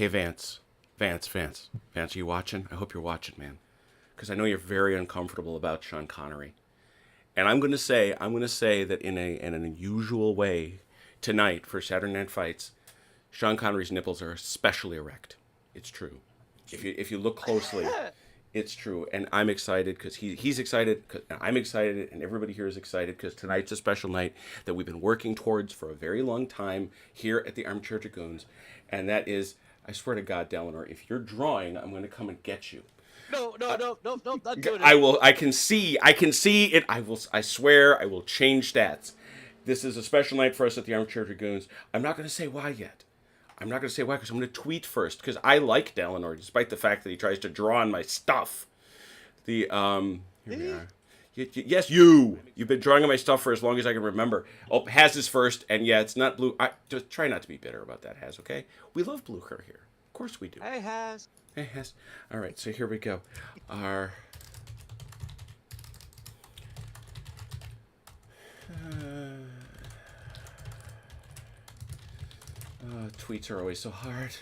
Hey, Vance, are you watching? I hope you're watching, man, because I know you're very uncomfortable about Sean Connery. And I'm gonna say that in an unusual way tonight for Saturday Night Fights, Sean Connery's nipples are especially erect. It's true. If you look closely, it's true. And I'm excited because he's excited. Cause I'm excited, and everybody here is excited because tonight's a special night that we've been working towards for a very long time here at the Armchair Dragoons, and that is, I swear to God, Delano, if you're drawing, I'm going to come and get you. No, not doing it. I will. I can see it. I will. I swear. I will change stats. This is a special night for us at the Armchair Dragoons. I'm not going to say why yet. I'm not going to say why because I'm going to tweet first because I like Dalinor despite the fact that he tries to draw on my stuff. Here we are. Yes, you've been drawing on my stuff for as long as I can remember. Oh, Haz is first, and yeah, it's not blue. I just try not to be bitter about that, Haz. Okay, we love blue hair here. Of course we do. Hey, Has. Hey, Haz. All right, so here we go. Our tweets are always so hard,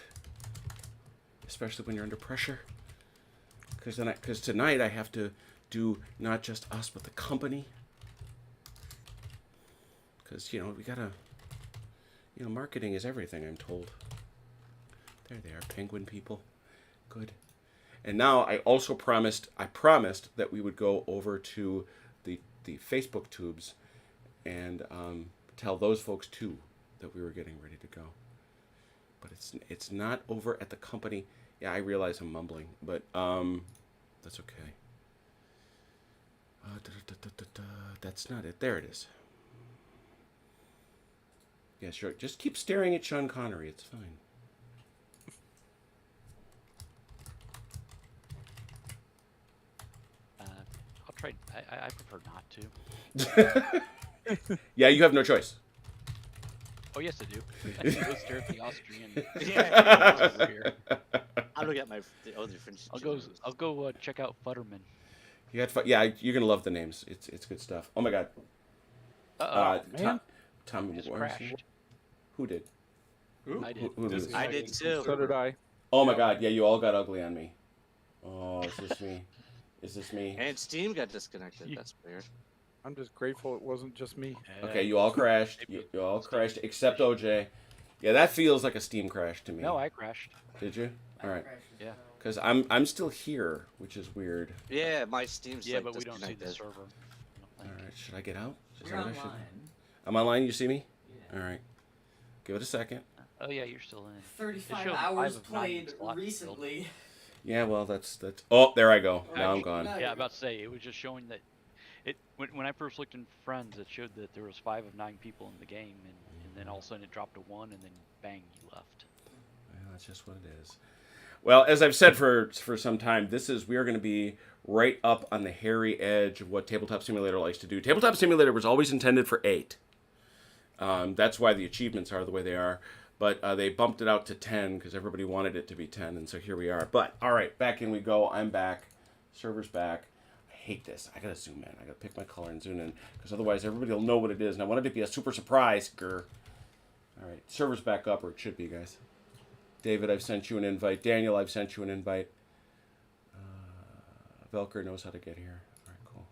especially when you're under pressure. Because tonight I have to do not just us but the company. Because we gotta, marketing is everything. I'm told. There they are, penguin people. Good. And now I promised that we would go over to the Facebook tubes and tell those folks too that we were getting ready to go. But it's not over at the company. Yeah, I realize I'm mumbling, but that's okay. That's not it. There it is. Yeah, sure. Just keep staring at Sean Connery. It's fine. I'll try. I prefer not to. Yeah, you have no choice. Oh yes, I do. I can go stare at the Austrian. Yeah. I'll look at the other French. I'll go check out Futterman. Yeah, you're gonna love the names. It's good stuff. Oh my God. Man. Tom crashed. Who did? I did. I did too. So did I. Oh my God. Yeah, you all got ugly on me. Oh, is this me? Is this me? And Steam got disconnected. That's weird. I'm just grateful it wasn't just me. Okay, you all crashed. You all crashed except OJ. Yeah, that feels like a Steam crash to me. No, I crashed. Did you? All right. Yeah. Because I'm still here, which is weird. Yeah, my Steam's but we don't see the server. All right, should I get out? You're online. I'm online. You see me? Yeah. All right. Give it a second. Oh yeah, you're still in. 35 hours played recently. Yeah, well, that's. Oh, there I go. Now I'm gone. Yeah, I'm about to say it was just showing that. When I first looked in friends, it showed that there was 5 of 9 people in the game, and then all of a sudden it dropped to 1, and then bang, you left. Well, that's just what it is. Well, as I've said for some time, we are going to be right up on the hairy edge of what Tabletop Simulator likes to do. Tabletop Simulator was always intended for 8. That's why the achievements are the way they are. But they bumped it out to 10 because everybody wanted it to be 10, and so here we are. But, all right, back in we go. I'm back. Server's back. I hate this. I gotta zoom in. I gotta pick my color and zoom in because otherwise everybody will know what it is. And I want it to be a super surprise. Grr. All right, server's back up, or it should be, guys. David, I've sent you an invite. Daniel, I've sent you an invite. Velker knows how to get here. All right, cool.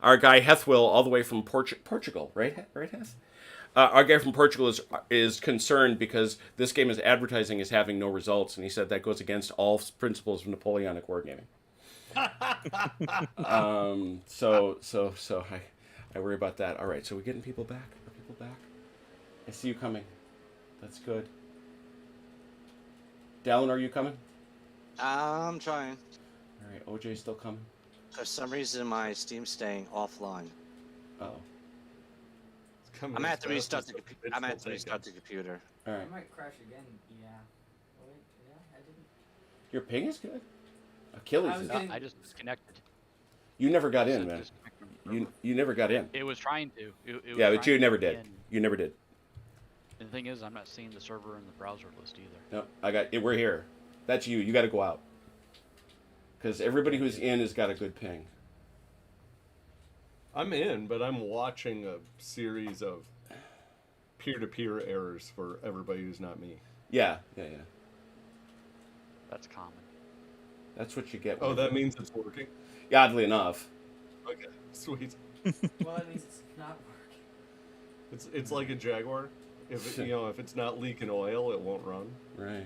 Our guy Hethwill, all the way from Portugal, right, Heth? Our guy from Portugal is concerned because this game is advertising as having no results, and he said that goes against all principles of Napoleonic wargaming. So I worry about that. All right, so we're getting people back. Are people back? I see you coming. That's good. Dallin, are you coming? I'm trying. All right, OJ's still coming. For some reason, my Steam's staying offline. Oh. I'm gonna have to restart the computer. I'm gonna have to restart the computer. All right. I might crash again. Yeah. Wait, yeah, I didn't. Your ping is good. Achilles is. I just disconnected. You never got in, man. You never got in. It was trying to. Yeah, but you never did. You never did. And the thing is, I'm not seeing the server in the browser list either. No, I got it. We're here. That's you. You got to go out. Because everybody who's in has got a good ping. I'm in, but I'm watching a series of peer-to-peer errors for everybody who's not me. Yeah. That's common. That's what you get. Oh, that means it's working? Yeah, oddly enough. Okay, sweet. Well, that means it's not working. It's like a Jaguar. If if it's not leaking oil, it won't run. Right.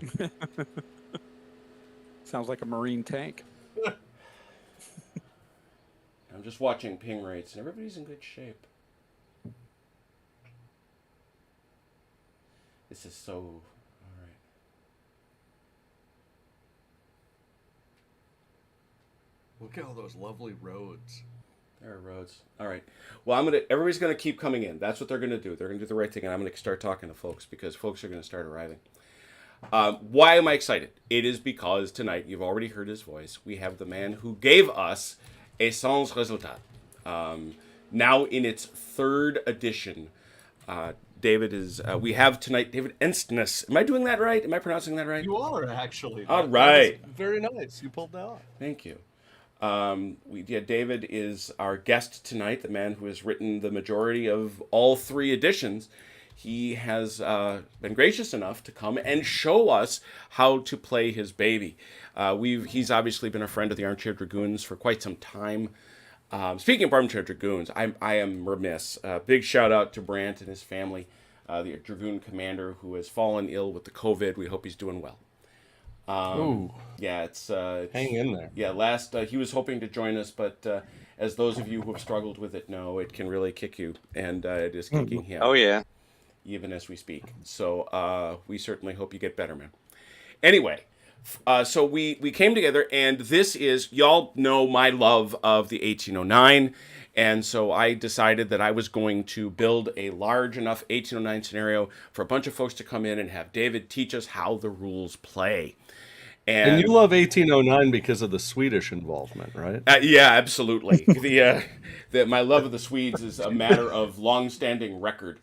Sounds like a marine tank. I'm just watching ping rates, and everybody's in good shape. This is so... All right. Look at all those lovely roads. There are roads. All right. Well, everybody's gonna keep coming in. That's what they're gonna do. They're gonna do the right thing, and I'm gonna start talking to folks because folks are gonna start arriving. Why am I excited? It is because tonight, you've already heard his voice, we have the man who gave us a Sans Resultat. Now in its third edition. David is, we have tonight David Enstness. Am I doing that right? Am I pronouncing that right? You are, actually. All right. That was very nice. You pulled that off. Thank you. David is our guest tonight, the man who has written the majority of all three editions. He has been gracious enough to come and show us how to play his baby. He's obviously been a friend of the Armchair Dragoons for quite some time. Speaking of Armchair Dragoons, I am remiss. Big shout out to Brant and his family, the Dragoon commander who has fallen ill with the COVID. We hope he's doing well. Yeah, it's hang in there. Yeah, he was hoping to join us, but as those of you who have struggled with it know, it can really kick you, and it is kicking him. Oh yeah. Even as we speak. So we certainly hope you get better, man. Anyway, so we came together, and this is, y'all know my love of the 1809, and so I decided that I was going to build a large enough 1809 scenario for a bunch of folks to come in and have David teach us how the rules play. And you love 1809 because of the Swedish involvement, right? Yeah, absolutely. My love of the Swedes is a matter of long-standing record.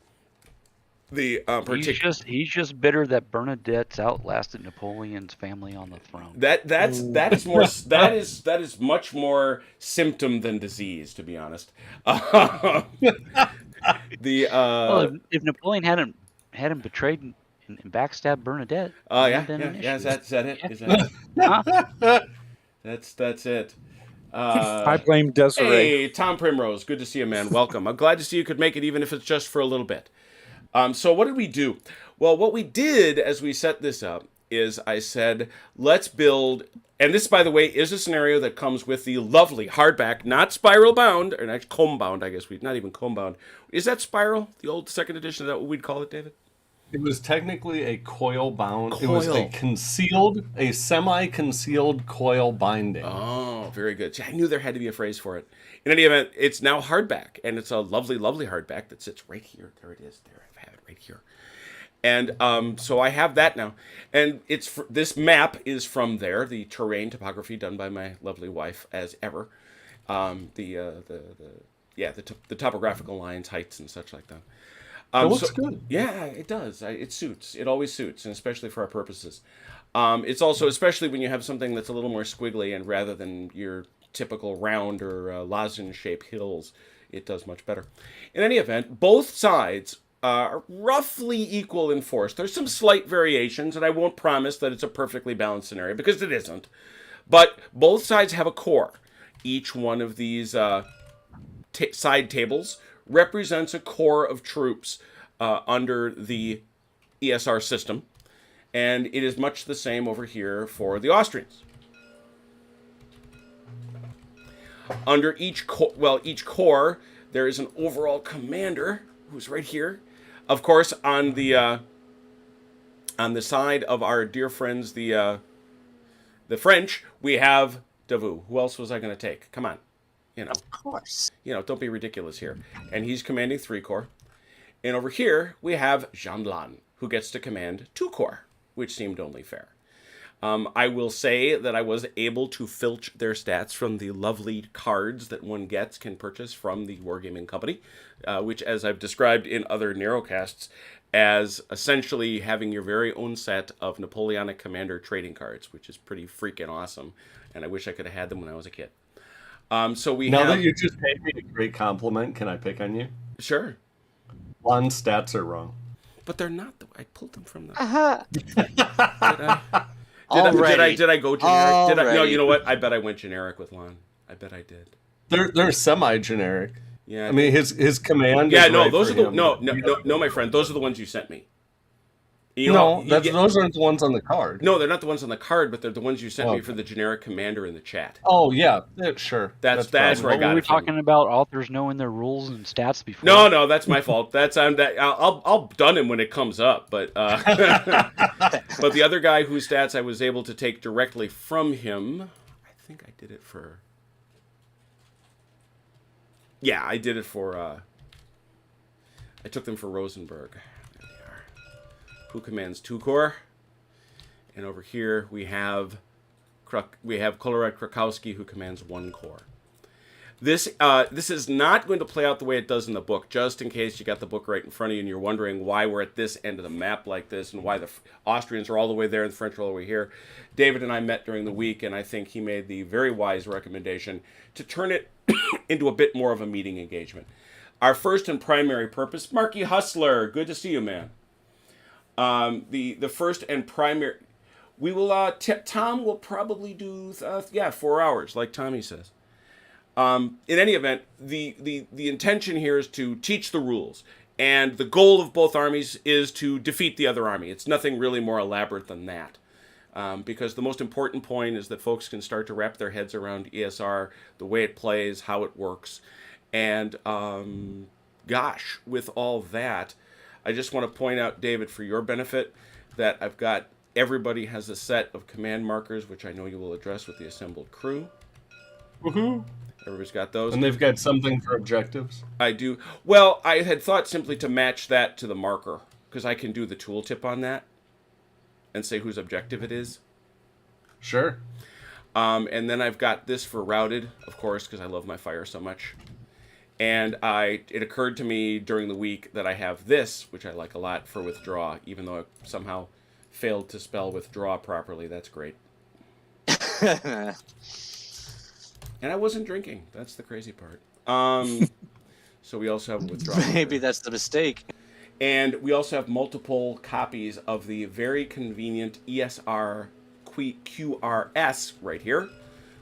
He's just bitter that Bernadette's outlasted Napoleon's family on the throne. That is much more symptom than disease, to be honest. Well, if Napoleon hadn't betrayed and backstabbed Bernadette. Is that it? Is that it? That's it. I blame Desiree. Hey, Tom Primrose, good to see you, man. Welcome. I'm glad to see you could make it, even if it's just for a little bit. So what did we do? Well, what we did as we set this up is I said, let's build, and this, by the way, is a scenario that comes with the lovely hardback, not spiral bound, or not comb bound, I guess, not even comb bound. Is that spiral, the old second edition? Is that what we'd call it, David? It was technically a coil bound. It was a semi-concealed coil binding. Oh, very good. See, I knew there had to be a phrase for it. In any event, it's now hardback, and it's a lovely, lovely hardback that sits right here. There it is. There, I have it right here. And so I have that now. And this map is from there, the terrain topography done by my lovely wife, as ever. The topographical lines, heights, and such like that. It looks good. Yeah, it does. It suits. It always suits, and especially for our purposes. It's also, especially when you have something that's a little more squiggly, and rather than your typical round or lozenge-shaped hills, it does much better. In any event, both sides are roughly equal in force. There's some slight variations, and I won't promise that it's a perfectly balanced scenario, because it isn't. But both sides have a core. Each one of these side tables represents a core of troops under the ESR system, and it is much the same over here for the Austrians. Under each core, there is an overall commander who's right here. Of course, on the side of our dear friends, the French, we have Davout. Who else was I going to take? Come on. Of course. Don't be ridiculous here. And he's commanding 3 corps. And over here, we have Jean Blanc, who gets to command 2 corps, which seemed only fair. I will say that I was able to filch their stats from the lovely cards that one can purchase from the Wargaming Company, which, as I've described in other narrowcasts, as essentially having your very own set of Napoleonic Commander trading cards, which is pretty freaking awesome. And I wish I could have had them when I was a kid. So we Now have... that you just paid me a great compliment, can I pick on you? Sure. Lon's stats are wrong. But they're not. I pulled them from the... Did I go generic? No, you know what? I bet I went generic with Lon. I bet I did. They're semi-generic. Yeah. I mean, his command. Yeah, is no, right those for are the him. no, my friend. Those are the ones you sent me. You know, Those aren't the ones on the card. No, they're not the ones on the card, but they're the ones you sent me Okay. for the generic commander in the chat. Oh yeah, sure. That's probably- where I What got were we it from. talking about? Authors knowing their rules and stats before? No, that's my fault. I'll done him when it comes up, but but the other guy whose stats I was able to take directly from him, I think I did it for. Yeah, I did it for. I took them for Rosenberg. There they are. Who commands 2 core? And over here we have Kolarad Krakowski, who commands 1 core. This is not going to play out the way it does in the book, just in case you got the book right in front of you and you're wondering why we're at this end of the map like this and why the Austrians are all the way there and the French are all the way here. David and I met during the week, and I think he made the very wise recommendation to turn it into a bit more of a meeting engagement. Our first and primary purpose, Marky Hustler, good to see you, man. The first and primary, we will, Tom will probably do, 4 hours, like Tommy says. In any event, the intention here is to teach the rules, and the goal of both armies is to defeat the other army. It's nothing really more elaborate than that, because the most important point is that folks can start to wrap their heads around ESR, the way it plays, how it works, and gosh, with all that, I just want to point out, David, for your benefit, that I've got everybody has a set of command markers, which I know you will address with the assembled crew. Woohoo! Everybody's got those. And they've got something for objectives. I do. Well, I had thought simply to match that to the marker, because I can do the tooltip on that and say whose objective it is. Sure. And then I've got this for routed, of course, because I love my fire so much. And it occurred to me during the week that I have this, which I like a lot, for withdraw, even though I somehow failed to spell withdraw properly. That's great. And I wasn't drinking. That's the crazy part. So we also have a withdraw. Maybe that's the mistake. And we also have multiple copies of the very convenient ESR QRS right here,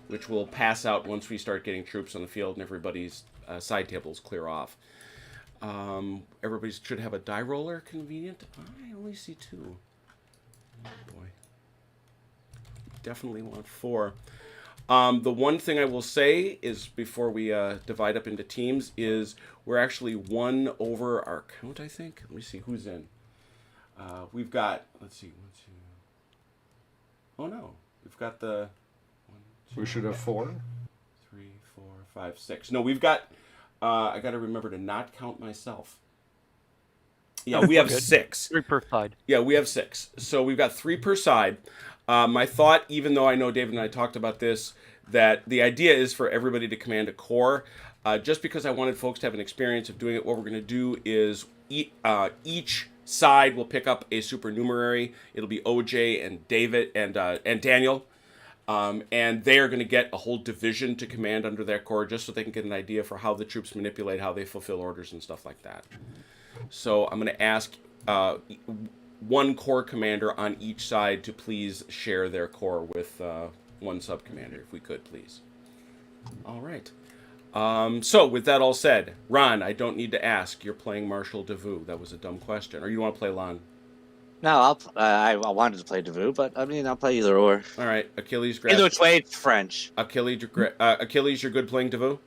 which will pass out once we start getting troops on the field and everybody's side tables clear off. Everybody should have a die roller convenient. I only see 2. Oh boy. Definitely want 4. The one thing I will say is, before we divide up into teams, is we're actually 1 over our count, I think. Let me see who's in. We've got, let's see, 1, 2. Oh no, we've got the 1, 2. We should have 4. 3, 4, 5, 6. No, we've got, I got to remember to not count myself. Yeah, we have 6. 3 per side. Yeah, we have 6. So we've got 3 per side. My thought, even though I know David and I talked about this, that the idea is for everybody to command a corps. Just because I wanted folks to have an experience of doing it, what we're going to do is each side will pick up a supernumerary. It'll be OJ and David and Daniel. And they are going to get a whole division to command under their corps, just so they can get an idea for how the troops manipulate, how they fulfill orders and stuff like that. So I'm going to ask 1 corps commander on each side to please share their corps with 1 sub-commander, if we could, please. All right. So with that all said, Ron, I don't need to ask. You're playing Marshal Davout. That was a dumb question. Or you want to play Lon? No, I wanted to play Davout, but I mean, I'll play either or. All right. Achilles, grab. Either which way, it's French. Achilles, you're good playing Davout?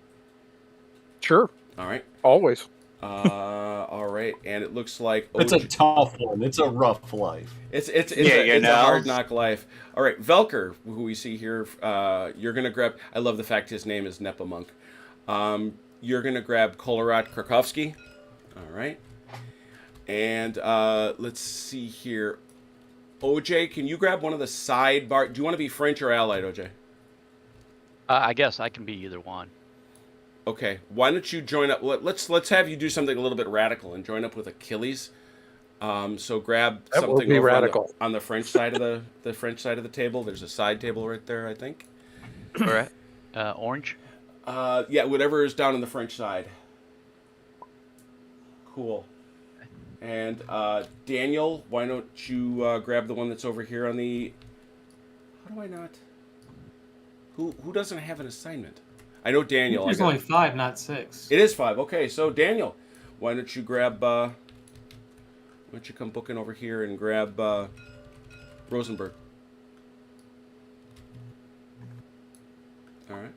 Sure. All right. Always. All right. And it looks like It's a tough one. It's a rough life. It's a hard knock life. All right, Velker, who we see here, you're gonna grab. I love the fact his name is Nepomunk. You're gonna grab Kolarad Krakowski. All right, and let's see here. OJ, can you grab one of the sidebar? Do you want to be French or Allied, OJ? I guess I can be either one. Okay, why don't you join up? Let's have you do something a little bit radical and join up with Achilles. So grab That will something be over radical. on the French side of the French side of the table. There's a side table right there, I think. Where at? Orange. Yeah, whatever is down on the French side. Cool. And Daniel, why don't you grab the one that's over here on the? How do I not? Who doesn't have an assignment? I know Daniel. There's only 5, not 6. It is 5. Okay, so Daniel, why don't you grab? Why don't you come booking over here and grab Rosenberg? All right.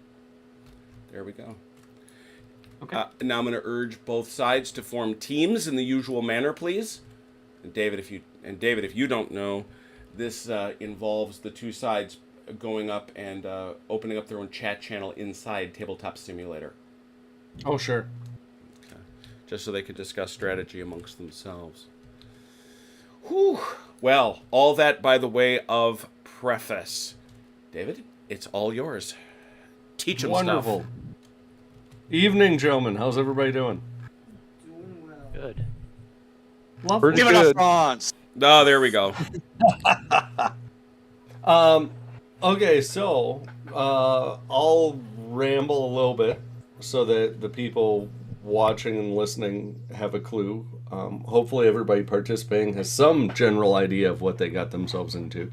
There we go. Okay. Now I'm going to urge both sides to form teams in the usual manner, please. And David, if you don't know, this involves the two sides going up and opening up their own chat channel inside Tabletop Simulator. Oh, sure. Okay. Just so they could discuss strategy amongst themselves. Whew. Well, all that by the way of preface. David, it's all yours. Teach them Wonderful. stuff. Evening, gentlemen. How's everybody doing? Doing well. Good. Lovely. Give it up, France. Oh, there we go. Okay, so I'll ramble a little bit so that the people watching and listening have a clue. Hopefully everybody participating has some general idea of what they got themselves into.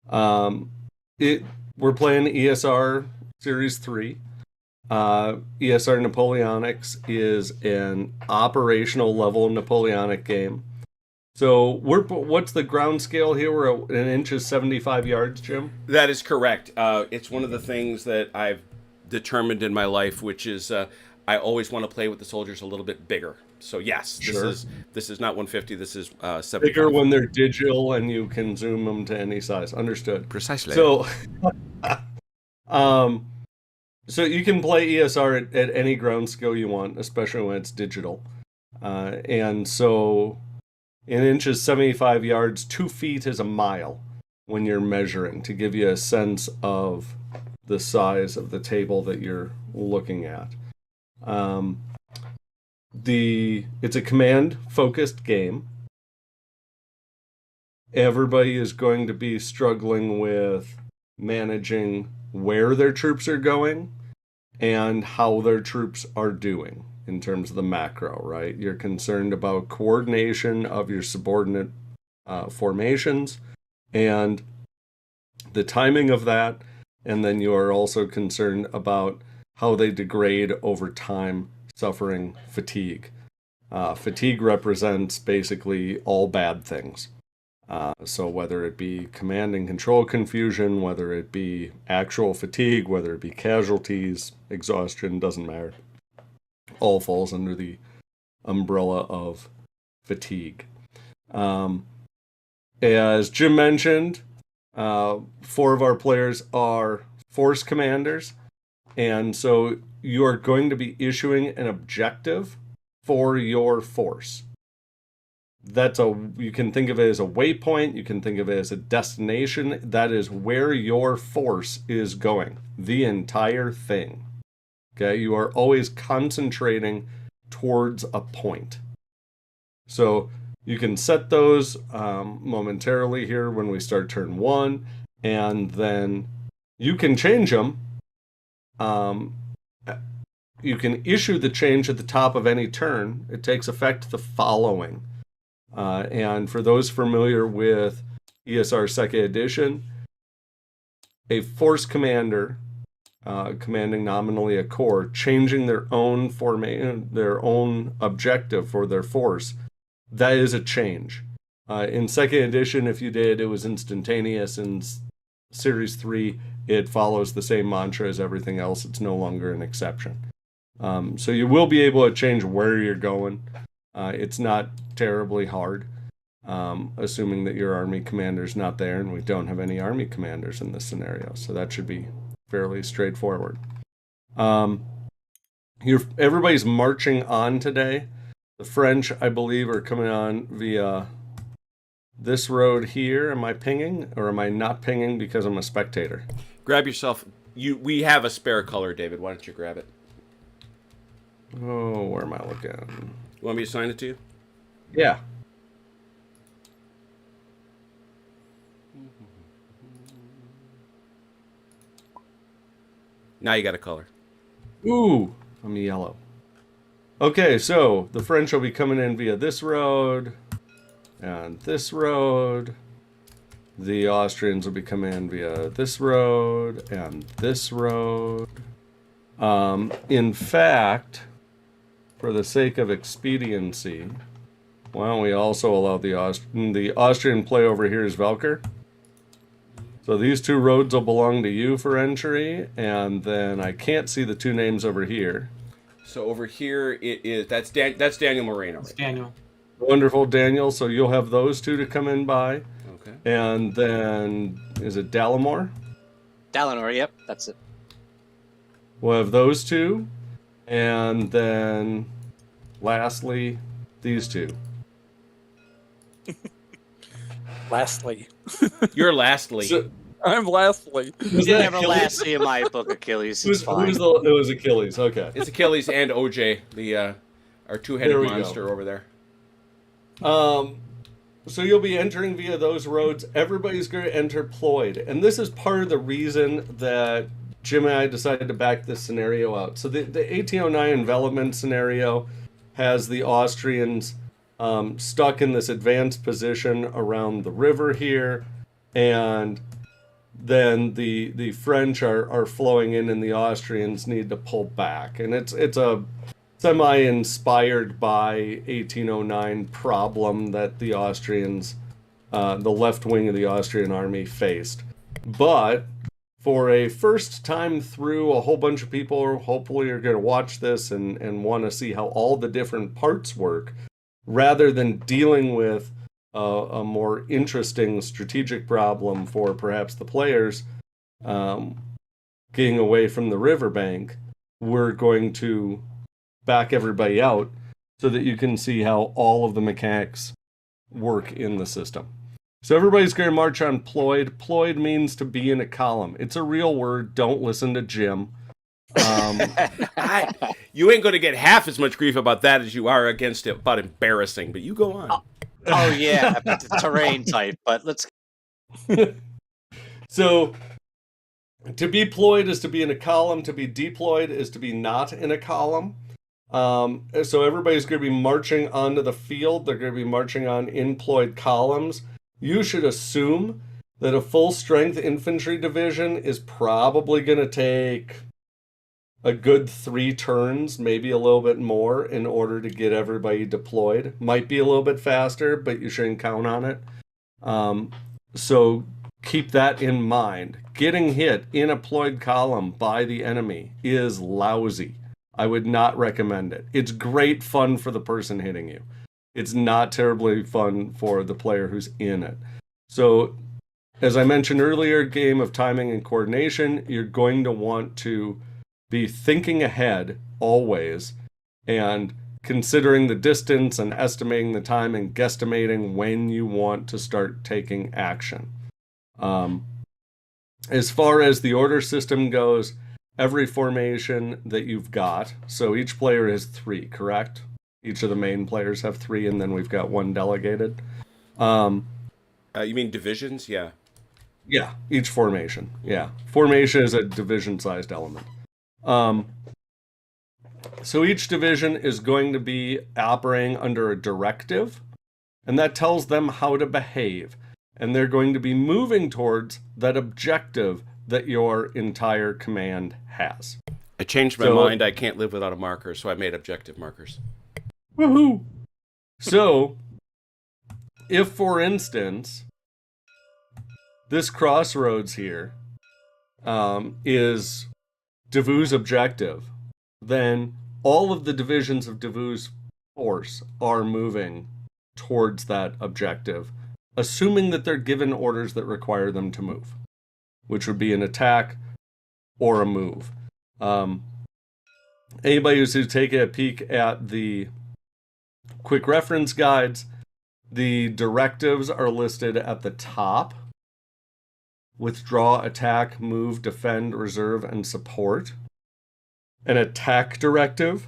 We're playing ESR Series 3. ESR Napoleonics is an operational level Napoleonic game. So what's the ground scale here? We're at 1 inch is 75 yards, Jim? That is correct. It's one of the things that I've determined in my life, which is I always want to play with the soldiers a little bit bigger. So yes, Sure. This is not 150. This is 75. Bigger when they're digital and you can zoom them to any size. Understood. Precisely. So, so you can play ESR at any ground scale you want, especially when it's digital. And so 1 inch is 75 yards, 2 feet is a mile when you're measuring, to give you a sense of the size of the table that you're looking at. It's a command-focused game. Everybody is going to be struggling with managing where their troops are going and how their troops are doing in terms of the macro, right? You're concerned about coordination of your subordinate formations and the timing of that, and then you are also concerned about how they degrade over time, suffering fatigue. Fatigue represents basically all bad things. So whether it be command and control confusion, whether it be actual fatigue, whether it be casualties, exhaustion, doesn't matter. All falls under the umbrella of fatigue. As Jim mentioned, 4 of our players are force commanders, and so you are going to be issuing an objective for your force. You can think of it as a waypoint, you can think of it as a destination. That is where your force is going, the entire thing. Okay, you are always concentrating towards a point. So you can set those momentarily here when we start turn 1, and then you can change them. You can issue the change at the top of any turn. It takes effect the following. And for those familiar with ESR 2nd edition, a force commander commanding nominally a corps, changing their own their own objective for their force, that is a change. In 2nd edition, if you did, it was instantaneous. In Series 3, it follows the same mantra as everything else. It's no longer an exception. So you will be able to change where you're going. It's not terribly hard, assuming that your army commander's not there, and we don't have any army commanders in this scenario, so that should be fairly straightforward. Everybody's marching on today. The French, I believe, are coming on via this road here. Am I pinging, or am I not pinging because I'm a spectator? Grab yourself. We have a spare color, David. Why don't you grab it? Oh, where am I looking? You want me to sign it to you? Yeah. Now you got a color. Ooh, I'm yellow. Okay, so the French will be coming in via this road and this road. The Austrians will be coming in via this road and this road. In fact, for the sake of expediency, why don't we also allow the Austrian play over here is Velker? So these two roads will belong to you for entry, and then I can't see the two names over here. So over here it is that's Daniel Moreno. It's Daniel. Wonderful, Daniel. So you'll have those two to come in by. Okay. And then, is it Dallimore? Dalinor, yep, that's it. We'll have those two. And then, lastly, these two. Lastly. You're lastly. So, I'm lastly. You didn't ever lastly in my book, Achilles. It's fine. it was Achilles, okay. It's Achilles and OJ, our two-headed There we monster go. over there. So you'll be entering via those roads. Everybody's going to enter ployed. And this is part of the reason that Jim and I decided to back this scenario out. So the 1809 envelopment scenario has the Austrians stuck in this advanced position around the river here. And then the French are flowing in and the Austrians need to pull back. And it's a semi-inspired by 1809 problem that the Austrians, the left wing of the Austrian army faced. But for a first time through, a whole bunch of people hopefully are going to watch this and want to see how all the different parts work, rather than dealing with a more interesting strategic problem for perhaps the players getting away from the riverbank. We're going to back everybody out so that you can see how all of the mechanics work in the system. So everybody's going to march on ployed. Ployed means to be in a column. It's a real word. Don't listen to Jim. You ain't going to get half as much grief about that as you are against it about embarrassing, but you go on. Oh, yeah, about the terrain type, but let's... So, to be ployed is to be in a column. To be deployed is to be not in a column. So everybody's going to be marching onto the field. They're going to be marching on employed columns. You should assume that a full-strength infantry division is probably going to take a good 3 turns, maybe a little bit more, in order to get everybody deployed. Might be a little bit faster, but you shouldn't count on it. So keep that in mind. Getting hit in a ployed column by the enemy is lousy. I would not recommend it. It's great fun for the person hitting you. It's not terribly fun for the player who's in it. So, as I mentioned earlier, game of timing and coordination, you're going to want to be thinking ahead always and considering the distance and estimating the time and guesstimating when you want to start taking action. As far as the order system goes, every formation that you've got, so each player has 3, correct? Each of the main players have 3, and then we've got 1 delegated. You mean divisions? Yeah. Yeah, each formation. Yeah. Formation is a division-sized element. So each division is going to be operating under a directive, and that tells them how to behave. And they're going to be moving towards that objective that your entire command has. I changed my mind. I can't live without a marker, so I made objective markers. Woohoo! So, if, for instance, this crossroads here is Davout's objective, then all of the divisions of Davout's force are moving towards that objective, assuming that they're given orders that require them to move, which would be an attack or a move. Anybody who's taken a peek at the quick reference guides, the directives are listed at the top. Withdraw, attack, move, defend, reserve, and support. An attack directive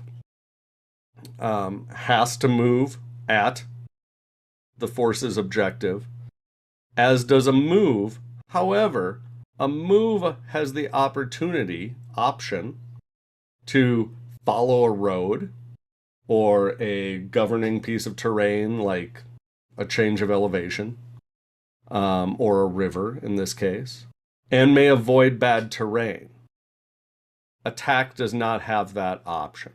has to move at the force's objective, as does a move. However, A move has the option to follow a road or a governing piece of terrain like a change of elevation, or a river in this case, and may avoid bad terrain. Attack does not have that option.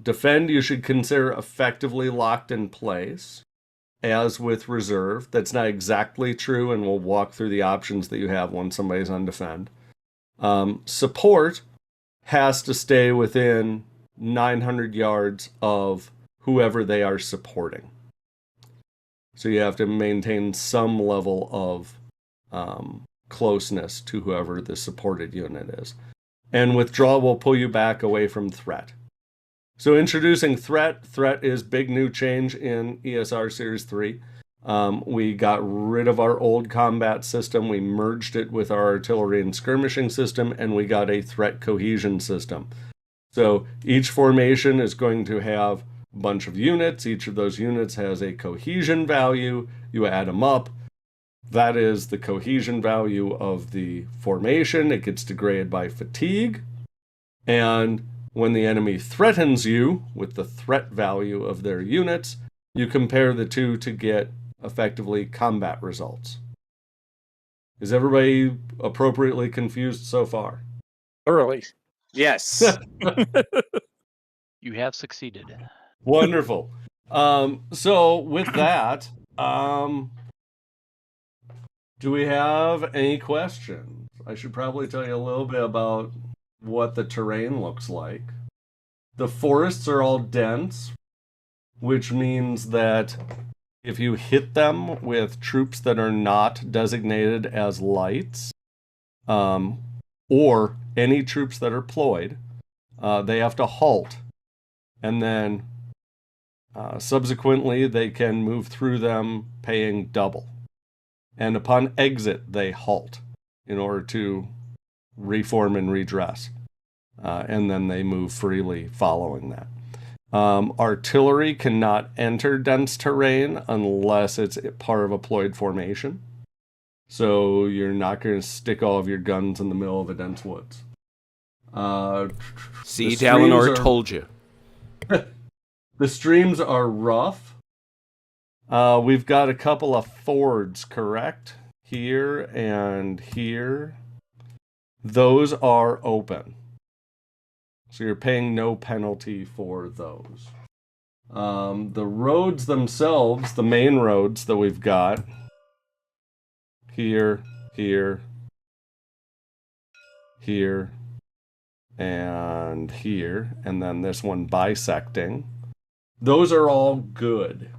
Defend, you should consider effectively locked in place. As with reserve, that's not exactly true, and we'll walk through the options that you have when somebody's on defend. Support has to stay within 900 yards of whoever they are supporting. So you have to maintain some level of closeness to whoever the supported unit is. And withdraw will pull you back away from threat. So introducing threat. Threat is big new change in ESR Series 3. We got rid of our old combat system. We merged it with our artillery and skirmishing system, and we got a threat cohesion system. So each formation is going to have a bunch of units. Each of those units has a cohesion value. You add them up. That is the cohesion value of the formation. It gets degraded by fatigue. And when the enemy threatens you with the threat value of their units, you compare the two to get effectively combat results. Is everybody appropriately confused so far? Thoroughly. Yes. You have succeeded. Wonderful. So with that, do we have any questions? I should probably tell you a little bit about what the terrain looks like. The forests are all dense, which means that if you hit them with troops that are not designated as lights, or any troops that are ployed, they have to halt. And then subsequently, they can move through them paying double. And upon exit, they halt in order to reform and redress. And then they move freely following that. Artillery cannot enter dense terrain unless it's part of a ployed formation. So you're not going to stick all of your guns in the middle of a dense woods. See, Dalinar told you. The streams are rough. We've got a couple of fords, correct? Here and here. Those are open. So you're paying no penalty for those. The roads themselves, the main roads that we've got, here, and here, and then this one bisecting. Those are all good.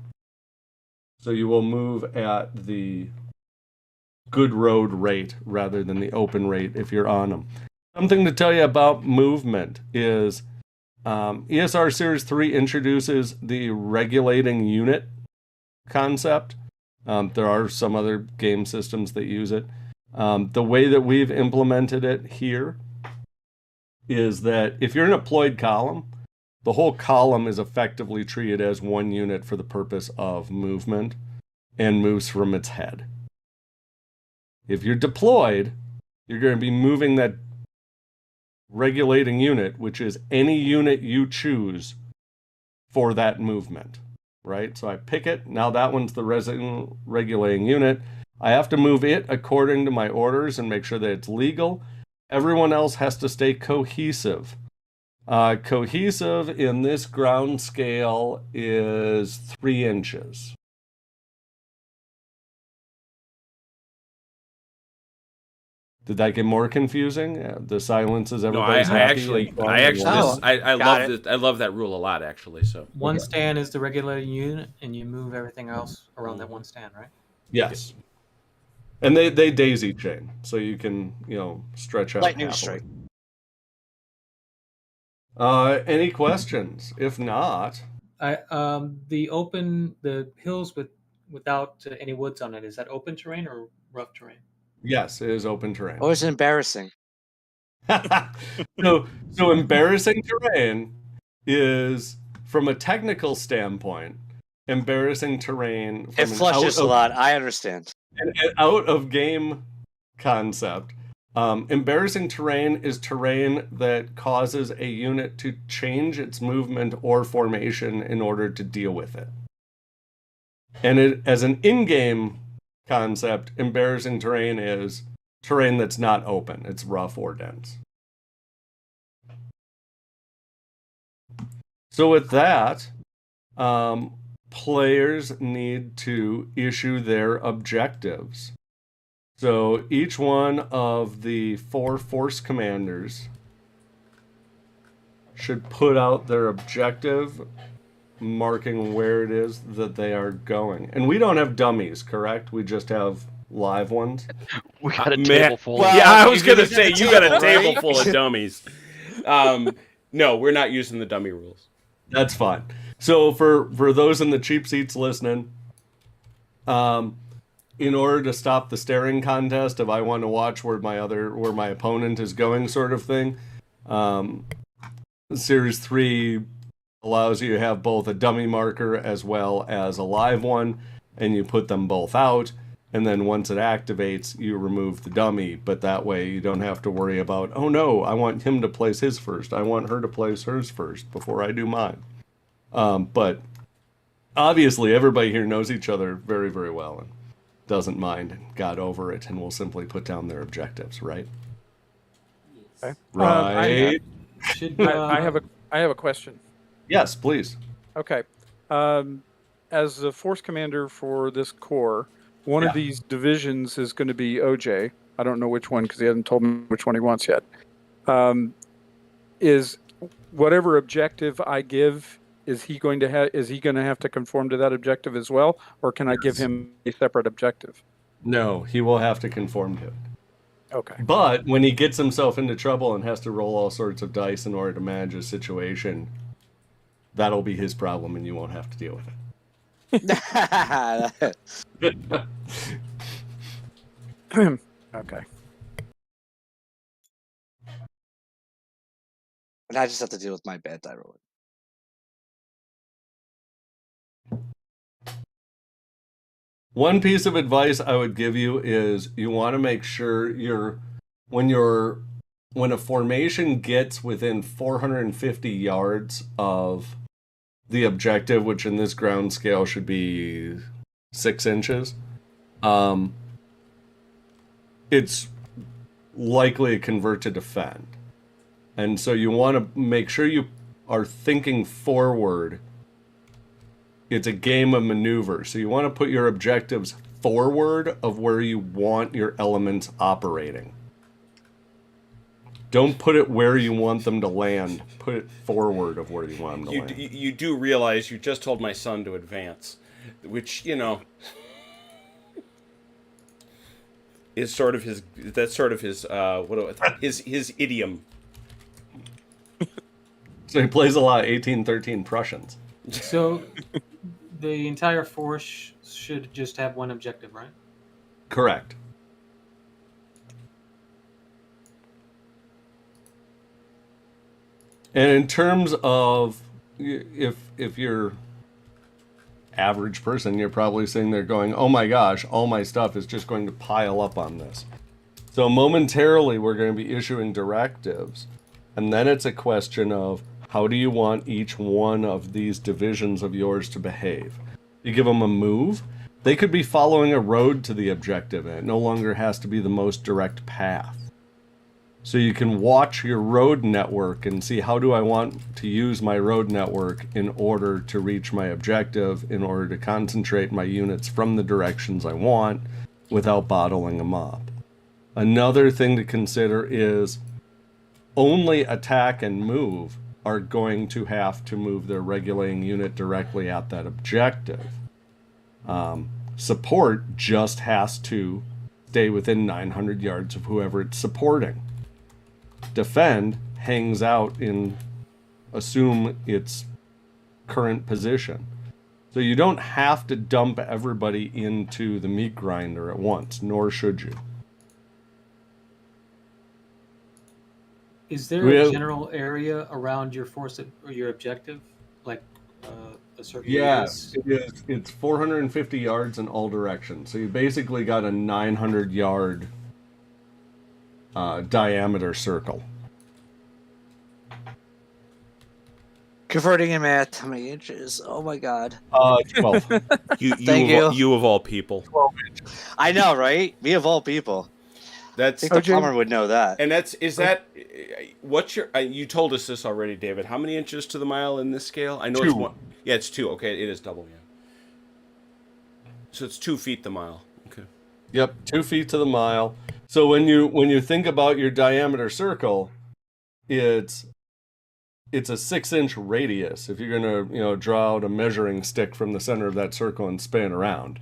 So you will move at the good road rate rather than the open rate if you're on them. Something to tell you about movement is ESR Series 3 introduces the regulating unit concept. There are some other game systems that use it. The way that we've implemented it here is that if you're in a ployed column, the whole column is effectively treated as one unit for the purpose of movement and moves from its head. If you're deployed, you're going to be moving that regulating unit, which is any unit you choose for that movement, right? So I pick it. Now that one's the regulating unit. I have to move it according to my orders and make sure that it's legal. Everyone else has to stay cohesive. Cohesive in this ground scale is 3 inches. Did that get more confusing? The silence is everybody's happy. I love that rule a lot, actually. So one stand is the regulating unit, and you move everything else around that one stand, right? Yes. And they daisy chain, so you can stretch out. Lightning strike. Any questions? If not, the hills without any woods on it, is that open terrain or rough terrain? yes, it is open terrain. Oh, it's embarrassing. So embarrassing terrain is, from a technical standpoint, embarrassing terrain. From It flushes a lot. I understand. An out of game concept. Embarrassing terrain is terrain that causes a unit to change its movement or formation in order to deal with it. And as an in-game concept, embarrassing terrain is terrain that's not open. It's rough or dense. So with that, players need to issue their objectives. So each one of the 4 force commanders should put out their objective, marking where it is that they are going. And we don't have dummies, correct? We just have live ones. We got a Man, table full. well, of Yeah, I was you gonna can say look at you the got a table, table right? full of dummies. No, we're not using the dummy rules. That's fine. So for those in the cheap seats listening, in order to stop the staring contest of I want to watch where my opponent is going sort of thing, Series 3 allows you to have both a dummy marker as well as a live one, and you put them both out, and then once it activates, you remove the dummy, but that way you don't have to worry about, oh no, I want him to place his first, I want her to place hers first before I do mine. But obviously everybody here knows each other very, very well and doesn't mind and got over it and will simply put down their objectives, right? Okay. Right. Should I have a question. Yes, please. Okay. As the force commander for this corps, one Yeah. of these divisions is going to be OJ. I don't know which one because he hasn't told me which one he wants yet. Is whatever objective I give, is he going to have to conform to that objective as well, or can I give him a separate objective? No, he will have to conform to it. Okay. But when he gets himself into trouble and has to roll all sorts of dice in order to manage a situation, that'll be his problem and you won't have to deal with it. Okay. And I just have to deal with my bad die rolling. One piece of advice I would give you is you want to make sure when a formation gets within 450 yards of the objective, which in this ground scale should be 6 inches, it's likely to convert to defend. And so you want to make sure you are thinking forward. It's a game of maneuver. So you want to put your objectives forward of where you want your elements operating. Don't put it where you want them to land. Put it forward of where you want them to land. You do realize you just told my son to advance, which, is sort of his his idiom. So he plays a lot of 1813 Prussians. So the entire force should just have one objective, right? Correct. And in terms of if you're average person, you're probably sitting there going, oh my gosh, all my stuff is just going to pile up on this. So momentarily we're going to be issuing directives, and then it's a question of how do you want each one of these divisions of yours to behave? You give them a move. They could be following a road to the objective, and it no longer has to be the most direct path. So you can watch your road network and see how do I want to use my road network in order to reach my objective, in order to concentrate my units from the directions I want without bottling them up. Another thing to consider is only attack and move are going to have to move their regulating unit directly at that objective. Support just has to stay within 900 yards of whoever it's supporting. Defend hangs out in assume its current position. So you don't have to dump everybody into the meat grinder at once, nor should you. Is there a general area around your force or your objective, like a certain radius? It is. It's 450 yards in all directions. So you basically got a 900 yard diameter circle. Converting in math, how many inches? Oh my god. 12. Thank you. You of all people. I know, right? Me of all people. I That's think the OJ? plumber would know that. and that's is that what's your? You told us this already, David. How many inches to the mile in this scale? I know it's 2. one. Yeah, it's 2. Okay, it is double. Yeah. So it's 2 feet the mile. Okay. Yep, 2 feet to the mile. So when you think about your diameter circle, it's a 6-inch radius. If you're gonna draw out a measuring stick from the center of that circle and spin around.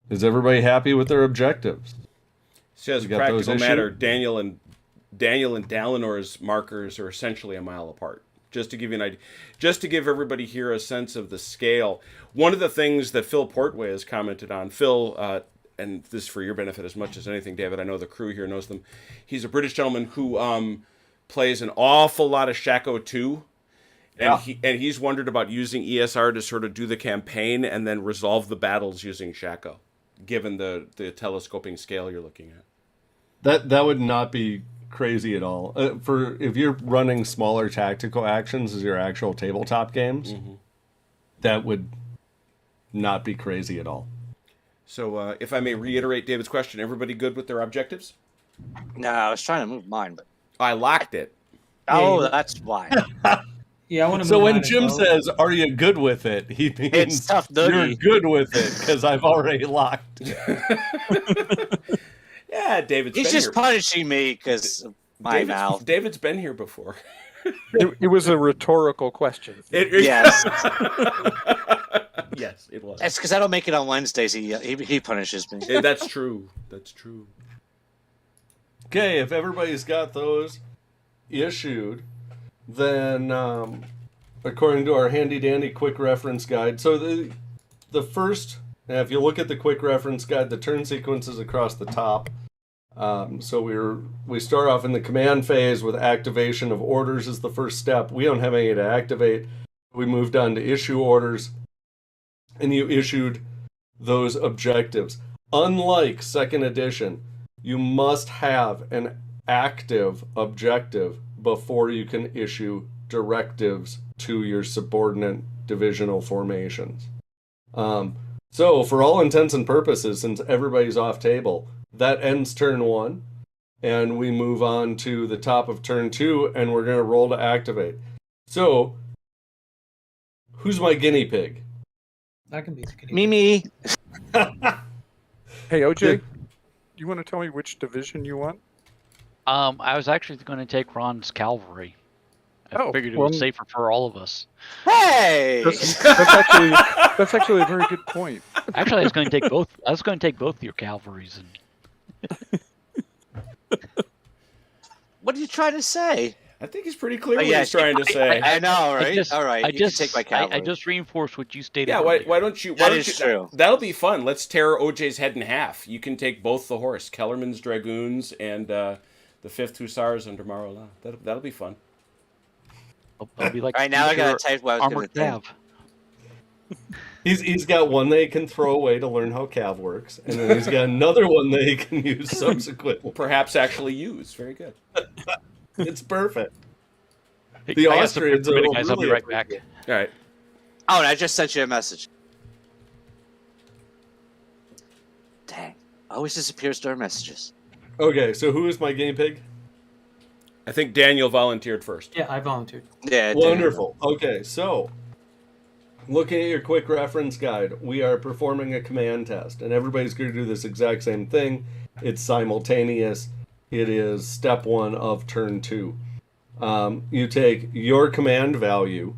Is everybody happy with their objectives? So as a You got those practical matter, issued? Daniel and Dalinor's markers are essentially a mile apart. Just to give you an idea, just to give everybody here a sense of the scale. One of the things that Phil Portway has commented on, Phil, and this is for your benefit as much as anything, David. I know the crew here knows them. He's a British gentleman who plays an awful lot of Shaco 2. And he's wondered about using ESR to sort of do the campaign and then resolve the battles using Shaco, given the telescoping scale you're looking at. That would not be crazy at all. For if you're running smaller tactical actions as your actual tabletop games, that would not be crazy at all. So if I may reiterate David's question, everybody good with their objectives? No, I was trying to move mine, but I locked it. oh, that's why. Yeah, I want to. So when Jim says, "Are you good with it?" he means It's tough, you're Dougie. good with it because I've already locked. Yeah, David's He's been just here. punishing me because my mouth. David's been here before. It was a rhetorical question. Yes, Yes, it was. that's because I don't make it on Wednesdays. He punishes me. That's true. That's true. Okay, if everybody's got those issued, then according to our handy dandy quick reference guide, so the first, and if you look at the quick reference guide, the turn sequence is across the top. So we start off in the command phase with activation of orders as the first step. We don't have any to activate. We moved on to issue orders, and you issued those objectives. Unlike second edition, you must have an active objective before you can issue directives to your subordinate divisional formations. So for all intents and purposes, since everybody's off table, that ends turn 1, and we move on to the top of turn 2, and we're going to roll to activate. So, who's my guinea pig? That can be Mimi. Hey, OJ, you want to tell me which division you want? I was actually going to take Ron's cavalry. I figured it was safer for all of us. Hey. That's actually a very good point. Actually, I was going to take both. I was going to take both your cavalries and. What are you trying to say? I think he's pretty clear Oh, what yeah, he's trying to say. I know, right? All right, I you just can take my cavalry. I just reinforced what you stated. Yeah, earlier. why don't you? That is true. That'll be fun. Let's tear OJ's head in half. You can take both the horse, Kellerman's Dragoons, and the 5th Hussars under Marola. That'll be fun. It'll be like All right, now I gotta type what I was gonna armored think. cav. He's got one that he can throw away to learn how cav works, and then he's got another one that he can use subsequently. Perhaps actually use. Very good. It's perfect. Hey, The I got some Austrians minute, will guys. I'll be really right back. All right. Oh, and I just sent you a message. Dang, always disappears during messages. Okay, so who is my guinea pig? I think Daniel volunteered first. Yeah, I volunteered. Yeah, Wonderful. Okay, so looking at your quick reference guide, we are performing a command test, and everybody's going to do this exact same thing. It's simultaneous. It is step 1 of turn 2. You take your command value,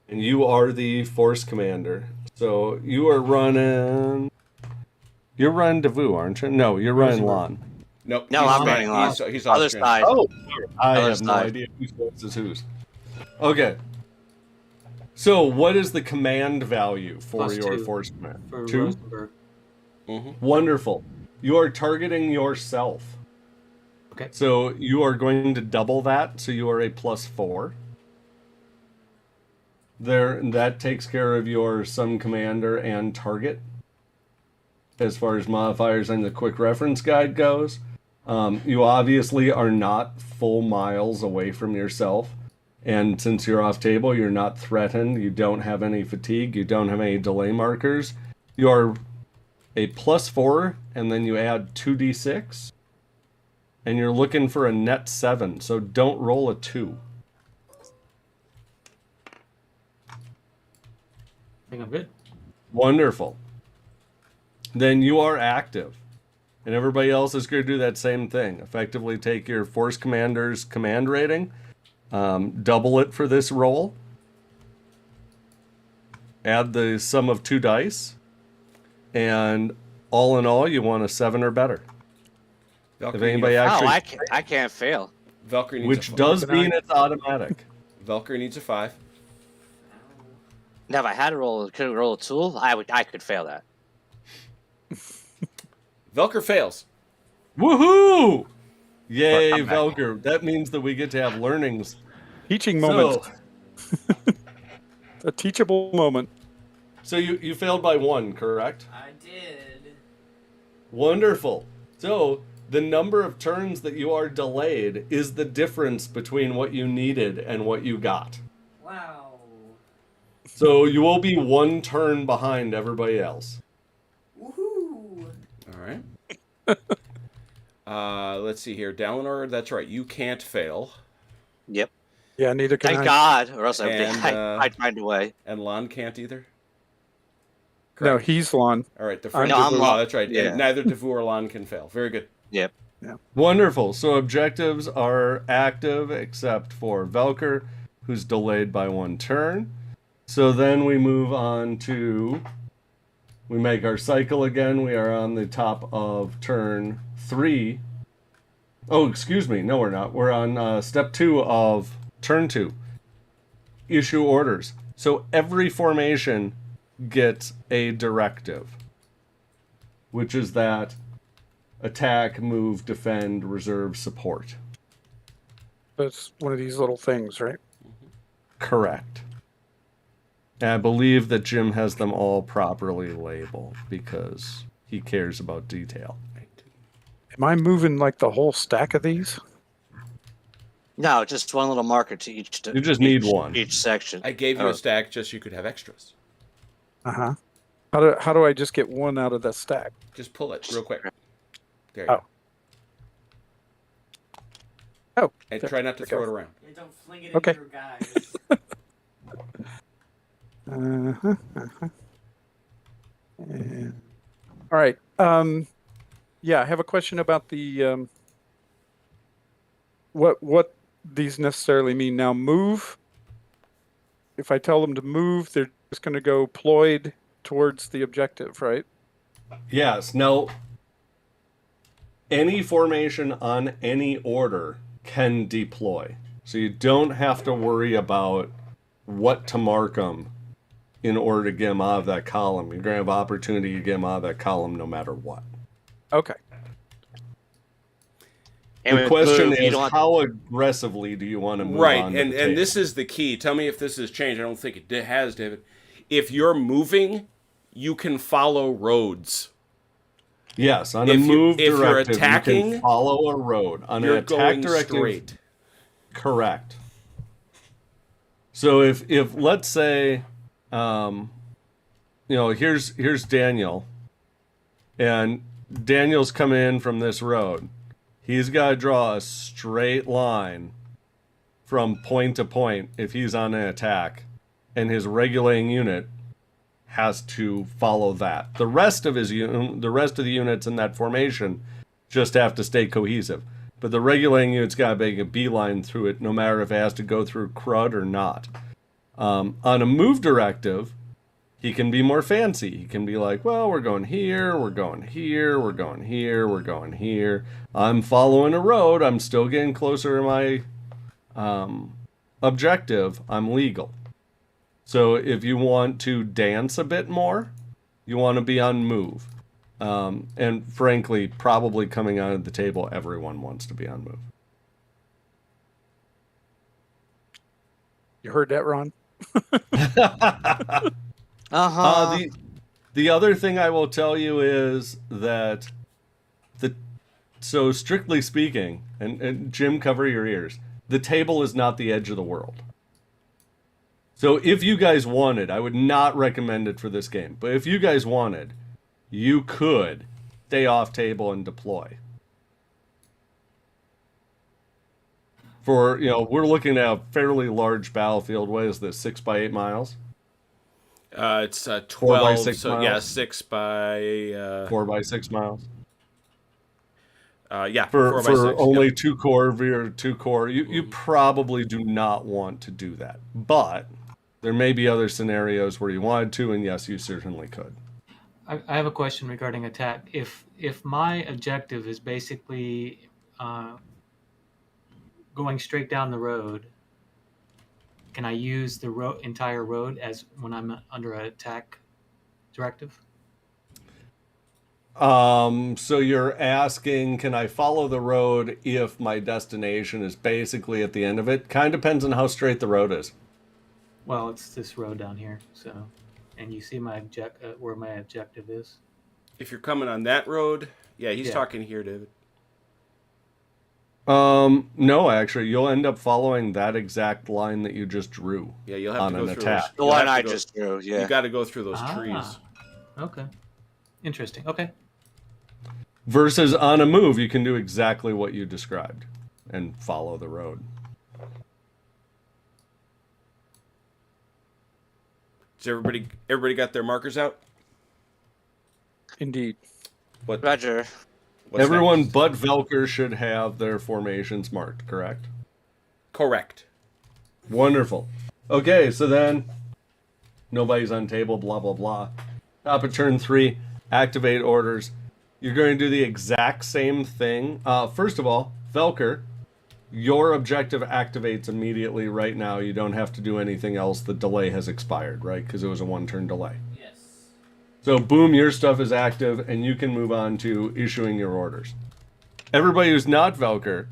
and you are the force commander. So you are running. You're running Devu, aren't you? No, you're running Lon. Nope. No, he's I'm Span- running on. He's Other Austrian. side. Oh, I Other have no side. idea whose voice is whose. Okay. So, what is the command value for Plus your 2 force command? for 2? Rosenberg. Wonderful. You are targeting yourself. Okay. So, you are going to double that, so you are a +4. that takes care of your Sun Commander and target. As far as modifiers and the quick reference guide goes, you obviously are not full miles away from yourself. And since you're off table, you're not threatened. You don't have any fatigue. You don't have any delay markers. You're a +4, and then you add 2d6. And you're looking for a net 7, so don't roll a 2. I think I'm good. Wonderful. Then you are active. And everybody else is going to do that same thing. Effectively take your Force Commander's command rating, double it for this roll, add the sum of 2 dice, and all in all, you want a 7 or better. Valkyrie If anybody actually, I can't fail. Valkyrie needs which a does mean it's automatic. Valkyrie needs a 5. Now, if I had to could roll a tool, I could fail that. Velker fails. Woohoo! Yay, I'm back. Velker. That means that we get to have learnings. Teaching moment. A teachable moment. So you failed by 1, correct? I did. Wonderful. So the number of turns that you are delayed is the difference between what you needed and what you got. Wow. So you will be 1 turn behind everybody else. Woohoo! All right. Let's see here. Dalinar, that's right. You can't fail. Yep. Yeah, neither can Thank I. God, or else And, I'd find a way. And Lon can't either. No, Correct. he's Lon. All right. The I'm friend No, I'm Devu. Lon. Oh, that's right. Yeah. And neither Devu or Lon can fail. Very good. Yep. Wonderful. So objectives are active except for Velker, who's delayed by 1 turn. So then we move on to... We make our cycle again. We are on the top of turn 3. Oh, excuse me. No, we're not. We're on step 2 of turn 2. Issue orders. So every formation gets a directive, which is that attack, move, defend, reserve, support. That's one of these little things, right? Correct. And I believe that Jim has them all properly labeled because he cares about detail. Am I moving like the whole stack of these? No, just one little marker to each. You just need one. Each section. I gave you a stack just so you could have extras. Uh-huh. How do I just get one out of that stack? Just pull it real quick. There you Oh. go. Oh. And there try not to we throw go. it around. Yeah, don't fling it Okay. at your guys. Uh-huh. Uh-huh. And, all right. Yeah, I have a question about the what these necessarily mean. Now, move. If I tell them to move, they're just going to go ployed towards the objective, right? Yes. Now, any formation on any order can deploy. So you don't have to worry about what to mark them in order to get them out of that column. You're going to have opportunity to get them out of that column no matter what. Okay. And The with question move, you is, don't- how aggressively do you want to move Right, on to and the and table? this is the key. Tell me if this has changed. I don't think it has, David. If you're moving, you can follow roads. Yes, on If a you- move if you're directive, you attacking, can follow a road. On an You're attack going directive, straight. correct. So if let's say, here's Daniel, and Daniel's coming in from this road. He's got to draw a straight line from point to point if he's on an attack, and his regulating unit has to follow that. The rest of the units in that formation just have to stay cohesive. But the regulating unit's got to make a beeline through it, no matter if it has to go through crud or not. On a move directive, he can be more fancy. He can be like, well, we're going here, we're going here, we're going here, we're going here. I'm following a road. I'm still getting closer to my objective. I'm legal. So if you want to dance a bit more, you want to be on move. And frankly, probably coming out of the table, everyone wants to be on move. You heard that, Ron? Uh-huh. The other thing I will tell you is that so strictly speaking, and Jim, cover your ears, the table is not the edge of the world. So if you guys wanted, I would not recommend it for this game, but if you guys wanted, you could stay off table and deploy. For, we're looking at a fairly large battlefield. What is this, 6 by 8 miles? It's 4 by 12, 6 so miles? yeah, 6 by... 4 by 6 miles. Yeah, For 4 by 6. only Yep. 2 core via 2 core, you probably do not want to do that. But there may be other scenarios where you wanted to, and yes, you certainly could. I have a question regarding attack. If my objective is basically going straight down the road, can I use the entire road as when I'm under an attack directive? So you're asking, can I follow the road if my destination is basically at the end of it? Kind of depends on how straight the road is. Well, it's this road down here, so, and you see my where my objective is. If you're coming on that road, yeah, he's Yeah. talking here, David. No, actually, you'll end up following that exact line that you just drew. Yeah, you'll have On to go an through attack. those. The you'll one have to I go- just drew, yeah. You got to go through those trees. Okay. Interesting. Okay. Versus on a move, you can do exactly what you described and follow the road. Does everybody got their markers out? Indeed. Roger. What's Everyone next? but Velker should have their formations marked, correct? Correct. Wonderful. Okay, so then nobody's on table, blah, blah, blah. Top of turn 3, activate orders. You're going to do the exact same thing. First of all, Velker, your objective activates immediately right now. You don't have to do anything else. The delay has expired, right? Because it was a 1-turn delay. Yes. So, boom, your stuff is active, and you can move on to issuing your orders. Everybody who's not Velker,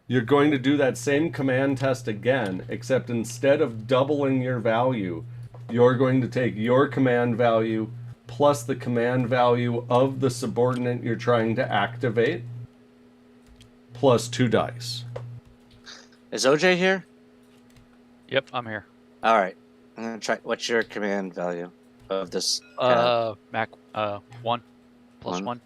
you're going to do that same command test again, except instead of doubling your value, you're going to take your command value plus the command value of the subordinate you're trying to activate, plus 2 dice. Is OJ here? Yep, I'm here. All right. I'm gonna try. What's your command value of this? Mac, 1 plus One. 1.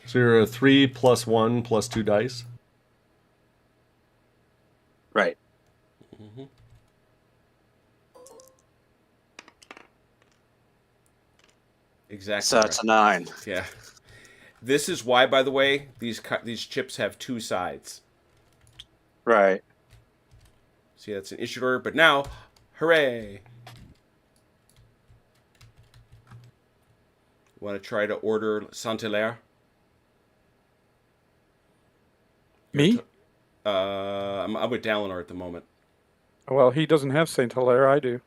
So you're a 3 plus 1 plus 2 dice. Right. Mm-hmm. Exactly. So it's a 9. Yeah. This is why, by the way, these chips have 2 sides. Right. See, that's an issued order, but now, hooray! Want to try to order Saint-Hilaire? Me? I'm with Dalinar at the moment. Well, he doesn't have Saint Hilaire. I do.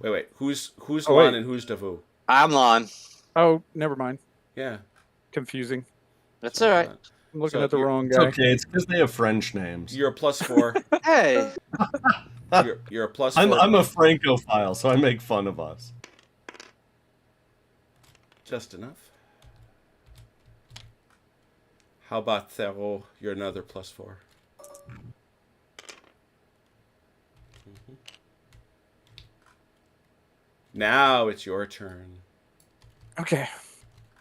Wait. Who's Oh, Lon wait. and who's Davu? I'm Lon. Oh, never mind. Yeah. Confusing. That's all right. I'm looking So at the you're- wrong It's guy. okay, it's because they have French names. You're a +4. Hey. you're a +4. I'm a Francophile, so I make fun of us. Just enough. How about Thero? You're another +4. Mhm. Now it's your turn. Okay.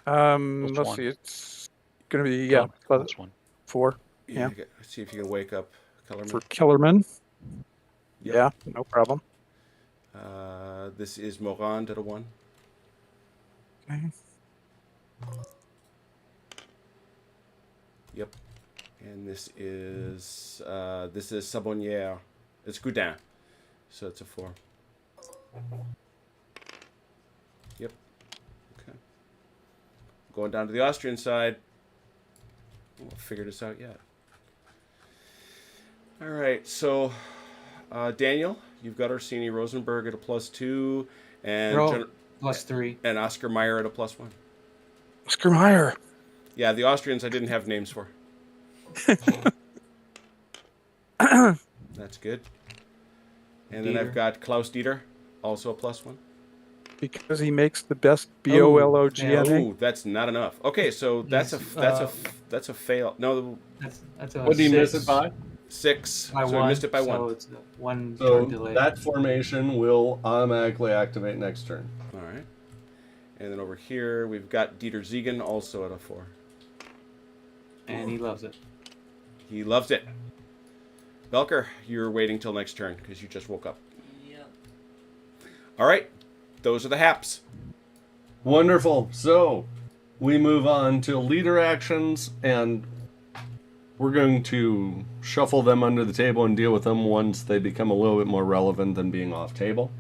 Plus Let's 1. see. It's gonna be Plus 1. 4 Yeah. Let's see if you can wake up Kellerman. for Kellerman. Yep. Yeah, no problem. This is Morand at a 1. Okay. Yep. And this is Sabonnière. It's Goudin. So it's a 4. Yep. Okay. Going down to the Austrian side. We'll figure this out yet. All right. So, Daniel, you've got Orsini Rosenberg at a +2, and They're all +3. and Oscar Meyer at a +1. Oscar Meyer. Yeah, the Austrians I didn't have names for. That's good. And then I've got Klaus Dieter, also a +1. Because he makes the best BOLOGNA. Oh, that's not enough. Okay, so that's a fail. No, That's a What do you miss 6 it by? 6. by so one. I missed it by so 1. it's a 1 So turn delay. that formation will automatically activate next turn. All right. And then over here we've got Dieter Ziegen, also at a 4. And he loves it. He loves it. Belker, you're waiting till next turn because you just woke up. Yep. All right. Those are the haps. Wonderful. So we move on to leader actions, and we're going to shuffle them under the table and deal with them once they become a little bit more relevant than being off table.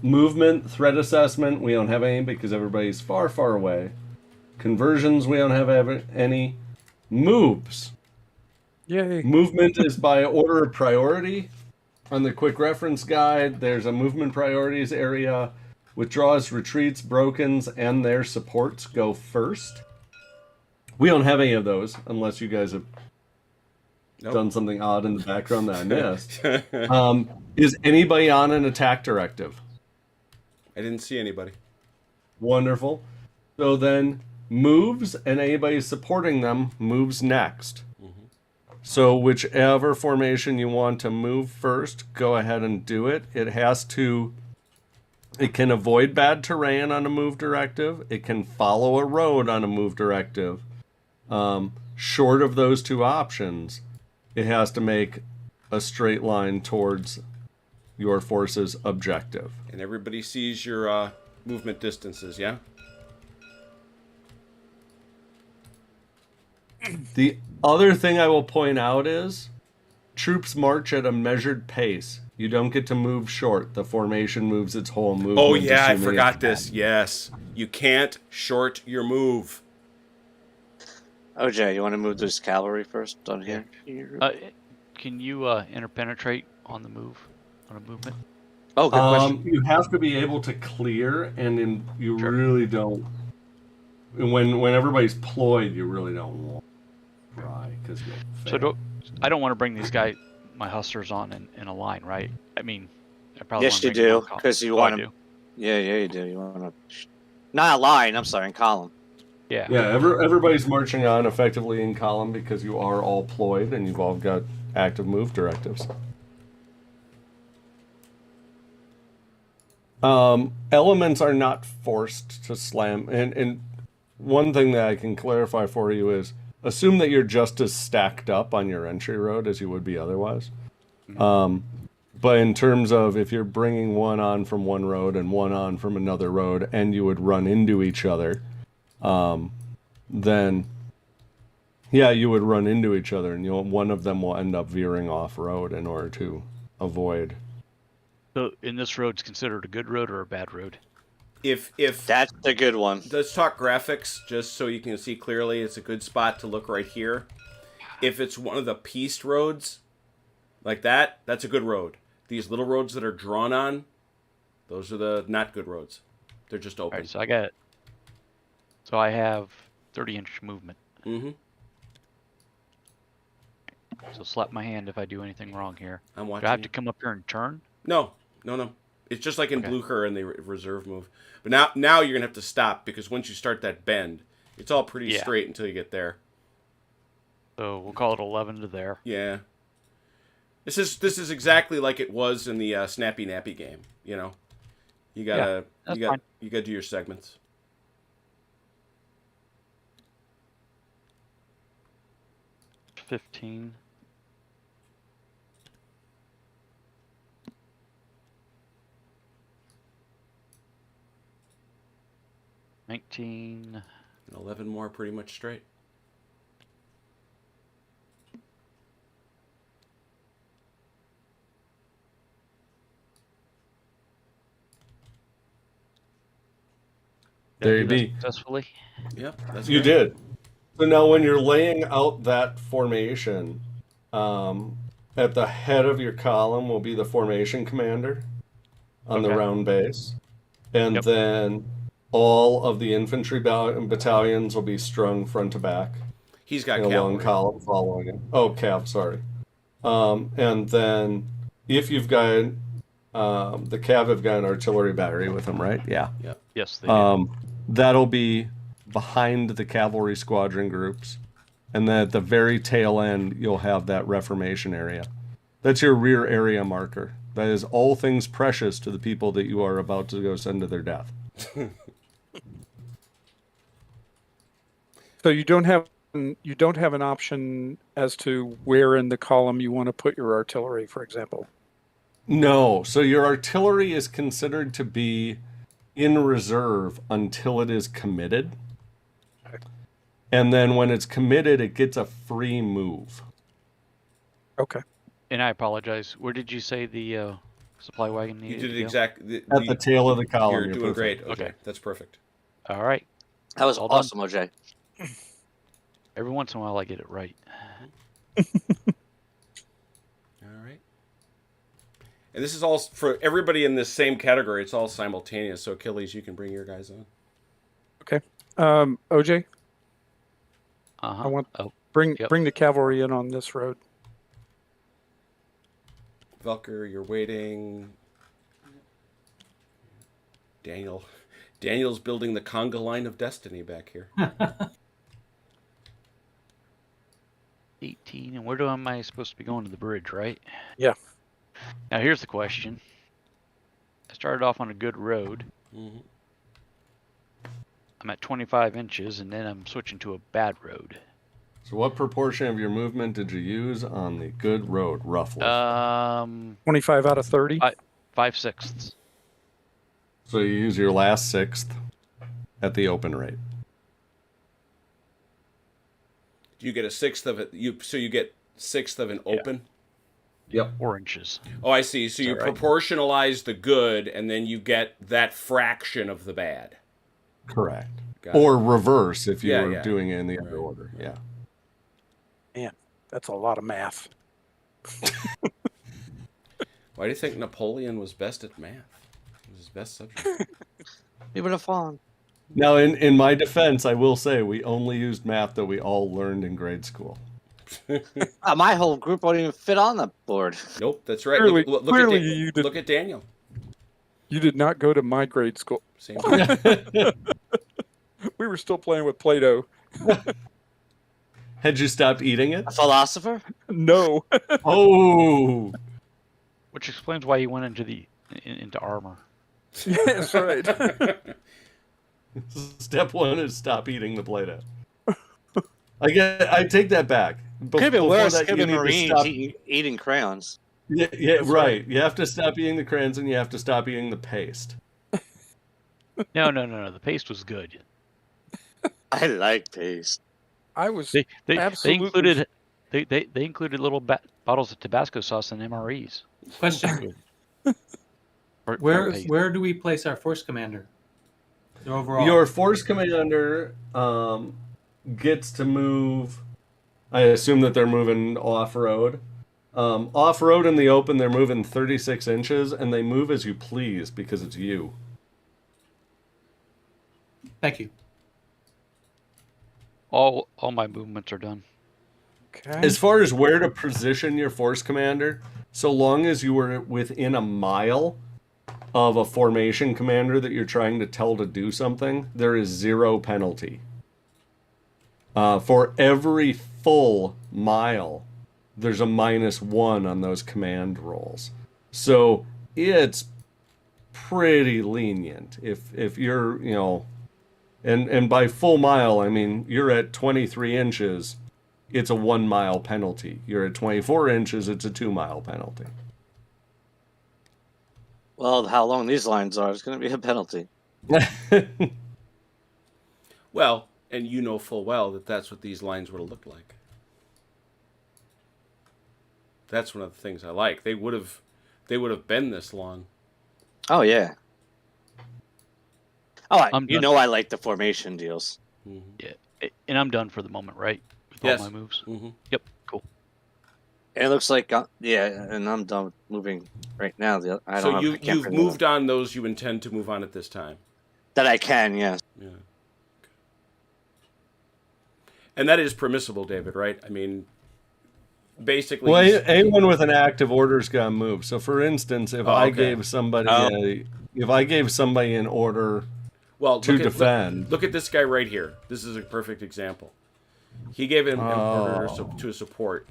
Movement, threat assessment, we don't have any because everybody's far, far away. Conversions, we don't have any. Moves. Yay. Movement is by order of priority. On the quick reference guide, there's a movement priorities area. Withdraws, retreats, brokens, and their supports go first. We don't have any of those unless you guys have done something odd in the background that I missed. Is anybody on an attack directive? I didn't see anybody. Wonderful. So then moves, and anybody supporting them moves next. So whichever formation you want to move first, go ahead and do it. It can avoid bad terrain on a move directive. It can follow a road on a move directive. Short of those two options, it has to make a straight line towards your force's objective. And everybody sees your movement distances, yeah? The other thing I will point out is troops march at a measured pace. You don't get to move short. The formation moves its whole movement. Oh, yeah, I assuming forgot it's this. Yes. You can't short your move. OJ, you want to move this cavalry first on here? Can you interpenetrate on the move, on a movement? Oh, good question. You have to be able to clear, and you really don't. When everybody's ployed, you really don't want to try because you'll fail. So I don't want to bring these guys, my hustlers, on in a line, right? I mean, I probably Yes, want you to bring them do, on column. because you Oh, I want do. to. Yeah, you do. You want to. Not a line. I'm sorry, in column. Yeah. Yeah, everybody's marching on effectively in column because you are all ployed and you've all got active move directives. Elements are not forced to slam, and one thing that I can clarify for you is assume that you're just as stacked up on your entry road as you would be otherwise. But in terms of if you're bringing one on from one road and one on from another road and you would run into each other, then yeah, you would run into each other and one of them will end up veering off road in order to avoid. So, in this road's considered a good road or a bad road? If That's the good one. let's talk graphics, just so you can see clearly. It's a good spot to look right here. If it's one of the pieced roads, like that, that's a good road. These little roads that are drawn on, those are the not good roads. They're just All open. right, so I have 30-inch movement. Mm-hmm. So slap my hand if I do anything wrong here. I'm Do watching. I have you. to come up here and turn? No. It's just like in Okay. Blucher in the reserve move. But now you're gonna have to stop because once you start that bend, it's all pretty Yeah. straight until you get there. So we'll call it 11 to there. Yeah. This is exactly like it was in the Snappy Nappy game. You know, you gotta that's you got fine. you gotta do your segments. $15. $19. And 11 more, pretty much straight. Did I There you do that be. successfully. Yep, that's You great. did. So now when you're laying out that formation, at the head of your column will be the formation commander on the Okay. round base. And Yep. then all of the infantry battalions will be strung front to back He's got in a long cavalry. column following it. Oh, Cav, sorry. And then if you've got the Cav have got an artillery battery with them, right? Yeah. Yes, they do. That'll be behind the cavalry squadron groups. And then at the very tail end, you'll have that reformation area. That's your rear area marker. That is all things precious to the people that you are about to go send to their death. So you don't have an option as to where in the column you want to put your artillery, for example. No. So your artillery is considered to be in reserve until it is committed. And then when it's committed, it gets a free move. Okay. And I apologize. Where did you say the supply wagon You needed did to it go? exactly. At the tail of the column. You're you're doing perfect. great. Okay. Okay. That's perfect. All right. That was Well done. awesome, OJ. Every once in a while, I get it right. All right. And this is all for everybody in this same category. It's all simultaneous. So Achilles, you can bring your guys on. Okay. OJ, Uh-huh. I want Oh, bring Yep. the cavalry in on this road. Velker, you're waiting. Daniel's building the conga line of destiny back here. 18. And where am I supposed to be going to the bridge, right? Yeah. Now, here's the question. I started off on a good road. Mm-hmm. I'm at 25 inches, and then I'm switching to a bad road. So what proportion of your movement did you use on the good road, roughly? 25 out of 30. 5/6. So you use your last sixth at the open rate. You get a sixth of it. So you get sixth of an open. Yep. 4 inches. Oh, I see. So you that right? proportionalize the good, and then you get that fraction of the bad. Correct. Got it. Or reverse if you Yeah, were yeah. doing it in the other Right. order. Yeah. Man, that's a lot of math. Why do you think Napoleon was best at math? It was his best subject. You would have fallen. Now, in my defense, I will say we only used math that we all learned in grade school. My whole group won't even fit on the board. Nope, that's right. Clearly- look clearly at you did- look at Daniel. You did not go to my grade school. Same thing. We were still playing with Play-Doh. Had you stopped eating it? A philosopher? No. Oh, Which explains why he went into armor. Yes, right. step one is stop eating the Play-Doh. I take that back. Could have been worse. That, Could you have been need to Marines stop- eating crayons. Yeah, right. You have to stop eating the crayons and you have to stop eating the paste. No. The paste was good. I like paste. I was They absolutely included little bottles of Tabasco sauce and MREs. Question: For Where paste. where do we place our force commander? The overall. Your force commander gets to move. I assume that they're moving off-road. Off-road in the open, they're moving 36 inches, and they move as you please because it's you. Thank you. All my movements are done. okay. As far as where to position your force commander, so long as you were within a mile of a formation commander that you're trying to tell to do something, there is 0 penalty. For every full mile, there's a -1 on those command rolls. So it's pretty lenient. If you're, and by full mile, I mean you're at 23 inches, it's a 1 mile penalty. You're at 24 inches, it's a 2 mile penalty. Well, how long these lines are is going to be a penalty. Well, and you know full well that that's what these lines would have looked like. That's one of the things I like. They would have been this long. Oh, yeah. Oh, I'm you done. know I like the formation deals. Mm-hmm. Yeah, and I'm done for the moment, right? With Yes. all my moves. Mm-hmm. Yep, cool. And it looks like, yeah, and I'm done with moving right now. I don't So have, I can't you've bring moved on those you intend to move on at this time. that I can, yes. Yeah. And that is permissible, David, right? I mean, basically. Well, anyone with an active order's got to move. So, for instance, if I okay. gave somebody an order well, to defend, look at this guy right here. This is a perfect example. He gave him an order to a support.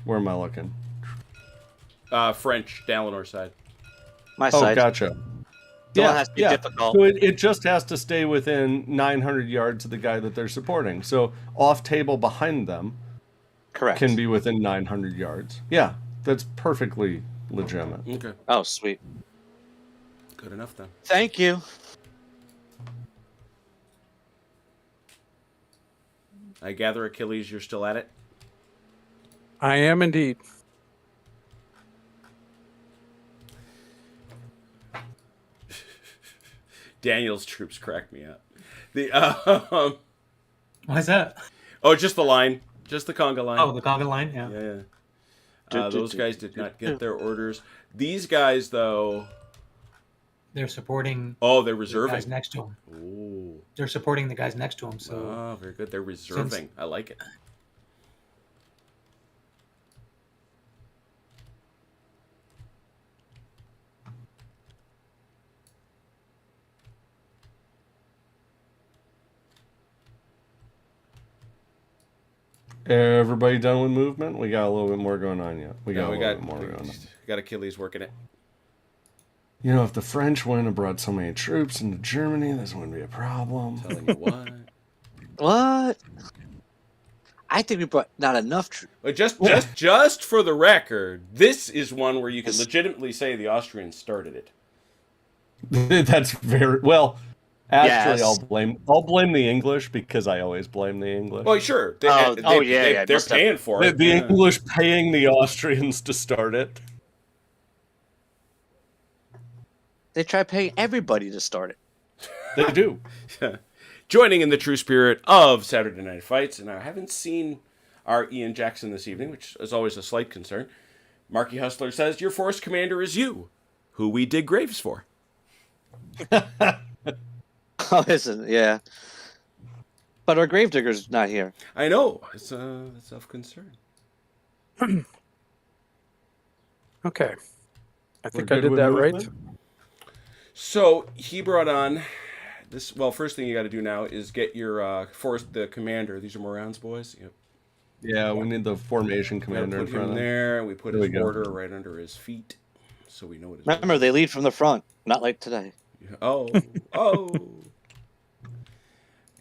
where am I looking? French, Dalinor's side. My Oh, side. gotcha. The one has to be difficult. So it just has to stay within 900 yards of the guy that they're supporting. So off table behind them Correct. can be within 900 yards. Yeah, that's perfectly legitimate. Okay. Oh, sweet. Good enough then. Thank you. I gather, Achilles, you're still at it? I am indeed. Daniel's troops cracked me up. Why is that? Just the line. Just the conga line. Oh, the conga line. Yeah. Yeah. Those guys did not get their orders. These guys, though... They're supporting. Oh, they're the reserving. guys next to him. Ooh. They're supporting the guys next to him. So Oh, very good. They're reserving. I like it. Everybody done with movement? We got a little bit more going on yet. We got more going on. Got Achilles working it. You know, if the French wouldn't have brought so many troops into Germany, this wouldn't be a problem. Telling you what. What? I think we brought not enough troops. But just for the record, this is one where you can legitimately say the Austrians started it. That's very well. Actually, Yes. I'll blame the English because I always blame the English. Well, sure. Yeah, They're must have- paying for it. The Yeah. English paying the Austrians to start it. They try paying everybody to start it. They do. Joining in the true spirit of Saturday Night Fights, and I haven't seen our Ian Jackson this evening, which is always a slight concern. Marky Hustler says, your force commander is you, who we dig graves for. Oh, isn't yeah. But our gravedigger's not here. I know. It's of concern. Okay. I think We're I good did with that right. movement? So he brought on this. Well, first thing you got to do now is get your force, the commander. These are Moran's boys. Yep. Yeah, we need the formation commander in Put front him of them. there. We put There his we go. order right under his feet, so we know what. Remember, they lead from the front, not like today. Oh.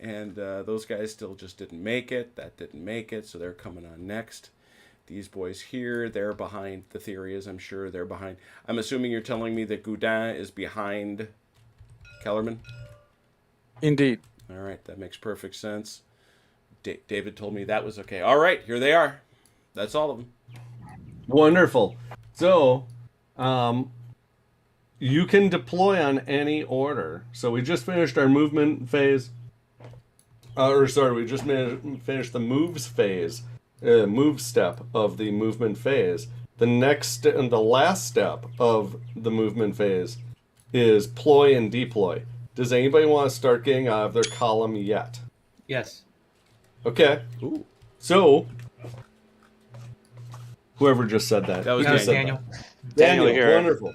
And those guys still just didn't make it. That didn't make it, so they're coming on next. These boys here, they're behind. The theory is, I'm sure they're behind. I'm assuming you're telling me that Goudin is behind Kellerman? Indeed. All right, that makes perfect sense. David told me that was okay. All right, here they are. That's all of them. Wonderful. So, you can deploy on any order. So we just finished our movement phase. We just finished the moves phase, move step of the movement phase. The next and the last step of the movement phase is ploy and deploy. Does anybody want to start getting out of their column yet? Yes. Okay. Ooh. So, whoever just said that. That was That was Daniel. Daniel here. Wonderful.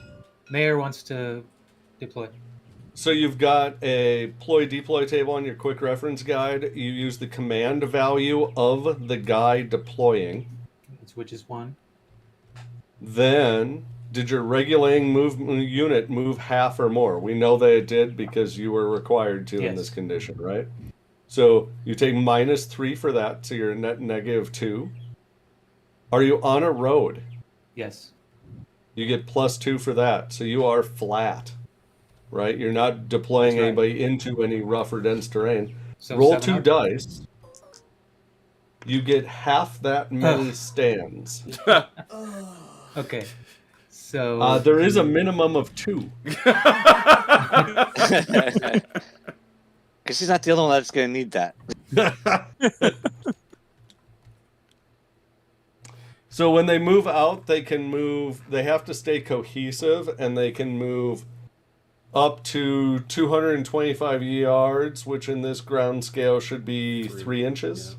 Mayor wants to deploy. So you've got a ploy-deploy table on your quick reference guide. You use the command value of the guy deploying. Which is one. Then, did your regulating unit move half or more? We know that it did because you were required to in Yes. this condition, right? So you take -3 for that, so you're net -2. Are you on a road? Yes. You get +2 for that, so you are flat, right? You're not deploying That's right. anybody into any rough or dense terrain. So Roll 7 2 up. dice. You get half that many stands. Okay. So There is a minimum of 2. Because he's not the only one that's going to need that. So when they move out, they have to stay cohesive, and they can move up to 225 yards, which in this ground scale should be 3 inches.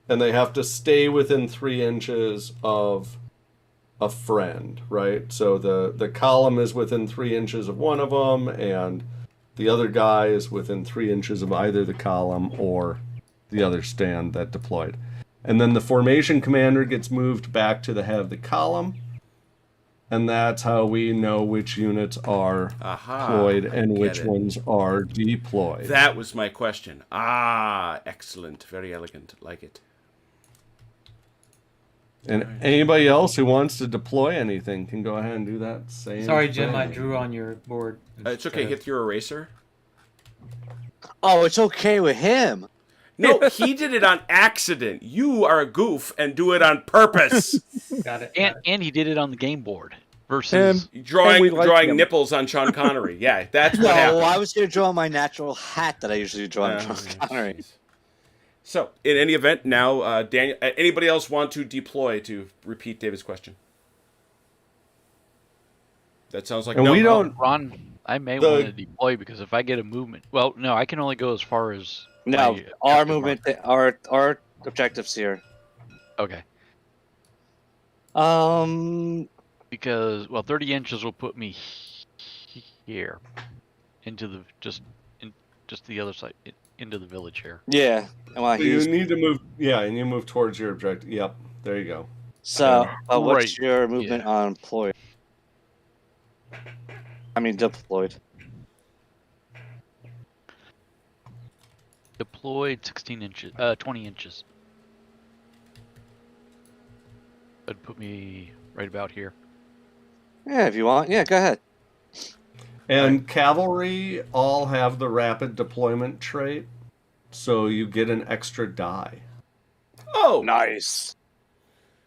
and they have to stay within 3 inches of a friend, right? So the column is within 3 inches of one of them, and the other guy is within 3 inches of either the column or the other stand that deployed. And then the formation commander gets moved back to the head of the column, and that's how we know which units are deployed and which ones are deployed. That was my question. Ah, excellent. Very elegant. Like it. And anybody else who wants to deploy anything can go ahead and do that same Sorry, Jim, I thing. drew on your board. It's okay. Hit your eraser. Oh, it's okay with him. No, he did it on accident. You are a goof and do it on purpose. Got it. And he did it on the game board versus drawing we like him. nipples on Sean Connery. Yeah, that's what No, happened. I was going to draw my natural hat that I usually draw on Sean Connery. Jeez. So, in any event, now, Daniel, anybody else want to deploy to repeat David's question? That sounds like And no. we don't. Ron. I may want to deploy because if I get a movement, well, no, I can only go as far as No, my our objective movement, marker. our objectives here. Okay, because 30 inches will put me here into the just the other side into the village here. Yeah, and while So you need to move. Yeah, and you move towards your objective. Yep, there you go. So, what's Right. your movement on deployed? I mean, deployed. Deployed 16 inches, 20 inches. That'd put me right about here. Yeah, if you want. Yeah, go ahead. And cavalry all have the rapid deployment trait, so you get an extra die. Oh, Nice.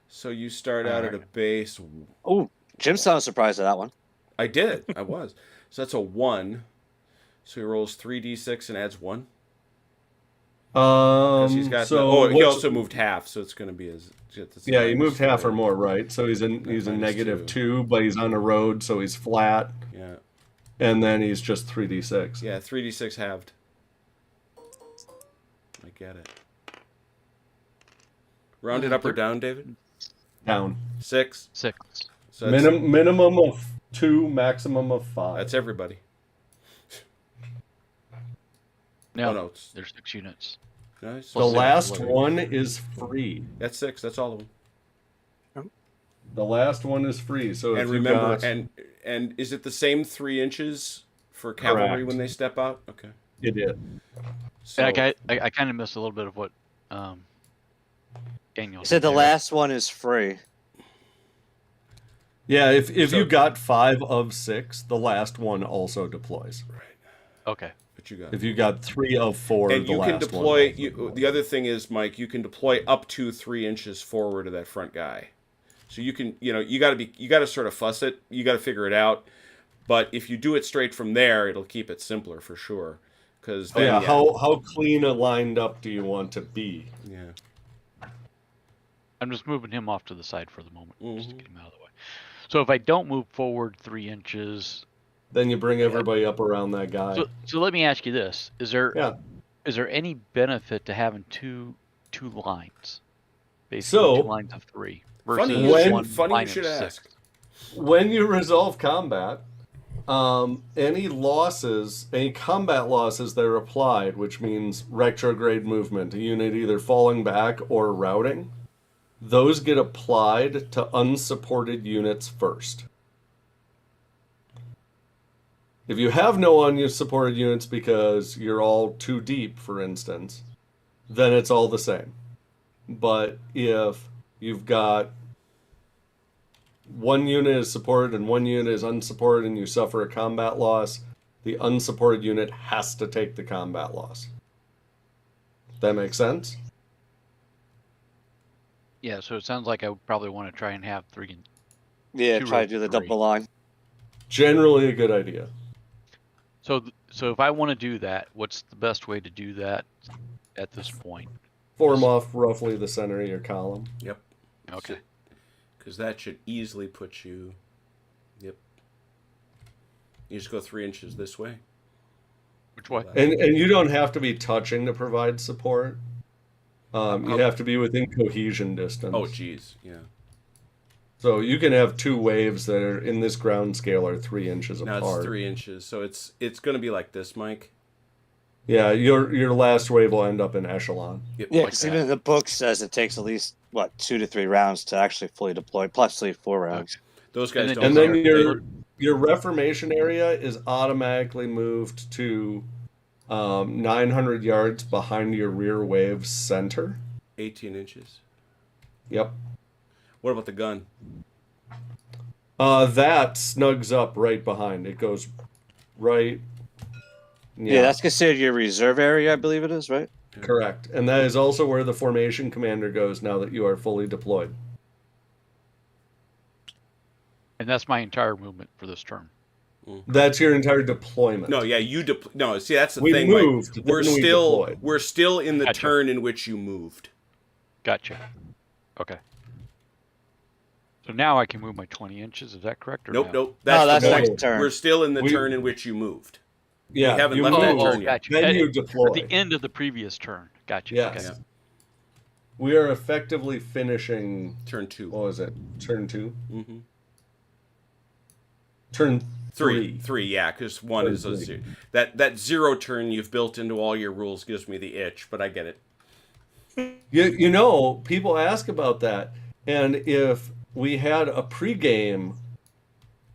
so you start out at a base. Oh, Jim sounds surprised at that one. I did. I was. So that's a 1. So he rolls 3d6 and adds 1. Because he's got. he what's- also moved half, so it's going to be his. Yeah, he moved half or more, right? So he's a negative 2, but he's on a road, so he's flat, Yeah. and then he's just 3d6. Yeah, 3d6 halved. I get it. Round it up or down, David? Down. 6. 6. So that's, Minimum of 2, maximum of 5. that's everybody. No, Oh, no, it's, there's 6 units. nice. The Plus last 6. one is free. That's 6. That's all of them. The last one is free. So if And you remember, got, and is it the same 3 inches for cavalry Correct. when they step out? Okay. it is. So, I kind of missed a little bit of what Daniel You said did the there. last one is free. Yeah, if So- you got 5 of 6, the last one also deploys. right. Okay. But you got. If you got 3 of 4, And the you last can one deploy. also You, the other thing is, Mike, you can deploy up to 3 inches forward of that front guy. So you can, you got to sort of fuss it. You got to figure it out. But if you do it straight from there, it'll keep it simpler for sure. Because Oh, yeah, how clean a lined up do you want to be? yeah. I'm just moving him off to the side for the moment, just to Mhm. get him out of the way. So if I don't move forward 3 inches, Then you bring everybody up around that guy. so let me ask you this: is there Yeah. any benefit to having two lines, basically So- 2 lines of 3 Funny versus you one should, funny line you should of ask. 6? When you resolve combat, any losses, any combat losses that are applied, which means retrograde movement, a unit either falling back or routing, those get applied to unsupported units first. If you have no unsupported units because you're all too deep, for instance, then it's all the same. But if you've got one unit is supported and one unit is unsupported and you suffer a combat loss, the unsupported unit has to take the combat loss. That makes sense? Yeah, so it sounds like I would probably want to try and have 3 and Yeah, Two try to rows do the of 3. double line. Generally a good idea. so if I want to do that, what's the best way to do that at this point? Form off roughly the center of your column. Yep. Okay. Because that should easily put you. Yep. You just go 3 inches this way. Which way? And you don't have to be touching to provide support. You have to be within cohesion distance. Oh, geez, yeah. So you can have two waves that are in this ground scale are 3 inches Now apart. it's 3 inches, so it's going to be like this, Mike. Yeah, your last wave will end up in echelon. Yep, Yeah, like because that. even the book says it takes at least 2 to 3 rounds to actually fully deploy, possibly 4 rounds. Those guys then don't. And does then our- your reformation area is automatically moved to 900 yards behind your rear wave's center. 18 inches. Yep. What about the gun? That snugs up right behind. It goes right. Yeah, that's considered your reserve area, I believe it is, right? Correct. And that is also where the formation commander goes now that you are fully deployed. And that's my entire movement for this turn. That's your entire deployment. No, yeah, no, see, that's the We thing, moved, Mike. then we deployed. We're still in the Gotcha. turn in which you moved. Gotcha. Okay. So now I can move my 20 inches. Is that correct? Or Nope, no? nope. No, That's that's the no. point. next turn. We're still in the We- turn in which you moved. Yeah, haven't you left that moved. turn yet. Gotcha. Then you At deploy. the end of the previous turn. Gotcha. Yes. Okay. We are effectively finishing. Turn 2. What was it? Turn 2? Mm-hmm. Turn 3. 3. 3, yeah, because 1 Turn is a 3. 0. That 0 turn you've built into all your rules gives me the itch, but I get it. You know, people ask about that. And if we had a pregame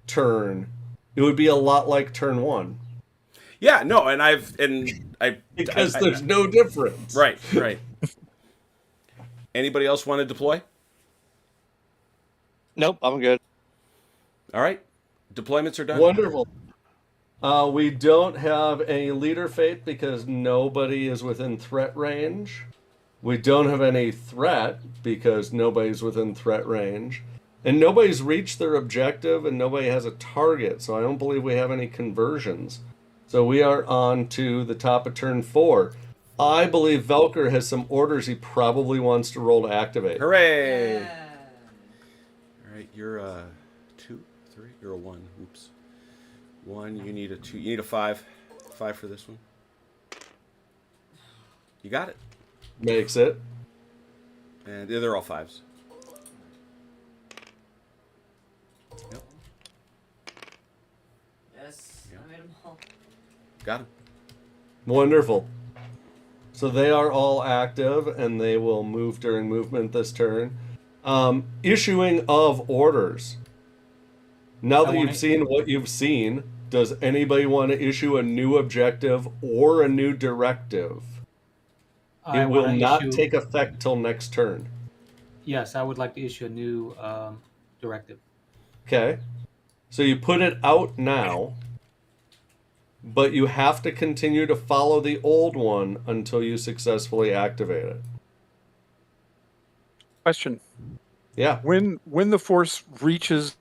turn, it would be a lot like turn 1. Yeah, no, and I Because there's no difference. right. Anybody else want to deploy? Nope, I'm good. All right, deployments are done. Wonderful. We don't have any leader fate because nobody is within threat range. We don't have any threat because nobody's within threat range. And nobody's reached their objective and nobody has a target, so I don't believe we have any conversions. So we are on to the top of turn 4. I believe Velker has some orders he probably wants to roll to activate. Hooray! Yeah. All right, you're a 2, 3. You're a 1. Oops. 1. You need a 2. You need a 5. 5 for this one. You got it. Makes it. And they're all 5s. Yep. Yes, Yeah. I made them all. Got him. Wonderful. So they are all active and they will move during movement this turn. Issuing of orders. Now that you've seen what you've seen, does anybody want to issue a new objective or a new directive? It will not take effect till next turn. Yes, I would like to issue a new directive. Okay. So you put it out now, but you have to continue to follow the old one until you successfully activate it. Question. Yeah. When the force reaches,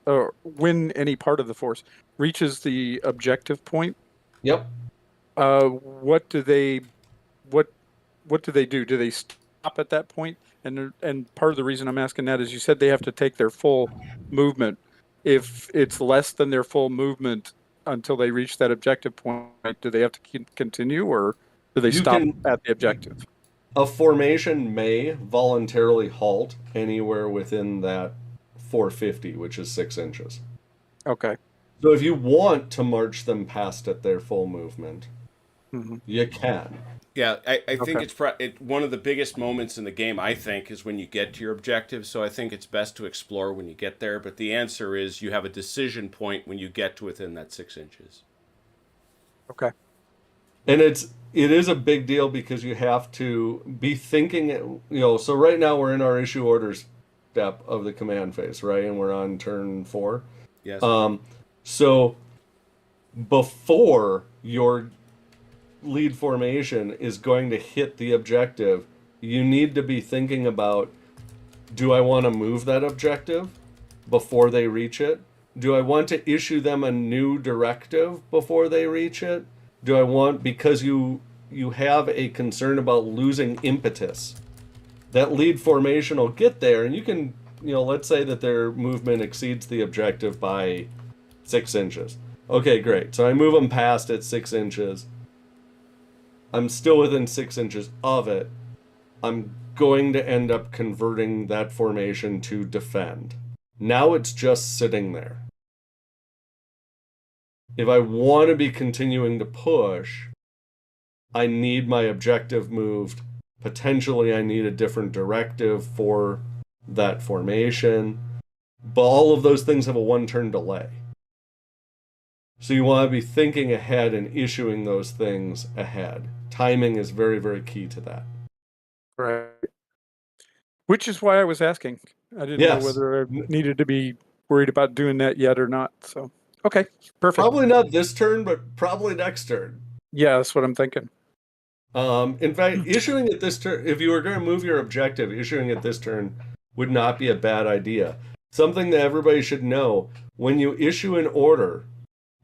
or when any part of the force reaches the objective point, Yep. what do they do? Do they stop at that point? And part of the reason I'm asking that is you said they have to take their full movement. If it's less than their full movement until they reach that objective point, do they have to continue, or do they You stop can- at the objective? A formation may voluntarily halt anywhere within that 450, which is 6 inches. Okay. So if you want to march them past at their full movement, Mhm. you can. Yeah, I think Okay. it's one of the biggest moments in the game, I think, is when you get to your objective. So I think it's best to explore when you get there. But the answer is you have a decision point when you get to within that 6 inches. Okay. And it is a big deal because you have to be thinking, so right now we're in our issue orders step of the command phase, right? And we're on turn 4. Yes. So before your lead formation is going to hit the objective, you need to be thinking about, do I want to move that objective before they reach it? Do I want to issue them a new directive before they reach it? Do I want, because you have a concern about losing impetus, that lead formation will get there, and you can, let's say that their movement exceeds the objective by 6 inches. Okay, great. So I move them past at 6 inches. I'm still within 6 inches of it. I'm going to end up converting that formation to defend. Now it's just sitting there. If I want to be continuing to push, I need my objective moved. Potentially, I need a different directive for that formation. But all of those things have a one-turn delay. So you want to be thinking ahead and issuing those things ahead. Timing is very, very key to that. Right. Which is why I was asking. I didn't Yes. know whether I needed to be worried about doing that yet or not. So, okay, perfect. Probably not this turn, but probably next turn. Yeah, that's what I'm thinking. In fact, issuing it this turn, if you were going to move your objective, issuing it this turn would not be a bad idea. Something that everybody should know, when you issue an order,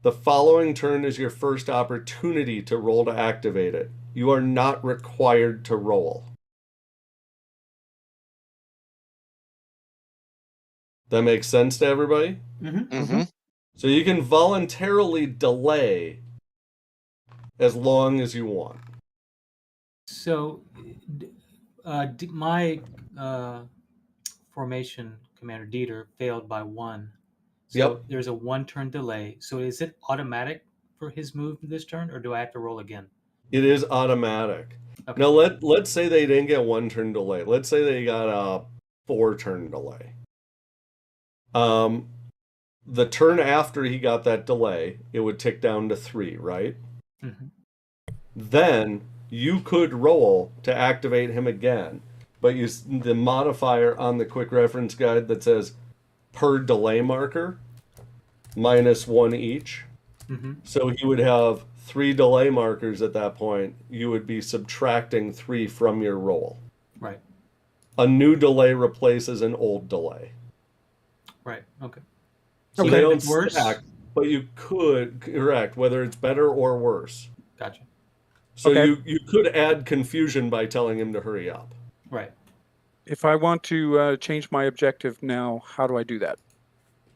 the following turn is your first opportunity to roll to activate it. You are not required to roll. That makes sense to everybody? Mm-hmm. So you can voluntarily delay as long as you want. So, my formation commander Dieter failed by 1. So Yep. there's a 1-turn delay. So is it automatic for his move this turn, or do I have to roll again? It is automatic. Okay. Now let's say they didn't get 1-turn delay. Let's say they got a 4-turn delay. The turn after he got that delay, it would tick down to 3, right? Mhm. Then you could roll to activate him again, but use the modifier on the quick reference guide that says per delay marker -1 each. Mhm. So he would have 3 delay markers at that point. You would be subtracting 3 from your roll. Right. A new delay replaces an old delay. Right. Okay. So Okay. they don't Worse? stack, but you could correct whether it's better or worse. Gotcha. So Okay. you could add confusion by telling him to hurry up. Right. If I want to change my objective now, how do I do that?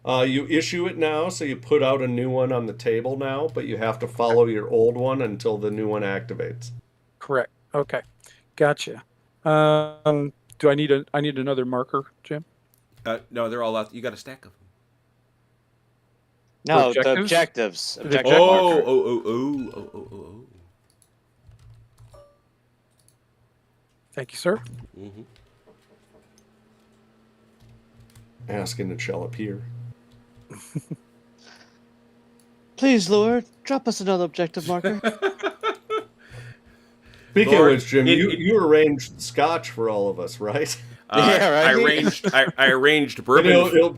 You issue it now, so you put out a new one on the table now, but you have to follow your old one until the new one activates. Correct. Okay, gotcha. Do I need another marker, Jim? No, they're all out. You got a stack of them. No, objectives? the objectives. The Objective objective- marker. Oh. Thank you, sir. Mm-hmm. Asking it shall appear. Please, Lord, drop us another objective marker. Speaking Lord, of which, Jim, you arranged scotch for all of us, right? Yeah, right. I arranged bourbon. I It'll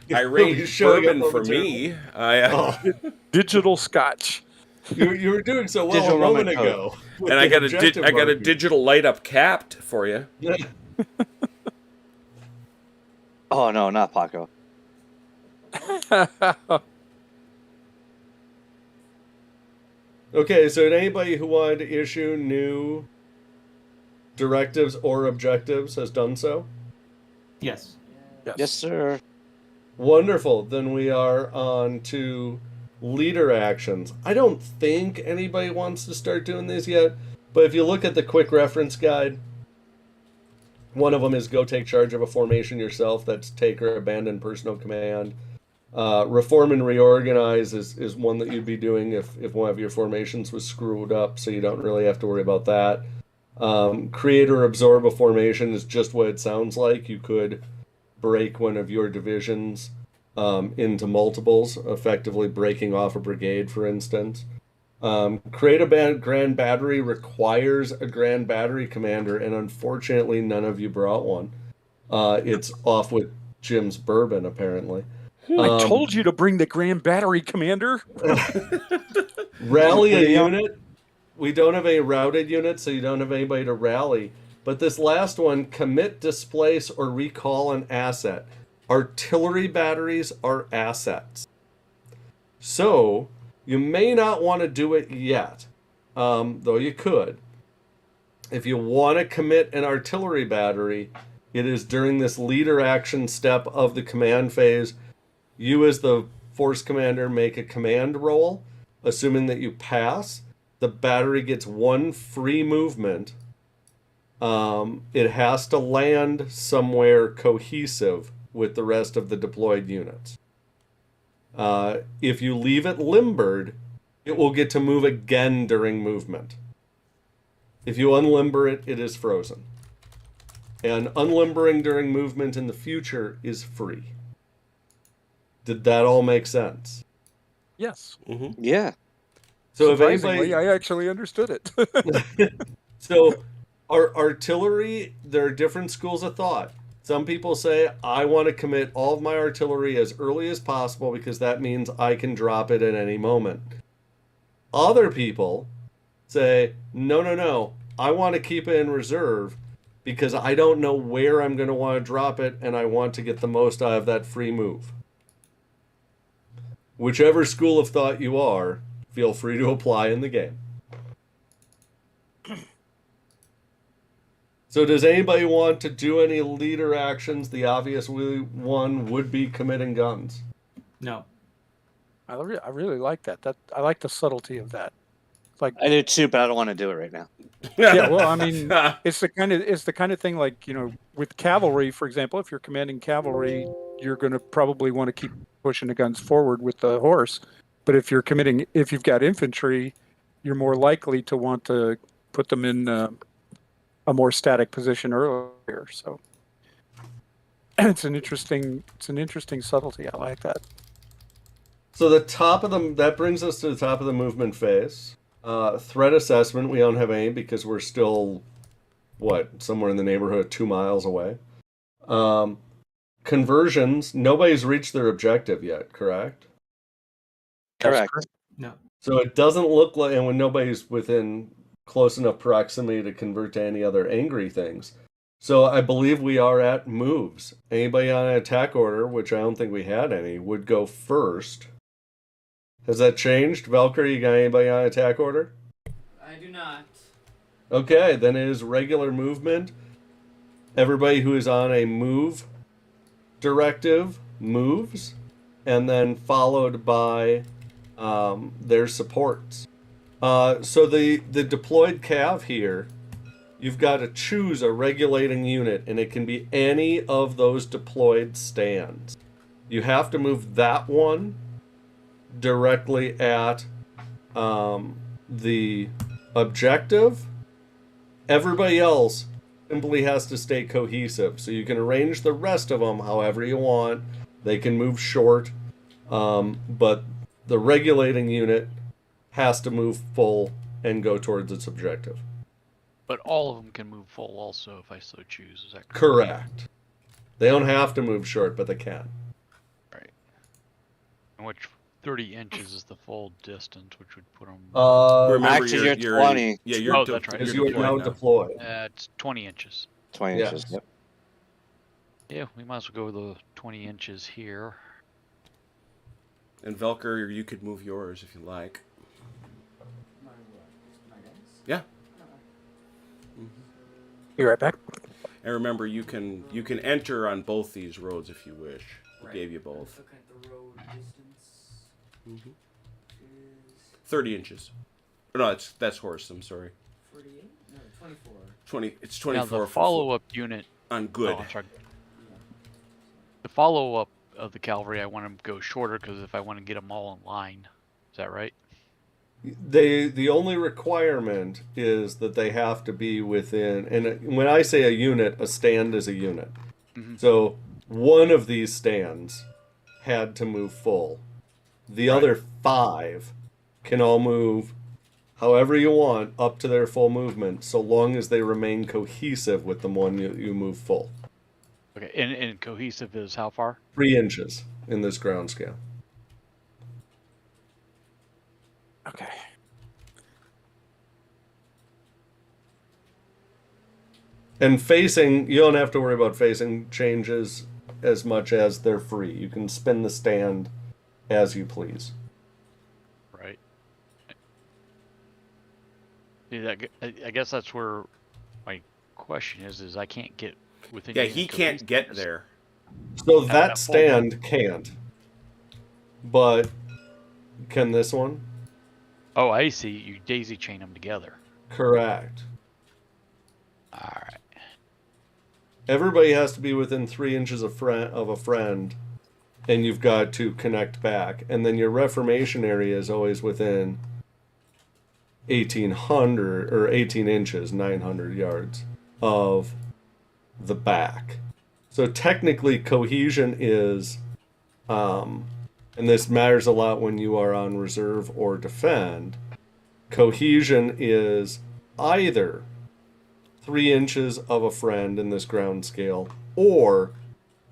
be arranged showing up bourbon for momentarily. me. Oh, Digital scotch. you were doing so well Digital a moment Roman code. ago. with And I the got objective I got a marker. digital light up capped for you. Oh no, not Paco. Okay, so anybody who wanted to issue new directives or objectives has done so? Yes. Yes, sir. Wonderful. Then we are on to leader actions. I don't think anybody wants to start doing these yet, but if you look at the quick reference guide, one of them is go take charge of a formation yourself. That's take or abandon personal command. Reform and reorganize is one that you'd be doing if one of your formations was screwed up, so you don't really have to worry about that. Create or absorb a formation is just what it sounds like. You could break one of your divisions into multiples, effectively breaking off a brigade, for instance. Create a grand battery requires a grand battery commander, and unfortunately none of you brought one. It's off with Jim's bourbon, apparently. I told you to bring the Grand Battery Commander. Rally a unit. We don't have any routed units, so you don't have anybody to rally. But this last one, commit, displace, or recall an asset. Artillery batteries are assets. So, you may not want to do it yet, though you could. If you want to commit an artillery battery, it is during this leader action step of the command phase. You, as the force commander, make a command roll. Assuming that you pass, the battery gets 1 free movement it has to land somewhere cohesive with the rest of the deployed units. If you leave it limbered, it will get to move again during movement. If you unlimber it, it is frozen. And unlimbering during movement in the future is free. Did that all make sense? Yes. Yeah. So if Surprisingly, anybody, I actually understood it. so our artillery, there are different schools of thought. Some people say, I want to commit all of my artillery as early as possible because that means I can drop it at any moment. Other people say, no, no, no, I want to keep it in reserve because I don't know where I'm going to want to drop it and I want to get the most out of that free move. Whichever school of thought you are, feel free to apply in the game. So does anybody want to do any leader actions? The obvious one would be committing guns. No. I really like that. I like the subtlety of that. Like, I do too, but I don't want to do it right now. yeah, well, I mean, it's the kind of thing like, with cavalry, for example, if you're commanding cavalry, you're going to probably want to keep pushing the guns forward with the horse. But if you've got infantry, you're more likely to want to put them in a more static position earlier. So it's an interesting subtlety. I like that. So that brings us to the top of the movement phase. Threat assessment, we don't have any because we're still, somewhere in the neighborhood of 2 miles away. Conversions, nobody's reached their objective yet, correct? Correct. No. So it doesn't look like, and when nobody's within close enough proximity to convert to any other angry things. So I believe we are at moves. Anybody on an attack order, which I don't think we had any, would go first. Has that changed? Valkyrie, you got anybody on attack order? I do not. Okay, then it is regular movement. Everybody who is on a move directive moves, and then followed by their supports. So the deployed cav here, you've got to choose a regulating unit, and it can be any of those deployed stands. You have to move that one directly at the objective. Everybody else simply has to stay cohesive. So you can arrange the rest of them however you want. They can move short, but the regulating unit has to move full and go towards its objective. But all of them can move full also if I so choose. Is that correct? Correct. They don't have to move short, but they can. Right. And which 30 inches is the full distance, which would put them. Remember, Actually, you're 20. Yeah, you're Oh, that's right. Because you're you are now deployed deployed. It's 20 inches. 20 Yes. inches. Yep. Yeah, we might as well go with the 20 inches here. And Velker, you could move yours if you like. My guys? Yeah. Be right back. And remember, you can enter on both these roads if you wish. We Right. gave you both. Looking at the road distance Mm-hmm. is 30 inches. No, that's horse. I'm sorry. 48? No, 24. 20. It's Now 24 the follow-up unit. on good. Oh, I'm sorry. Yeah. The follow-up of the cavalry, I want them to go shorter because if I want to get them all in line, is that right? The only requirement is that they have to be within, and when I say a unit, a stand is a unit. Mhm. So one of these stands had to move full. The Right. other 5 can all move however you want up to their full movement, so long as they remain cohesive with the one you move full. Okay, and cohesive is how far? 3 inches in this ground scale. Okay. And facing, you don't have to worry about facing changes as much as they're free. You can spin the stand as you please. Right. See, I guess that's where my question is I can't get within. Yeah, unit he can't get cohesiveness. there. So At that full stand can't. But can this one? Oh, I see. You daisy chain them together. Correct. All right. Everybody has to be within 3 inches of a friend, and you've got to connect back. And then your reformation area is always within 1,800 or 18 inches, 900 yards of the back. So technically, cohesion is, and this matters a lot when you are on reserve or defend. Cohesion is either 3 inches of a friend in this ground scale or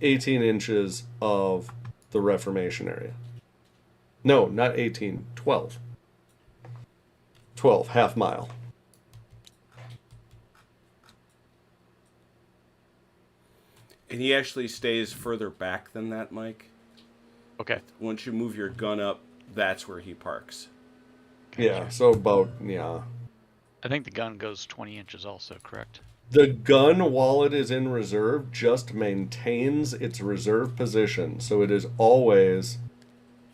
18 inches of the reformation area. No, not 18, 12. 12, half mile. And he actually stays further back than that, Mike. Okay. Once you move your gun up, that's where he parks. Yeah, so about, yeah. I think the gun goes 20 inches also, correct? The gun, while it is in reserve, just maintains its reserve position. So it is always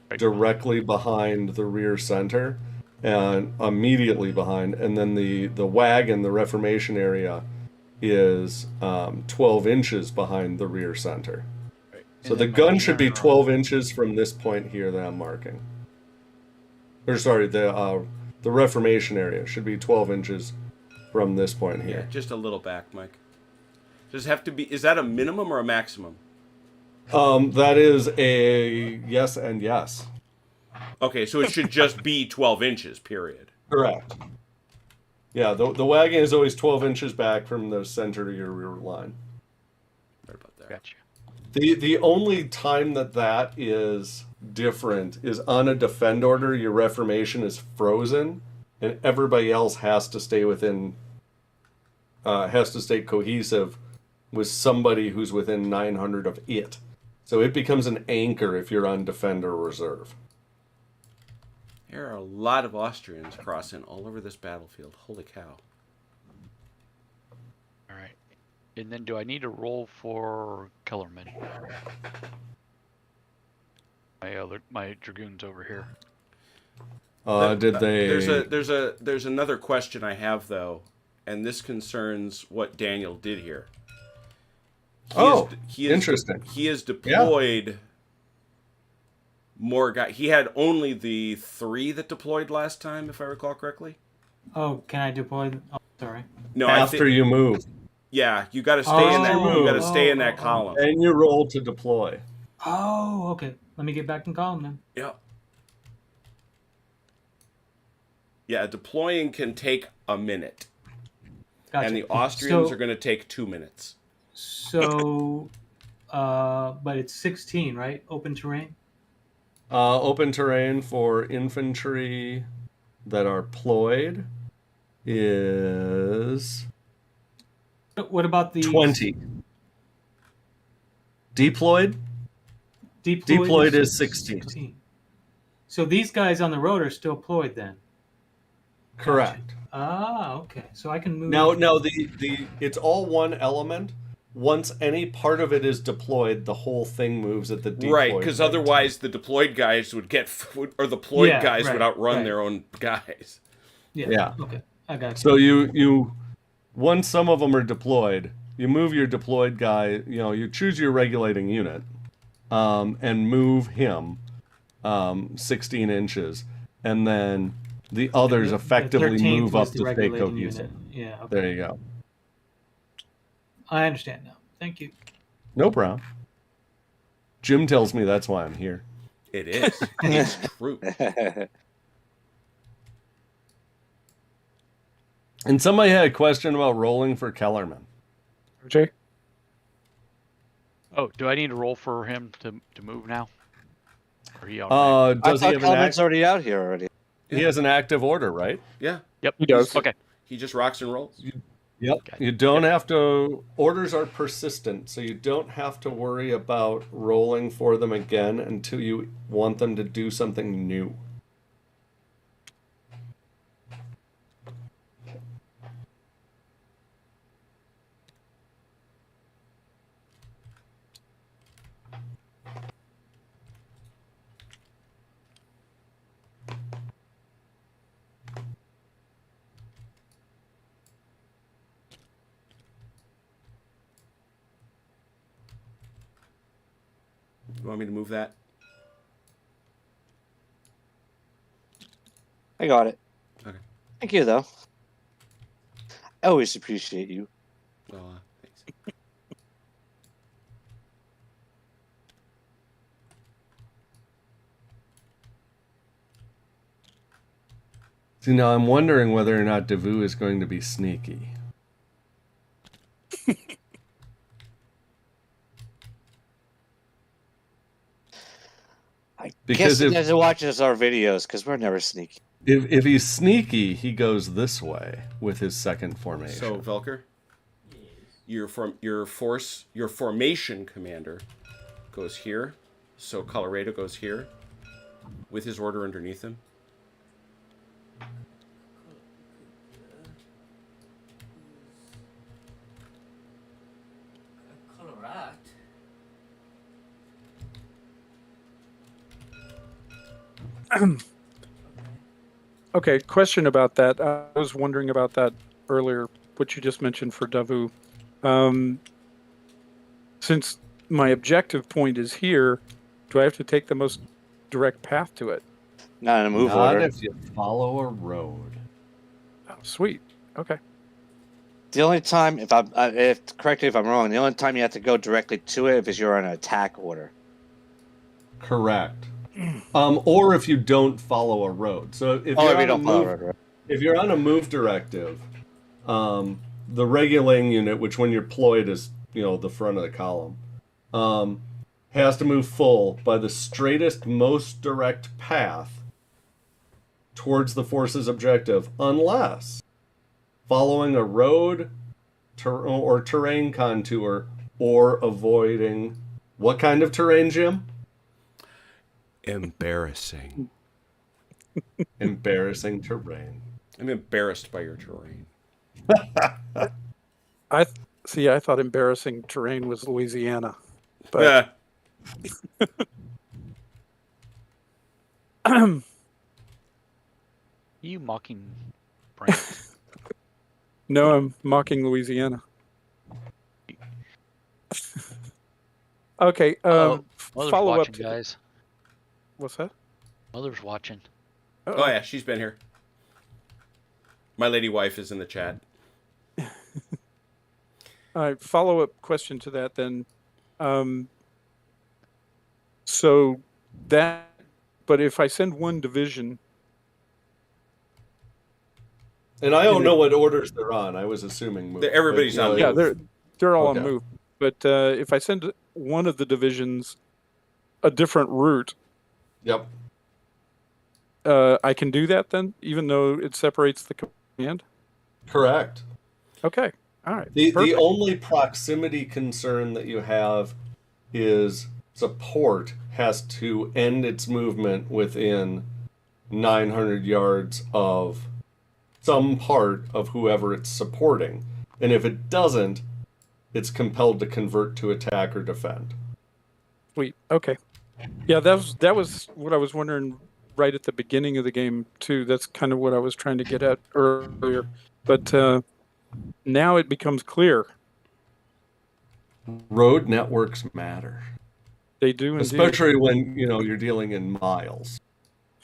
Right. directly behind the rear center and immediately behind. And then the wagon, the reformation area, is 12 inches behind the rear center. Right. So And the then my gun should be general- 12 inches from this point here that I'm marking. Or sorry, the reformation area should be 12 inches from this point Yeah, here. just a little back, Mike. Does it have to be? Is that a minimum or a maximum? That is a yes and yes. Okay, so it should just be 12 inches, period. Correct. Yeah, the wagon is always 12 inches back from the center of your rear line. Right about there. Gotcha. The only time that is different is on a defend order, your reformation is frozen, and everybody else has to stay cohesive with somebody who's within 900 of it. So it becomes an anchor if you're on defend or reserve. There are a lot of Austrians crossing all over this battlefield. Holy cow. All right. And then do I need to roll for Kellerman? My dragoons over here. Did they? There's another question I have though, and this concerns what Daniel did here. Interesting. He has deployed more guys. He had only the 3 that deployed last time, if I recall correctly. Oh, can I deploy? Oh, sorry. No, After you move, yeah, you got to stay in that. You got to Oh, stay in that oh, oh. column. and you roll to deploy. Oh, okay. Let me get back in column then. Yeah. Yeah, deploying can take a minute, Gotcha. and the Austrians So- are going to take 2 minutes. So, but it's 16, right? Open terrain. Open terrain for infantry that are ployed is What about the 20. Deployed? Deployed is 16. So these guys on the road are still ployed then. Correct. Ah, okay. So I can move. Now the it's all one element. Once any part of it is deployed, the whole thing moves at the deployed Right, because rate. otherwise the deployed guys would or the ployed Yeah, guys would right, outrun right. their own guys. Yeah. Okay, I got you. So you once some of them are deployed, you move your deployed guy. You choose your regulating unit, and move him 16 inches, and then the others The effectively 13th move up was to the stay regulating cohesive. unit. Yeah. Okay. There you go. I understand now. Thank you. No problem. Jim tells me that's why I'm here. It is. It's true. And somebody had a question about rolling for Kellerman. Jay? Oh, do I need to roll for him to move now? Or he automatically? Does he I thought have an Kelvin's already out here already. He has an active order, right? Yeah, Yep. He does. Okay. he just rocks and rolls. Yep. Okay. You don't have to. Orders are persistent, so you don't have to worry about rolling for them again until you want them to do something new. You want me to move that? I got it. Okay. Thank you, though. I always appreciate you. Well, thanks. See, now I'm wondering whether or not Devu is going to be sneaky. I Because guess he if- doesn't watch us our videos because we're never sneaky. If he's sneaky, he goes this way with his second formation. So Velker, your formation commander goes here. So Colorado goes here, with his order underneath him. Colorat. Okay, question about that. I was wondering about that earlier, what you just mentioned for Davu. Since my objective point is here, do I have to take the most direct path to it? Not in a move Not order. if you follow a road. Oh, sweet. Okay. The only time, correct me if I'm wrong, the only time you have to go directly to it is you're on an attack order. Correct. Or if you don't follow a road. So if Oh, you're if you on a don't follow move, a road. if you're on a move directive, the regulating unit, which when you're ployed is the front of the column, has to move full by the straightest, most direct path towards the force's objective, unless following a road or terrain contour or avoiding what kind of terrain, Jim? Embarrassing. Embarrassing terrain. I'm embarrassed by your terrain. I thought embarrassing terrain was Louisiana. But You mocking Brent. no, I'm mocking Louisiana. Okay, Mother's follow up watching, to guys. what's that? Mother's watching. Uh-oh. Oh yeah, she's been here. My lady wife is in the chat. All right, follow-up question to that then. So that, but if I send one division, And I don't know what orders they're on. I was assuming move. Everybody's on yeah, move. they're all Okay. on move. But if I send one of the divisions a different route, Yep. I can do that then, even though it separates the command. Correct. Okay, all right. The perfect. only proximity concern that you have is support has to end its movement within 900 yards of some part of whoever it's supporting. And if it doesn't, it's compelled to convert to attack or defend. Sweet. Okay. Yeah, that was what I was wondering right at the beginning of the game too. That's kind of what I was trying to get at earlier. But now it becomes clear. Road networks matter, They do indeed. especially when you're dealing in miles.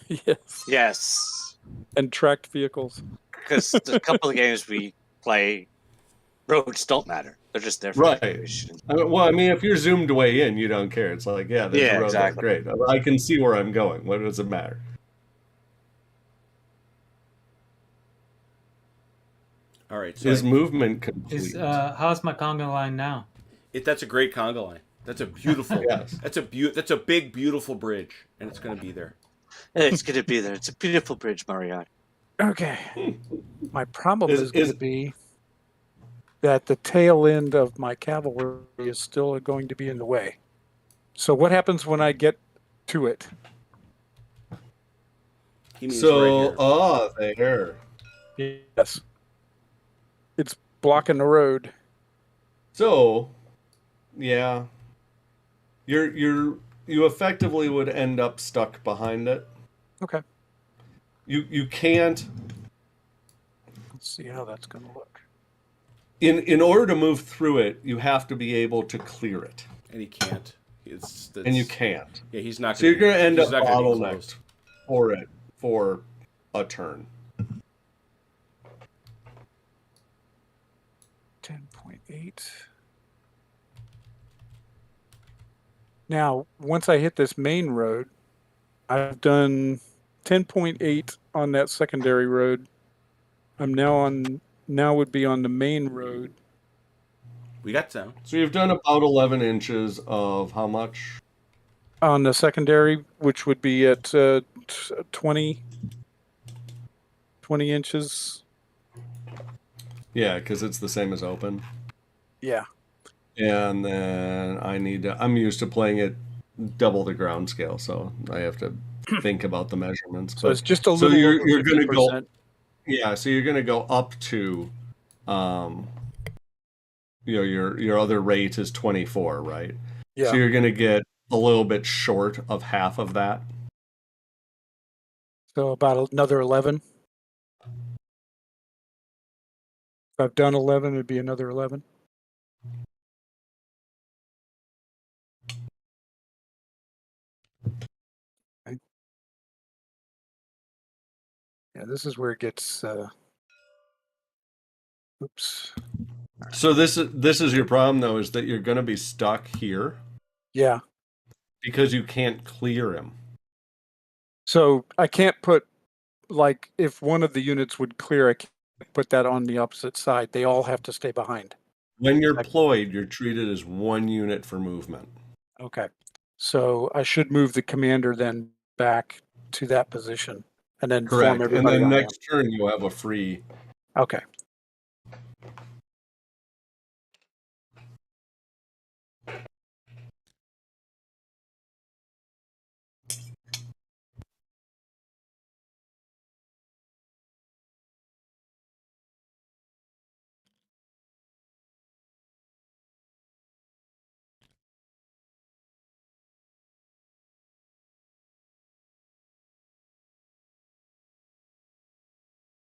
Yes. Yes. And tracked vehicles. Because the couple of games we play, roads don't matter. They're just there for Right. decoration. Well, I mean, if you're zoomed way in, you don't care. It's like, yeah, there's Yeah, a road there. exactly. Great. I can see where I'm going. What does it matter? All right. So Is movement complete? Is how's my conga line now? that's a great conga line. That's a beautiful. Yes. That's a big, beautiful bridge, and it's going to be there. It's going to be there. It's a beautiful bridge, Mariot. Okay. My problem Is- is going is- to be that the tail end of my cavalry is still going to be in the way. So what happens when I get to it? He means So, right here. there. Yes. It's blocking the road. So, yeah, you effectively would end up stuck behind it. Okay. You can't Let's see how that's going to look. in order to move through it, you have to be able to clear it. And he can't. and you can't. Yeah, he's not. So you're going to end up he's not gonna be close. bottlenecked for it for a turn. 10.8. Now, once I hit this main road, I've done 10.8 on that secondary road. I'm now would be on the main road. We got sound. So you've done about 11 inches of how much? On the secondary, which would be at 20 inches. Yeah, because it's the same as open. Yeah. And then I'm used to playing it double the ground scale, so I have to think about the measurements. So But it's just a so little you're over going to go 50%. Yeah, so you're going to go up to, your other rate is 24, right? Yeah. So you're going to get a little bit short of half of that. So about another 11. If I've done 11, it'd be another 11. Okay. Yeah, this is where it gets. Oops. So this is your problem though, is that you're going to be stuck here Yeah. because you can't clear him. So I can't put, like, if one of the units would clear, I can't put that on the opposite side. They all have to stay behind. When you're ployed, you're treated as one unit for movement. Okay. So I should move the commander then back to that position and then form Correct. And everybody then on next turn you'll have a free. him. Okay.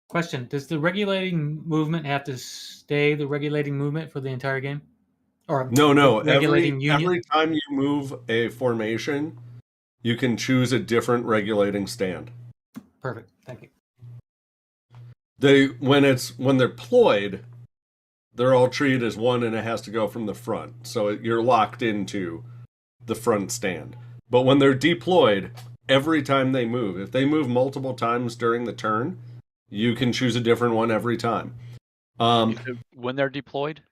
Question: does the regulating movement have to stay the regulating movement for the entire game, or No. regulating unit? Every time you move a formation, you can choose a different regulating stand. Perfect. Thank you. When they're ployed, they're all treated as one, and it has to go from the front. So you're locked into the front stand. But when they're deployed, every time they move, if they move multiple times during the turn, you can choose a different one every time. When they're deployed.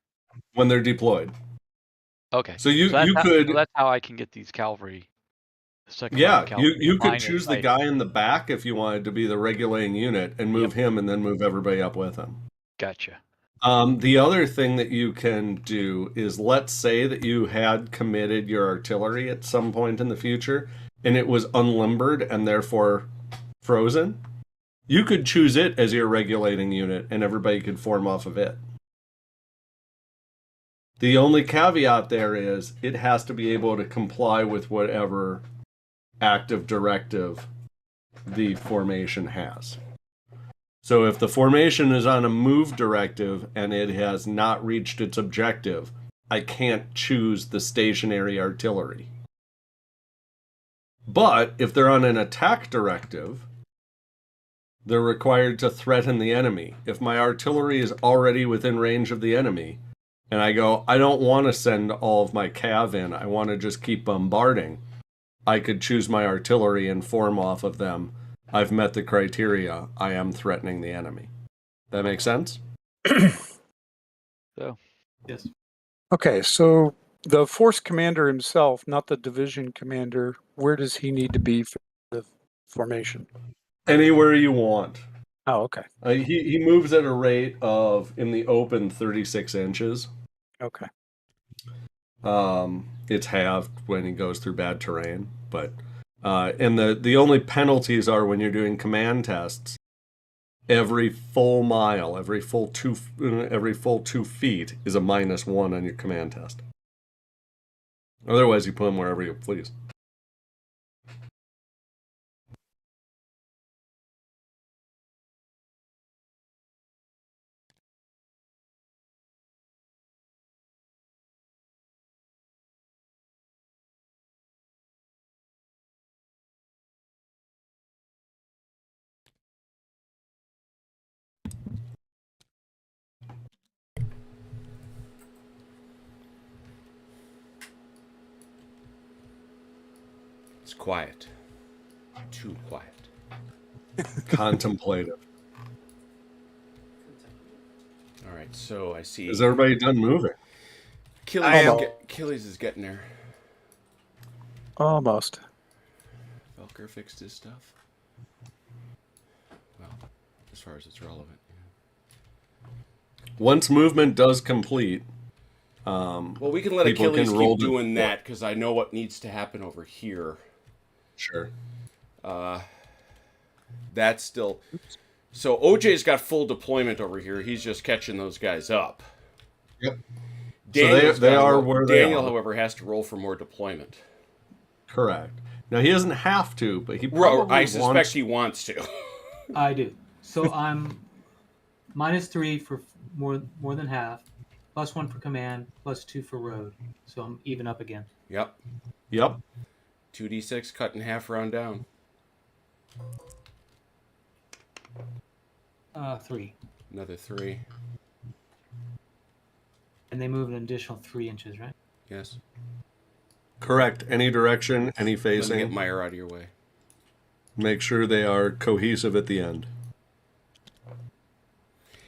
When they're deployed. Okay. So you could. So that's how I can get these cavalry. Second line Yeah, of cavalry you could line choose of the sight. guy in the back if you wanted to be the regulating unit and move him, and then move everybody up with him. Gotcha. The other thing that you can do is, let's say that you had committed your artillery at some point in the future and it was unlimbered and therefore frozen. You could choose it as your regulating unit and everybody could form off of it. The only caveat there is it has to be able to comply with whatever active directive the formation has. So if the formation is on a move directive and it has not reached its objective, I can't choose the stationary artillery. But if they're on an attack directive, they're required to threaten the enemy. If my artillery is already within range of the enemy, and I go, I don't want to send all of my cav in, I want to just keep bombarding, I could choose my artillery and form off of them. I've met the criteria. I am threatening the enemy. That makes sense? So Yes. Okay. So the force commander himself, not the division commander, where does he need to be for the formation? Anywhere you want. Oh, okay. He moves at a rate of, in the open, 36 inches. Okay. It's halved when he goes through bad terrain, but and the only penalties are when you're doing command tests. Every full mile, every full 2 feet is a -1 on your command test. Otherwise, you put him wherever you please. It's quiet. Too quiet. Contemplative. All right, so I see Is everybody done moving? I am. Achilles is getting there. Almost. Velker fixed his stuff. Well, as far as it's relevant. Once movement does complete, Well, we can let people Achilles can roll keep the- doing that because I know what needs to happen over here. sure. That's still. So OJ's got full deployment over here. He's just catching those guys up. Yep. Daniel's they gotta are roll- where they Daniel, are. however, has to roll for more deployment. Correct. Now he doesn't have to, but he probably I suspect wants. he wants to. I do. So I'm -3 for more than half, +1 for command, +2 for road. So I'm even up again. Yep. Yep. 2d6 cut in half, round down. 3. Another 3. And they move an additional 3 inches, right? Yes. Correct. Any direction, any Let me facing. get Meyer out of your way. Make sure they are cohesive at the end.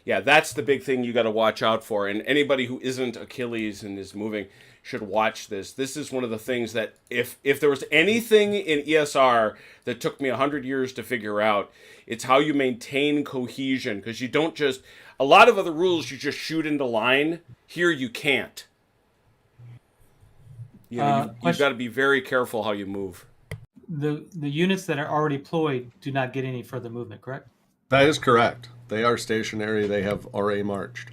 Yeah, that's the big thing you got to watch out for. And anybody who isn't Achilles and is moving should watch this. This is one of the things that if there was anything in ESR that took me 100 years to figure out, it's how you maintain cohesion. Because you don't just... A lot of other rules, you just shoot into line. Here, you can't. You know, you've Question- got to be very careful how you move. The units that are already deployed do not get any further movement, correct? That is correct. They are stationary. They have already marched.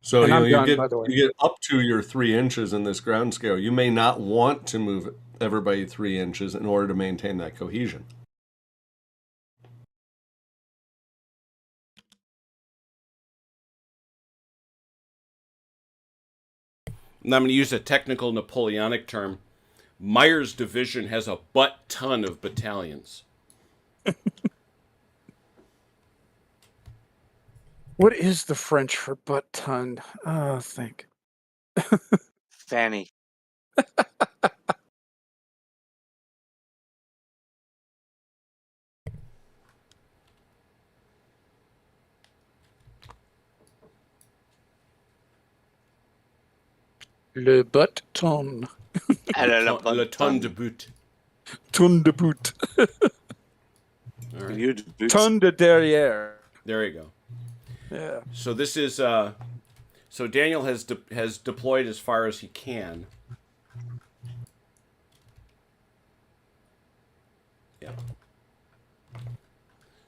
So And I'm you done, get by the way. you get up to your 3 inches in this ground scale. You may not want to move everybody 3 inches in order to maintain that cohesion. And I'm going to use a technical Napoleonic term. Meyer's division has a butt ton of battalions. What is the French for butt ton? Think. Fanny. Le butt ton. Le ton de but. Ton de boot. All right. You boots. Ton de derrière. There you go. Yeah. So this is so Daniel has deployed as far as he can. Yeah.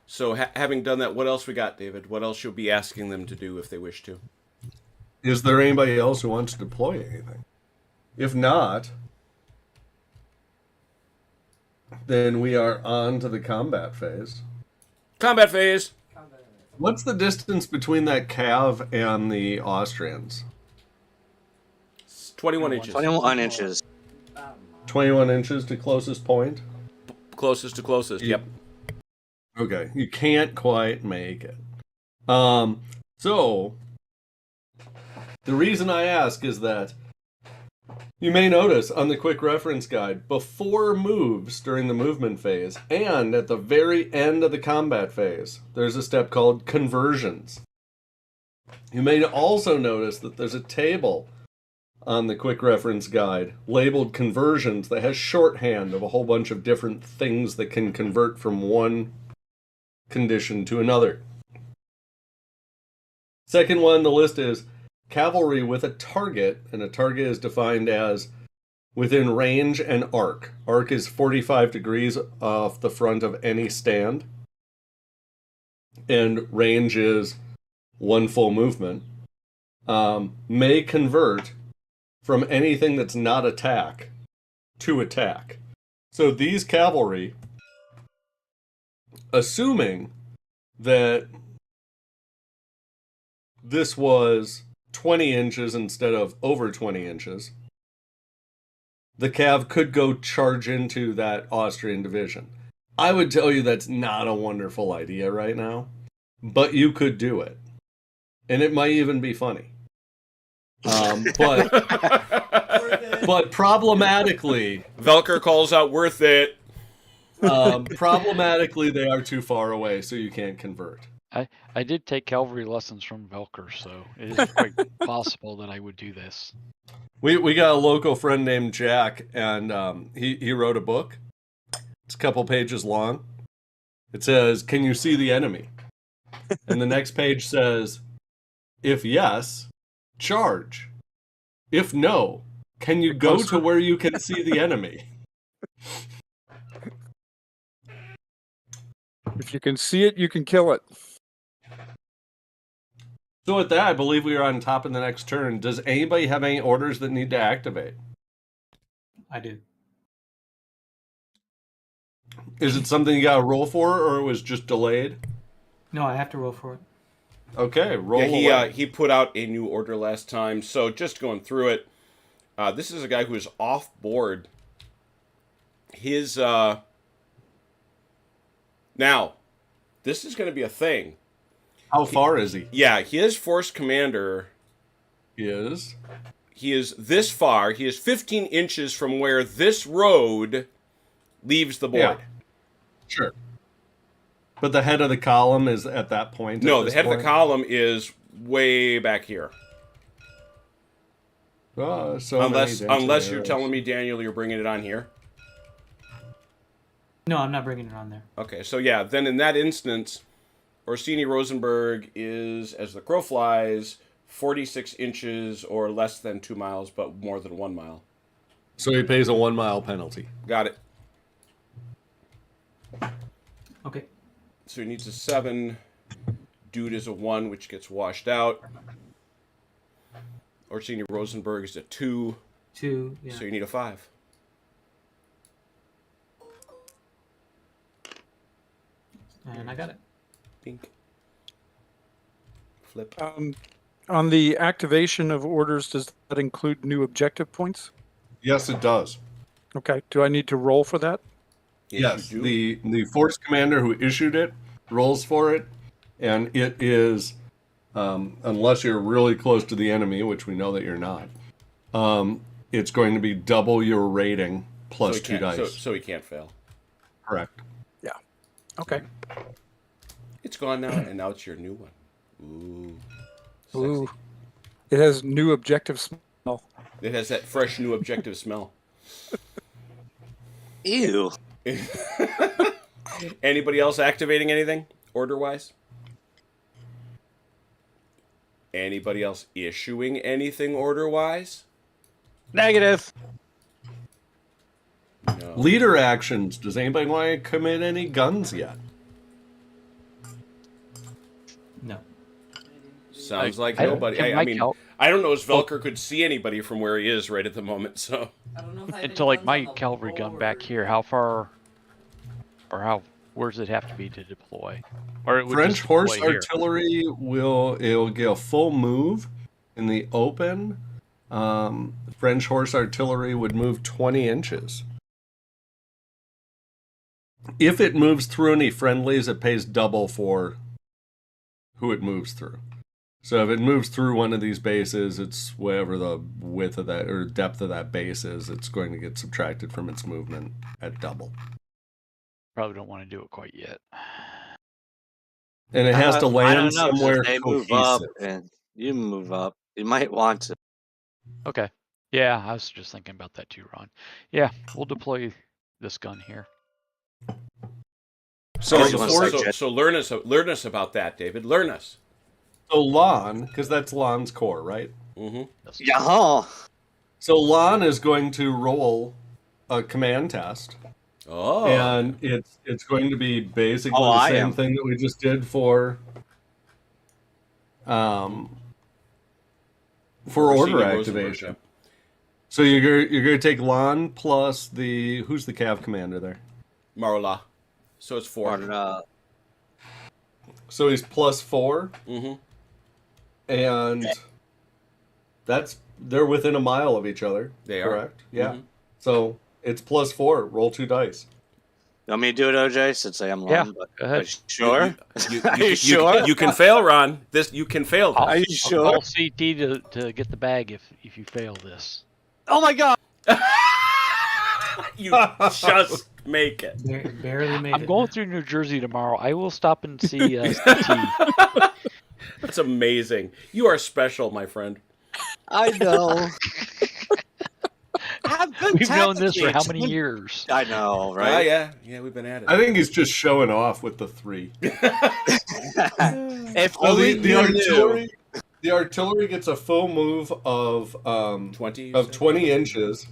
So having done that, what else we got, David? What else you'll be asking them to do if they wish to? Is there anybody else who wants to deploy anything? If not, then we are on to the combat phase. Combat phase. What's the distance between that Cav and the Austrians? It's 21 inches. 21 inches. 21 inches to closest point? Closest to closest. Yep. Okay, you can't quite make it. So, the reason I ask is that you may notice on the quick reference guide, before moves during the movement phase and at the very end of the combat phase, there's a step called conversions. You may also notice that there's a table on the quick reference guide labeled conversions that has shorthand of a whole bunch of different things that can convert from one condition to another. Second one on the list is cavalry with a target, and a target is defined as within range and arc. Arc is 45 degrees off the front of any stand, and range is one full movement. May convert from anything that's not attack to attack. So these cavalry, assuming that this was 20 inches instead of over 20 inches, the Cav could go charge into that Austrian division. I would tell you that's not a wonderful idea right now, but you could do it. And it might even be funny. But But problematically, Velker calls out worth it. problematically, they are too far away, so you can't convert. I did take cavalry lessons from Velker, so it is quite possible that I would do this. We got a local friend named Jack, and he wrote a book. It's a couple pages long. It says, "Can you see the enemy?" And the next page says, "If yes, charge. If no, can you go to where you can see the enemy?" If you can see it, you can kill it. So with that, I believe we are on top of the next turn. Does anybody have any orders that need to activate? I do. Is it something you got to roll for, or it was just delayed? No, I have to roll for it. Okay, roll Yeah, away. he put out a new order last time. So just going through it, this is a guy who is off board. His now, this is going to be a thing. How far is he? Yeah, his force commander. He is. He is this far. He is 15 inches from where this road leaves the board. Yeah. Sure. But the head of the column is at that point. No, the head of the column is way back here. So Unless you're telling me, Daniel, you're bringing it on here. No, I'm not bringing it on there. Okay, so yeah, then in that instance, Orsini Rosenberg is, as the crow flies, 46 inches or less than 2 miles, but more than 1 mile. So he pays a 1 mile penalty. Got it. Okay. So he needs a 7. Dude is a 1, which gets washed out. Orsini Rosenberg is a 2. 2. Yeah. So you need a 5. And I got it. Dink. Flip. On the activation of orders, does that include new objective points? Yes, it does. Okay. Do I need to roll for that? Yes, you do. the force commander who issued it rolls for it, and it is, unless you're really close to the enemy, which we know that you're not, it's going to be double your rating plus so he 2 can't- dice. So he can't fail. Correct. Yeah. Okay. It's gone now, and now it's your new one. Ooh. Sexy. Ooh. It has new objective smell. It has that fresh new objective smell. Ew. Anybody else activating anything order-wise? Anybody else issuing anything order-wise? Negative. No. Leader actions. Does anybody want to commit any guns yet? No. Sounds like I- nobody. can I Mike mean, help? I don't know if Velker could see anybody from where he is right at the moment. So I don't know if I have And to like any my guns on the cavalry gun back board. here, how far, or how, where does it have to be to deploy? Or it would French just horse deploy here. artillery it'll get a full move in the open. French horse artillery would move 20 inches. If it moves through any friendlies, it pays double for who it moves through. So if it moves through one of these bases, it's whatever the width of that or depth of that base is, it's going to get subtracted from its movement at double. Probably don't want to do it quite yet. And it has to I land don't know, 'cause somewhere they move up, cohesive. and you move up. You might want to. Okay. Yeah, I was just thinking about that too, Ron. Yeah, we'll deploy this gun here. So Unless the you wanna force, suggest- so learn us about that, David. Learn us. so Lon, because that's Lon's core, right? Mm-hmm. That's- Yeah. So Lon is going to roll a command test, Oh. and it's going to be basically Oh, the I same am. thing that we just did for order Orsini Rosenberg, activation. yeah. So you're going to take Lon plus who's the Cav commander there? Marola. So it's 4. Or, So he's plus 4, Mm-hmm. and they're within a mile of each other. They are. Correct. Yeah. Mhm. So it's plus 4. Roll 2 dice. you want me to do it, OJ? Since I am Yeah, long, but go ahead. are you sure? Are you You sure? you can fail, Ron. You can fail. I'll, This. Are you I'll sure? call CT to get the bag if you fail this. Oh my god! You just make it. Barely made I'm it. going through New Jersey tomorrow. I will stop and see CT. That's amazing. You are special, my friend. I know. Have good We've known this for how tactics. many years? I know, Ah, right? yeah, we've been at it. I think he's just showing off with the 3. If Well, only the you knew. artillery, the artillery gets a full move of 20 you of said? 20 inches,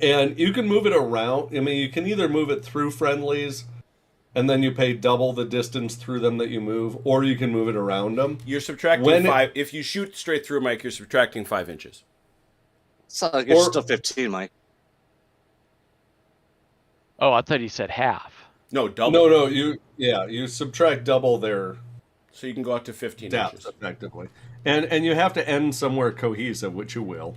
and you can move it around. I mean, you can either move it through friendlies, and then you pay double the distance through them that you move, or you can move it around them. You're subtracting When it- 5. If you shoot straight through, Mike, you're subtracting 5 inches. So like you're Or- still 15, Mike. Oh, I thought he said half. No, double. No, you subtract double their So you can go out to 15 depth inches. effectively, and you have to end somewhere cohesive, which you will.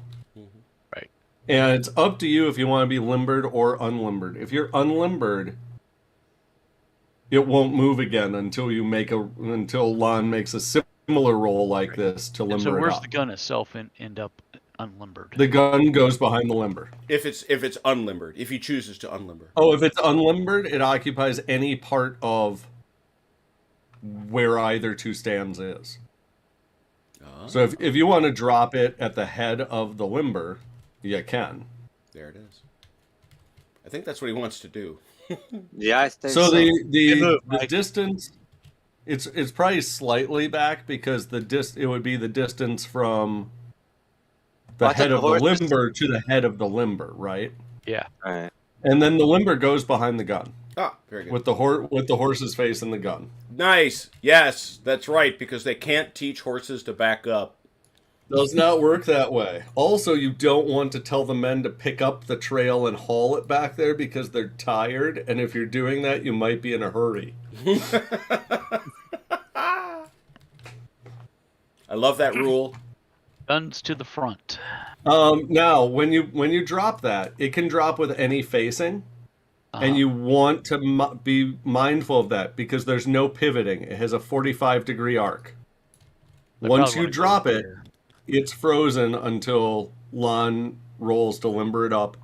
Right. And it's up to you if you want to be limbered or unlimbered. If you're unlimbered, it won't move again until Lon makes a similar roll like this to And limber so it where's up. the gun itself end up unlimbered? The gun goes behind the limber. If it's unlimbered, if he chooses to unlimber. Oh, if it's unlimbered, it occupies any part of where either two stands is. Oh, So if you want to drop it at the head of the limber, you can. there it is. I think that's what he wants to do. Yeah, I think So so. the move, the Mike. distance, it's probably slightly back because it would be the distance from the Well, I thought head the of the horse- limber to the head of the limber, right? Yeah. All right. And then the limber goes behind the gun Ah, very good. with the horse's face in the gun. Nice. Yes, that's right, because they can't teach horses to back up. Does not work that way. Also, you don't want to tell the men to pick up the trail and haul it back there because they're tired, and if you're doing that, you might be in a hurry. I love that rule. Guns to the front. Now, when you drop that, it can drop with any facing, and you want to be mindful of that because there's no pivoting. It has a 45-degree arc. I Once probably you wanna go drop it, there. it's frozen until Lon rolls to limber it up,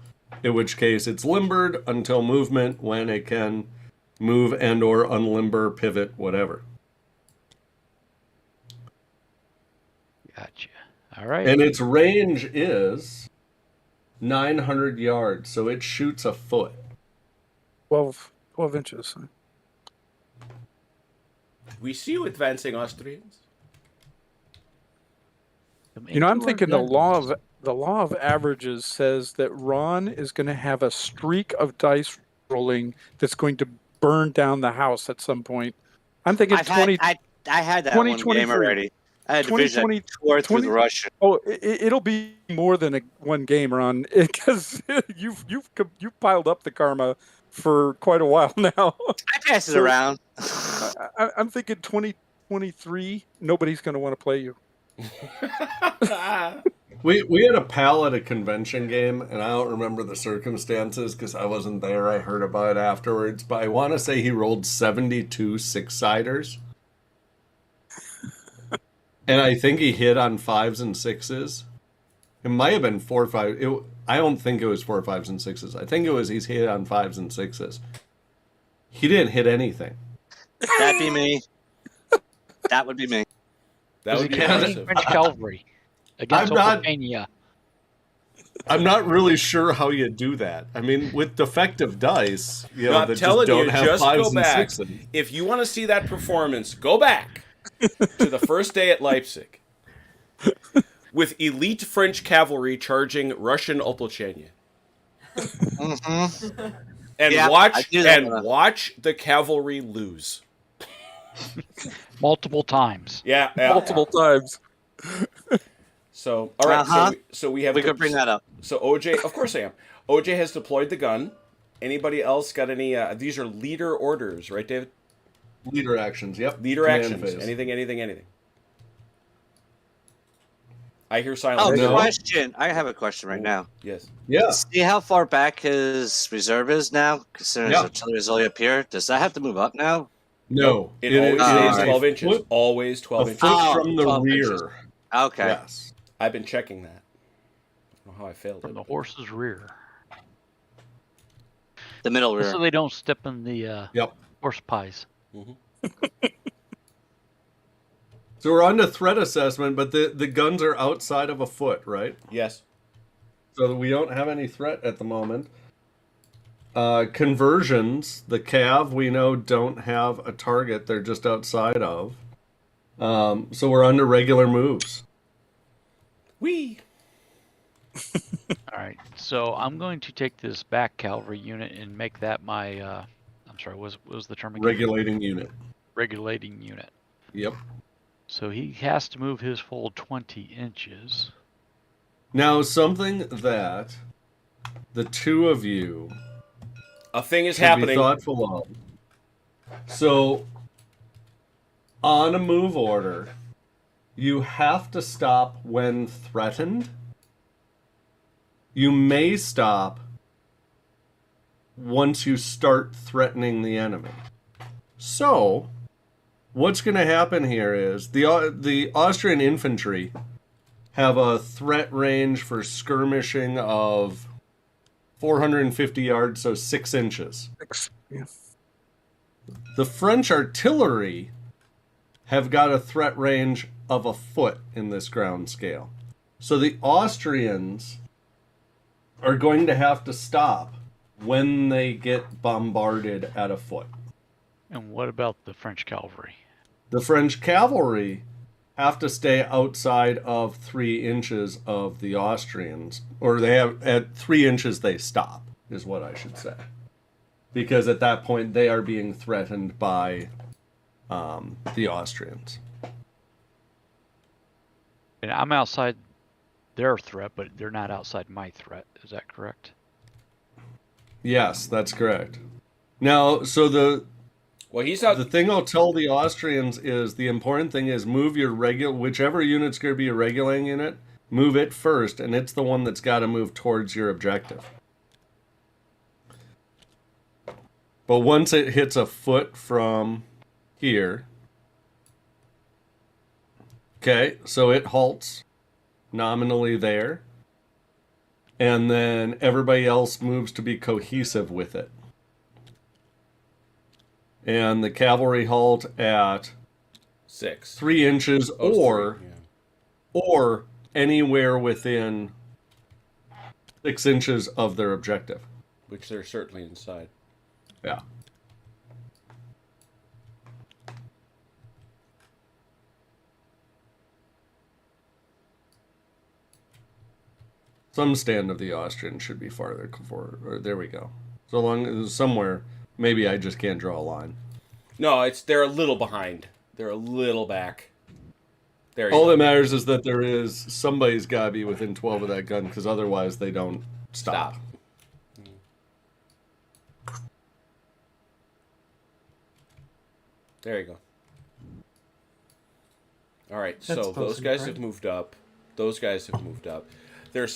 in which case it's limbered until movement when it can move and or unlimber, pivot, whatever. Gotcha. All right. And its range is 900 yards, so it shoots a foot. 12 inches. We see you advancing, Austrians. You know, I'm thinking the law of averages says that Ron is going to have a streak of dice rolling that's going to burn down the house at some point. I'm thinking I 20. had that 20, one game 23. already. I had Division 20, tour through 20. the Russian. Oh, it'll be more than one game, Ron, because you've piled up the karma for quite a while now. I pass it So- around. I'm thinking 2023. Nobody's going to want to play you. We had a pal at a convention game, and I don't remember the circumstances because I wasn't there. I heard about it afterwards, but I want to say he rolled 72 six-siders. And I think he hit on 5s and 6s. It might have been 4 or 5. I don't think it was 4, 5s, and 6s. I think it was he's hit on 5s and 6s. He didn't hit anything. That'd be me. That would be me. That would be Canadian impressive. French cavalry against I'm not- Oklahoma. I'm not really sure how you do that. I mean, with defective dice, you know, I'm that just telling don't you, have just 5s go and back. 6s. If you want to see that performance, go back to the first day at Leipzig with elite French cavalry charging Russian Opolchenia. Mm-hmm. And Yeah, I watch do that and one. watch the cavalry lose. Multiple times. Yeah, Multiple times. So, all right. Uh-huh. So we have We could bring that up. So OJ, of course I am. OJ has deployed the gun. Anybody else got any? These are leader orders, right, David? Leader actions, yep. Leader Command actions. phase. Anything. I hear Oh, silence. No. question. I have a question right now. Yes. Yeah. See how far back his reserve is now, considering Yeah. his artillery is only up here? Does that have to move up now? No. It always is stays a 12 inches. foot- Always 12 a inches. foot Oh, from the 12 rear. inches. Okay. Yes. I've been checking that. I don't know how I failed From it. the horse's rear. The middle rear. So they don't step in the Yep. horse pies. So we're on to threat assessment, but the guns are outside of a foot, right? Yes. So we don't have any threat at the moment. Conversions, the cav we know don't have a target; they're just outside of. So we're on to regular moves. Wee. All right. So I'm going to take this back cavalry unit and make that my. I'm sorry. What was the term again? Regulating unit. Regulating unit. Yep. So he has to move his full 20 inches. Now something that the two of you A thing is should be happening. thoughtful of. So, on a move order, you have to stop when threatened. You may stop once you start threatening the enemy. So, what's going to happen here is the Austrian infantry have a threat range for skirmishing of 450 yards, so 6 inches. Yeah. The French artillery have got a threat range of a foot in this ground scale. So the Austrians are going to have to stop when they get bombarded at a foot. And what about the French cavalry? The French cavalry have to stay outside of 3 inches of the Austrians, or they have at 3 inches they stop, is what I should say. Because at that point they are being threatened by the Austrians. And I'm outside their threat, but they're not outside my threat. Is that correct? Yes, that's correct. Now, so Well, he's out. the thing I'll tell the Austrians is the important thing is move your whichever unit's going to be a regulating unit, move it first, and it's the one that's got to move towards your objective. But once it hits a foot from here, okay, so it halts nominally there, and then everybody else moves to be cohesive with it. And the cavalry halt at 6. 3 inches Oh, or 3, yeah. or anywhere within 6 inches of their objective. Which they're certainly inside. Yeah. Some stand of the Austrian should be farther forward. Or there we go. So long as somewhere, maybe I just can't draw a line. No, they're a little behind. They're a little back. There you All go. that matters is that there is somebody's got to be within 12 of that gun, because otherwise they don't stop. There you go. All right, That's so supposed those to be guys right. have moved up. Those guys have moved up. There's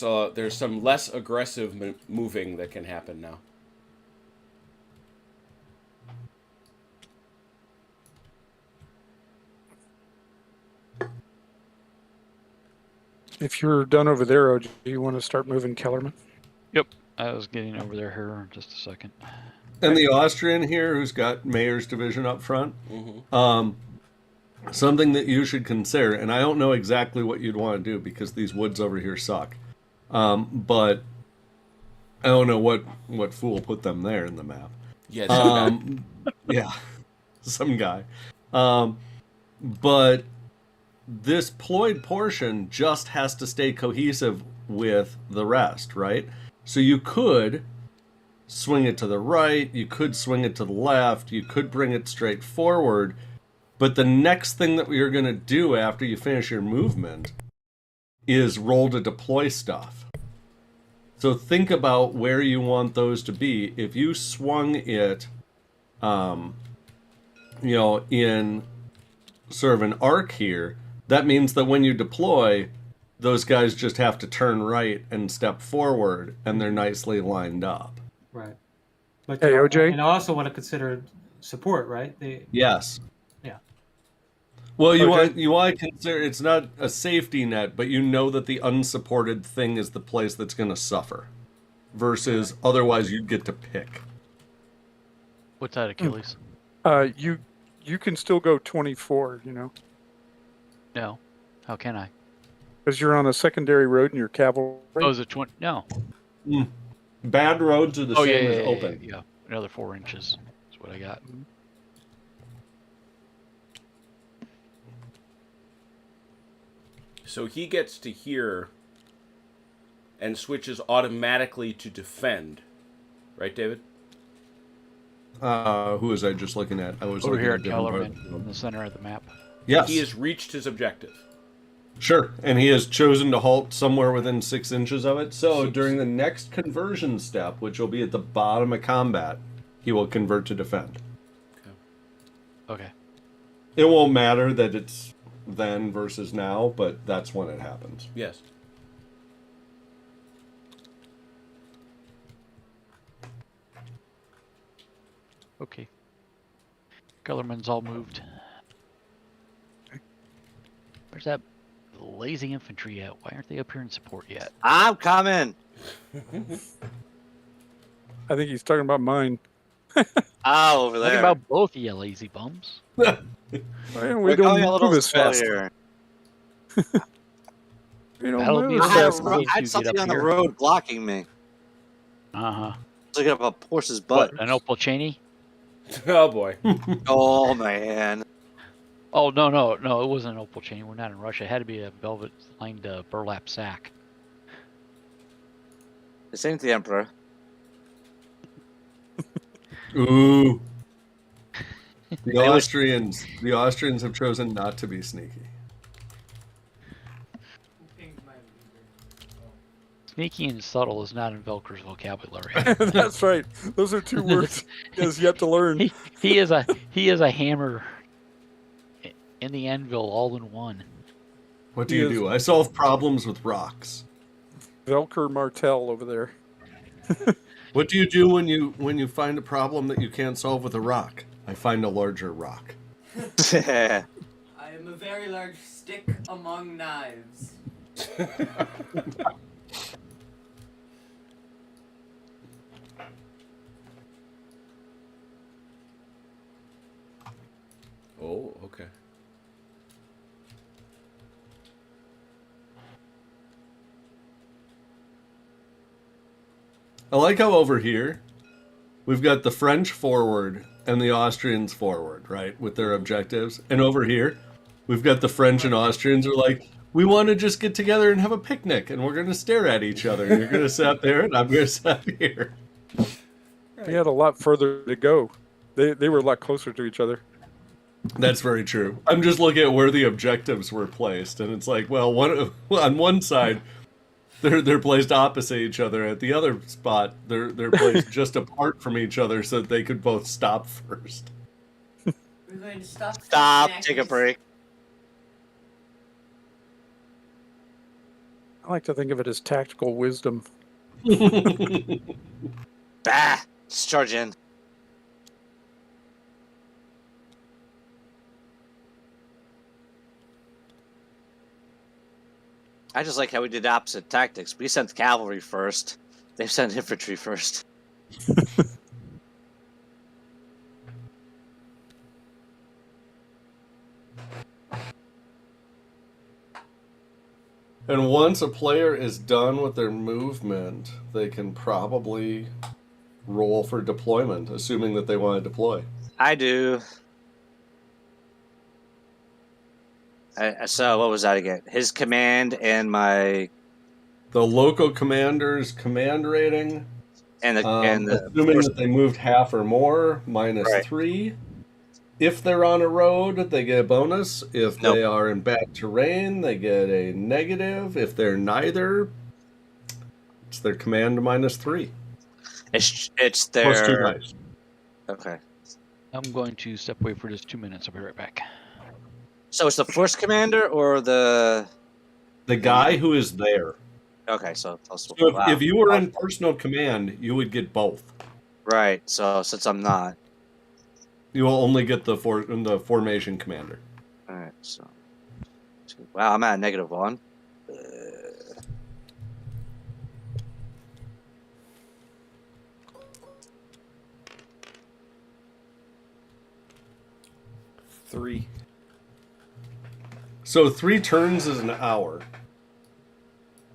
some less aggressive moving that can happen now. If you're done over there, OG, do you want to start moving Kellerman? Yep. I was getting over there here in just a second. And the Austrian here, who's got Mayor's division up front, Mm-hmm. something that you should consider, and I don't know exactly what you'd want to do because these woods over here suck. But I don't know what fool put them there in the map. Yeah, Yeah, some guy. But this ployed portion just has to stay cohesive with the rest, right? So you could swing it to the right, you could swing it to the left, you could bring it straight forward, but the next thing that you're going to do after you finish your movement is roll to deploy stuff. So think about where you want those to be. If you swung it, in sort of an arc here, that means that when you deploy, those guys just have to turn right and step forward, and they're nicely lined up. Right. But Hey, OJ? And I also want to consider support, right? Yes. Yeah. Well, Okay. you want to consider it's not a safety net, but you know that the unsupported thing is the place that's going to suffer, versus otherwise you'd get to pick. What's that, Achilles? You can still go 24. No. How can I? Because you're on a secondary road and you're cavalry. Oh, is it 20? No. Bad roads are the Oh, yeah, same yeah, as yeah, open. yeah. Another 4 inches. That's what I got. So he gets to hear and switches automatically to defend. Right, David? Who was I just looking at? I was Over looking here at at different Kellerman, parts. in the center of the map. Yes, He has reached his objective. sure, and he has chosen to halt somewhere within 6 inches of it. So during the next conversion step, which will be at the bottom of combat, he will convert to defend. Okay. It won't matter that it's then versus now, but that's when it happens. Yes. Okay. Kellerman's all moved. Where's that lazy infantry at? Why aren't they up here in support yet? I'm coming. I think he's talking about mine. Oh, over Talking there. about both of you lazy bums. Man, We're we don't going a little move as slow fast. here. We don't That'll be move a as I had, fast. problem. I You had get something up on the here. road blocking me. Uh-huh. Looking up a horse's butt. What, an Opal Cheney? Oh boy. Oh man. Oh, no, it wasn't an Opal Cheney. We're not in Russia. It had to be a velvet-lined burlap sack. This ain't the Emperor. Ooh. The Austrians have chosen not to be sneaky. Who pinged my leader? Sneaky and subtle is not in Velker's vocabulary. That's right. Those are two words he has yet to learn. he is a hammer in the anvil all in one. What do He you is- do? I solve problems with rocks. Velker Martel over there. What do you do when you find a problem that you can't solve with a rock? I find a larger rock. I am a very large stick among knives. Oh, okay. I like how over here we've got the French forward and the Austrians forward, right, with their objectives. And over here, we've got the French and Austrians are like, we want to just get together and have a picnic, and we're going to stare at each other. And you're going to sit there, and I'm going to sit here. They had a lot further to go. They were a lot closer to each other. That's very true. I'm just looking at where the objectives were placed, and it's like, well, on one side, they're placed opposite each other. At the other spot, they're placed just apart from each other so that they could both stop first. We're going to stop. Stop. snack Take a this- break. I like to think of it as tactical wisdom. Bah. Just charge in. I just like how we did opposite tactics. We sent cavalry first. They sent infantry first. And once a player is done with their movement, they can probably roll for deployment, assuming that they want to deploy. I do. So what was that again? His command and my The local commander's command rating, and the assuming that they moved half or more, minus Right. 3. If they're on a road, they get a bonus. If Nope. they are in bad terrain, they get a negative. If they're neither, it's their command minus 3. it's Plus 2 their dice. okay. I'm going to step away for just 2 minutes. I'll be right back. So it's the first commander or the The guy who is there. okay. So So if you were in personal command, you would get both. right. So since I'm not, You will only get the formation commander. all right. So, wow, I'm at -1. 3. So 3 turns is an hour.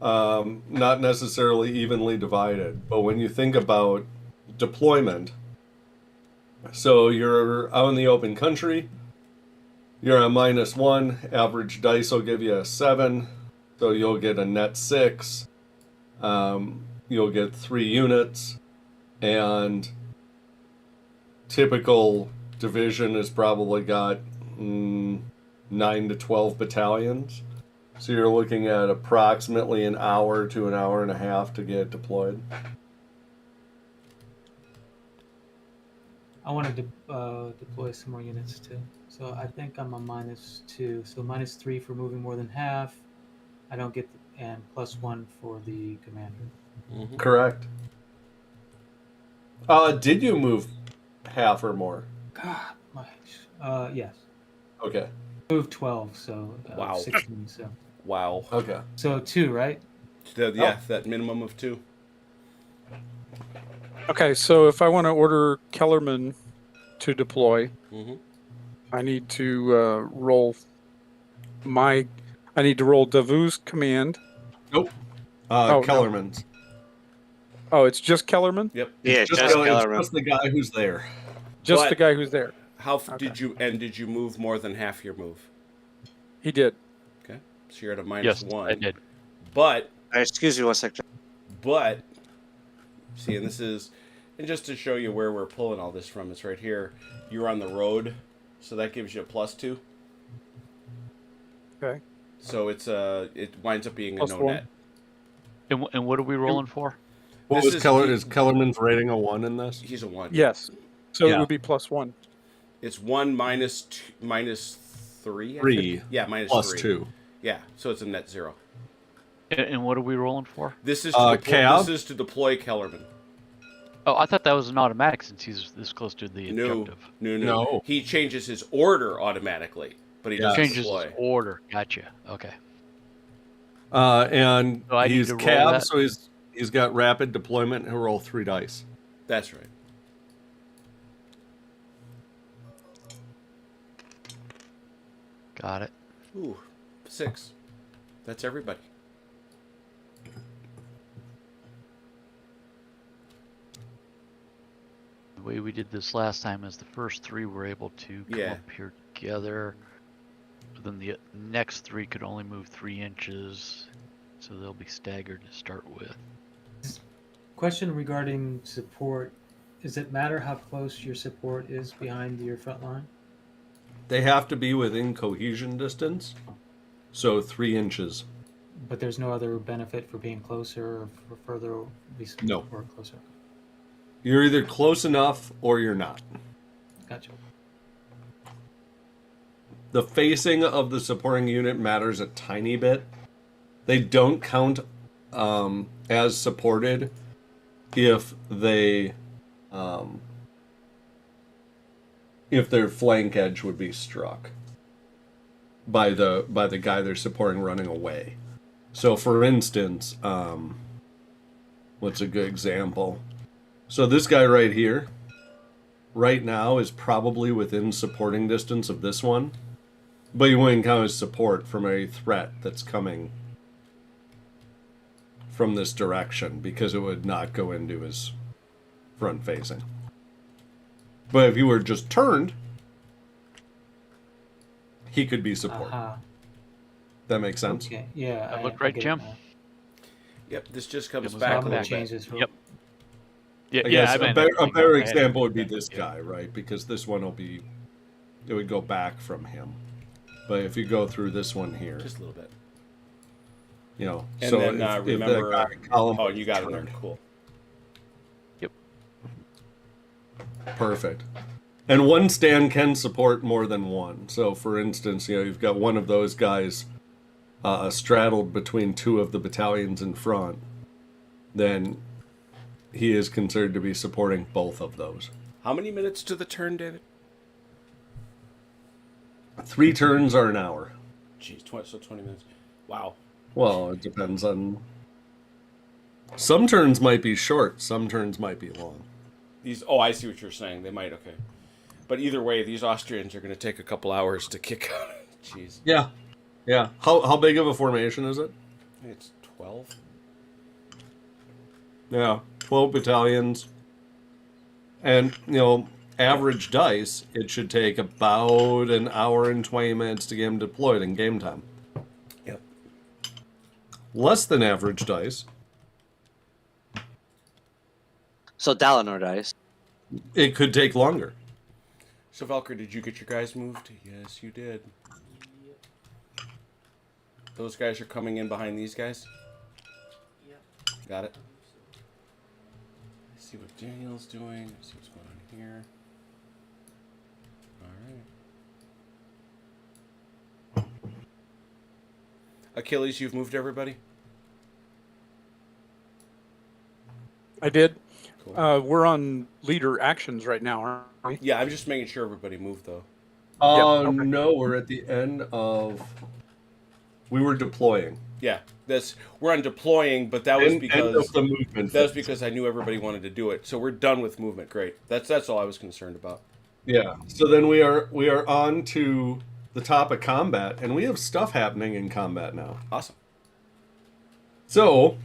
Not necessarily evenly divided, but when you think about deployment, so you're out in the open country, you're at -1, average dice will give you a 7, so you'll get a net 6, you'll get 3 units, and typical division has probably got 9 to 12 battalions. So you're looking at approximately an hour to an hour and a half to get deployed. I want to deploy some more units too. So I think I'm a -2. So -3 for moving more than half. I don't get and +1 for the commander. Mm-hmm. Correct. Did you move half or more? God, yes. Okay. Move 12, so Wow. 16. So Wow. Okay. 2, right? Yeah, that minimum of 2. Okay, so if I want to order Kellerman to deploy, Mm-hmm. I need to roll Davu's command. Nope. no. Kellerman's. Oh, it's just Kellerman? Yep. Yeah, Just, just it's Kellerman. just the guy who's there. Just But- the guy who's there. How Okay. did you move more than half your move? He did. Okay. So you're at a Yes, -1. I did. But Excuse me one second. see, and this is, and just to show you where we're pulling all this from, it's right here. You're on the road, so that gives you a +2. Okay. So it winds up being a no +1. net. And what are we rolling for? What This was is- is Kellerman's rating a 1 in this? He's a 1. Yes. So Yeah. it would be +1. It's 1 -3. I 3 think. Yeah, -3. plus 2. Yeah, so it's a net 0. And what are we rolling for? This is Cav? this is to deploy Kellerman. Oh, I thought that was an automatic since he's this close to the No, objective. No. He changes his order automatically, but he doesn't Changes deploy. his order. Gotcha. Okay. And So I need he's to roll Cav, that? so he's got rapid deployment. He'll roll 3 dice. That's right. Got it. Ooh, 6. That's everybody. The way we did this last time is the first 3 were able to come Yeah. up here together. But then the next 3 could only move 3 inches, so they'll be staggered to start with. Question regarding support. Does it matter how close your support is behind your front line? They have to be within cohesion distance, so 3 inches. But there's no other benefit for being closer or for further No. or closer. You're either close enough or you're not. Gotcha. The facing of the supporting unit matters a tiny bit. They don't count as supported if they if their flank edge would be struck by the guy they're supporting running away. So for instance, what's a good example? So this guy right here, right now, is probably within supporting distance of this one, but you wouldn't count as support from a threat that's coming from this direction because it would not go into his front facing. But if you were just turned, he could be support. Aha. That makes sense? Okay. Yeah. That look I right, get it Jim? now. Yep, this just comes It was back a not little that bit. Changes for Yep. Yeah, I guess I a meant better, a everything better else. I had example it. would be this Yeah. guy, right? Because this one will be, it would go back from him. But if you go through this one here, Just a little bit. you know, And so then if remember, that guy, column oh, was you got it there. turned, Cool. perfect. And one stand can support more than one. So, for instance, you know, you've got one of those guys straddled between 2 of the battalions in front. Then he is considered to be supporting both of those. How many minutes to the turn, David? 3 turns are an hour. Jeez, 20 minutes. Wow. Well, it depends on. Some turns might be short. Some turns might be long. These. Oh, I see what you're saying. They might. Okay. But either way, these Austrians are going to take a couple hours to kick out. Jeez. Yeah. Yeah. How big of a formation is it? I think it's 12. Yeah, 12 battalions. And, average dice, it should take about an hour and 20 minutes to get them deployed in game time. Yep. Less than average dice, So Dalinar dice. it could take longer. So, Velker, did you get your guys moved? Yes, you did. Those guys are coming in behind these guys? Yep. Got it. Let's see what Daniel's doing. Let's see what's going on here. All right. Achilles, you've moved everybody? I did. Cool. We're on leader actions right now, aren't we? Yeah, I'm just making sure everybody moved, though. Oh, okay. no, we're at the end of... We were deploying. Yeah, we're on deploying, but that was End because of the movement. that was phase. because I knew everybody wanted to do it. So we're done with movement. Great. That's all I was concerned about. Yeah, so then we are on to the top of combat, and we have stuff happening in combat now. Awesome. So,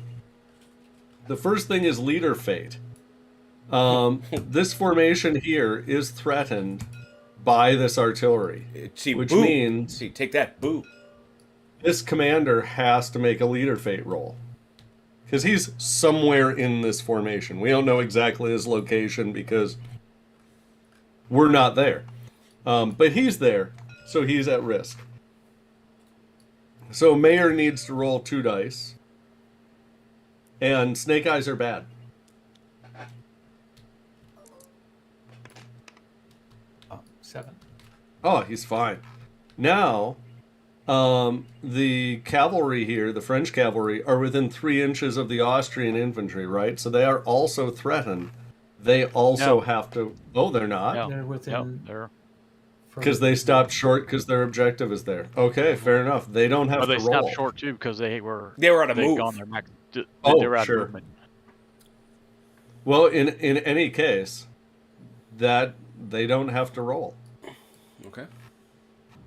the first thing is leader fate. This formation here is threatened by this artillery, See, which boo. means See, take that, boo. this commander has to make a leader fate roll. Because he's somewhere in this formation. We don't know exactly his location because we're not there. But he's there, so he's at risk. So Mayor needs to roll 2 dice. And snake eyes are bad. Oh, 7. Oh, he's fine. Now, the cavalry here, the French cavalry, are within 3 inches of the Austrian infantry, right? So they are also threatened. They also No. have to... Oh, they're not? No, They're no, within. they're. Because they stopped short because their objective is there. Okay, fair enough. They don't have Oh, they to roll. stopped short too because they were. They were on a they'd move. gone their max. Oh, they were out sure. of movement. Well, in any case, that they don't have to roll. Okay.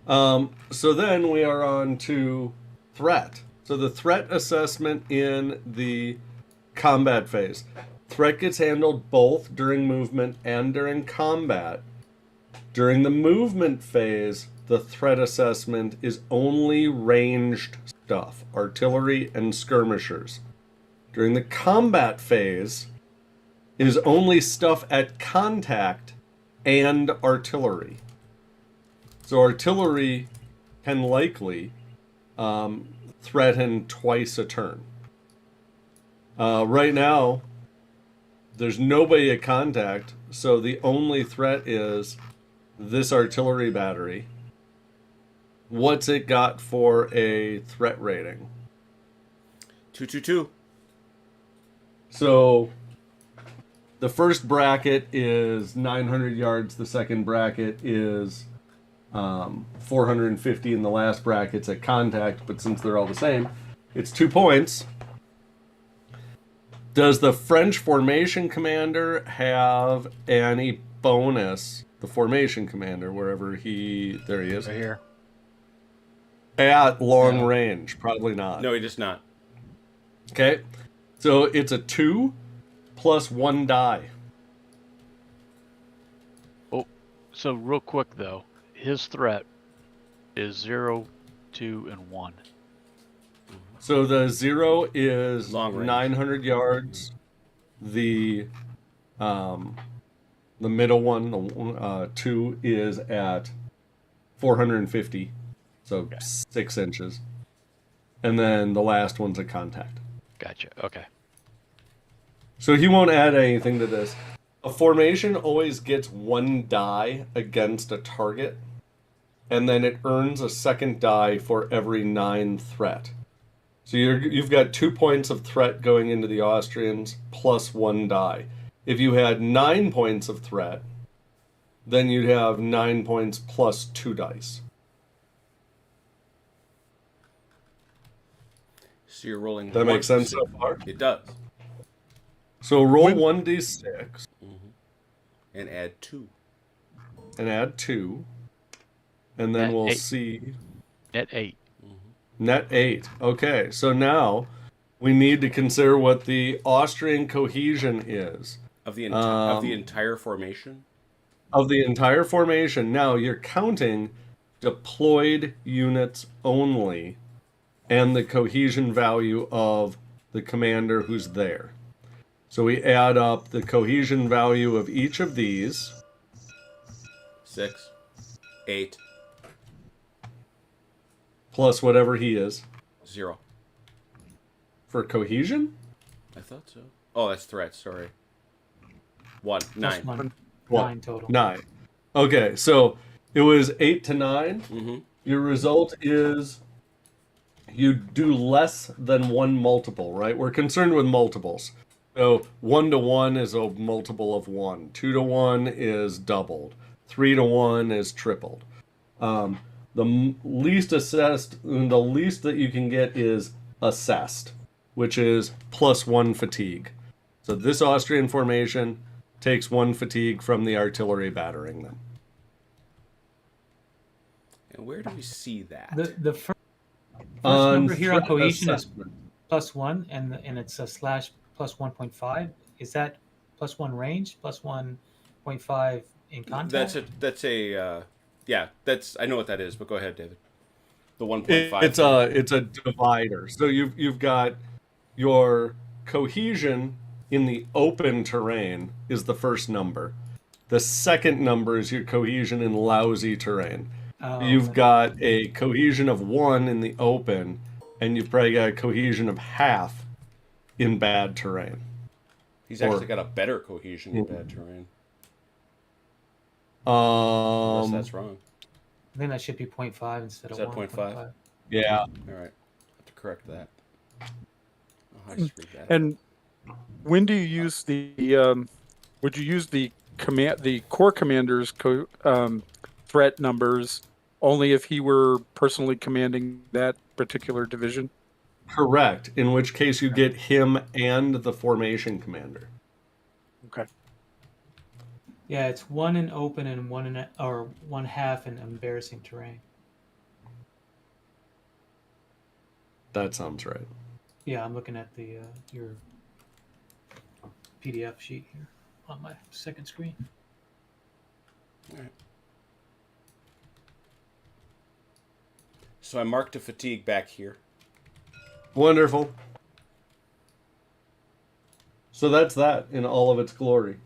So then we are on to threat. So the threat assessment in the combat phase. Threat gets handled both during movement and during combat. During the movement phase, the threat assessment is only ranged stuff, artillery and skirmishers. During the combat phase, it is only stuff at contact and artillery. So artillery can likely threaten twice a turn. Right now, there's nobody at contact, so the only threat is this artillery battery. What's it got for a threat rating? 222. So the first bracket is 900 yards, the second bracket is 450, and the last bracket's at contact, but since they're all the same, it's 2 points. Does the French formation commander have any bonus? The formation commander, wherever there he is. Right here. At long No. range, probably not. No, he does not. Okay, so it's a 2 plus 1 die. So real quick though, his threat is 0, 2, and 1. So the 0 is Long range. 900 yards. The middle one, the 2 is at 450, so 6 inches, and then the last one's a contact. Gotcha. Okay. So he won't add anything to this. A formation always gets 1 die against a target, and then it earns a second die for every 9 threat. So you've got 2 points of threat going into the Austrians plus 1 die. If you had 9 points of threat, then you'd have 9 points plus 2 dice. So you're rolling. That makes sense so far. It does. So roll 1d6 And add 2. and add 2. And then Net we'll 8. see. Net 8. Net 8. Okay, so now we need to consider what the Austrian cohesion is. Of the entire formation? Of the entire formation. Now you're counting deployed units only and the cohesion value of the commander who's there. So we add up the cohesion value of each of these. 6, 8, Plus whatever he is. 0. For cohesion? I thought so. Oh, that's threat. Sorry. 1, 9. Plus 1. What? 9 total. 9. Okay, so it was 8 to 9. Mm-hmm. Your result is you do less than one multiple, right? We're concerned with multiples. So 1 to 1 is a multiple of 1. 2 to 1 is doubled. 3 to 1 is tripled. The least that you can get is assessed, which is plus 1 fatigue. So this Austrian formation takes 1 fatigue from the artillery battering them. And where do we see that? The first On number here on threat cohesion is assessment. +1, and it's a slash plus 1.5. Is that plus 1 range, plus 1.5 in contact? That's I know what that is, but go ahead, David. The 1.5. It's a divider. So you've got your cohesion in the open terrain is the first number. The second number is your cohesion in lousy terrain. You've got a cohesion of 1 in the open, and you've probably got a cohesion of half in bad terrain. He's actually got a better cohesion in bad terrain. Unless that's wrong. I think that should be 0.5 instead Is of that 1.5. 0.5? Yeah. All right. I have to correct that. Oh, I just read that. And when do you use the? Would you use the corps commander's threat numbers only if he were personally commanding that particular division? Correct. In which case you get him and the formation commander. Okay. Yeah, it's 1 in open and 1 half in embarrassing terrain. That sounds right. Yeah, I'm looking at the your PDF sheet here on my second screen. All right. So I marked a fatigue back here. Wonderful. So that's that in all of its glory.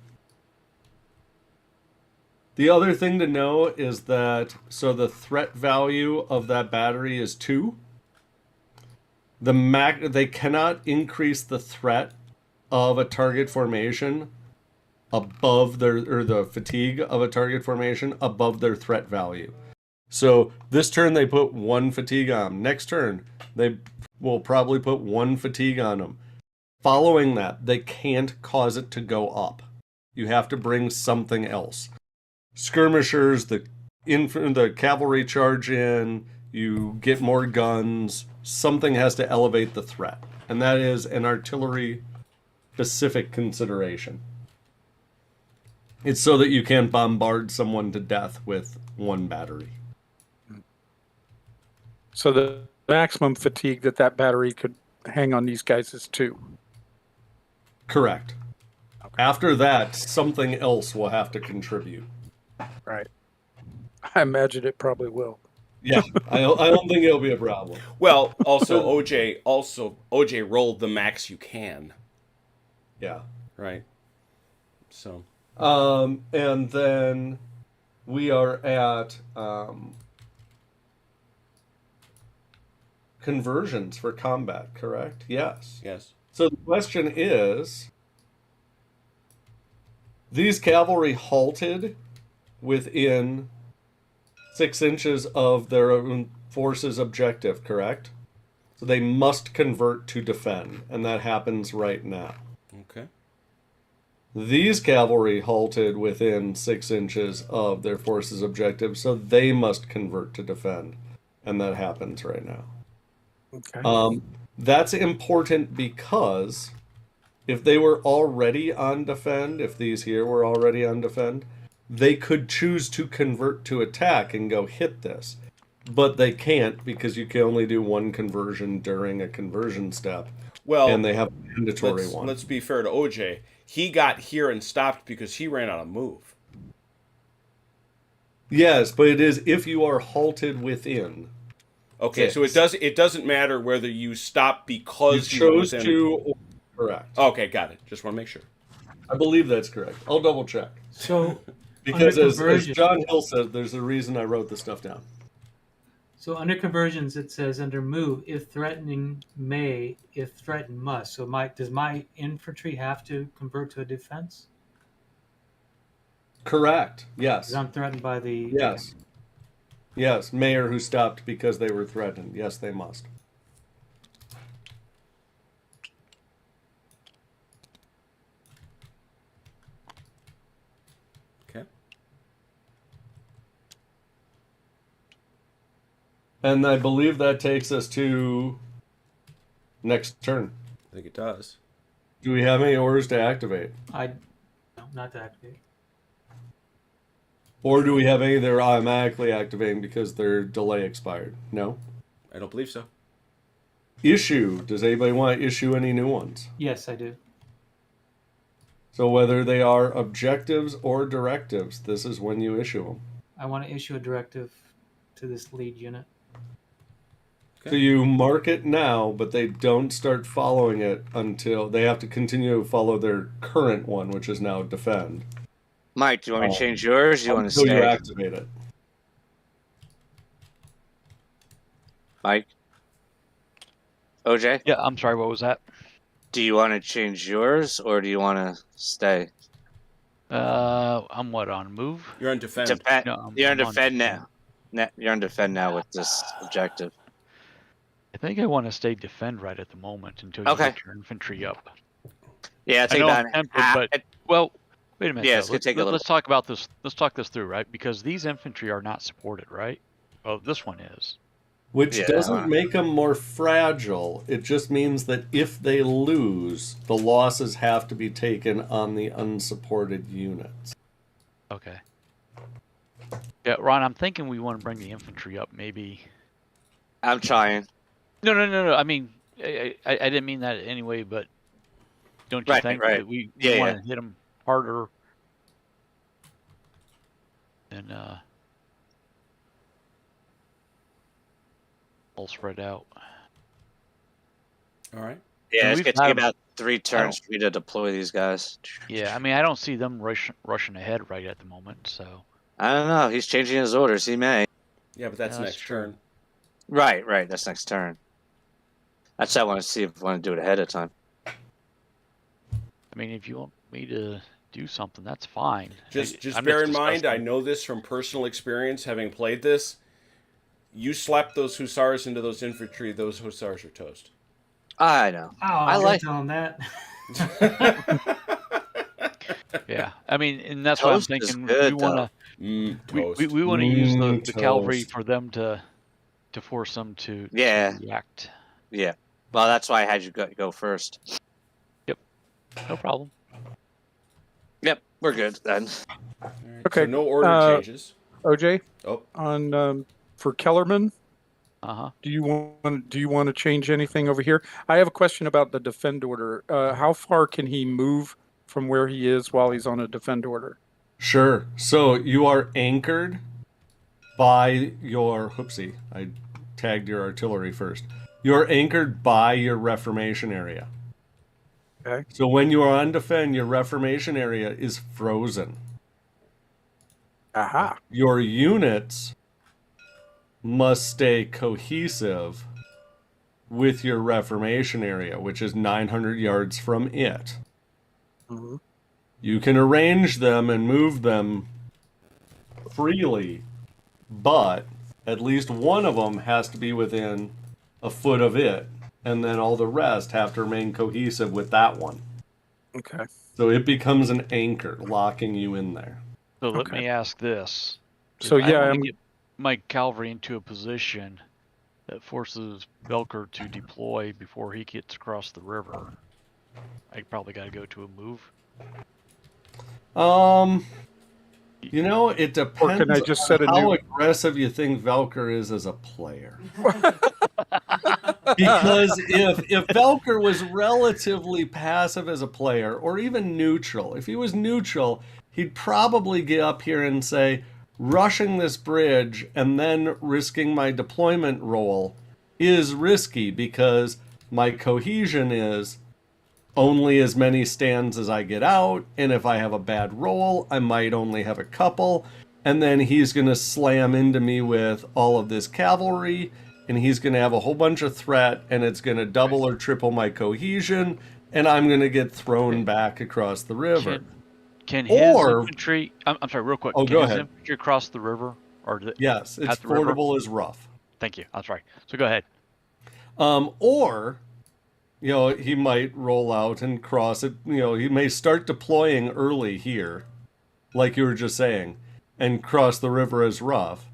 The other thing to know is that, so the threat value of that battery is 2. They cannot increase the threat of a target formation above the fatigue of a target formation above their threat value. So this turn they put 1 fatigue on them. Next turn they will probably put 1 fatigue on them. Following that, they can't cause it to go up. You have to bring something else. Skirmishers, the cavalry charge in, you get more guns, something has to elevate the threat. And that is an artillery specific consideration. It's so that you can bombard someone to death with 1 battery. So the maximum fatigue that battery could hang on these guys is 2. Correct. Okay. After that, something else will have to contribute. Right. I imagine it probably will. Yeah, I don't think it'll be a problem. Well, OJ rolled the max you can, Yeah. right? So And then we are at conversions for combat, correct? Yes. yes. So the question is, these cavalry halted within 6 inches of their own force's objective, correct? So they must convert to defend, and that happens right now. Okay. These cavalry halted within 6 inches of their force's objective, so they must convert to defend, and that happens right now. Okay. That's important because if they were already on defend, if these here were already on defend, they could choose to convert to attack and go hit this. But they can't because you can only do one conversion during a conversion step. Well, And they have a mandatory one. let's be fair to OJ. He got here and stopped because he ran out of move. Yes, but it is if you are halted within. Okay, Yes. so it doesn't matter whether you stop You because chose within... to, or correct. Okay, got it. Just want to make sure. I believe that's correct. I'll double check. So Because under as conversion, John Hill said, there's a reason I wrote this stuff down. so under conversions it says under move, if threatening may, if threatened must. So does my infantry have to convert to a defense? Correct. Yes. Because I'm threatened by the Yes. Yes. Mayor who stopped because they were threatened. Yes, they must. Okay. And I believe that takes us to next turn. I think it does. Do we have any orders to activate? no, not to activate. Or do we have any that are automatically activating because their delay expired? No? I don't believe so. Issue. Does anybody want to issue any new ones? Yes, I do. So whether they are objectives or directives, this is when you issue them. I want to issue a directive to this lead unit. So you mark it now, but they don't start following it until they have to continue to follow their current one, which is now defend. Mike, do you want me to change yours? Or do you want to Until you stay? activate it. Mike? OJ? Yeah, I'm sorry. What was that? Do you want to change yours or do you want to stay? I'm what, on move? You're on defend. Defend. No, You're on I'm on defend now. You're on defend now with this objective. I think I want to stay defend right at the moment until you Okay. get your infantry up. Yeah, I take know that. I'm tempted, but well, wait a minute. Yeah, though. it's gonna take a little- Let's talk about this. Let's talk this through, right? Because these infantry are not supported, right? Oh, this one is. Which Yeah. doesn't make them more fragile. It just means that if they lose, the losses have to be taken on the unsupported units. Okay. Yeah, Ron, I'm thinking we want to bring the infantry up, maybe. I'm trying. No. I mean, I didn't mean that anyway, but don't you Right, think right. that we Yeah, want to hit them harder? And all spread out. All right. Yeah, it's we've going to had take 'em- about 3 turns for me to deploy these guys. Yeah, I mean, I don't see them rushing ahead right at the moment. So I don't know. He's changing his orders. He may. Yeah, but that's Yeah, that's next true. turn. Right. That's next turn. That's what I want to see if I want to do it ahead of time. I mean, if you want me to do something, that's fine. Just I'm bear in mind, discussing- I know this from personal experience, having played this. You slap those hussars into those infantry, those hussars are toast. I know. Oh, I I like- tell him that. Yeah, I mean, and that's what I'm Toast is thinking. good, we want Toast. to we want to use the Toast. cavalry for them to force them to Yeah. react. Yeah. Well, that's why I had you go first. No problem. Yep, we're good then. All right, Okay, So no order changes. OJ, Oh, on for Kellerman, Uh-huh. do you want to change anything over here? I have a question about the defend order. How far can he move from where he is while he's on a defend order? Sure. So you are anchored by your... Whoopsie. I tagged your artillery first. You're anchored by your reformation area. Okay. So when you are on defend, your reformation area is frozen. Aha. Your units must stay cohesive with your reformation area, which is 900 yards from it. Mhm. You can arrange them and move them freely, but at least one of them has to be within a foot of it, and then all the rest have to remain cohesive with that one. Okay. So it becomes an anchor, locking you in there. So let Okay. me ask this. So I yeah, wanna I'm, get my cavalry into a position that forces Velker to deploy before he gets across the river. I probably got to go to a move. It Or can I depends just on set a how new? aggressive you think Velker is as a player. Because if Velker was relatively passive as a player, or even neutral, if he was neutral, he'd probably get up here and say, rushing this bridge and then risking my deployment roll is risky because my cohesion is only as many stands as I get out, and if I have a bad roll, I might only have a couple, and then he's going to slam into me with all of this cavalry, and he's going to have a whole bunch of threat, and it's going to double or triple my cohesion, and I'm going to get thrown back across the river. Can his Or- infantry? I'm sorry, real quick. Oh, Can go his ahead. infantry cross the river? Or Yes, it's at the river? fordable as rough. Thank you. I'm sorry. So go ahead. Or he might roll out and cross it. He may start deploying early here, like you were just saying, and cross the river as rough.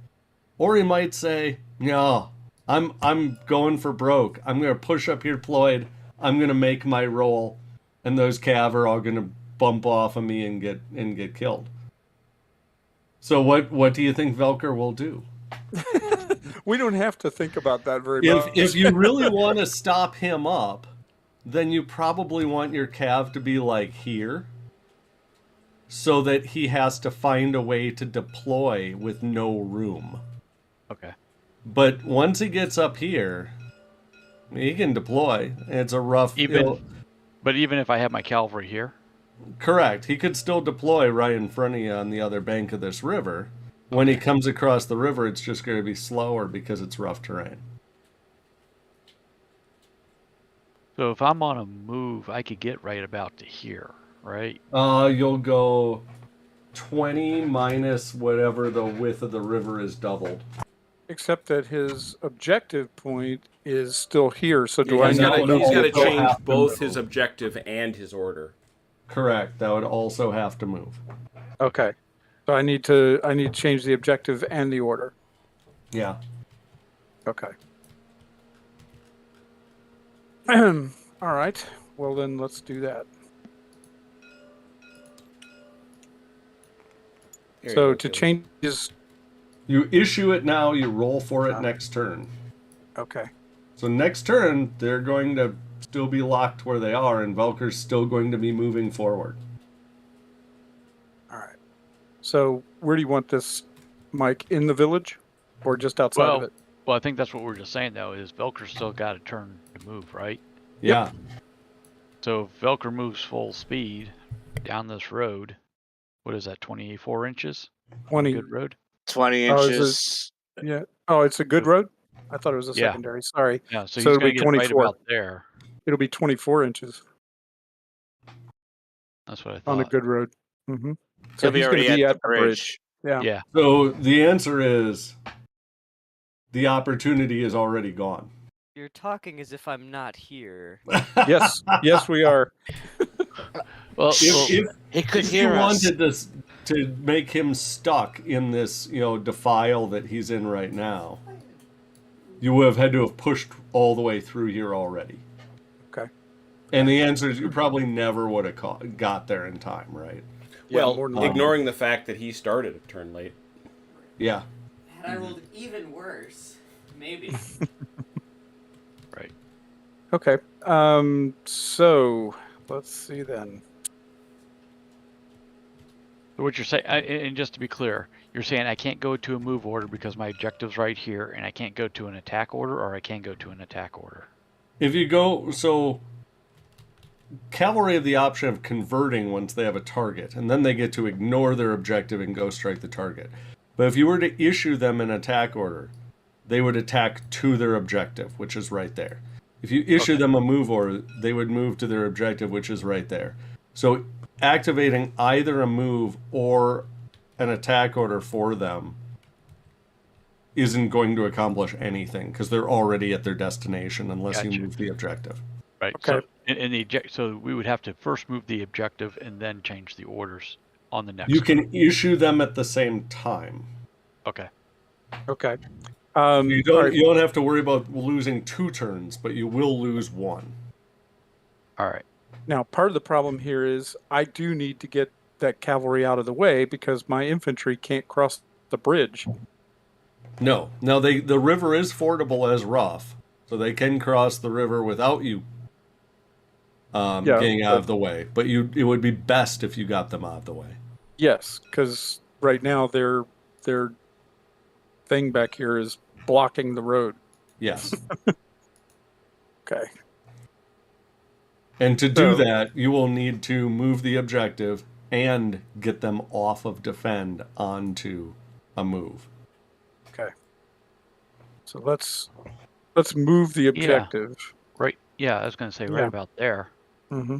Or he might say, no, I'm going for broke. I'm going to push up here deployed. I'm going to make my roll, and those cav are all going to bump off of me and get killed. So what do you think Velker will do? We don't have to think about that very much. If you really want to stop him up, then you probably want your cav to be like here, so that he has to find a way to deploy with no room. Okay. But once he gets up here, he can deploy. It's a rough... But even if I have my cavalry here? Correct. He could still deploy right in front of you on the other bank of this river. When he comes across the river, it's just going to be slower because it's rough terrain. So if I'm on a move, I could get right about to here, right? You'll go 20 minus whatever the width of the river is doubled. Except that his objective point is still here. So do Yeah, I he's need got to know? to He'll change have to both move. his objective and his order. Correct. That would also have to move. Okay. So I need to change the objective and the order. Yeah. Okay. All right. Well, then let's do that. Here you So go, to Caleb. change his... You issue it now, you roll for it Ah. next turn. Okay. So next turn, they're going to still be locked where they are, and Velker's still going to be moving forward. All right. So where do you want this, Mike? In the village or just outside of it? Well, I think that's what we're just saying, though, is Velker's still got a turn to move, right? Yeah. So if Velker moves full speed down this road, what is that, 24 inches? 20. Good road? 20 Oh, is inches. Yeah. Oh, it's a good road? I thought it was a Yeah. secondary. Sorry. Yeah, so So he's it'll going be to get right 24. about there. It'll be 24 inches That's what I thought. on a good road. Mm-hmm. So He'll be he's going already to be at at the the bridge. bridge. Yeah. Yeah. So the answer is the opportunity is already gone. You're talking as if I'm not here. Yes. Yes, we are. Well, If He could you hear us. wanted this to make him stuck in this, defile that he's in right now, you would have had to have pushed all the way through here already. Okay. And the answer is you probably never would have got there in time, right? Yeah, Well, more than likely. ignoring the fact that he started a turn late. Yeah. Had I rolled even worse, maybe. right. Okay. So let's see then. So what you're saying, and just to be clear, you're saying I can't go to a move order because my objective's right here, and I can't go to an attack order, or I can go to an attack order. If you go, so cavalry have the option of converting once they have a target, and then they get to ignore their objective and go strike the target. But if you were to issue them an attack order, they would attack to their objective, which is right there. If you issue them a move order, they would move to their objective, which is right there. So activating either a move or an attack order for them isn't going to accomplish anything because they're already at their destination unless you Gotcha. move the objective. Right. Okay. So so we would have to first move the objective and then change the orders on the next. You can issue them at the same time. Okay. Okay. You all don't right. you don't have to worry about losing 2 turns, but you will lose 1. All right. Now, part of the problem here is I do need to get that cavalry out of the way because my infantry can't cross the bridge. No, the river is fordable as rough, so they can cross the river without you Yeah, getting out but of the way. But it would be best if you got them out of the way. yes, because right now their thing back here is blocking the road. Yes. Okay. And to do So- that, you will need to move the objective and get them off of defend onto a move. Okay. So let's move the objective. Right. Yeah, I was gonna say right Yeah. about there. Mm-hmm.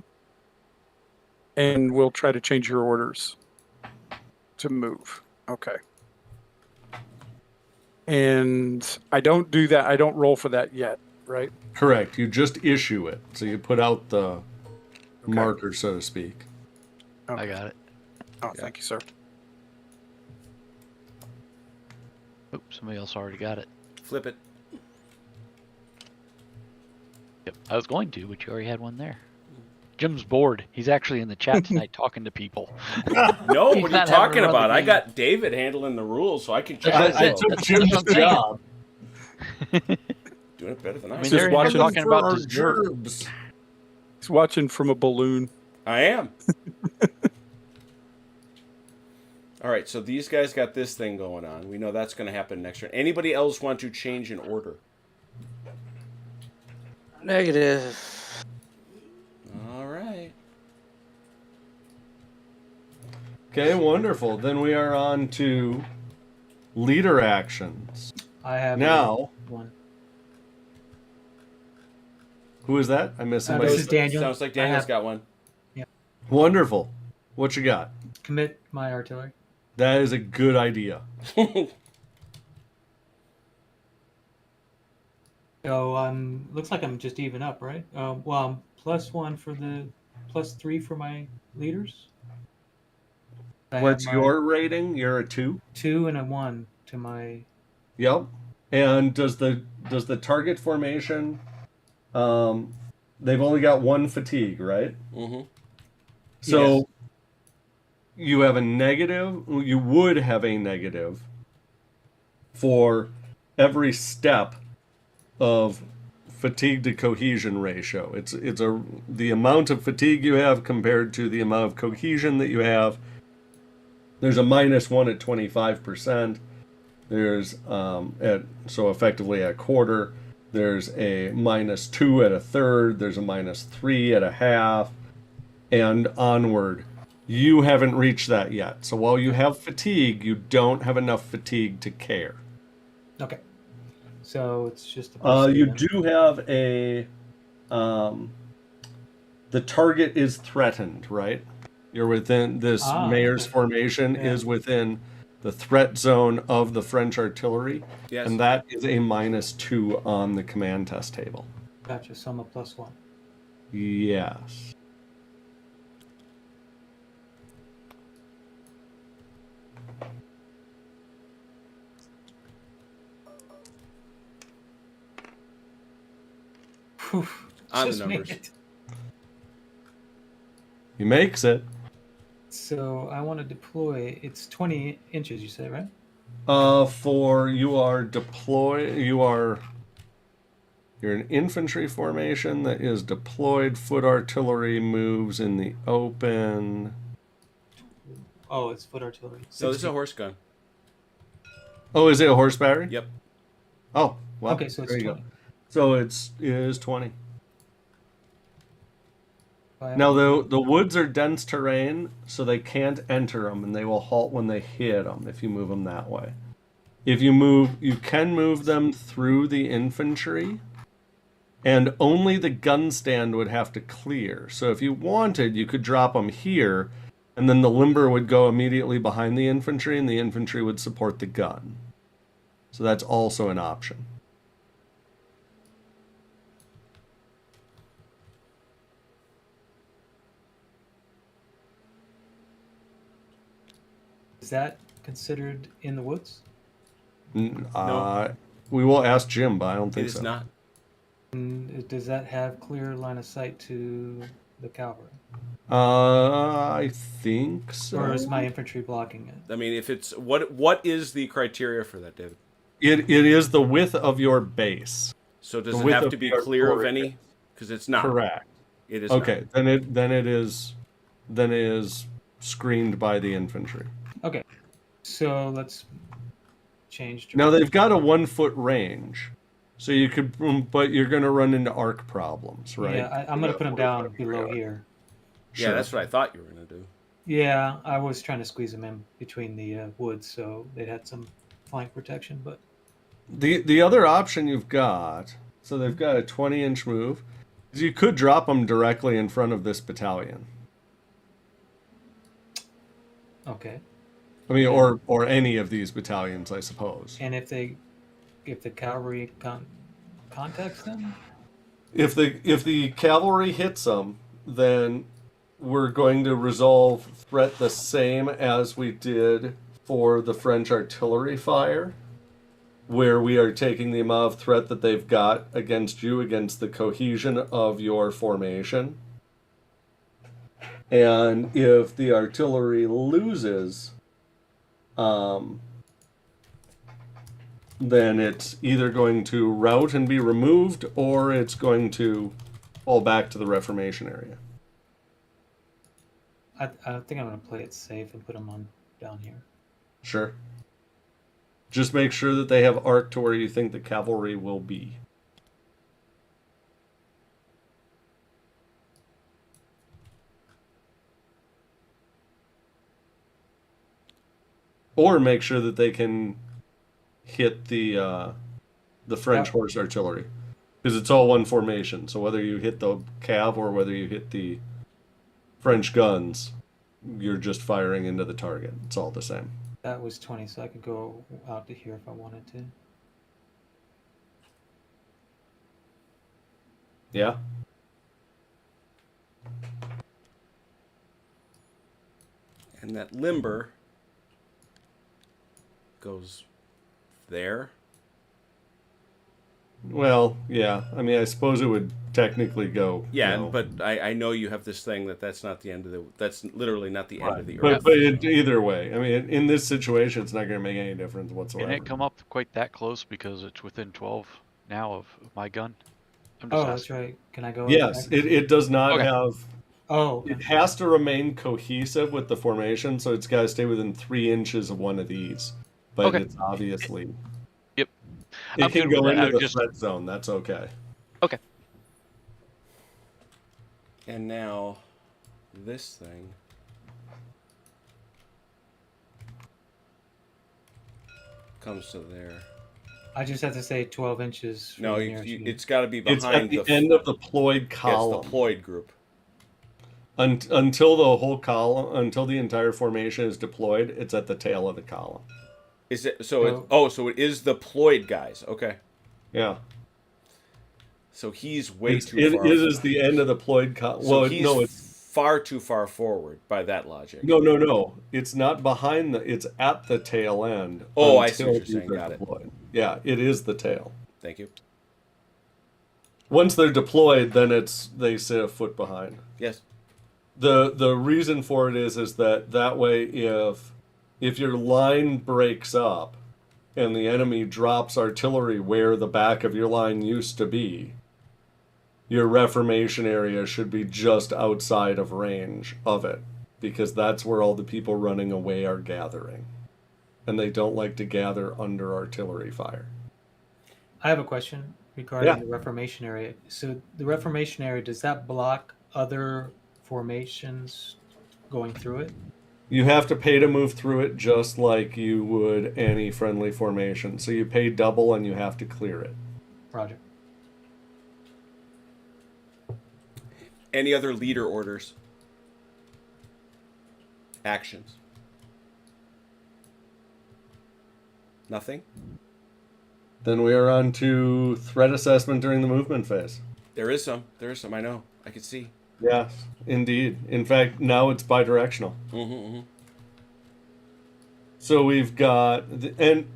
And we'll try to change your orders to move. Okay. And I don't do that. I don't roll for that yet, right? Correct. You just issue it. So you put out the Okay. marker, so to speak. I got it. Oh, thank you, sir. Oops, somebody else already got it. Flip it. Yep, I was going to, but you already had one there. Jim's bored. He's actually in the chat tonight talking to people. No, He's what are you not having talking to run the about? I game. got David handling the rules, so I can check I it I out. took That's Jim's what I'm saying. job. Doing it better than I I am. mean, Just they're watching talking For about our dessert. gerbs. He's watching from a balloon. I am. All right, so these guys got this thing going on. We know that's going to happen next turn. Anybody else want to change an order? Negative. All right. Okay, wonderful. Then we are on to leader actions. I have Now, one. who is that? I missed This somebody. is Daniel. Sounds like I Daniel's have- got one. Wonderful. What you got? Commit my artillery. That is a good idea. So looks like I'm just even up, right? Well, I'm +1 for the +3 for my leaders. I have What's my your rating? You're a 2? 2 and a 1 to my. Yep. And does the target formation they've only got 1 fatigue, right? Mm-hmm. So Yes. you have a negative, you would have a negative for every step of fatigue to cohesion ratio. It's the amount of fatigue you have compared to the amount of cohesion that you have. There's a -1 at 25%. There's so effectively a quarter. There's a -2 at a third. There's a -3 at a half, and onward. You haven't reached that yet. So while you have fatigue, you don't have enough fatigue to care. Okay. So it's just a You +3 then. do have a the target is threatened, right? You're within this mayor's okay. formation Yeah. is within the threat zone of the French artillery, Yes. and that is a -2 on the command test table. Gotcha. So I'm a +1. Yes. Whew, On the just made numbers. it. He makes it. So I want to deploy. It's 20 inches, you said, right? For you are you're an infantry formation that is deployed. Foot artillery moves in the open. Oh, it's foot artillery. So this is 60. a horse gun. Oh, is it a horse battery? Yep. Oh, well. Okay, so it's there you 20. go. So it is 20. I Now have- the woods are dense terrain, so they can't enter them, and they will halt when they hit them if you move them that way. If you can move them through the infantry, and only the gun stand would have to clear. So if you wanted, you could drop them here, and then the limber would go immediately behind the infantry, and the infantry would support the gun. So that's also an option. Is that considered in the woods? N- No. We will ask Jim, but I don't It think is so. not. And does that have clear line of sight to the cavalry? I think so. Or is my infantry blocking it? I mean, if it's what is the criteria for that, David? It is the width of your base. So does The it width have of to be the clear of artillery any? Because it's not. Correct. It is Okay, then it is screened by the infantry. Okay, so let's change. Now they've got a 1 foot range, so you could, but you're going to run into arc problems, right? Yeah, I'm going to put them down below here. Yeah, Sure. that's what I thought you were gonna do. Yeah, I was trying to squeeze them in between the woods so they had some flank protection, but The other option you've got, so they've got a 20-inch move, is you could drop them directly in front of this battalion. okay. I mean, or any of these battalions, I suppose. And if the cavalry contacts them, If the cavalry hits them, then we're going to resolve threat the same as we did for the French artillery fire, where we are taking the amount of threat that they've got against you against the cohesion of your formation. And if the artillery loses, then it's either going to rout and be removed, or it's going to fall back to the Reformation area. I think I'm going to play it safe and put them on down here. Sure. Just make sure that they have arc to where you think the cavalry will be. Or make sure that they can hit the French Yeah. horse artillery, because it's all one formation. So whether you hit the cav or whether you hit the French guns, you're just firing into the target. It's all the same. That was 20, so I could go out to here if I wanted to. Yeah. And that limber goes there. Well, yeah. I mean, I suppose it would technically go. Yeah, you know, but I know you have this thing that's not the end of the. That's literally not the end of the But, earth. but either way, I mean, in this situation, it's not going to make any difference whatsoever. Can it come up quite that close because it's within 12 now of my gun? I'm just Oh, asking. that's right. Can I go? Yes, back? it does not Okay. have. Oh, okay. It has to remain cohesive with the formation, so it's got to stay within 3 inches of one of these. But Okay. it's obviously. Yep. It I'm can good go with that. into I the just- threat zone. That's okay. Okay. And now, this thing. Comes to there. I just have to say 12 inches. From No, the nearest unit. it's got to be It's at behind the end of the ploid column. Yes, the ploid group. Until the whole column, until the entire formation is deployed, it's at the tail of the column. Is it so? So it is the ploid guys. Okay. Yeah. So he's way too It far. is the end of the ploid column. So Well, he's no, it's far too far forward by that logic. no. It's not behind the. It's at the tail end. Oh, I see what until you're saying. these are Got it. deployed. Yeah, it is the tail. Thank you. Once they're deployed, then they sit a foot behind. Yes. The reason for it is that way if your line breaks up and the enemy drops artillery where the back of your line used to be, your reformation area should be just outside of range of it, because that's where all the people running away are gathering, and they don't like to gather under artillery fire. I have a question regarding Yeah. the Reformation area. So the Reformation area, does that block other formations going through it? You have to pay to move through it just like you would any friendly formation. So you pay double and you have to clear it. Roger. Any other leader orders? Actions? Nothing? Then we are on to threat assessment during the movement phase. There is some. There is some. I know. I can see. Yes, indeed. In fact, now it's bidirectional. So we've got, and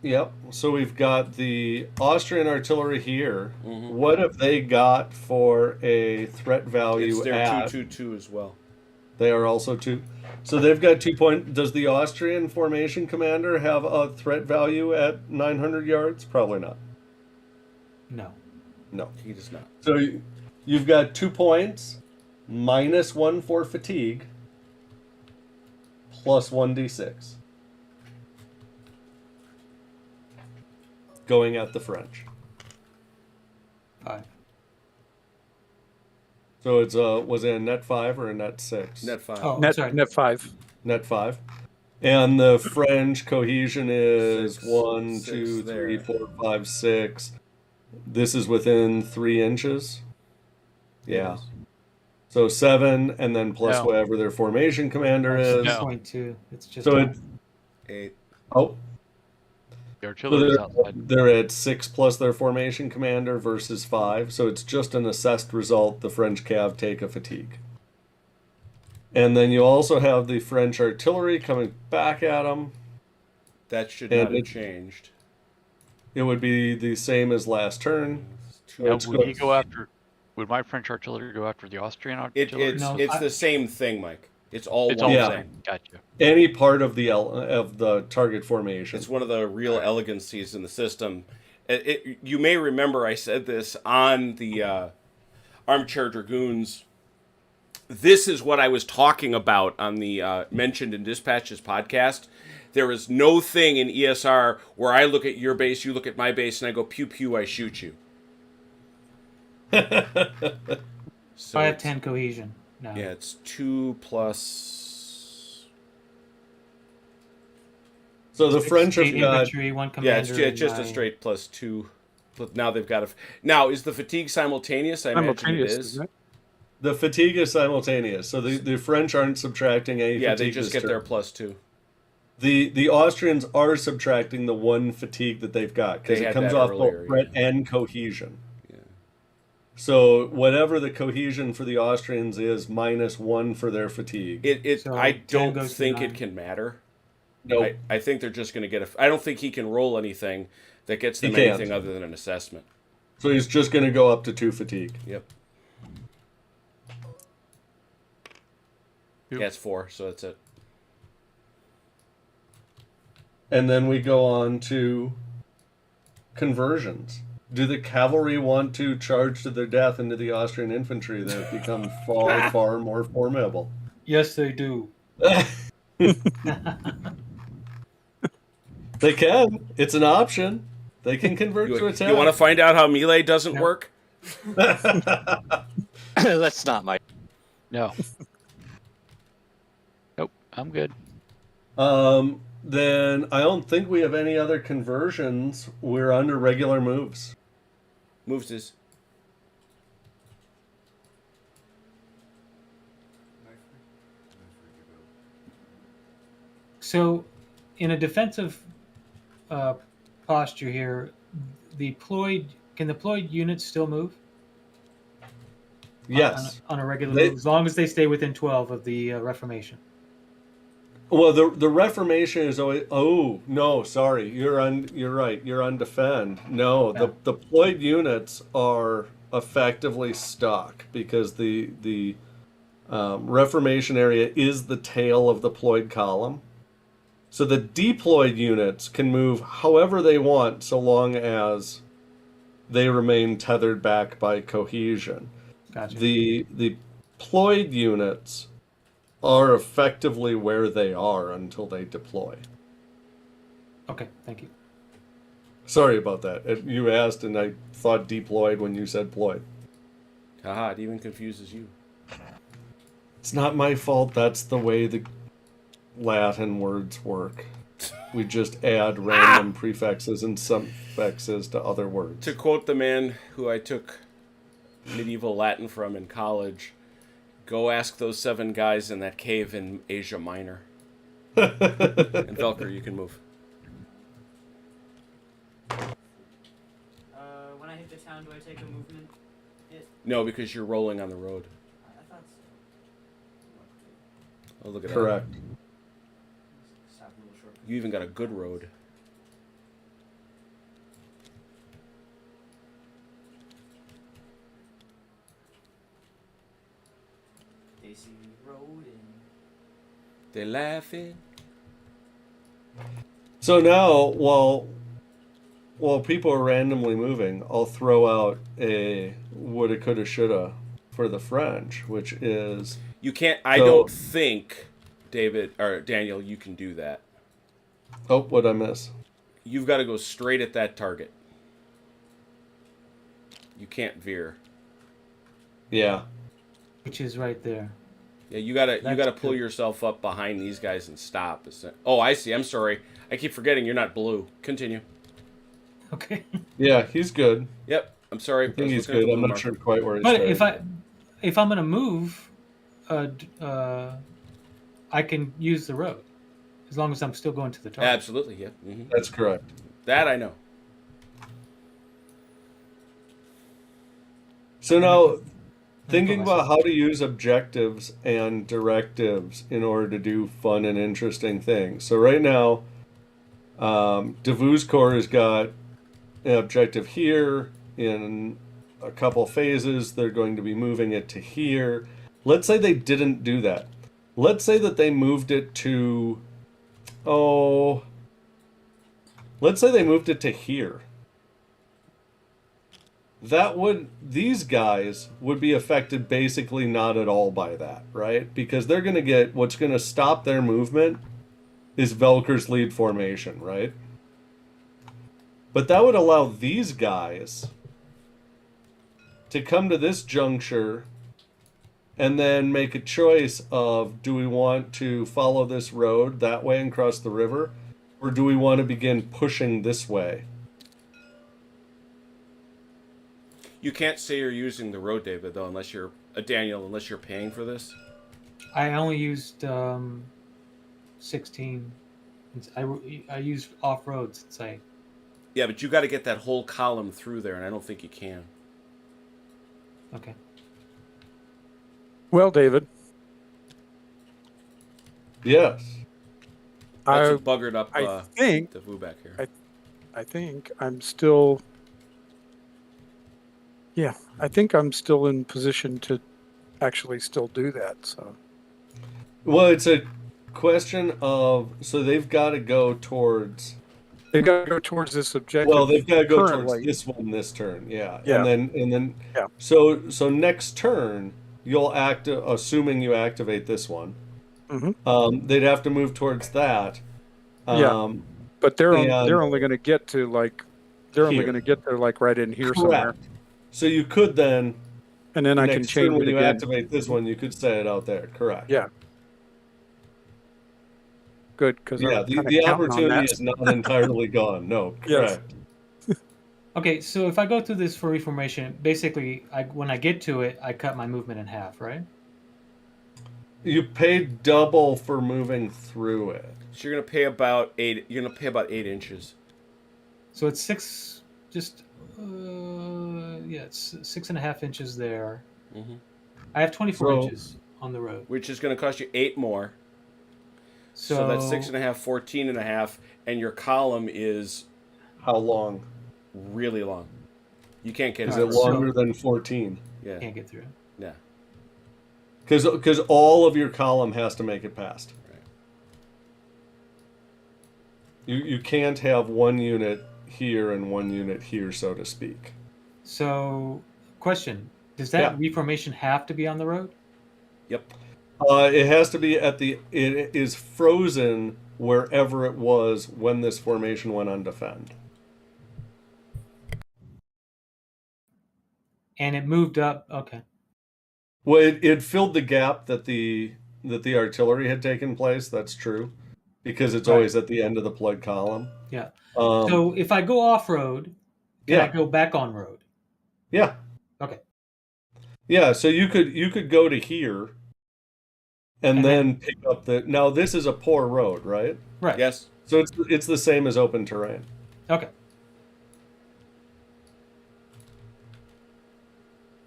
Yep. So we've got the Austrian artillery here. Mhm. What have they got for a threat value It's their at? 2-2-2 as well. They are also 2. So they've got 2 point. Does the Austrian formation commander have a threat value at 900 yards? Probably not. No. No. He does not. So you've got 2 points, -1 for fatigue, plus 1d6. Going at the French. 5. So it's was it a net 5 or a net 6? Net 5. Oh, Net sorry. net 5. Net 5. And the French cohesion is Six. 1, Six 2, 3, there. 4, 5, 6. This is within 3 inches. Yeah. Yes. So 7, and then plus No. whatever their formation commander is. No. 6.2. It's just. So it. 8. Oh. The So artillery's outside. they're at 6 plus their formation commander versus 5. So it's just an assessed result. The French cav take a fatigue. And then you also have the French artillery coming back at them. That should And not have it- changed. It would be the same as last turn. Now, it's would good. he go after? Would my French artillery go after the Austrian artillery? It's No, it's I- the same thing, Mike. It's all It's one all Yeah. the thing. same. Gotcha. Any part of the target formation. It's one of the real elegancies in the system. You may remember I said this on the Armchair Dragoons. This is what I was talking about on the Mentioned in Dispatches podcast. There is no thing in ESR where I look at your base, you look at my base, and I go, pew, pew, I shoot you. So I have it's- 10 cohesion. No. Yeah, it's 2 plus... So the French have 8 got. infantry, 1 commander. Yeah, it's just a and straight plus 2. But now they've got a... Now, is the fatigue simultaneous? I imagine it Simultaneous, is. isn't it? The fatigue is simultaneous. So the French aren't subtracting any Yeah, fatigue. they just this get their turn. plus 2. The Austrians are subtracting the 1 fatigue that they've got because They it had comes that off earlier, both threat yeah. and cohesion. Yeah. So whatever the cohesion for the Austrians is, -1 for their fatigue. So I 10 don't goes to think 9. it can matter. Nope. I think they're just going to get a... I don't think he can roll anything that gets them He can't. anything other than an assessment. So he's just going to go up to 2 fatigue. Yep. Yep. Yeah, it's 4, so that's it. And then we go on to conversions. Do the cavalry want to charge to their death into the Austrian infantry that have become far, far more formidable? Yes, they do. They can. It's an option. They can convert to You attack. want to find out how melee doesn't Yeah. work? Let's not, Mike. No. Nope. I'm good. Then I don't think we have any other conversions. We're under regular moves. Moves is... So, in a defensive posture here, can the deployed units still move? Yes. On a regular They- move, as long as they stay within 12 of the Reformation. Well, the Reformation is always. Oh no, sorry, you're right. You're on defend. No, Yeah. the deployed units are effectively stuck because the Reformation area is the tail of the deployed column. So the deployed units can move however they want, so long as they remain tethered back by cohesion. Gotcha. The deployed units are effectively where they are until they deploy. Okay, thank you. Sorry about that. You asked, and I thought deployed when you said ployed. Haha, it even confuses you. It's not my fault. That's the way the Latin words work. We just add random prefixes and suffixes to other words. To quote the man who I took medieval Latin from in college, go ask those 7 guys in that cave in Asia Minor. And Velker, you can move. When I hit the town, do I take a movement hit? No, because you're rolling on the road. I thought so. Oh, look at that. Correct. Stop a little short. You even got a good road. They laughing. So now, while people are randomly moving, I'll throw out a woulda, coulda, shoulda for the French, which is You can't. I So- don't think, David or Daniel, you can do that. oh, what'd I miss? You've got to go straight at that target. You can't veer. Yeah. Which is right there. Yeah, you gotta That's pull good. yourself up behind these guys and stop. Oh, I see. I'm sorry. I keep forgetting you're not blue. Continue. Okay. Yeah, he's good. Yep. I'm sorry. I think he's looking at good. the I'm blue not marker. sure quite where he's But starting. if I'm gonna move, I can use the road as long as I'm still going to the target. Absolutely. Yeah. That's correct. That I know. So now, put thinking about myself- how to use objectives and directives in order to do fun and interesting things. So right now, Devue's Corps has got an objective here. In a couple phases, they're going to be moving it to here. Let's say they didn't do that. Let's say that they moved it to, let's say they moved it to here. These guys would be affected basically not at all by that, right? Because they're going to get, what's going to stop their movement is Velker's lead formation, right? But that would allow these guys to come to this juncture and then make a choice of, do we want to follow this road that way and cross the river, or do we want to begin pushing this way? You can't say you're using the road, David, though, unless you're Daniel, unless you're paying for this. I only used 16. I used off road since I. Yeah, but you got to get that whole column through there, and I don't think you can. Okay. Well, David, Yes. That's I what buggered up think the Vu back here. I think I'm still. Yeah, I think I'm still in position to actually still do that. So Well, it's a question of, so they've got to go towards, they got to go towards this objective. well, they've got to go currently. towards this one this turn, yeah. Yeah. And then Yeah. so next turn you'll assuming you activate this one. Mhm. They'd have to move towards that. Yeah. But they're and- only going to get to like only Here. going to get there like right in here somewhere, Correct. So you could then and then I can next turn change when it you again. activate this one, you could set it out there. Correct. Yeah. Good, because Yeah. The opportunity is not entirely gone. No. Yes. Correct. Okay, so if I go through this for reformation, basically, when I get to it, I cut my movement in half, right? You pay double for moving through it. So you're gonna pay about 8. You're gonna pay about 8 inches. So it's six, just it's 6.5 inches there. Mm-hmm. I have 24 So- inches on the road. Which is gonna cost you 8 more. So that's 6.5, 14.5, and your column is How long? really long. You can't get Is it. it longer than 14? Yeah. Can't get through. Yeah. Because all of your column has to make it past. Right. You can't have one unit here and one unit here, so to speak. So, question: does that Yeah. reformation have to be on the road? Yep. It has to be it is frozen wherever it was when this formation went on defend. And it moved up. Okay. Well, it filled the gap that the artillery had taken place. That's true, because it's Right. always at the end of the plug column. Yeah. Um, So if I go off road, can I yeah, go back on road? yeah, Okay. yeah. So you could go to here, and And then pick up the. Now this is a poor road, right? Right. Yes. So it's the same as open terrain. Okay.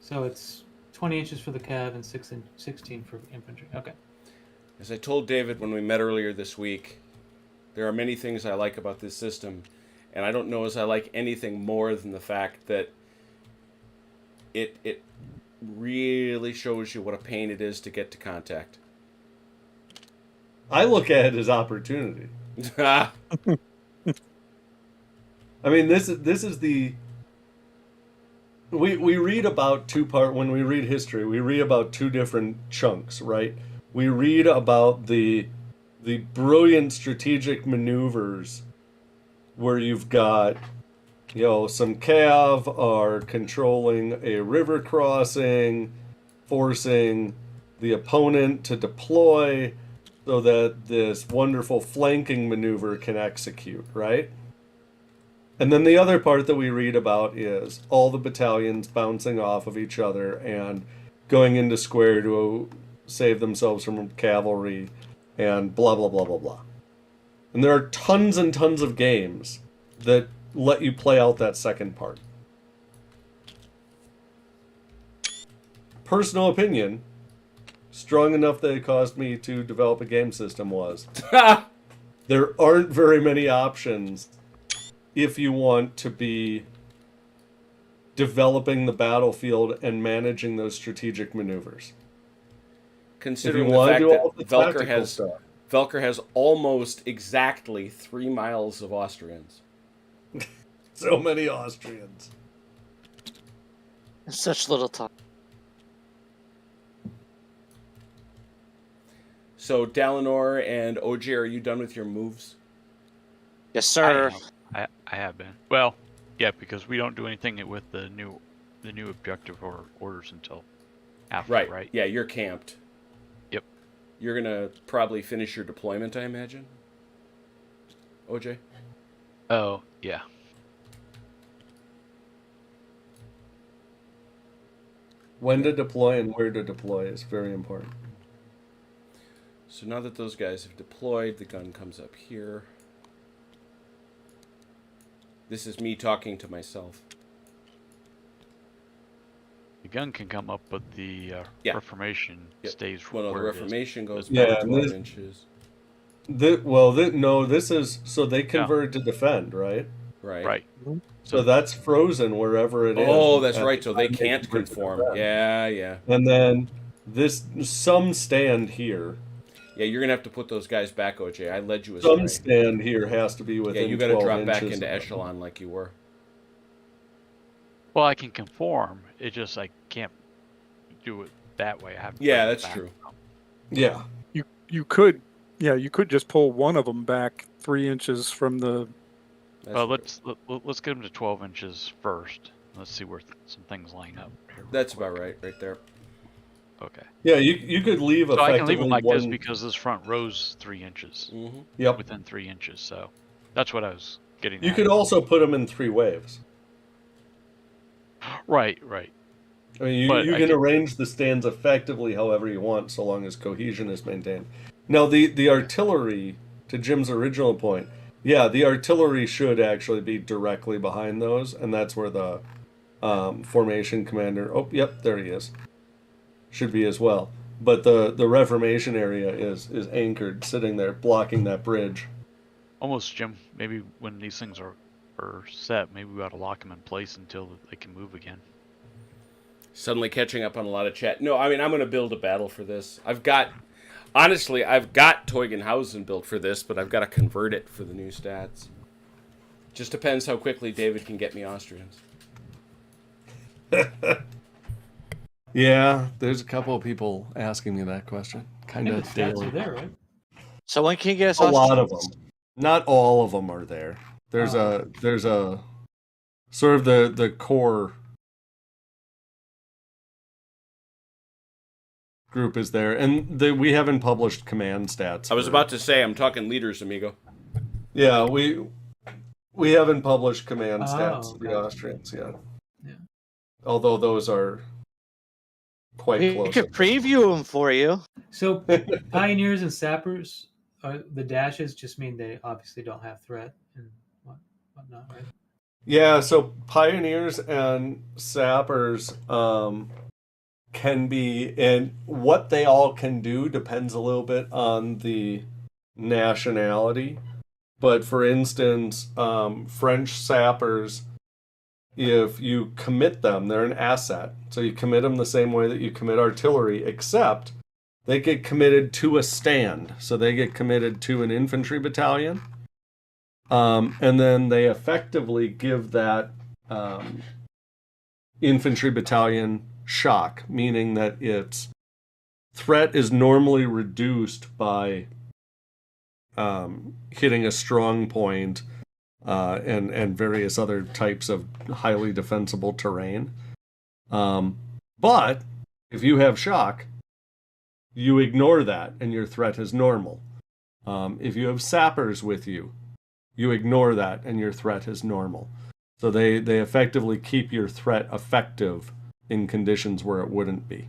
So it's 20 inches for the cav and 16 for infantry. Okay. As I told David when we met earlier this week, there are many things I like about this system, and I don't know as I like anything more than the fact that it really shows you what a pain it is to get to contact. I look at it as opportunity. I mean, this is the we read about when we read history, we read about two different chunks, right? We read about the brilliant strategic maneuvers where you've got, some cav are controlling a river crossing, forcing the opponent to deploy so that this wonderful flanking maneuver can execute, right? And then the other part that we read about is all the battalions bouncing off of each other and going into square to save themselves from cavalry and blah, blah, blah, blah, blah. And there are tons and tons of games that let you play out that second part. Personal opinion, strong enough that it caused me to develop a game system, was there aren't very many options if you want to be developing the battlefield and managing those strategic maneuvers. Considering If you the wanna fact do that all the tactical stuff. Velker has almost exactly 3 miles of Austrians. So many Austrians. In such little time. So, Dalinor and OJ, are you done with your moves? Yes, sir. I have been. Well, yeah, because we don't do anything with the new objective or orders until after, right? Yeah, you're camped. Yep. You're gonna probably finish your deployment, I imagine. OJ? Oh, yeah. When to deploy and where to deploy is very important. So now that those guys have deployed, the gun comes up here. This is me talking to myself. The gun can come up, but the Reformation stays Well, no, the where it is. Reformation goes Yeah, back and 12 this- inches. This is so they convert to defend, right? Right. Right. So that's frozen wherever it is. Oh, that's at right. the So they time can't convert to conform. defend. Yeah. And then some stand here. Yeah, you're gonna have to put those guys back, OJ. I led you Some astray. stand here has to be Yeah, within you got to 12 drop back inches into of them. echelon like you were. Well, I can conform. It just I can't do it that way. I have to Yeah, bring it that's back. true. Yeah. You could just pull one of them back 3 inches from the. That's Well, true. let's get them to 12 inches first. Let's see where some things line up. Here real That's quick. about right there. Okay. Yeah, you could leave So I effectively can leave them like one. this because this front row's 3 inches, Mm-hmm. Yep. within 3 inches. So that's what I was getting. You at. could also put them in 3 waves. Right. I mean, But you I can can- arrange the stands effectively however you want, so long as cohesion is maintained. Now, the artillery, to Jim's original point, the artillery should actually be directly behind those, and that's where the formation commander. Oh, yep, there he is. Should be as well. But the Reformation area is anchored, sitting there, blocking that bridge. Almost, Jim. Maybe when these things are set, maybe we ought to lock them in place until they can move again. Suddenly catching up on a lot of chat. No, I mean, I'm going to build a battle for this. I've got Teugenhausen built for this, but I've got to convert it for the new stats. Just depends how quickly David can get me Austrians. Yeah, there's a couple of people asking me that question. I Kind think of the stats daily. are there, right? So when can you get us A on? lot of them. Not all of them are there. There's a sort of the core group is there, and we haven't published command stats. I was about to say, I'm talking leaders, amigo. Yeah, we haven't published command Oh, stats of okay. the Austrians yet. Yeah. Although those are quite We close. could preview them for you. So pioneers and sappers, the dashes just mean they obviously don't have threat and whatnot, right? Yeah, so pioneers and sappers can be, and what they all can do depends a little bit on the nationality. But for instance, French sappers, if you commit them, they're an asset. So you commit them the same way that you commit artillery, except they get committed to a stand. So they get committed to an infantry battalion. And then they effectively give that infantry battalion shock, meaning that its threat is normally reduced by hitting a strong point and various other types of highly defensible terrain. But if you have shock, you ignore that and your threat is normal. If you have sappers with you, you ignore that and your threat is normal. So they effectively keep your threat effective in conditions where it wouldn't be.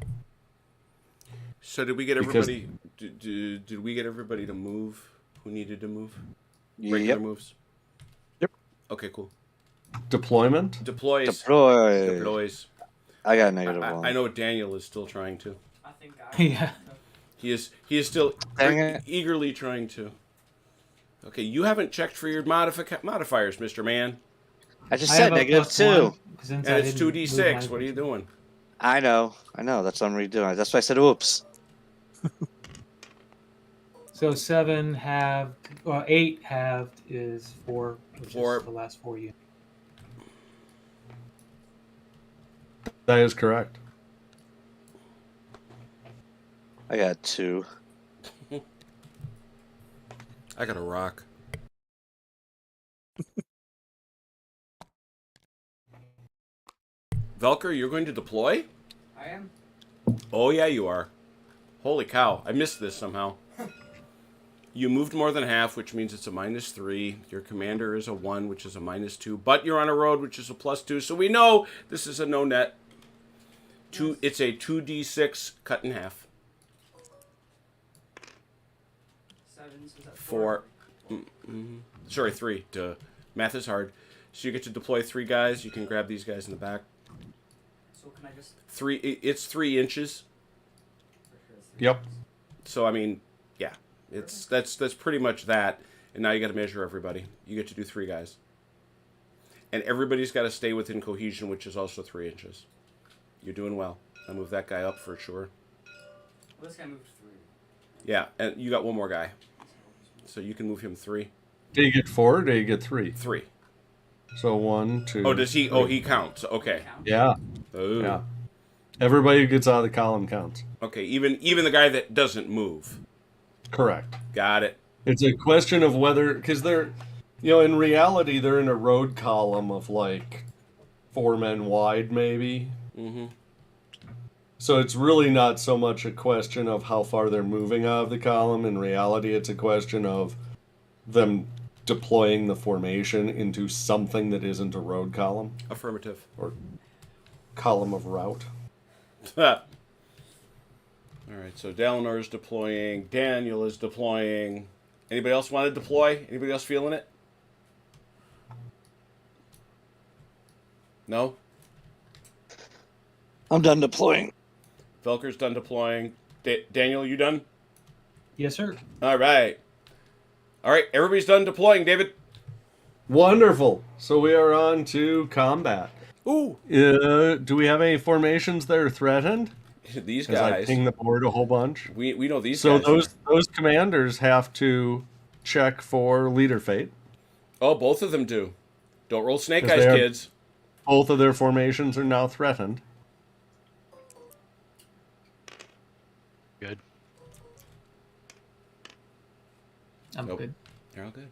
So did we get everybody? Did we get everybody to move? Who needed to move? Regular moves. Yep. Okay, cool. Deployment? Deploys. Deploy. Deploys. I got a negative one. I know Daniel is still trying to. I think I. Yeah. He is still Dang it. eagerly trying to. Okay, you haven't checked for your modifiers, Mr. Man. I just I said have a negative +1, 2. since And I it's didn't 2d6. move What are you doing? I know. That's what I'm redoing. That's why I said oops. So 7 halved, or 8 halved is 4, which 4. is the last 4 units. That is correct. I got 2. I got a rock. Velker, you're going to deploy? I am. Oh, yeah, you are. Holy cow. I missed this somehow. You moved more than half, which means it's a -3. Your commander is a 1, which is a -2. But you're on a road, which is a +2. So we know this is a no net. It's a 2d6 cut in half. 7, so is that 4. Sorry, 3. Duh. Math is hard. So you get to deploy 3 guys. You can grab these guys in the back. So can I just? 3. It's 3 inches. Yep. So I mean, yeah, that's pretty much that. And now you got to measure everybody. You get to do 3 guys, and everybody's got to stay within cohesion, which is also 3 inches. You're doing well. I moved that guy up for sure. Well, this guy moved 3. Yeah, and you got one more guy, so you can move him 3. Do you get 4 or do you get 3? 3. So 1, 2. Oh, does he? 3. Oh, he counts. Okay. Count? Yeah. Oh. Yeah. Everybody who gets out of the column counts. Okay. Even the guy that doesn't move. Correct. Got it. It's a question of whether, because they're, in reality, they're in a road column of like 4 men wide, maybe. Mm-hmm. So it's really not so much a question of how far they're moving out of the column. In reality, it's a question of them deploying the formation into something that isn't a road column Affirmative. or column of route. All right. So Dalinar is deploying. Daniel is deploying. Anybody else want to deploy? Anybody else feeling it? No? I'm done deploying. Velker's done deploying. Daniel, you done? Yes, sir. All right. All right, everybody's done deploying, David. Wonderful. So we are on to combat. Ooh. Do we have any formations that are threatened? These Because I guys. ping the board a whole bunch. We know these So guys. those commanders have to check for leader fate. Oh, both of them do. Don't roll snake 'Cause eyes, they are- kids. Both of their formations are now threatened. Good. I'm Nope. good. They're all good.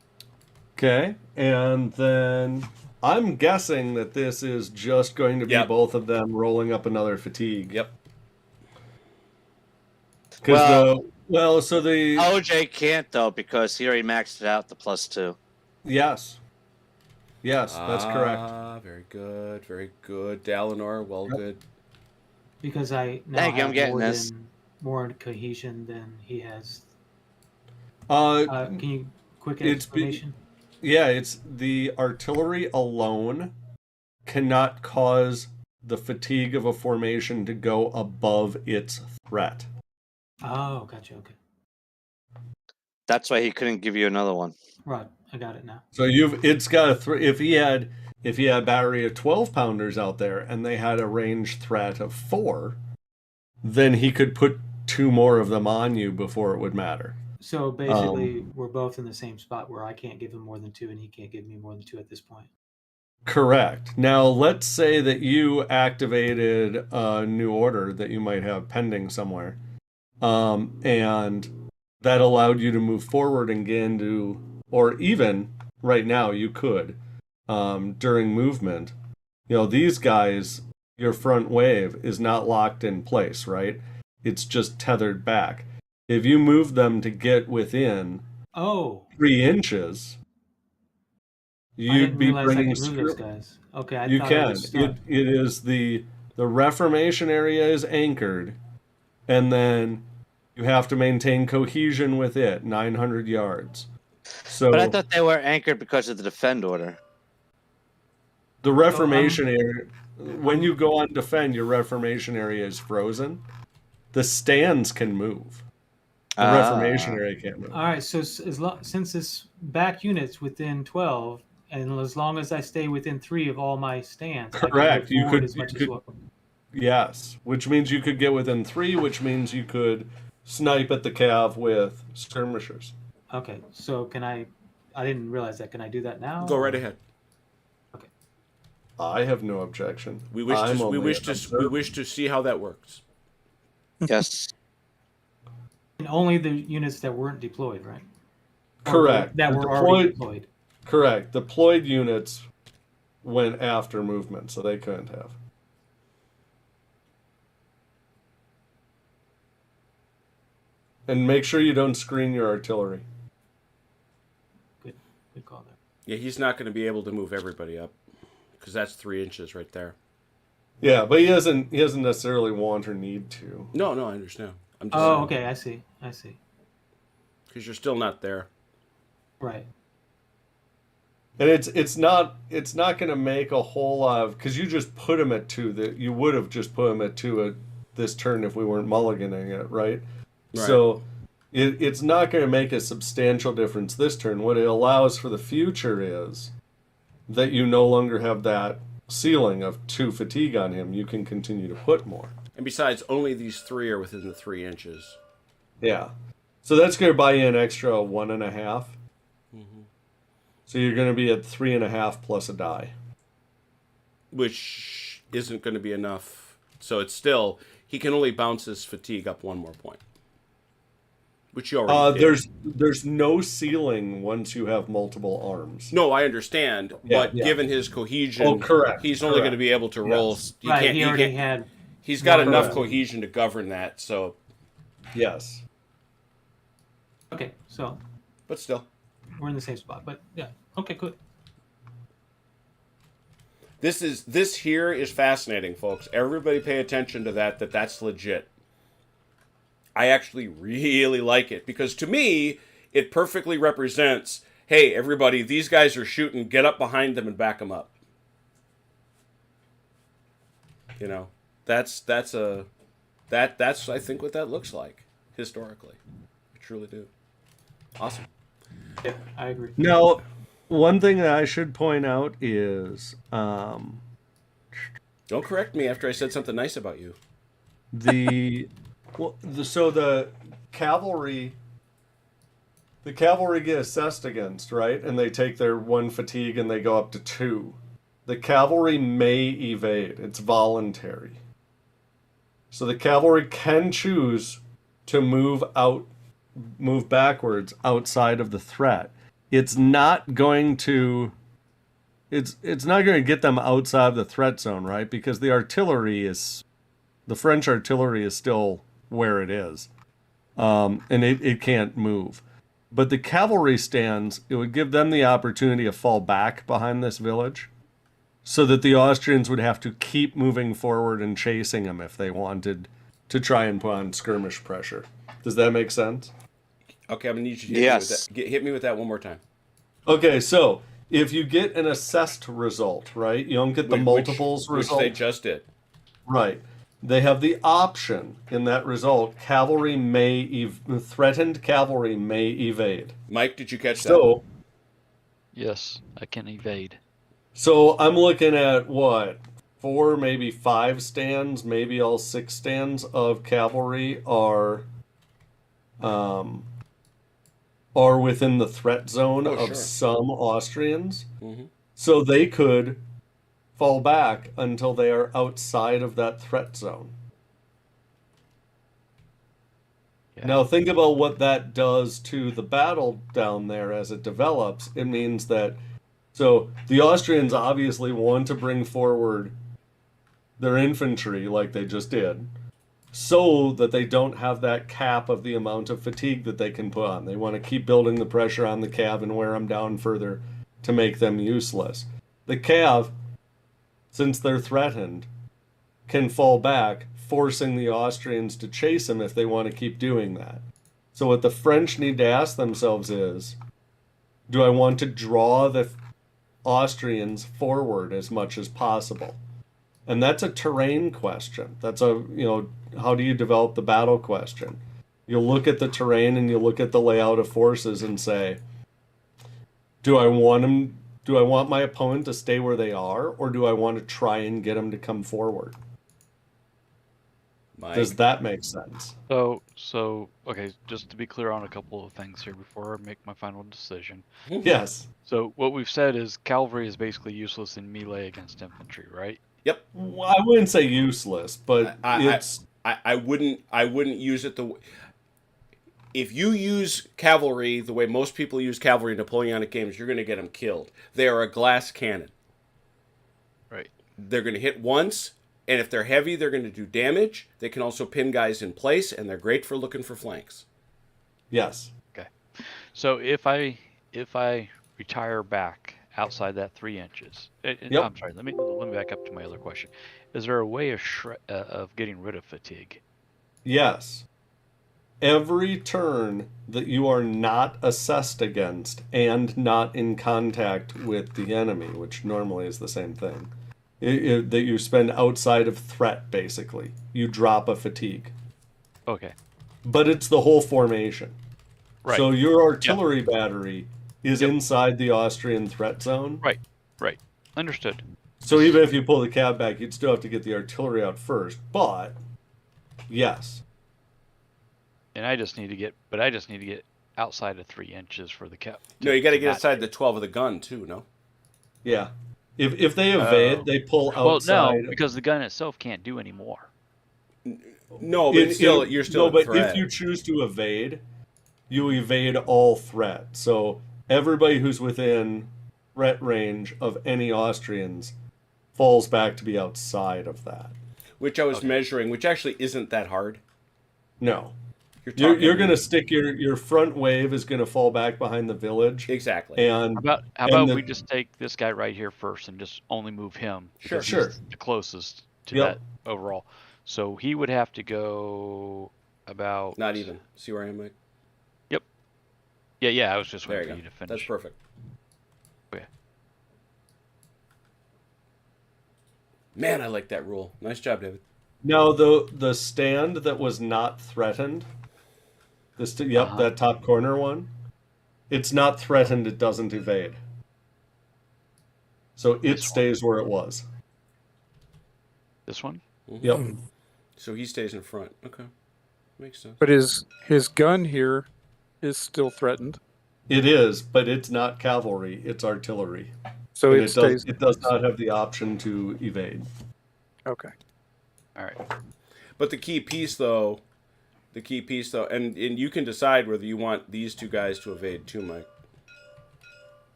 Okay, and then I'm guessing that this is just going to be Yep. both of them rolling up another fatigue. Yep. Because so the OJ can't though because he already maxed it out the +2. yes, that's correct. Very good. Very good. Dalinar, well, good. Because I now Thank you, I'm have getting more this. than more cohesion than he has. Uh, Can you quick it's be- explanation? yeah, it's the artillery alone cannot cause the fatigue of a formation to go above its threat. Oh, gotcha. Okay, That's why he couldn't give you another one. right. I got it now. So it's got a if he had a battery of 12 pounders out there and they had a range threat of 4, then he could put 2 more of them on you before it would matter. So basically, we're both in the same spot where I can't give him more than 2, and he can't give me more than 2 at this point. Correct. Now, let's say that you activated a new order that you might have pending somewhere, and that allowed you to move forward and get into, or even right now you could, during movement. These guys, your front wave is not locked in place, right? It's just tethered back. If you move them to get within 3 inches, I you'd didn't be realize I bringing could move those guys. Okay, I You thought I can. was stuck. It is the Reformation area is anchored, and then you have to maintain cohesion with it, 900 yards. So But I thought they were anchored because of the defend order. the Reformation area, when you go on defend, your Reformation area is frozen. The stands can move. The Reformation area can't move. All right, so since this back unit's within 12, and as long as I stay within 3 of all my stands, Correct. I can move forward as much as well. Yes, which means you could get within 3, which means you could snipe at the cav with skirmishers. Okay, so can I didn't realize that. Can I do that now? Go right ahead. Okay. I have no objection. We wish to see how that works. Yes. And only the units that weren't deployed, right? Or Correct. that The were already deployed. Correct. Deployed units went after movement, so they couldn't have. And make sure you don't screen your artillery. Good call there. Yeah, he's not going to be able to move everybody up because that's 3 inches right there. Yeah, but he doesn't necessarily want or need to. No, I understand. I'm just Oh, okay, I see. because you're still not there. Right. And it's not going to make a whole lot of, because you just put him at 2. That you would have just put him at 2 at this turn if we weren't mulliganing it, right? So it's not going to make a substantial difference this turn. What it allows for the future is that you no longer have that ceiling of 2 fatigue on him. You can continue to put more. And besides, only these 3 are within the 3 inches. Yeah. So that's going to buy you an extra 1.5. Mm-hmm. So you're going to be at 3.5 plus a die. Which isn't going to be enough. So it's still, he can only bounce his fatigue up 1 more point. Which you already did. There's no ceiling once you have multiple arms. No, I understand, but given his cohesion, he's only going to be able to roll. Yes. He's got enough cohesion to govern that. So, yes. Okay, so. But still, we're in the same spot. But yeah, okay, good. This here is fascinating, folks. Everybody, pay attention to that. That's legit. I actually really like it because to me, it perfectly represents, hey, everybody, these guys are shooting, get up behind them and back them up. That's I think what that looks like historically. I truly do. Awesome. Yeah, I agree. Now, one thing that I should point out is don't correct me after I said something nice about you. So the cavalry get assessed against, right? And they take their 1 fatigue and they go up to 2. The cavalry may evade. It's voluntary. So the cavalry can choose to move backwards outside of the threat. It's not going to get them outside of the threat zone, right? Because the French artillery is still where it is. And it can't move. But the cavalry stands, it would give them the opportunity to fall back behind this village so that the Austrians would have to keep moving forward and chasing them if they wanted to try and put on skirmish pressure. Does that make sense? Okay, I'm going to need you to hit me with that one more time. Okay, so if you get an assessed result, right? You don't get the multiples result. Which they just did. Right. They have the option in that result, threatened cavalry may evade. Mike, did you catch that? Yes, I can evade. So I'm looking at what? 4, maybe 5 stands, maybe all 6 stands of cavalry are within the threat zone Oh, of sure. some Austrians. Mm-hmm. So they could fall back until they are outside of that threat zone. Yeah. Now think about what that does to the battle down there as it develops. It means that so the Austrians obviously want to bring forward their infantry like they just did, so that they don't have that cap of the amount of fatigue that they can put on. They want to keep building the pressure on the cav and wear them down further to make them useless. The cav, since they're threatened, can fall back, forcing the Austrians to chase them if they want to keep doing that. So what the French need to ask themselves is, do I want to draw the Austrians forward as much as possible? And that's a terrain question. That's a, how do you develop the battle question? You look at the terrain and you look at the layout of forces and say, do I want my opponent to stay where they are, or do I want to try and get them to come forward? Mike. Does that make sense? So okay, just to be clear on a couple of things here before I make my final decision. Yes. So what we've said is cavalry is basically useless in melee against infantry, right? Yep. Well, I wouldn't say useless, but I wouldn't use it if you use cavalry the way most people use cavalry in Napoleonic games, you're going to get them killed. They are a glass cannon. Right. They're going to hit once, and if they're heavy, they're going to do damage. They can also pin guys in place, and they're great for looking for flanks. Yes. Okay. So if I retire back outside that 3 inches, Yep. I'm sorry. Let me back up to my other question. Is there a way of getting rid of fatigue? Yes. Every turn that you are not assessed against and not in contact with the enemy, which normally is the same thing, that you spend outside of threat, basically, you drop a fatigue. Okay. But it's the whole formation. Right. So your artillery battery is Yep. inside the Austrian threat zone. Right. Understood. So even if you pull the cab back, you'd still have to get the artillery out first. But yes. And I just need to get outside of 3 inches for the cap. No, you got to get outside the 12 of the gun too. No. Yeah. If they evade, they pull Well, outside. no, because the gun itself can't do any more. No, but you're still no. But a threat. if you choose to evade, you evade all threat. So everybody who's within threat range of any Austrians falls back to be outside of that. Which I was measuring, which actually isn't that hard. No. You're going to stick your front wave is going to fall back behind the village. Exactly. And How about we just take this guy right here first and just only move him? Sure. Because Sure. he's the closest to Yep. that overall. So he would have to go about. Not even. See where I am, Mike? Yeah. I was just There waiting you for go. you to finish. That's perfect. Okay. Man, I like that rule. Nice job, David. now the stand that was not threatened, that top corner one, it's not threatened, it doesn't evade. So it This stays where it was. This one? Yep. So he stays in front. Okay. Makes sense. But his gun here is still threatened, It is, but it's not cavalry, it's artillery. so And it stays. it does not have the option to evade. Okay. All right. But the key piece, though, and you can decide whether you want these two guys to evade too, Mike.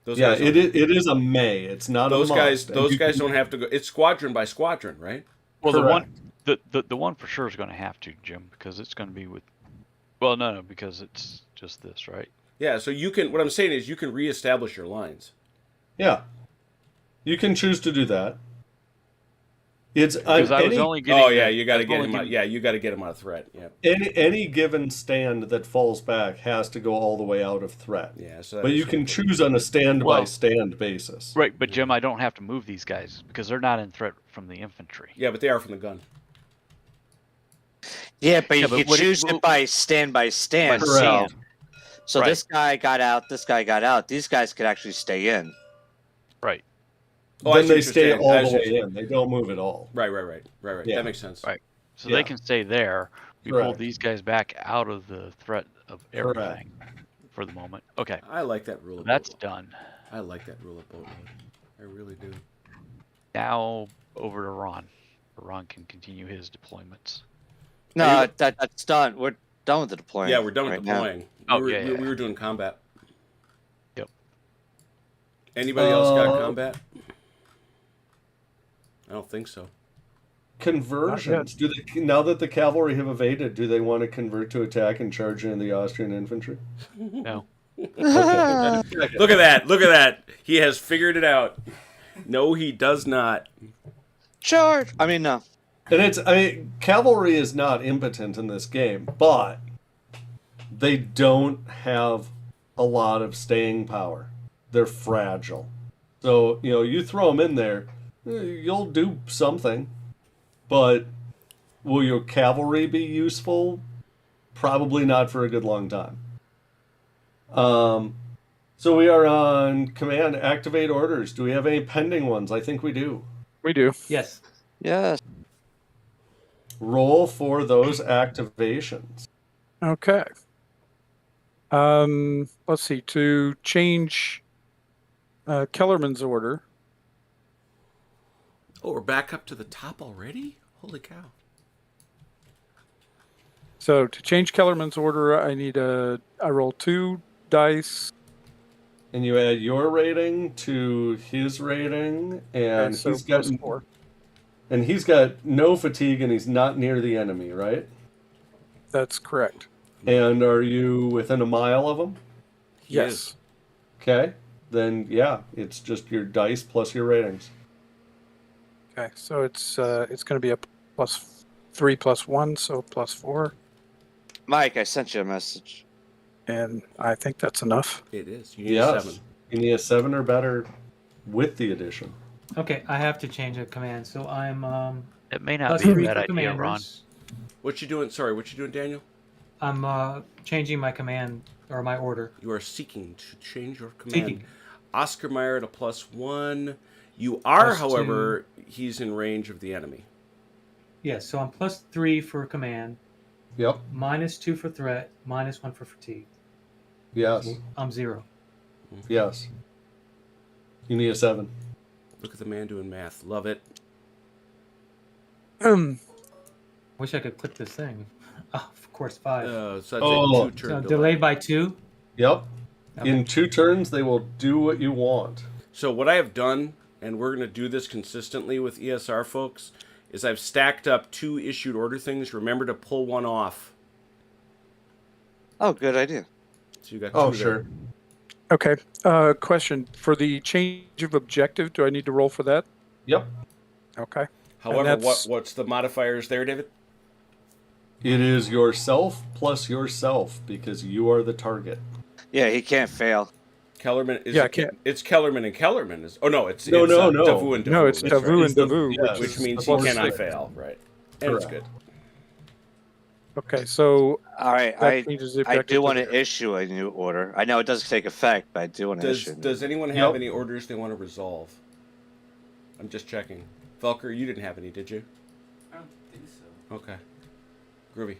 Those Yeah, guys it is a may. It's not those a guys. must. Those guys don't have to go. It's squadron by squadron, right? Well, Correct. the one for sure is going to have to, Jim, because it's going to be with. Well, no, because it's just this, right? Yeah. So you can. What I'm saying is, you can reestablish your lines. Yeah. You can choose to do that. It's Because I was only getting. Oh yeah, you got to get him only out. Yeah, you got to get him out of threat. Yeah. any given stand that falls back has to go all the way out of threat. Yeah. So. But you can choose on a stand by stand basis. Right, but Jim, I don't have to move these guys because they're not in threat from the infantry. Yeah, but they are from the gun. Yeah, but Yeah, you but can what do you- choose it by stand. Correct. Stand. So Right. this guy got out. This guy got out. These guys could actually stay in. Right. Oh, I then see they what you're stay saying. I all see the what way you're saying. in. They don't move at all. Right. Yeah. That makes sense. Right. So Yeah. they can stay there. We Correct. pulled these guys back out of the threat of Correct. everything for the moment. Okay, I like that rule so of that's boatload. done. I like that rule of boatload. I really do. Now over to Ron. Ron can continue his deployments. No, Are you- that's done. We're done with the deploying. Yeah, we're done with right now. deploying. Oh, we yeah. were doing combat. Yep. Anybody else got combat? I don't think so. Conversions. Do they, now that the cavalry have evaded, do they want to convert to attack and charge in the Austrian infantry? No. Look at that! Look at that! He has figured it out. No, he does not. Charge. I mean, no. And cavalry is not impotent in this game, but they don't have a lot of staying power. They're fragile. So, you throw them in there, you'll do something. But will your cavalry be useful? Probably not for a good long time. So we are on command, activate orders. Do we have any pending ones? I think we do. We do. Yes. Yes. Roll for those activations. Okay. Let's see. To change Kellerman's order. Oh, we're back up to the top already? Holy cow. So to change Kellerman's order, I roll 2 dice. And you add your rating to his rating, and So he's got plus 4. and he's got no fatigue, and he's not near the enemy, right? That's correct. And are you within a mile of him? He Yes. is. Okay, then yeah, it's just your dice plus your ratings. Okay. So it's going to be a plus 3 plus 1, so plus 4, Mike, I sent you a message. and I think that's enough. It is. You need a Yes, 7. you need a 7 or better with the addition. Okay, I have to change a command. So I'm It may not plus be a 3 bad for idea, commanders. Ron. What you doing? Sorry, what you doing, Daniel? I'm changing my command or my order. You are seeking to change your command. Seeking. Oscar Mayer at a +1. You are, Plus however, he's in range of the enemy. Yes, so I'm plus 3 for command, Yep. minus 2 for threat, minus 1 for fatigue. Yes. I'm 0. Yes. You need a 7. Look at the man doing math. Love it. Wish I could click this thing. Oh, of course, 5. So that's Oh. a 2-turn so delay. delayed by 2. Yep. Okay. In 2 turns, they will do what you want. So what I have done, and we're going to do this consistently with ESR folks, is I've stacked up 2 issued order things. Remember to pull one off. Oh, good idea. So you got 2 Oh, there. sure. Okay. Question. For the change of objective, do I need to roll for that? Yep. Okay. However, that's- what's the modifiers there, David? It is yourself plus yourself because you are the target. Yeah, he can't fail. Kellerman is Yeah, I can't. It's Kellerman and Kellerman is. Oh no, it's No, no. Davu and Davu. No, it's that's Davu right. and Davu, Yes. Which means he plus cannot 6. fail, right? And it's good. Correct. Okay, so All right, that changes the I objective do want to to issue a new order. I know it doesn't take effect, but I do want to Does issue. a new- Does anyone have Nope. any orders they want to resolve? I'm just checking. Velker, you didn't have any, did you? I don't think so. Okay. Groovy.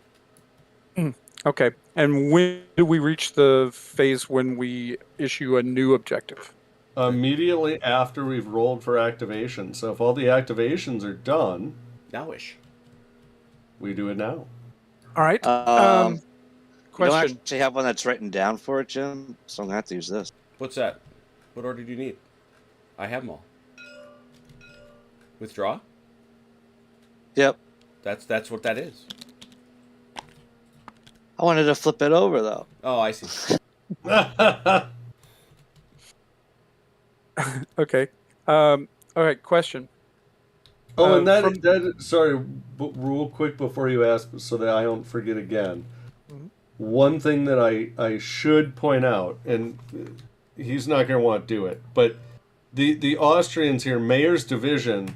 Okay. And when do we reach the phase when we issue a new objective? Immediately after we've rolled for activation. So if all the activations are done, Nowish. we do it now. All right. You don't Question. actually have one that's written down for it, Jim, so I'm gonna have to use this. What's that? What order do you need? I have them all. Withdraw? Yep. That's what that is. I wanted to flip it over though. Oh, I see. Okay. All right. Question. Oh, and from- that sorry, real quick before you ask, so that I don't forget again. Mhm. One thing that I should point out, and he's not going to want to do it, but the Austrians here, Mayer's division,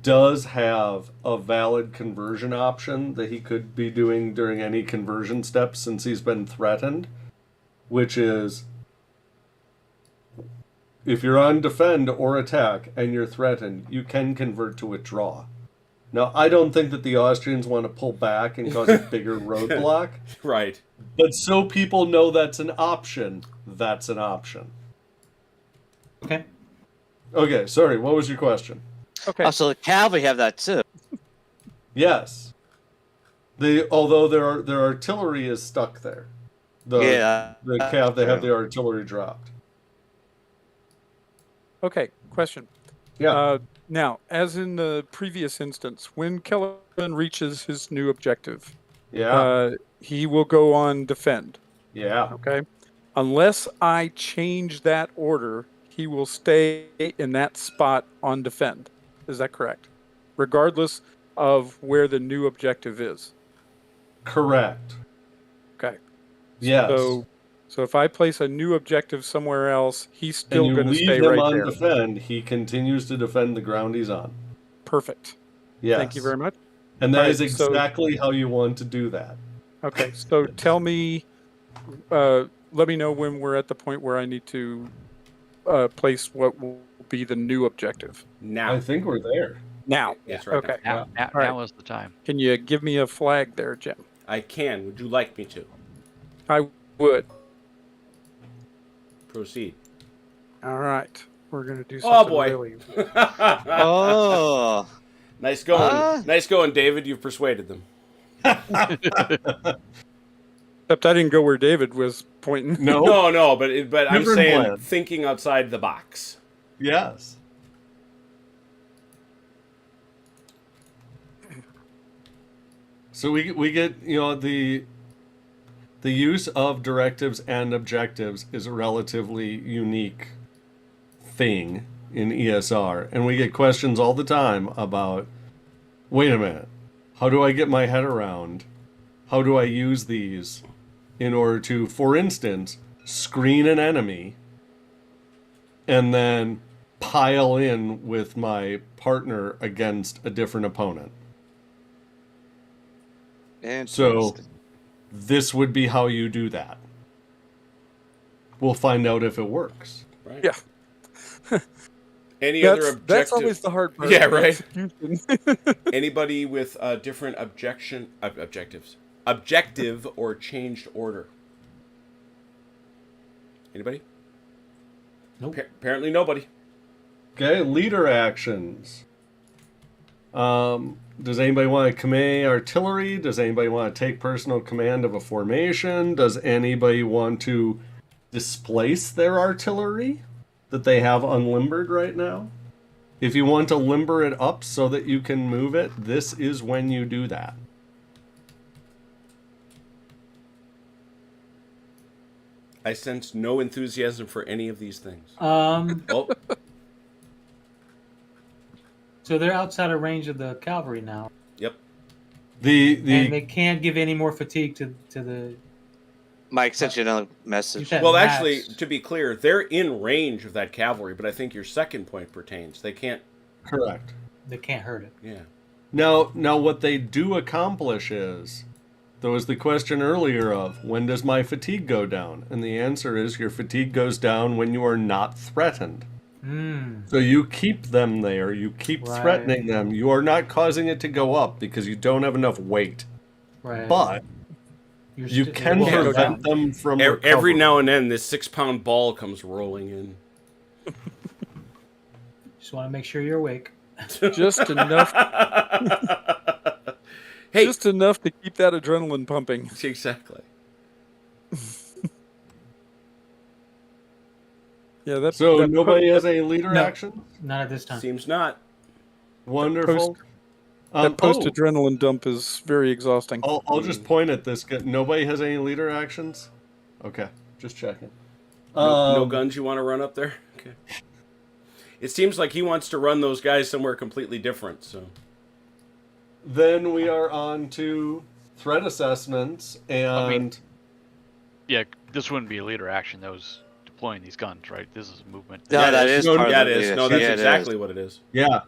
does have a valid conversion option that he could be doing during any conversion steps since he's been threatened, which is if you're on defend or attack and you're threatened, you can convert to withdraw. Now, I don't think that the Austrians want to pull back and cause a bigger roadblock, Right. but so people know that's an option, that's an option. Okay. Okay, sorry, what was your question? Okay. Also, the cavalry have that too. Yes. Although their artillery is stuck there. They have the artillery dropped. Okay. Question. Yeah. Now, as in the previous instance, when Kellerman reaches his new objective, he will go on defend. Yeah. Okay. Unless I change that order, he will stay in that spot on defend. Is that correct? Regardless of where the new objective is. Correct. Okay. Yes. So if I place a new objective somewhere else, he's and still you going to leave stay him right on there. defend, he continues to defend the ground he's on. Perfect. Yes. Thank you very much. And that All is right, so- exactly how you want to do that. Okay. So tell me, let me know when we're at the point where I need to place what will be the new objective. Now. I think we're there. Now. Yes, right. Okay. Now, All right. now is the time. Can you give me a flag there, Jim? I can. Would you like me to? I would. Proceed. All right. We're going to do Oh, something boy. really... Oh. Nice going. Nice going, David. You've persuaded them. Except I didn't go where David was pointing. No. No, but I'm Different saying plan. thinking outside the box. Yes. So we get, the use of directives and objectives is a relatively unique thing in ESR, and we get questions all the time about, wait a minute, how do I get my head around? How do I use these in order to, for instance, screen an enemy and then pile in with my partner against a different opponent? So this would be how you do that. We'll find out if it works. Right. Yeah. Any other objective? That's always the hard part. Yeah, right. Execution. Anybody with different objectives? Objective or changed order? Anybody? Nope. Apparently nobody. Okay, leader actions. Does anybody want to command artillery? Does anybody want to take personal command of a formation? Does anybody want to displace their artillery that they have unlimbered right now? If you want to limber it up so that you can move it, this is when you do that. I sense no enthusiasm for any of these things. Oh, So they're outside of range of the cavalry now, yep. and they can't give any more fatigue to the. Mike sent you another message. that Well, actually, max. to be clear, they're in range of that cavalry, but I think your second point pertains. They can't. Correct. They can't hurt it. Yeah. Now what they do accomplish is, there was the question earlier of, when does my fatigue go down? And the answer is, your fatigue goes down when you are not threatened. So you keep them there, you keep Right. threatening them. You are not causing it to go up because you don't have enough weight. Right. But You're you st- can it will go prevent down. them from Every recovering. now and then, this 6-pound ball comes rolling in. Just want to make sure you're awake. Just enough. Hey, Just enough to keep that adrenaline pumping. exactly. Yeah, that's So nobody has any leader No. action? Not at this time. Seems not. Wonderful. That post adrenaline dump is very exhausting. I'll just point at this guy. Nobody has any leader actions? Okay, just checking. No guns you want to run up there? Okay. It seems like he wants to run those guys somewhere completely different, so. Then we are on to threat assessments, and Yeah, this wouldn't be a leader action. That was deploying these guns, right? This is movement. No, that is part that of the is. leadership. No, that's Yeah, it exactly is. what it is. yeah.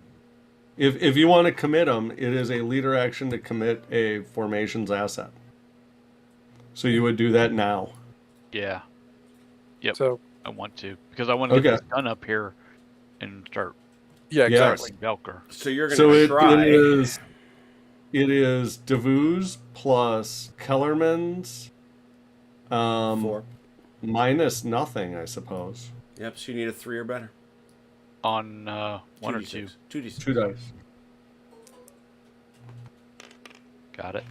If you want to commit them, it is a leader action to commit a formations asset. So you would do that now. Yeah. So I want to, because I want to get Okay. this gun up here and start Yeah, Yes. exactly. Velker. So you're So gonna it try. is Devuz plus Kellerman's, 4. minus nothing, I suppose. Yep. So you need a 3 or better. On 1 or 2. 2d6. 2 dice. Got it.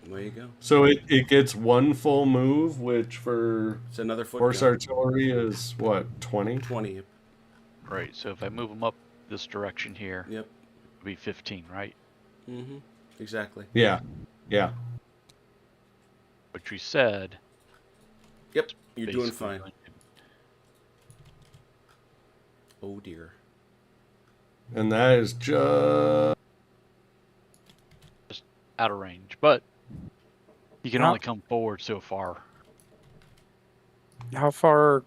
There you go. So it gets 1 full move, which for It's another foot. horse gun. artillery is what, 20? 20. Yep. Right. So if I move them up this direction here, Yep. it'll be 15, right? Mm-hmm. Exactly. Yeah. Yeah. Which we said. Yep. You're doing basically fine. going to- Oh dear. And that is just out of range, but you can How- only come forward so far. How far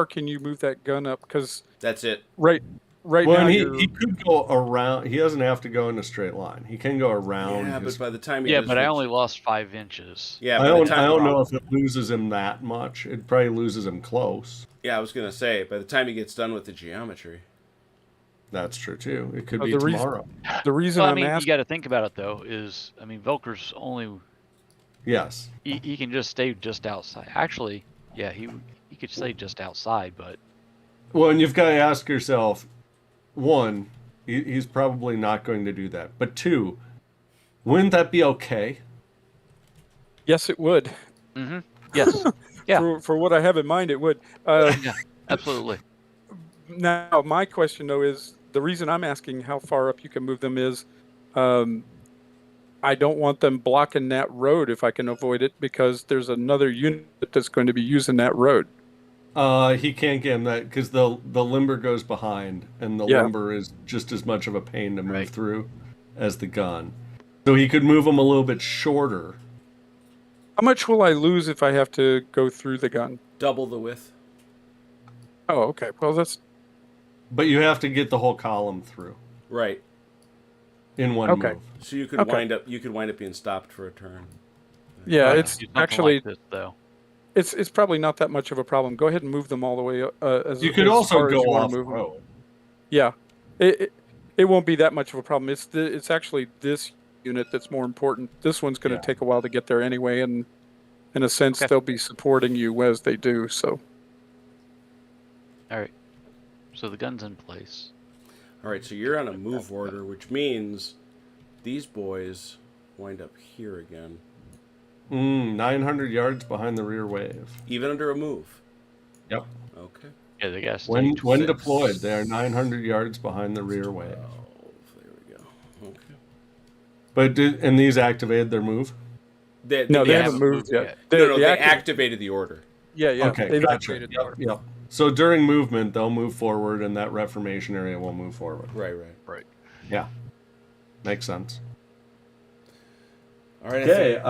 can you move that gun up? Because That's it. right well, now and you're, he could go around. He doesn't have to go in a straight line. He can go around. Yeah, his- but by the time he Yeah, does but I the- only lost 5 inches. Yeah, I by the don't. time I don't know if it loses him that much. It probably loses him close. Yeah, I was gonna say by the time he gets done with the geometry. That's true too. It could Oh, be the reason- tomorrow. the reason Well, I I'm mean, you asking. got to think about it though. Is I mean, Velker's only Yes. he can just stay just outside. Actually, yeah, he could stay just outside, but Well, and you've got to ask yourself, one, he's probably not going to do that. But two, wouldn't that be okay? Yes, it would. yes, yeah, For what I have in mind, it would. yeah, absolutely. Now, my question though is the reason I'm asking how far up you can move them is, I don't want them blocking that road if I can avoid it because there's another unit that's going to be using that road. He can't get him that because the limber goes behind, and the Yeah. limber is just as much of a pain to move Right. through as the gun. So he could move him a little bit shorter. How much will I lose if I have to go through the gun? Double the width. Oh, okay. Well, that's But you have to get the whole column through Right. in one Okay. move. So you could Okay. wind up being stopped for a turn. yeah. Right. It's Do something actually like this, though. it's probably not that much of a problem. Go ahead and move them all the way. As You could as also far as go you wanna off move 'em. road. Yeah, it won't be that much of a problem. It's actually this unit that's more important. This one's going to Yeah. take a while to get there anyway, and in a sense, Okay. they'll be supporting you as they do. So All right. So the gun's in place. All right, so you're on a move order, which means these boys wind up here again, 900 yards behind the rear wave. even under a move. Yep. Okay. Yeah, they got to When stay. when 6. deployed, they are 900 yards behind the rear wave. 12. There we go. Okay. But and these activated their move. no, they yes. haven't moved yet. No, they active- activated the order. Yeah, yeah. Okay, They've gotcha. activated the Yep, order. yep. So during movement, they'll move forward, and that reformation area will move forward. Right. Yeah, makes sense. All right. Okay,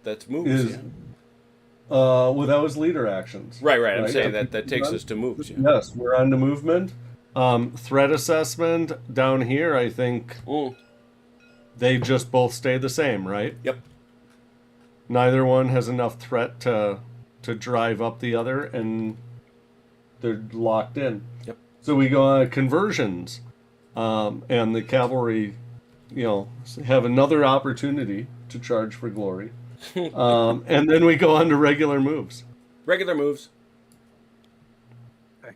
That's moves. is Yeah. well, that was leader actions. Right. I'm Right, saying yeah. that takes us to moves. Yeah. Yes, we're on to movement. Threat assessment down here. I think Mm. they just both stay the same, right? Yep. Neither one has enough threat to drive up the other, and they're locked in. Yep. So we go on conversions, and the cavalry, have another opportunity to charge for glory, and then we go on to regular moves. Regular moves. Okay.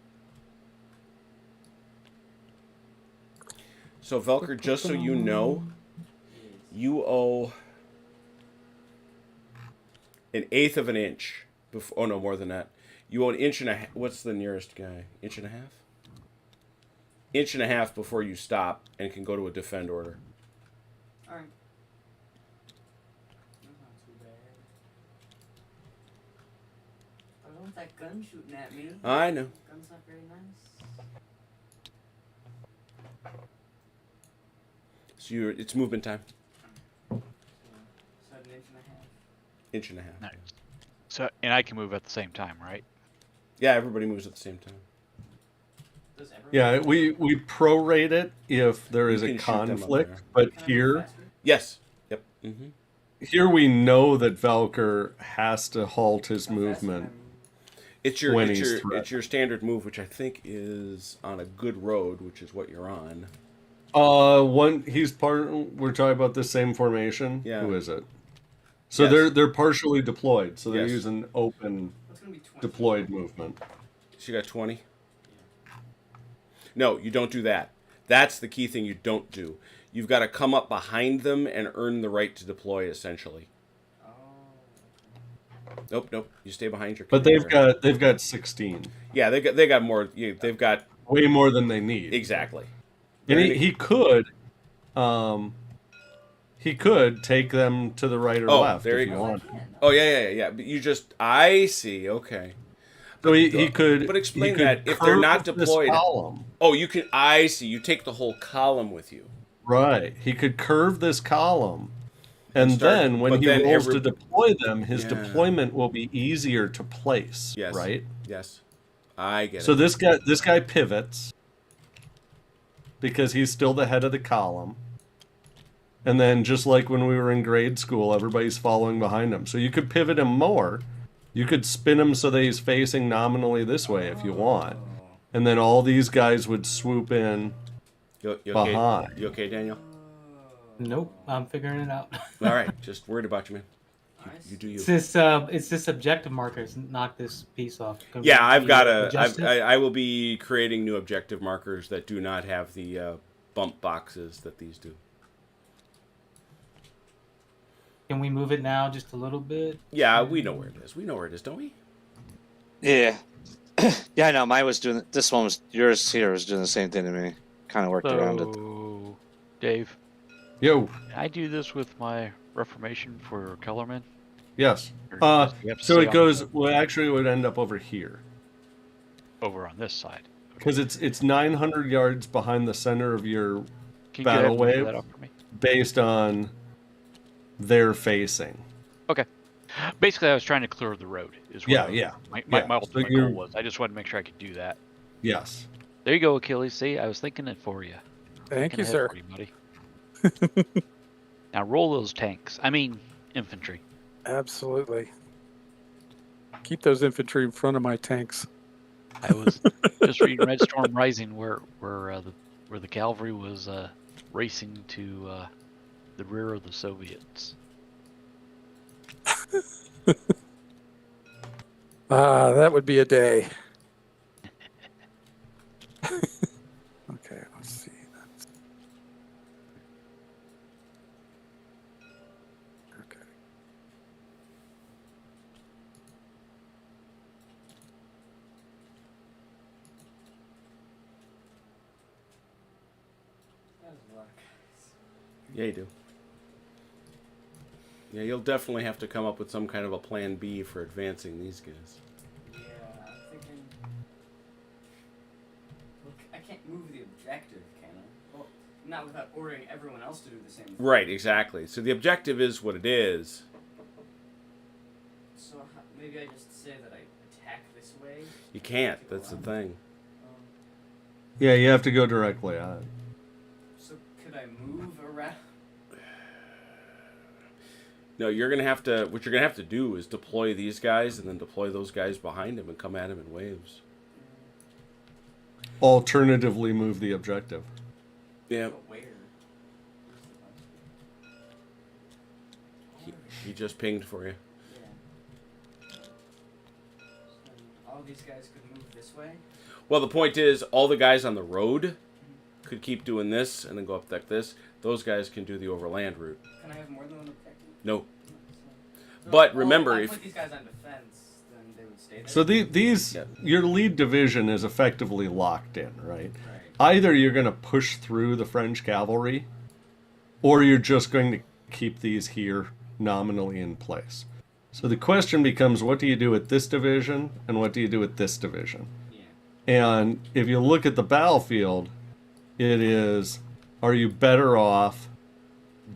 So Velker, just so you know, you owe an eighth of an inch. Oh no, more than that. You owe an inch and a half. What's the nearest guy? Inch and a half? Inch and a half before you stop and can go to a defend order. Alright. That's not too bad. I don't want that gun shooting at me. I know. Gun's not very nice. So it's movement time. So an inch and a half. Inch and a half. Nice. So, and I can move at the same time, right? Yeah, everybody moves at the same time. Does everyone Yeah, we prorate it if there is You a can shoot them up conflict, there. but Can I move here. faster? Yes. Yep. Mm-hmm. Here we know that Valkyr has to halt his How fast can I movement. move? It's your when it's he's your threatened. it's your standard move, which I think is on a good road, which is what you're on. He's part. We're talking about the same formation. Yeah. Who is it? So Yes. they're partially deployed. So they're Yes. using open What's gonna be 20? deployed movement. So you got 20. No, you don't do that. That's the key thing you don't do. You've got to come up behind them and earn the right to deploy, essentially. Oh. Nope. You stay behind your. But commander. they've got 16. Yeah, they got more. They've got Way more than they need. exactly. And Very- he could take them to the right or Oh, left there if you you go. want. Oh yeah. But you just. I see. Okay. So he could. But explain he could that if they're not curve this deployed. column. Oh, you can. I see. You take the whole column with you. Right. He could curve this column. And Start- then when but he then rolls every- to deploy them, his Yeah. deployment will be easier to place. Yes. Right? Yes. I get So it. this guy pivots because he's still the head of the column. And then just like when we were in grade school, everybody's following behind him. So you could pivot him more. You could spin him so that he's facing nominally this way if you want. And then all these guys would swoop in. You okay? behind. You okay, Daniel? Nope, I'm figuring it out. All right. Just worried about you, man. Nice. You do you. It's this objective markers. Knock this piece off. Can Yeah, we I've got a. adjust it? I will be creating new objective markers that do not have the bump boxes that these do. Can we move it now just a little bit? Yeah, we know where it is. We know where it is, don't we? Yeah. Yeah, I know. Mine was doing. This one was yours. Here was doing the same thing to me. Kind of worked around it. So, Dave, Yo, can I do this with my Reformation for Kellerman? yes. Or does he have to So stay it on goes. the- Well, actually, it would end up over here over on this side. because it's 900 yards behind the center of your Can you Battle go ahead and wave? do that up for me? based on their facing. Okay. Basically, I was trying to clear the road. Is what Yeah, I was- yeah, My yeah. ultimate So you're- goal was. I just wanted to make sure I could do that. Yes. There you go, Achilles. See, I was thinking it for you. Thank you, Thinking sir. ahead for you, buddy. Now roll those tanks. I mean, infantry. Absolutely. Keep those infantry in front of my tanks. I was just reading Red Storm Rising, where the cavalry was racing to the rear of the Soviets. Ah, that would be a day. Okay, let's see. Okay. That was a lot. Yeah, you do. Yeah, you'll definitely have to come up with some kind of a plan B for advancing these guys. Yeah, I'm thinking. Look, I can't move the objective, can I? Well, not without ordering everyone else to do the same thing. Right, exactly. So the objective is what it is. So maybe I just say that I attack this way. You can't. That's the thing. Um, Yeah, you have to go directly on it. so could I move around? No, you're gonna have to. What you're gonna have to do is deploy these guys and then deploy those guys behind him and come at him in waves. Alternatively, move the objective. Yeah, But where? he just pinged for you. Yeah. So all these guys could move this way. Well, the point is, all the guys on the road could keep doing this and then go up like this. Those guys can do the overland route. Can I have more than one objective? No. So, But well, remember, if I if- put these guys on defense, then they would stay there. So these Yeah. your lead division is effectively locked in, right? Right. Either you're going to push through the French cavalry, or you're just going to keep these here nominally in place. So the question becomes, what do you do with this division, and what do you do with this division? Yeah. And if you look at the battlefield, it is, are you better off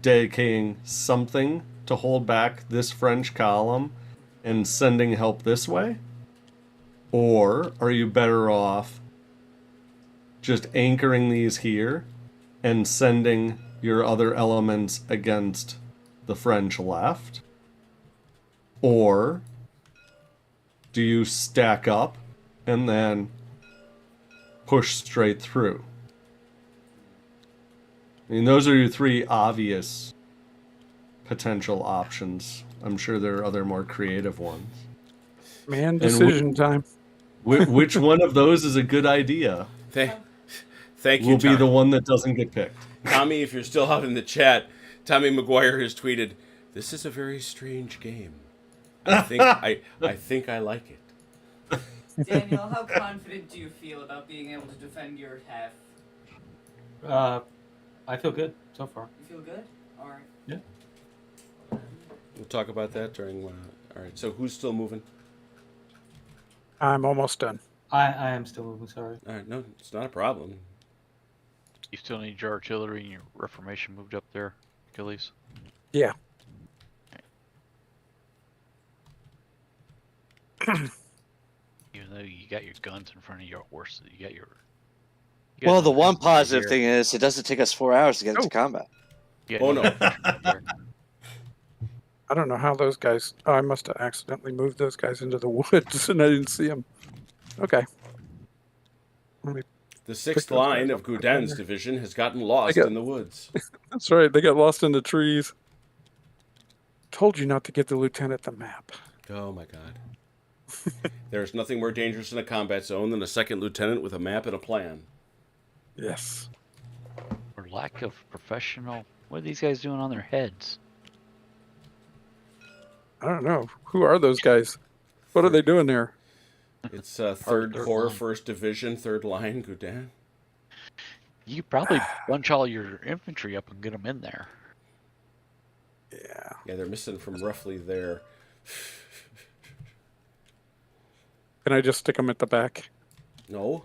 dedicating something to hold back this French column and sending help this way? Or are you better off just anchoring these here and sending your other elements against the French left? Or Do you stack up and then push straight through? I mean, those are your three obvious potential options. I'm sure there are other more creative ones. Man, decision time. Which one of those is a good idea Thank you, will be Tom. the one that doesn't get picked. Tommy, if you're still out in the chat, Tommy McGuire has tweeted, "This is a very strange game. I think I like it." Daniel, how confident do you feel about being able to defend your half? I feel good so far. You feel good? All right. Yeah. We'll talk about that during. All right. So who's still moving? I'm almost done. I am still moving. Sorry. All right. No, it's not a problem. You still need your artillery and your reformation moved up there, Achilles. Yeah. Even though you got your guns in front of your horses, you got your. Well, the one positive thing is it doesn't take us 4 hours to get into Oh. combat. Oh, no. I don't know how those guys. Oh, I must have accidentally moved those guys into the woods and I didn't see them. Okay. Let me, The sixth those line guys of up. Goudan's division has gotten lost got- in the woods. that's right. They got lost in the trees. Told you not to give the lieutenant the map. Oh my God. There's nothing more dangerous in a combat zone than a second lieutenant with a map and a plan. Yes. Or lack of professional. What are these guys doing on their heads? I don't know. Who are those guys? What are they doing there? It's third third Corps, line. 1st Division, 3rd Line, Goudan. You could probably bunch all your infantry up and get them in there. Yeah. Yeah, they're missing from roughly there. Can I just stick them at the back? No?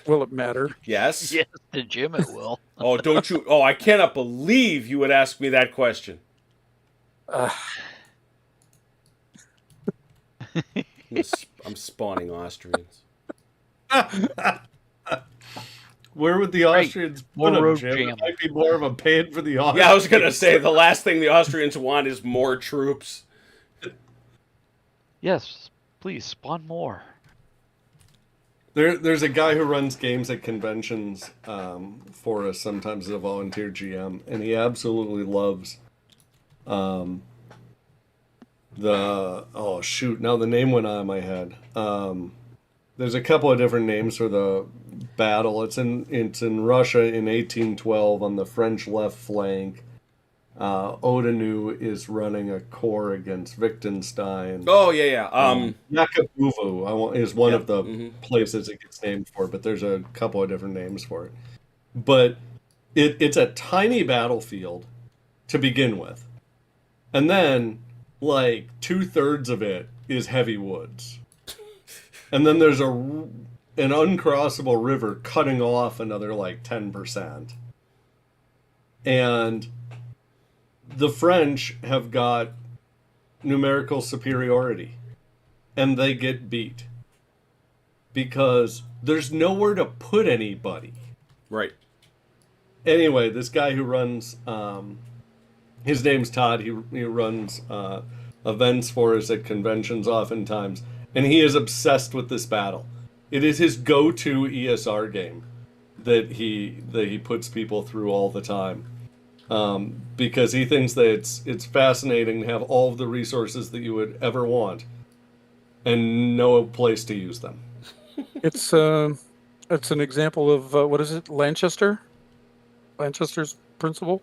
Will it matter? Yes? Yes, to Jim it will. Oh, don't you? Oh, I cannot believe you would ask me that question. I'm spawning Austrians. Where would the Austrians More put them, road Jim? jam. It might be more of a pain for the Austrians. Yeah, I was going to say, the last thing the Austrians want is more troops. Yes, please spawn more. There's a guy who runs games at conventions for us, sometimes as a volunteer GM, and he absolutely loves now the name went out of my head. There's a couple of different names for the battle. It's in Russia in 1812 on the French left flank. Odinu is running a corps against Wittgenstein. Oh, yeah. Yakabuvu is one of the mhm. places it gets named for, but there's a couple of different names for it. But it's a tiny battlefield to begin with. And then, like, 2/3 of it is heavy woods. And then there's an uncrossable river cutting off another, like, 10%. And the French have got numerical superiority, and they get beat because there's nowhere to put anybody. Right. Anyway, this guy who runs, his name's Todd. He runs events for us at conventions oftentimes, and he is obsessed with this battle. It is his go-to ESR game that he puts people through all the time. Because he thinks that it's fascinating to have all of the resources that you would ever want and no place to use them. It's an example of what is it? Lanchester's principle.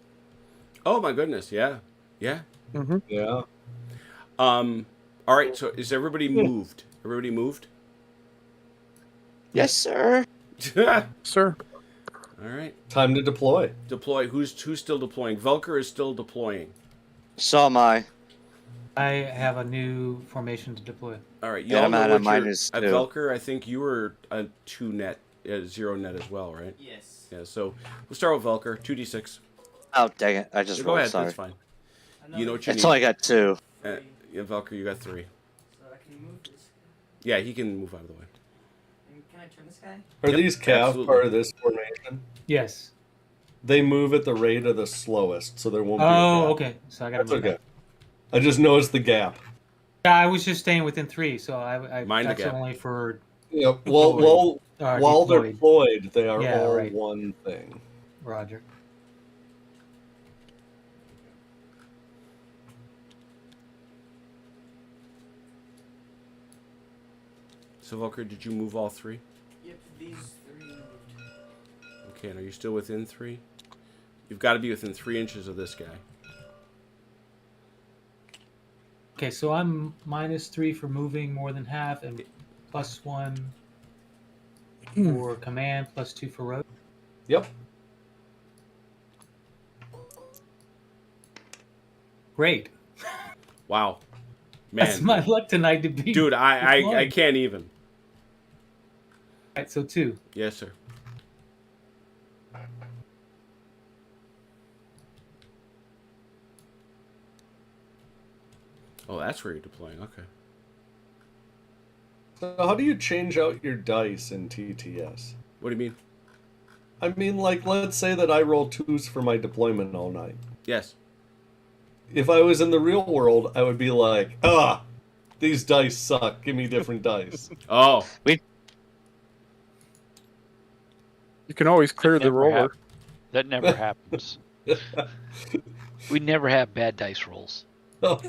Oh, my goodness. Yeah. Yeah. Mm-hmm. Yeah. All right. So is everybody moved? Everybody moved? Yes, sir. All Sir. right. Time to deploy. Deploy. Who's still deploying? Velker is still deploying. So am I. I have a new formation to deploy. All right. Yeah, Y'all know what mine your- is at too. Velker, I think you were a 2-net, 0-net as well, right? Yes. Yeah. So we'll start with Velker. 2d6. Oh, dang it. I just Go rolled. ahead. Sorry. That's fine. You know what you It's need. only got 2. Yeah, Velker, you got 3. So I can move this. Yeah, he can move out of the way. And can I turn this guy? Are Yep, these calves absolutely. part of this formation? Yes. They move at the rate of the slowest, so there won't be a Oh, gap. okay. So I got to That's move. okay. I just noticed the gap. Yeah, I was just staying within 3, so I Mind the that's gap. only for Yeah, while they're deployed. deployed, they are Yeah, all right. one thing. Roger. So, Volker, did you move all 3? Yep, these 3 moved. Okay, and are you still within 3? You've got to be within 3 inches of this guy. Okay, so I'm -3 for moving more than half, and +1 for command, +2 for road. Yep. Great. Wow. Man. That's my luck tonight to be. Dude, I deployed. can't even. Right, so 2. Yes, sir. Oh, that's where you're deploying. Okay. So how do you change out your dice in TTS? What do you mean? I mean, like, let's say that I roll 2s for my deployment all night. Yes. If I was in the real world, I would be like, these dice suck. Give me different dice. Oh. We You can always clear the Never roller. That never happens. We never have bad dice rolls. Oh,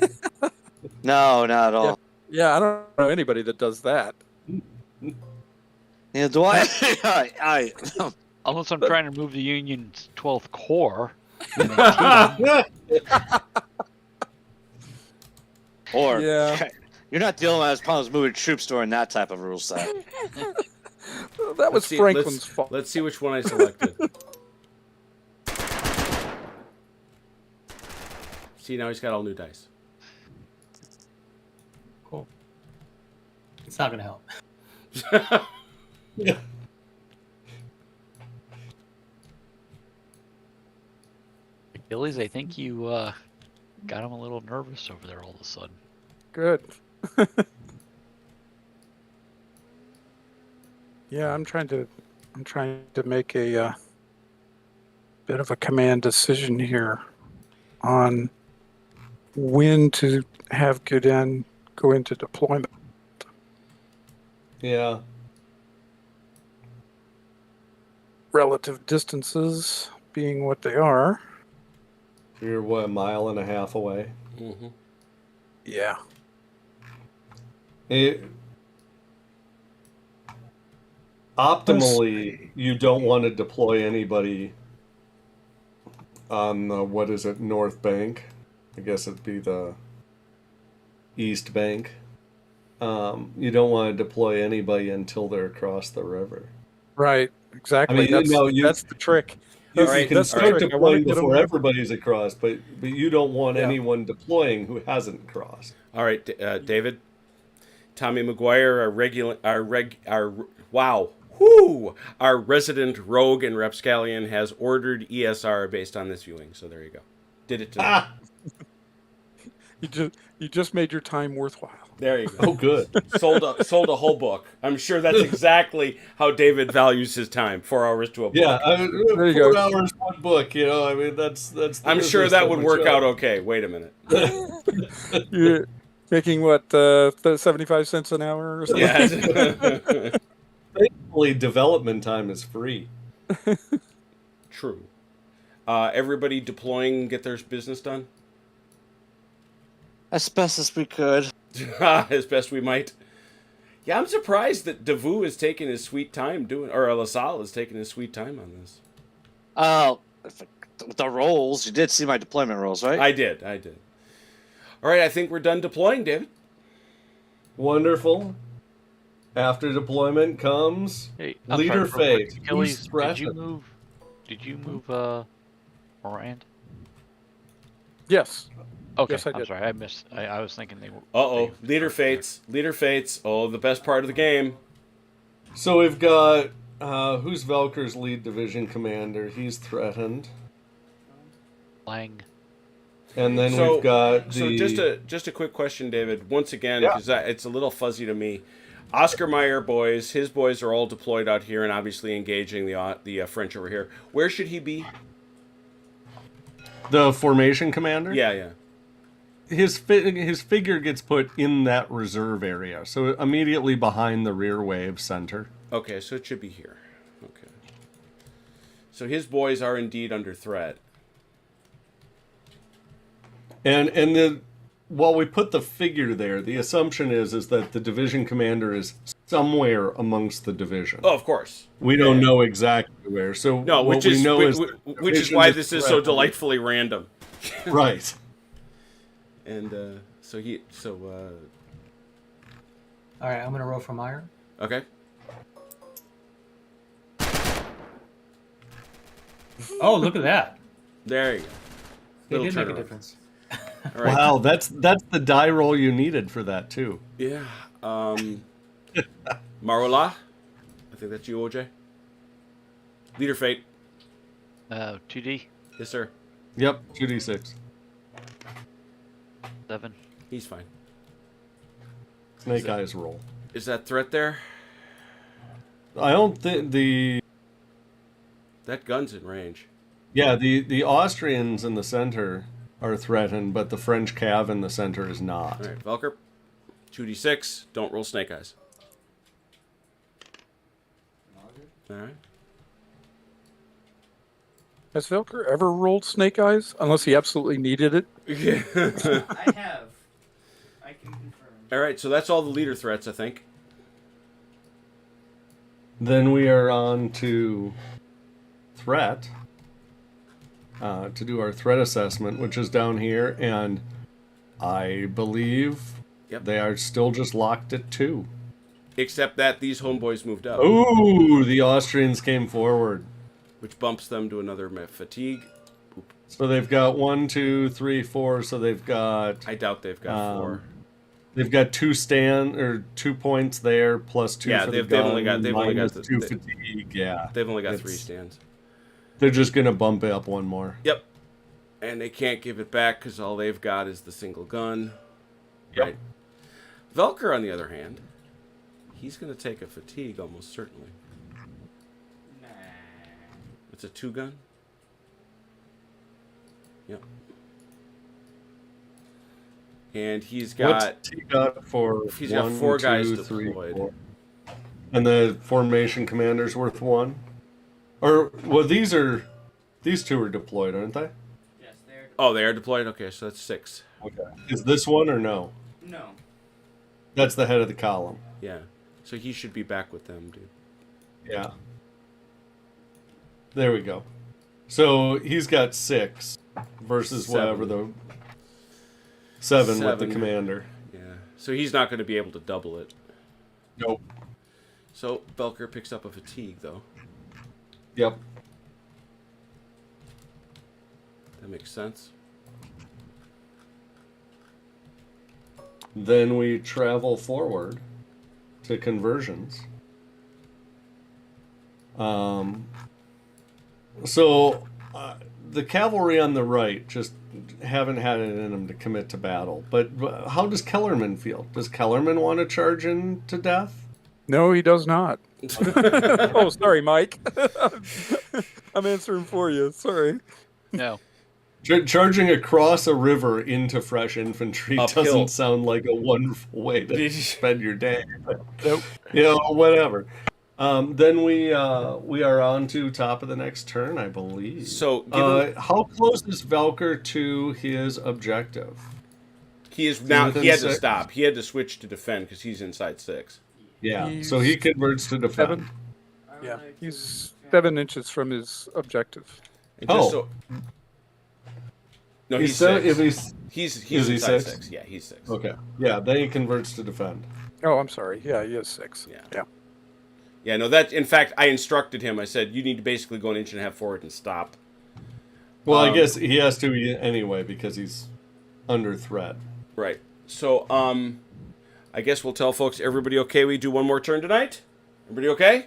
no, not at all. Yeah, I don't know anybody that does that. Neither do I. I Unless I'm trying to move the Union's 12th Corps. or Yeah. you're not dealing with problems moving troops during that type of rule set. Well, that was Let's see- Franklin's let's- fault. Let's see which one I selected. See, now he's got all new dice. Cool. It's not gonna help. yeah. Achilles, I think you got him a little nervous over there all of a sudden. Good. Yeah, I'm trying to make a bit of a command decision here on when to have Guden go into deployment. Yeah. Relative distances being what they are. You're, what, a mile and a half away? Mm-hmm. Yeah. Optimally, you don't want to deploy anybody on the, what is it, North Bank? I guess it'd be the East Bank. You don't want to deploy anybody until they're across the river. Right. Exactly. I mean, that's the trick. You, All right, you can that's the start trick. I wanna deploying get 'em before there. everybody's across, but you don't want Yeah. anyone deploying who hasn't crossed. All right, David. Tommy McGuire, our resident rogue and rapscallion has ordered ESR based on this viewing. So there you go. Did it tonight. You just made your time worthwhile. There you go. Oh, good. sold a whole book. I'm sure that's exactly how David values his time. 4 hours to a book. Yeah, There you 4 go. hours, one book. You know, I mean, that's. The I'm sure business that would we work chose. out okay. Wait a minute. You're making what 75 cents an hour or something? Yeah. Thankfully, development time is free. True. Everybody deploying, get their business done As best as we could. as best we might. Yeah, I'm surprised that Davu is taking his sweet time or LaSalle is taking his sweet time on this. The rolls. You did see my deployment rolls, right? I did. All right, I think we're done deploying, David. Wonderful. After deployment comes Hey, leader sorry, real quick, fate. Achilles, Who's did you threatened? move? Did you move Morand? Yes. Okay, Yes, I I'm did. sorry, I missed. I was thinking they were. Uh-oh. they- Leader fates. Oh, the best part of the game. So we've got who's Velker's lead division commander? He's threatened, Lang. and then So- we've got So the. just a quick question, David. Once again, Yeah. because it's a little fuzzy to me. Oscar Mayer boys, his boys are all deployed out here and obviously engaging the French over here. Where should he be? The formation commander. Yeah. his figure gets put in that reserve area, so immediately behind the rear wave center. Okay, so it should be here. Okay. So his boys are indeed under threat. And while we put the figure there, the assumption is that the division commander is somewhere amongst the division. Oh, of course. We don't know exactly where. So No, what which we is know is which is why this is so threatened. delightfully random. Right. And All right, I'm gonna roll for Meyer. okay. Oh, look at that! There you go. They Little did make a turnaround. difference. All right. Wow, that's the die roll you needed for that too. Yeah. Marwala, I think that's you, OJ. Leader fate. 2D, Yes, sir. Yep, 2d6. 7. He's fine. Snake eyes roll. Is that threat there? I don't think That gun's in range. the Austrians in the center are threatened, but the French cav in the center is not. All right, Velker. 2d6. Don't roll snake eyes. All right. Has Velker ever rolled snake eyes? Unless he absolutely needed it. Yeah. I have. I can confirm. All right, so that's all the leader threats, I think. Then we are on to threat. To do our threat assessment, which is down here, and I believe they are still just locked at 2. Except that these homeboys moved up, Ooh, the Austrians came forward. which bumps them to another fatigue. So they've got 1, 2, 3, 4. So they've got I doubt they've got 4. they've got 2 points there plus 2 Yeah, for they've the gun. only got minus the- 2 they- fatigue. Yeah, They've only got It's- 3 stands. they're just gonna bump it up 1 more. Yep. And they can't give it back because all they've got is the single gun. Yep. Right. Velker, on the other hand, he's going to take a fatigue almost certainly. Nah. It's a 2-gun. Yep. And he's got What's he got for? He's got 1, 4 guys 2, 3, deployed. 4. And the formation commander's worth 1. Or well, these 2 are deployed, aren't they? Yes, they're. Oh, they are deployed. Okay, so that's 6. Okay. Is this one or no? No. That's the head of the column. Yeah. So he should be back with them, dude. Yeah. There we go. So he's got 6 versus 7. whatever the 7 with the 7. commander. Yeah. So he's not going to be able to double it. Nope. So Belker picks up a fatigue, though. Yep. That makes sense. Then we travel forward to conversions. So the cavalry on the right just haven't had it in them to commit to battle. But how does Kellerman feel? Does Kellerman want to charge in to death? No, he does not. Oh, sorry, Mike. I'm answering for you. Sorry. No. Charging across a river into fresh infantry Uphill. doesn't sound like a wonderful way to spend your day. But, Nope. you know, whatever. Then we are on to top of the next turn, I believe. So, given- how close is Velker to his objective? he is now. within He had to 6? stop. He had to switch to defend because he's inside 6. Yeah, so he converts to defend. 7. I would Yeah, like to he's defend- 7 inches from his objective. And just Oh. so- no, He's he's se- 6. if he's He's is he inside 6? 6. Yeah, he's 6. okay. Yeah, then he converts to defend. Oh, I'm sorry. Yeah, he is 6. Yeah. Yeah. Yeah, no, that, in fact, I instructed him. I said, you need to basically go an inch and a half forward and stop. Well, I guess he has to anyway because he's under threat. Right. So, I guess we'll tell folks, everybody okay? We do one more turn tonight? Everybody okay?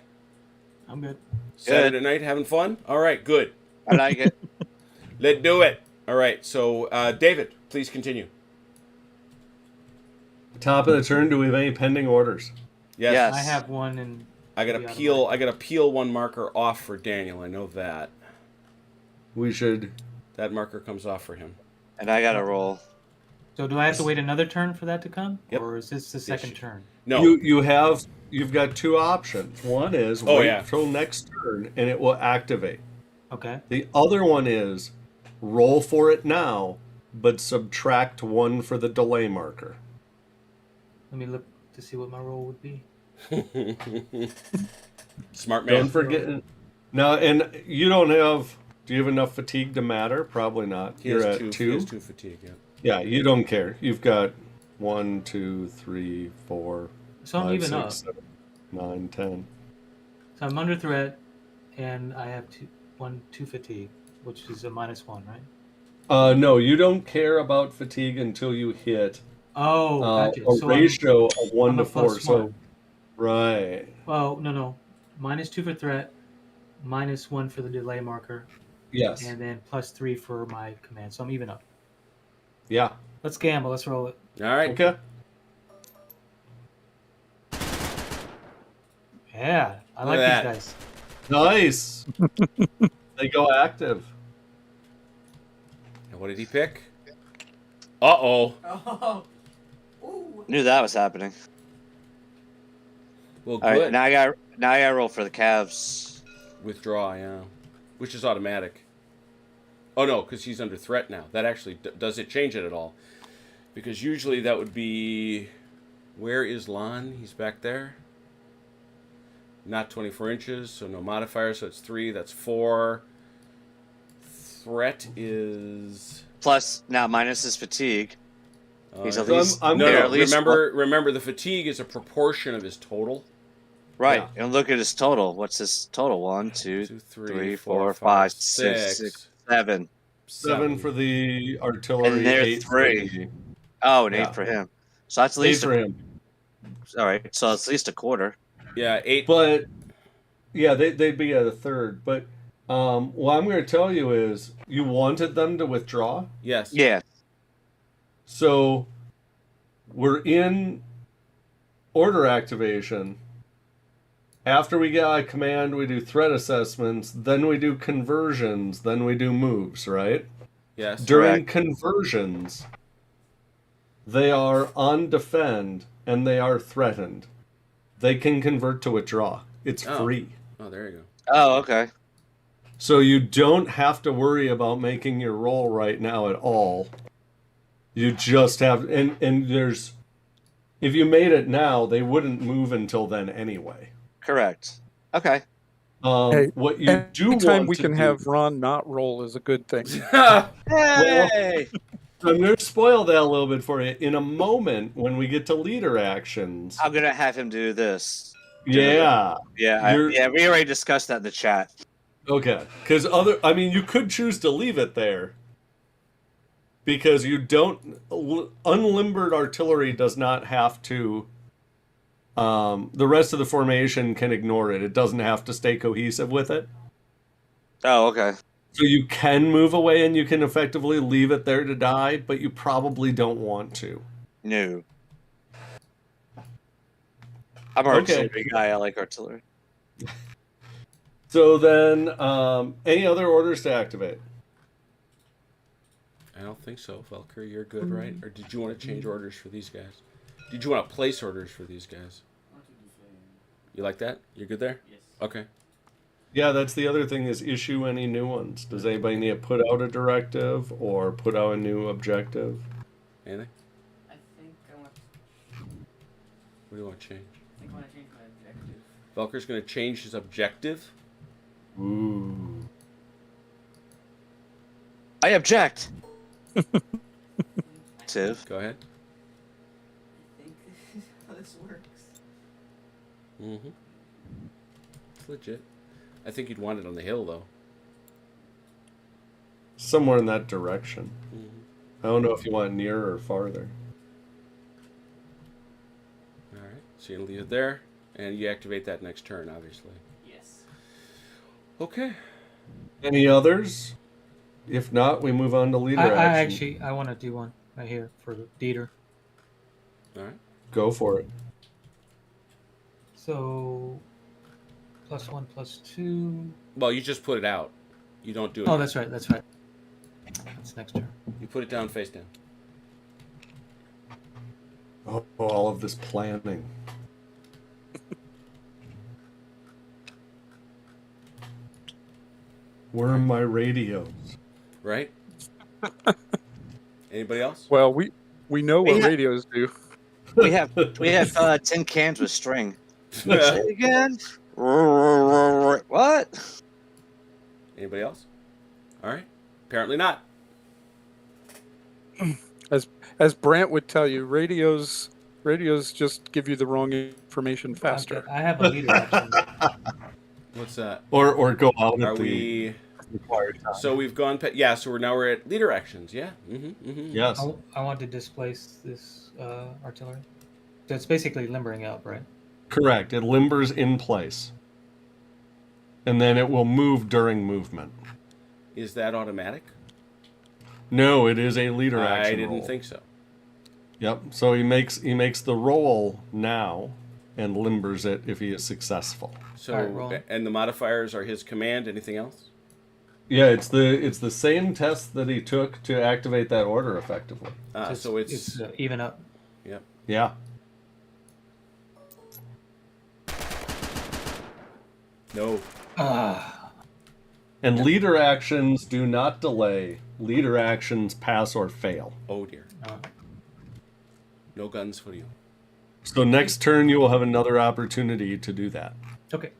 I'm good. Saturday night, having fun? All right, good. I like it. Let's do it. All right, so, David, please continue. Top of the turn, do we have any pending orders? Yes. Yes. I have one, and I gotta Yeah, peel. I gotta peel one marker off for Daniel. I know that. We should. That marker comes off for him. And I got to roll. So do I have to wait another turn for that to come, Yep. or is this the second you- turn? No. You've got two options. One is Oh, wait yeah. till next turn and it will activate. Okay. The other one is roll for it now, but subtract 1 for the delay marker. Let me look to see what my roll would be. Smart man. Don't forget. Now, and you don't have. Do you have enough fatigue to matter? Probably not. He You're has at two. 2. He has 2 fatigue. Yeah. Yeah, you don't care. You've got 1, 2, 3, 4, So I'm 5, even 6, up. 7, 9, 10. So I'm under threat, and I have 2 fatigue, which is a -1, right? No, you don't care about fatigue until you hit Oh, gotcha. a So ratio of 1 I'm to a 4. +1. So, right. Well, no. -2 for threat, -1 for the delay marker, Yes. and then +3 for my command. So I'm even up. Yeah. Let's gamble. Let's roll it. All right. Okay. Yeah, I Look like at these that. dice. Nice. They go active. And what did he pick? Uh-oh. Oh. Ooh. Knew that was happening. Well, All right, good. now I got to roll for the Cavs. Withdraw, yeah. Which is automatic. Oh, no, because he's under threat now. That actually, does it change it at all? Because usually that would be... Where is Lon? He's back there. Not 24 inches, so no modifier, so it's 3. That's 4. Threat is... Plus, now minus his fatigue. He's at So least I'm No, they're no. at least Remember, the fatigue is a proportion of his total. right. Yeah. And look at his total. What's his total? 1, 2, 2, 3, 4, 5, 6, 7. 7 for the artillery. And there's 8 for 3. the- Oh, and Yeah. 8 for him. So that's at 8 least for him. all right. So it's at least a quarter. Yeah, 8. But yeah, they'd be at a third. But what I'm going to tell you is, you wanted them to withdraw. Yes. Yeah. So we're in order activation. After we get a command, we do threat assessments. Then we do conversions. Then we do moves. Right. Yes. During conversions, they are on defend and they are threatened. They can convert to withdraw. It's Oh. free. Oh, there you go. Oh, okay. So you don't have to worry about making your roll right now at all. You just have and there's if you made it now, they wouldn't move until then anyway. Correct. Okay. Hey, What you do Anytime want we to can do, have Ron not roll is a good thing. Hey. I'm going to spoil that a little bit for you. In a moment, when we get to leader actions, I'm gonna have him do this. yeah, Yeah. You're- Yeah. We already discussed that in the chat. okay. Because you could choose to leave it there. Because you don't, unlimbered artillery does not have to. The rest of the formation can ignore it. It doesn't have to stay cohesive with it. Oh, okay. So you can move away and you can effectively leave it there to die, but you probably don't want to. No. I'm an Okay. artillery guy. I like artillery. So then, any other orders to activate? I don't think so, Velker. You're good, right? Or did you want to change orders for these guys? Did you want to place orders for these guys? You like that? You're good there? Yes. Okay. Yeah, that's the other thing is issue any new ones. Does anybody need to put out a directive or put out a new objective? Anything? I think I want. What do you want to change? I think I want to change my objective. Velker's going to change his objective. Ooh. I object. Tiv. Go ahead. I think this is how this works. Mm-hmm. It's legit. I think you'd want it on the hill, though. Somewhere in that direction. Mm-hmm. I don't know if you want nearer or farther. All right. So you leave it there, and you activate that next turn, obviously. Yes. Okay. Any others? If not, we move on to leader action. I want to do one right here for the Dieter. All right. Go for it. So +1, +2. Well, you just put it out. You don't do it. Oh, that's right. That's next turn. You put it down face down. Oh, all of this planning. Where are my radios? Right? Anybody else? Well, we know what Yeah. radios do. We have tin cans with string. Say it again. What? Anybody else? All right. Apparently not. As Brant would tell you, radios just give you the wrong information faster. I have a leader action. What's that? Or go out Are at the we? required time. So we've gone. Yeah. So we're at leader actions. Yeah. Mm-hmm. Mm-hmm. Yes. I want to displace this artillery. So it's basically limbering up, right? Correct. It limbers in place. And then it will move during movement. Is that automatic? No, it is a leader action. I didn't roll. think so. Yep. So he makes the roll now and limbers it if he is successful. So All right, roll. and the modifiers are his command. Anything else? Yeah, it's the same test that he took to activate that order effectively. So it's even up. Yep. Yeah. No. And leader actions do not delay. Leader actions pass or fail. Oh dear. No guns for you. So next turn you will have another opportunity to do that. Okay.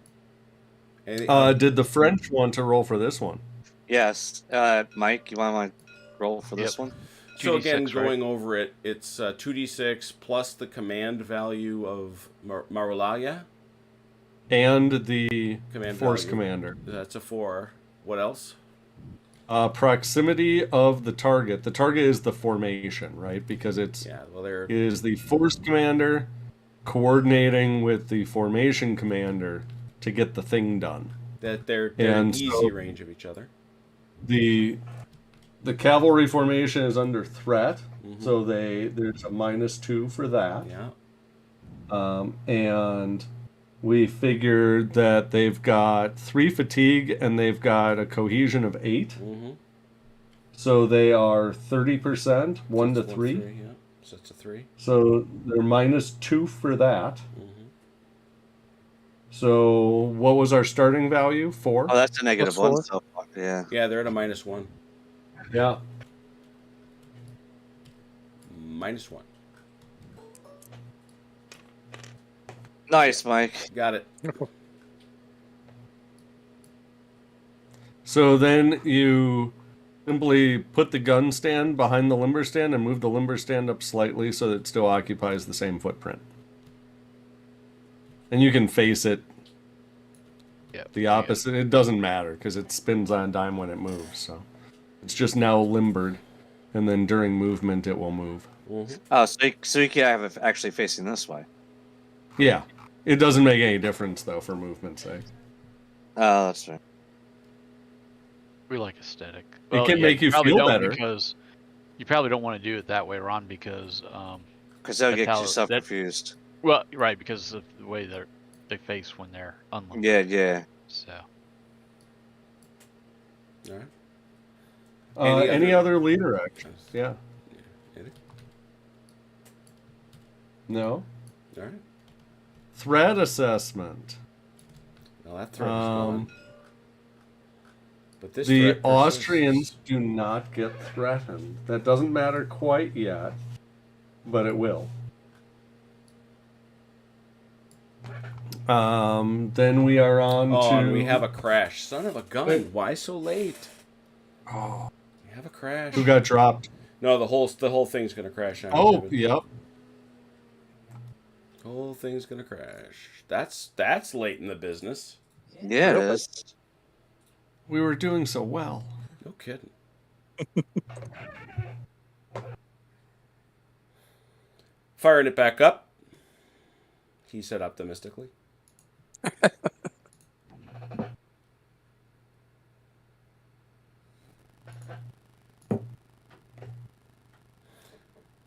Did the French want to roll for this one? Yes. Mike, you want to roll for this one? So again, 2d6, right? going over it, it's 2d6 plus the command value of Marulaya. And the Command force value. commander. That's a 4. What else? Proximity of the target. The target is the formation, right? Because it's Yeah. Well, they're is the force commander coordinating with the formation commander to get the thing done. they're in And easy so- range of each other. The cavalry formation is under threat, so there's a -2 for that. Yeah. And we figured that they've got 3 fatigue and they've got a cohesion of 8. Mm-hmm. So they are 30%, 1 to That's 3. Yeah. So it's a 3. So they're -2 for that. Mm-hmm. So what was our starting value? 4? Oh, that's a negative Plus 1 4? so far. Yeah. Yeah, they're at a -1. Yeah. -1. Nice, Mike. Got it. So then you simply put the gun stand behind the limber stand and move the limber stand up slightly so that it still occupies the same footprint. And you can face it the opposite. It doesn't matter because it spins on a dime when it moves. So it's just now limbered, and then during movement it will move. Oh, so you can have it actually facing this way. Yeah, it doesn't make any difference though for movement's sake. Oh, that's right. We like aesthetic. can make you probably feel don't better. because you probably don't want to do it that way, Ron. Because Because they'll get That's how- yourself that- confused. well, right, because of the way they face when they're unlimited. Yeah. So All right. Any other leader actions? Yeah. Anything? No. All right. Threat assessment. Well, that threat is gone. But this The threat persists. Austrians do not get threatened. That doesn't matter quite yet, but it will. Then we are on Oh, to. and we have a crash. Son of a gun. Wait. Why so late? Oh, We have a crash. who got dropped? No, the whole thing's gonna crash. Oh, yep. The whole thing's gonna crash. That's late in the business. Yeah, it is. We were doing so well. No kidding. Firing it back up, he said optimistically.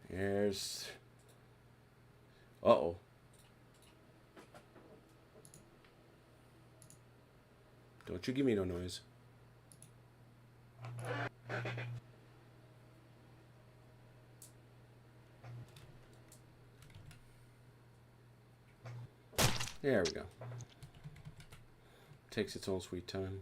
There's. Uh-oh. Don't you give me no noise. There we go. Takes its own sweet time.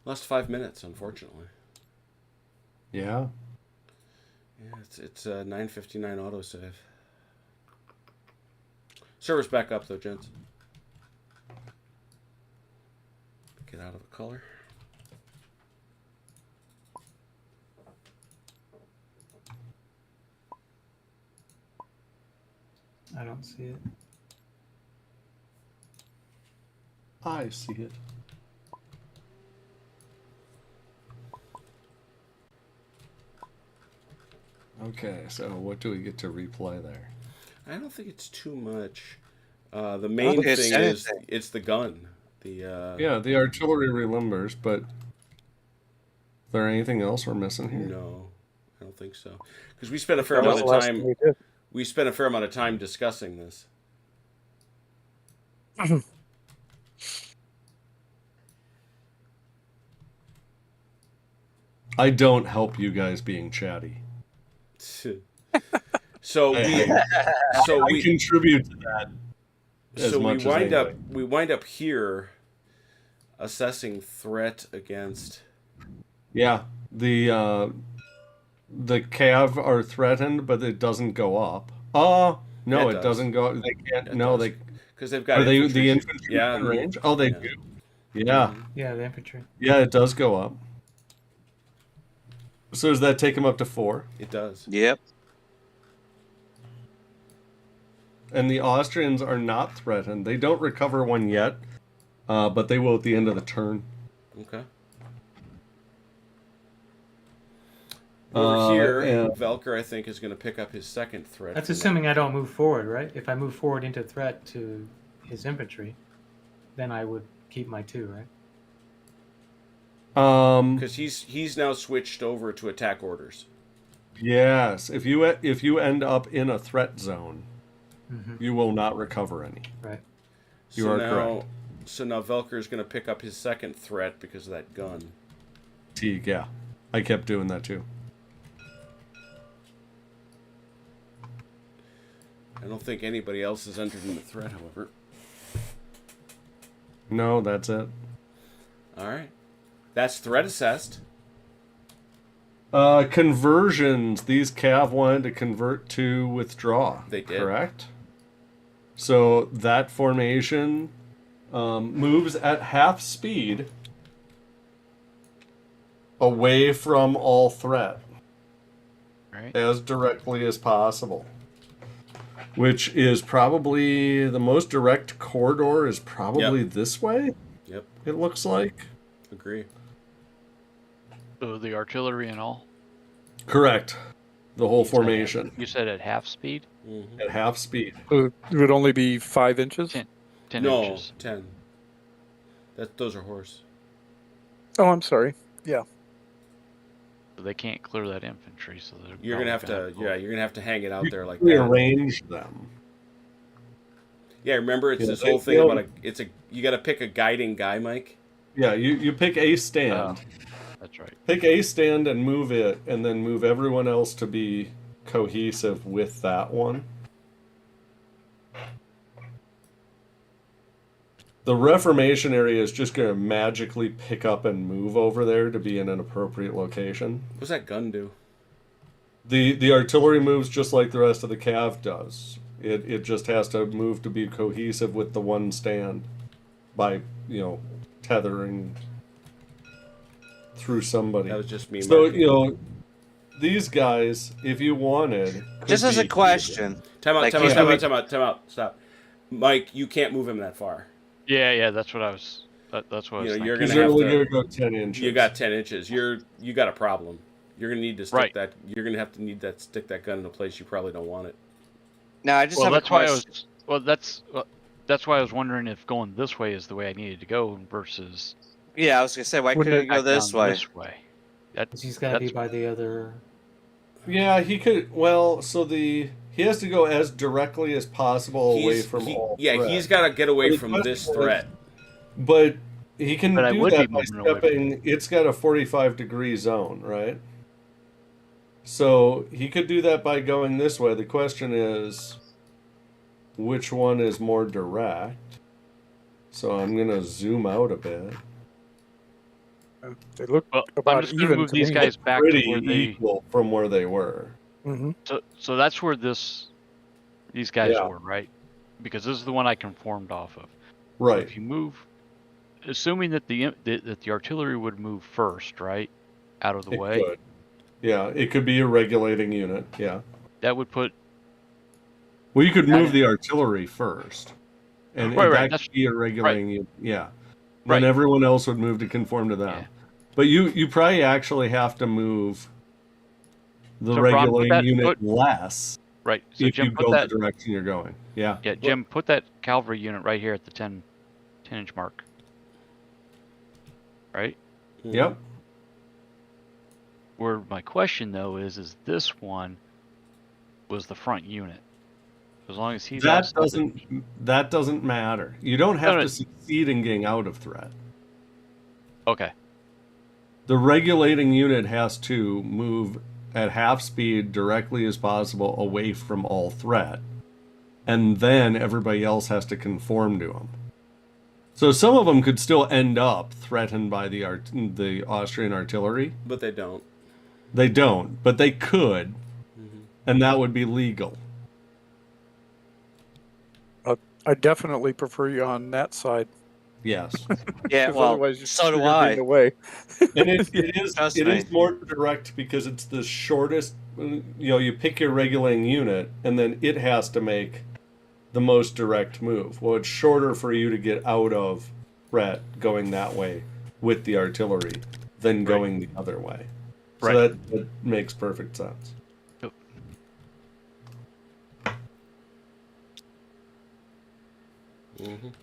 Lost 5 minutes, unfortunately. Yeah. Yeah, it's a 9:59 autosave. Server's back up though, gents. Get out of the color. I don't see it. I see it. Okay, so what do we get to replay there? I don't think it's too much. The main think it's thing is anything. it's the gun. The Yeah, the artillery remembers, but is there anything else we're missing here? no, I don't think so. Because we spent a fair That was amount the of last thing time. we did. We spent a fair amount of time discussing this. I don't help you guys being chatty. So we, so I we, contribute to that as so we much as wind up anything. we wind up here, assessing threat against. Yeah, the cav are threatened, but it doesn't go up. No, Yeah, it it does. doesn't go. They can't. It no, does. they Because they've got are they infantry. the infantry Yeah. in range. Oh, they Yeah. do. Yeah, Yeah, the infantry. yeah, it does go up. So does that take them up to 4? It does. Yep. And the Austrians are not threatened. They don't recover one yet, but they will at the end of the turn. Okay. Over here, and- Velker, I think, is going to pick up his second threat. That's from that. assuming I don't move forward, right? If I move forward into threat to his infantry, then I would keep my 2, right? Because he's now switched over to attack orders. Yes, if you end up in a threat zone, Mm-hmm. you will not recover any. Right. You are correct. So now Velker is going to pick up his second threat because of that gun. Yeah, I kept doing that too. I don't think anybody else has entered in the threat, however. No, that's it. All right. That's threat assessed. Conversions. These cav wanted to convert to withdraw. They did. Correct? So that formation moves at half speed away from all threat Right. as directly as possible. Which is probably the most direct corridor is probably this way, Yep. it looks like. Agree. So the artillery and all. Correct. The whole You said formation You said at half speed. Mm-hmm. at half speed. So it would only be 5 inches. 10 No, inches. 10. Those are horse. Oh, I'm sorry. Yeah. So they can't clear that infantry. So they're You're gonna have probably to, yeah, you're gonna have to hang it out there like that. Rearrange them. Yeah, remember it's Yeah, this they- whole thing they'll- about you got to pick a guiding guy, Mike. Yeah, you pick a stand. That's right. Pick a stand and move it, and then move everyone else to be cohesive with that one. The Reformation area is just going to magically pick up and move over there to be in an appropriate location. What's that gun do? The artillery moves just like the rest of the cav does. It just has to move to be cohesive with the one stand by, tethering through somebody. That was just me. So, marking. these guys, if you wanted... could Just as a be- question. Time out, like, time out, yeah. time out, time out, time out. Stop. Mike, you can't move him that far. Yeah. That's what I was. That's what I was thinking. you're He's gonna have only to- going to go 10 inches. You got 10 inches. You got a problem. You're gonna need to stick Right. that. You're gonna have to need that stick that gun in a place you probably don't want it. Now I just Well, have a that's why I question. was. Well, that's why I was wondering if going this way is the way I needed to go versus Yeah, I was gonna say, why Wouldn't couldn't you back go this down way? This way. That He's got to be that's by the other. Yeah, he could. Well, so he has to go as directly as possible away from all threat. He's got to get away The from question this is- threat. But he can But I do would be that by moving away from stepping. It's got a 45-degree zone, right? So he could do that by going this way. The question is, which one is more direct? So I'm gonna zoom out a bit. They look Well, I'm about just gonna even move to these me. guys back to Pretty where they. equal from where they were. Hmm. So that's where these guys Yeah. were, right? Because this is the one I conformed off of. Right. If you move, assuming that the artillery would move first, right, out of the It way, could. Yeah, it could be a regulating unit. Yeah. that would put Well, you could That move is- the artillery first, and Right, that that's- could be a regulating unit. Yeah. Right. Then everyone else would move to conform to them. Yeah. But you probably actually have to move the So, Ron, put regulating that- unit put- less right. So if you Jim, put go that. the direction you're going. Yeah. Yeah, Jim, put that cavalry unit right here at the 10-inch mark. Right. Yep. Where my question though is this one was the front unit? As long as he's That outside doesn't matter. You don't have No, no. to succeed in getting out of threat. Okay. The regulating unit has to move at half speed directly as possible away from all threat. And then everybody else has to conform to them. So some of them could still end up threatened by the Austrian artillery. But they don't. They don't, but they could. And that would be legal. I definitely prefer you on that side. Yes. Yeah, 'Cause well, otherwise so do you're gonna be in I. the way. And it is Trust it me. is more direct because it's the shortest. You pick your regulating unit, and then it has to make the most direct move. Well, it's shorter for you to get out of threat going that way with the artillery than going the other way. So Right. that makes perfect sense. Yep.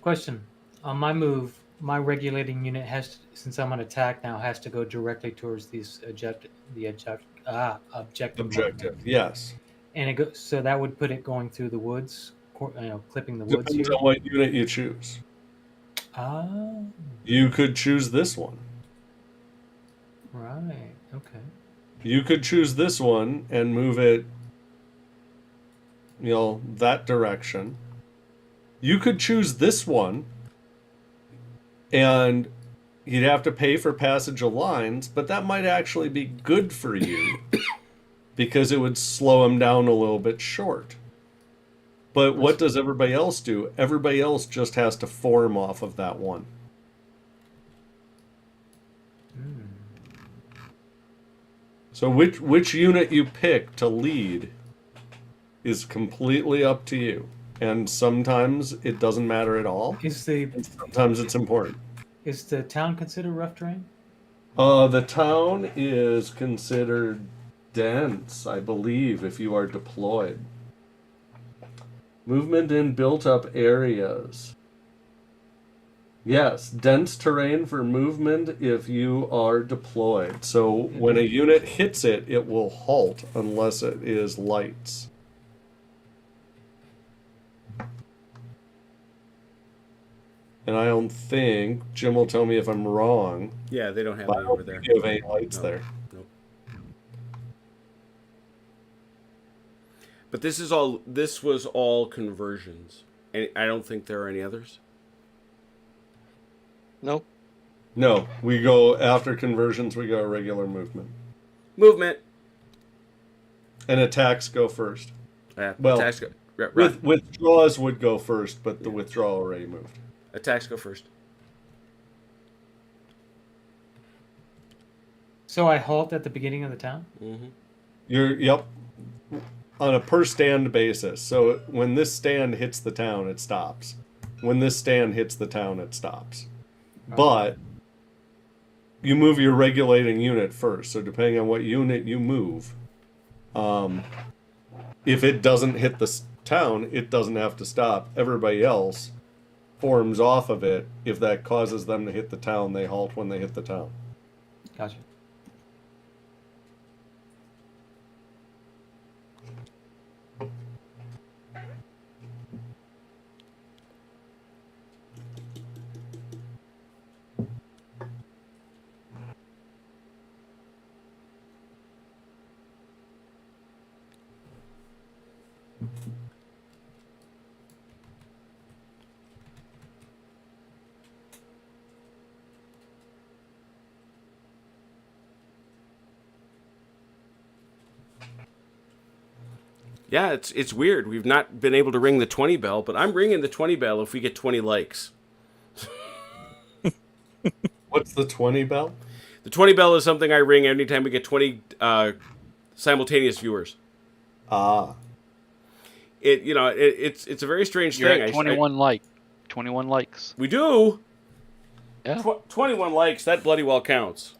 Question: on my move, my regulating unit has, since I'm on attack now, has to go directly towards these objective Objective, marker. yes. And it goes, so that would put it going through the woods, clipping the woods Depends here. on what unit you choose. Ah, You could choose this one. right. Okay. You could choose this one and move it, that direction. You could choose this one, and you'd have to pay for passage of lines, but that might actually be good for you because it would slow them down a little bit short. But what does everybody else do? Everybody else just has to form off of that one. So which unit you pick to lead is completely up to you. And sometimes it doesn't matter at all. Is the And sometimes it's important. town considered rough terrain? The town is considered dense, I believe, if you are deployed. Movement in built-up areas. Yes, dense terrain for movement if you are deployed. So when a unit hits it, it will halt unless it is lights. And I don't think, Jim will tell me if I'm wrong, Yeah, they don't have but I any don't over there. think you have any lights No. there. Nope. But this was all conversions. And I don't think there are any others. Nope. No, we go after conversions, we go regular movement. Movement. And attacks go first. Well, attacks go, right. Withdraws would go first, but the withdrawal already moved. Attacks go first. So I halt at the beginning of the town? Mm-hmm. Yep. On a per stand basis. So when this stand hits the town, it stops. When this stand hits the town, it stops. But you move your regulating unit first. So depending on what unit you move, if it doesn't hit the town, it doesn't have to stop. Everybody else forms off of it. If that causes them to hit the town, they halt when they hit the town. Gotcha. Yeah, it's weird. We've not been able to ring the 20 bell, but I'm ringing the 20 bell if we get 20 likes. What's the 20 bell? The 20 bell is something I ring anytime we get 20 simultaneous viewers. Ah. It's a very strange You're thing. at 21 likes. We do. Yeah. 21 likes. That bloody well counts.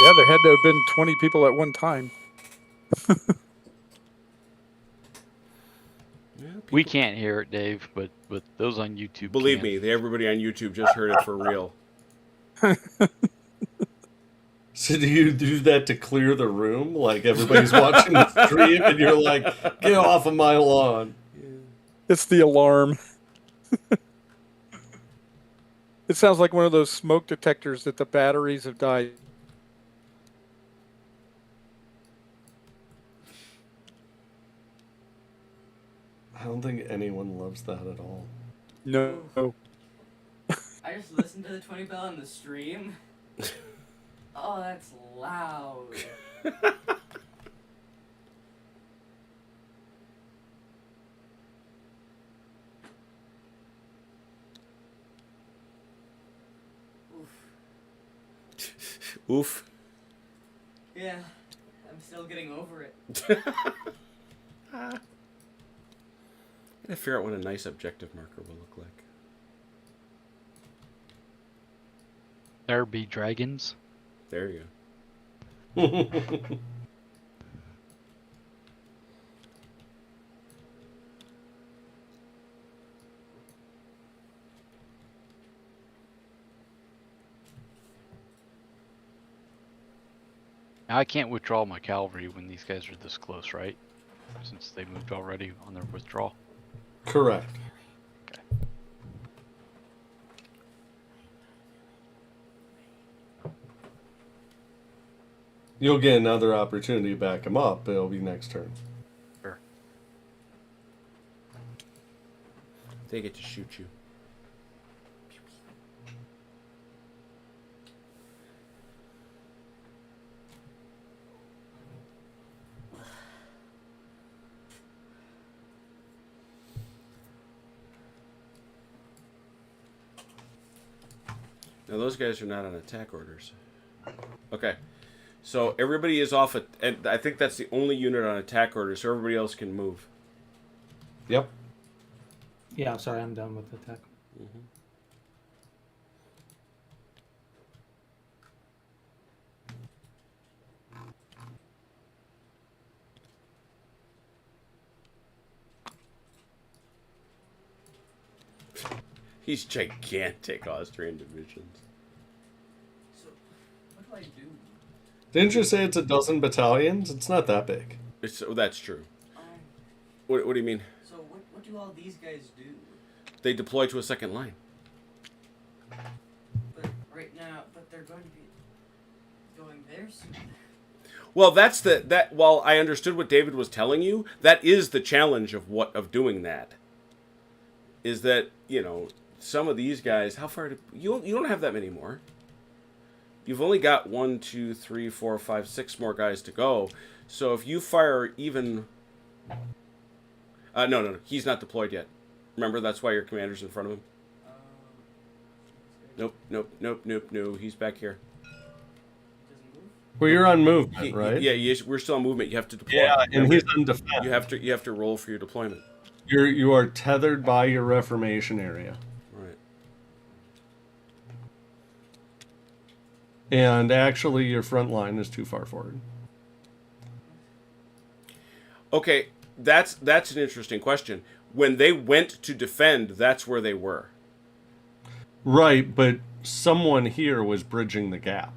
Yeah, there had to have been 20 people at one time. We can't hear it, Dave, but those on YouTube Believe can. me, everybody on YouTube just heard it for real. So do you do that to clear the room? Like everybody's watching the stream and you're like, get off of my lawn. It's the alarm. It sounds like one of those smoke detectors that the batteries have died. I don't think anyone loves that at all. No. I just listened to the 20 bell on the stream. Oh, that's loud. Oof. Yeah, I'm still getting over it. Gotta figure out what a nice objective marker will look like. There be dragons. There you go. Now I can't withdraw my cavalry when these guys are this close, right? Since they moved already on their withdrawal. Correct. Okay. You'll get another opportunity to back him up, but it'll be next turn. Sure. They get to shoot you. Now those guys are not on attack orders. Okay. So everybody is off, and I think that's the only unit on attack order, so everybody else can move. Yep. Yeah, I'm sorry, I'm done with the attack. Mm-hmm. He's gigantic, Austrian divisions. So, what do I do? Didn't you say it's a dozen battalions? It's not that big. That's true. Um, What do you mean? so what do all these guys do? They deploy to a second line. But right now, but they're going to be going there soon. Well, while I understood what David was telling you, that is the challenge of doing that. Is that, some of these guys, how far you don't have that many more. You've only got 1, 2, 3, 4, 5, 6 more guys to go. So if you fire even no, he's not deployed yet. Remember, that's why your commander's in front of him. Nope. He's back here. Doesn't move. Well, you're on movement, right? Yeah, we're still on movement. You have to deploy. Yeah, and he's on defense. You have to roll for your deployment. You are tethered by your reformation area. Right. And actually, your front line is too far forward. Okay, that's an interesting question. When they went to defend, that's where they were. Right, but someone here was bridging the gap.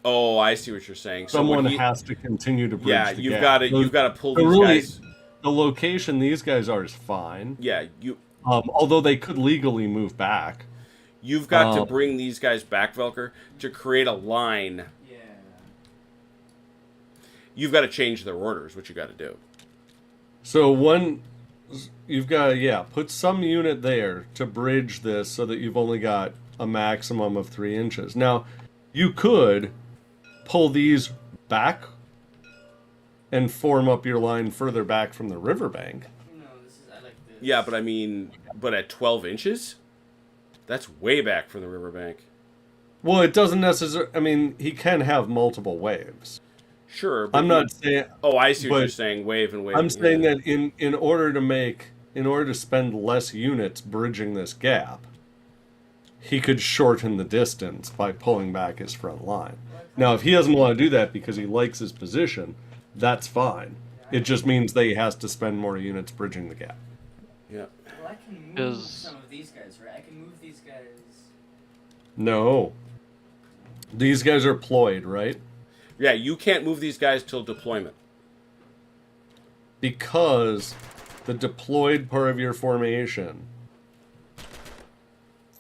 Oh, I see what you're saying. Someone has to continue to bridge the gap. You've got to pull these really, guys. The location these guys are is fine. Yeah, although they could legally move back. You've got to bring these guys back, Velker, to create a line. Yeah. You've got to change their orders, what you got to do. So you've got to, put some unit there to bridge this so that you've only got a maximum of 3 inches. Now, you could pull these back and form up your line further back from the riverbank. No, I like this. Yeah, but I mean, but at 12 inches? That's way back from the riverbank. Well, it doesn't necessarily. I mean, he can have multiple waves. Sure, but I'm not saying. Oh, I see what but you're saying. Wave and wave. I'm saying that in order to spend less units bridging this gap, he could shorten the distance by pulling back his front line. Now, if he doesn't want to do that because he likes his position, that's fine. It just means that he has to spend more units bridging the gap. Yeah. Well, I can move some of these guys, right? I can move these guys. No. These guys are ployed, right? Yeah, you can't move these guys till deployment. Because the deployed part of your formation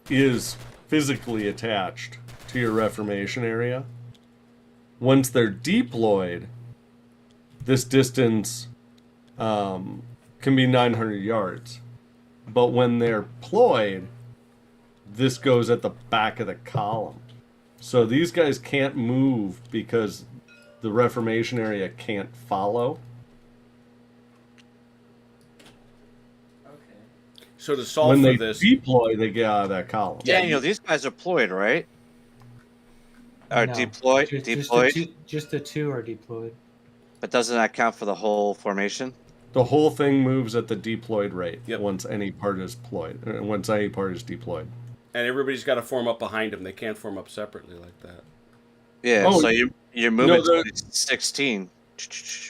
is physically attached to your reformation area. Once they're deployed, this distance can be 900 yards. But when they're ployed, this goes at the back of the column. So these guys can't move because the reformation area can't follow. Okay. So to solve When for they this, deploy, they get out of that column. Daniel, these guys are ployed, right? Are No, deployed? Just the two are deployed. But doesn't that count for the whole formation? The whole thing moves at the deployed rate Yep. once any part is once any part is deployed. and everybody's got to form up behind them. They can't form up separately like that. Yeah. Oh, So you're moving no, to 16.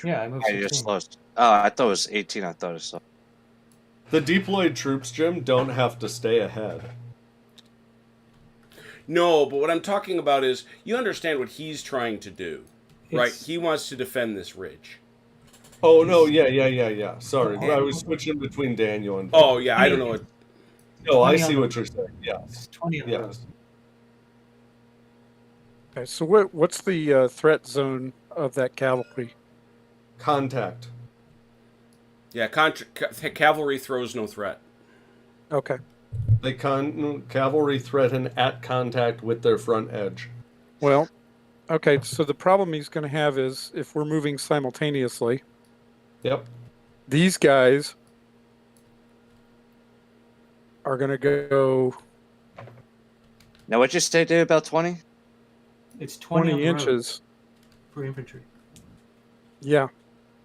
Yeah, I moved Yeah, you're 16. slow. Oh, I thought it was 18. I thought it was slow. The deployed troops, Jim, don't have to stay ahead. No, but what I'm talking about is you understand what he's trying to do, right? It's- He wants to defend this ridge. Oh no, yeah. Sorry, Oh, I was switching between Daniel and. Oh yeah, I don't know what. No, I 20 on see the- what you're saying. Yes, It's 20 on the road. yes. Okay, so what's the threat zone of that cavalry? Contact. Yeah, cavalry throws no threat. Okay. They cavalry threaten at contact with their front edge. Well, okay, so the problem he's going to have is if we're moving simultaneously, Yep. these guys are going to go Now, what'd you say, Dave, about 20? It's 20, 20 on the road inches. for infantry. Yeah.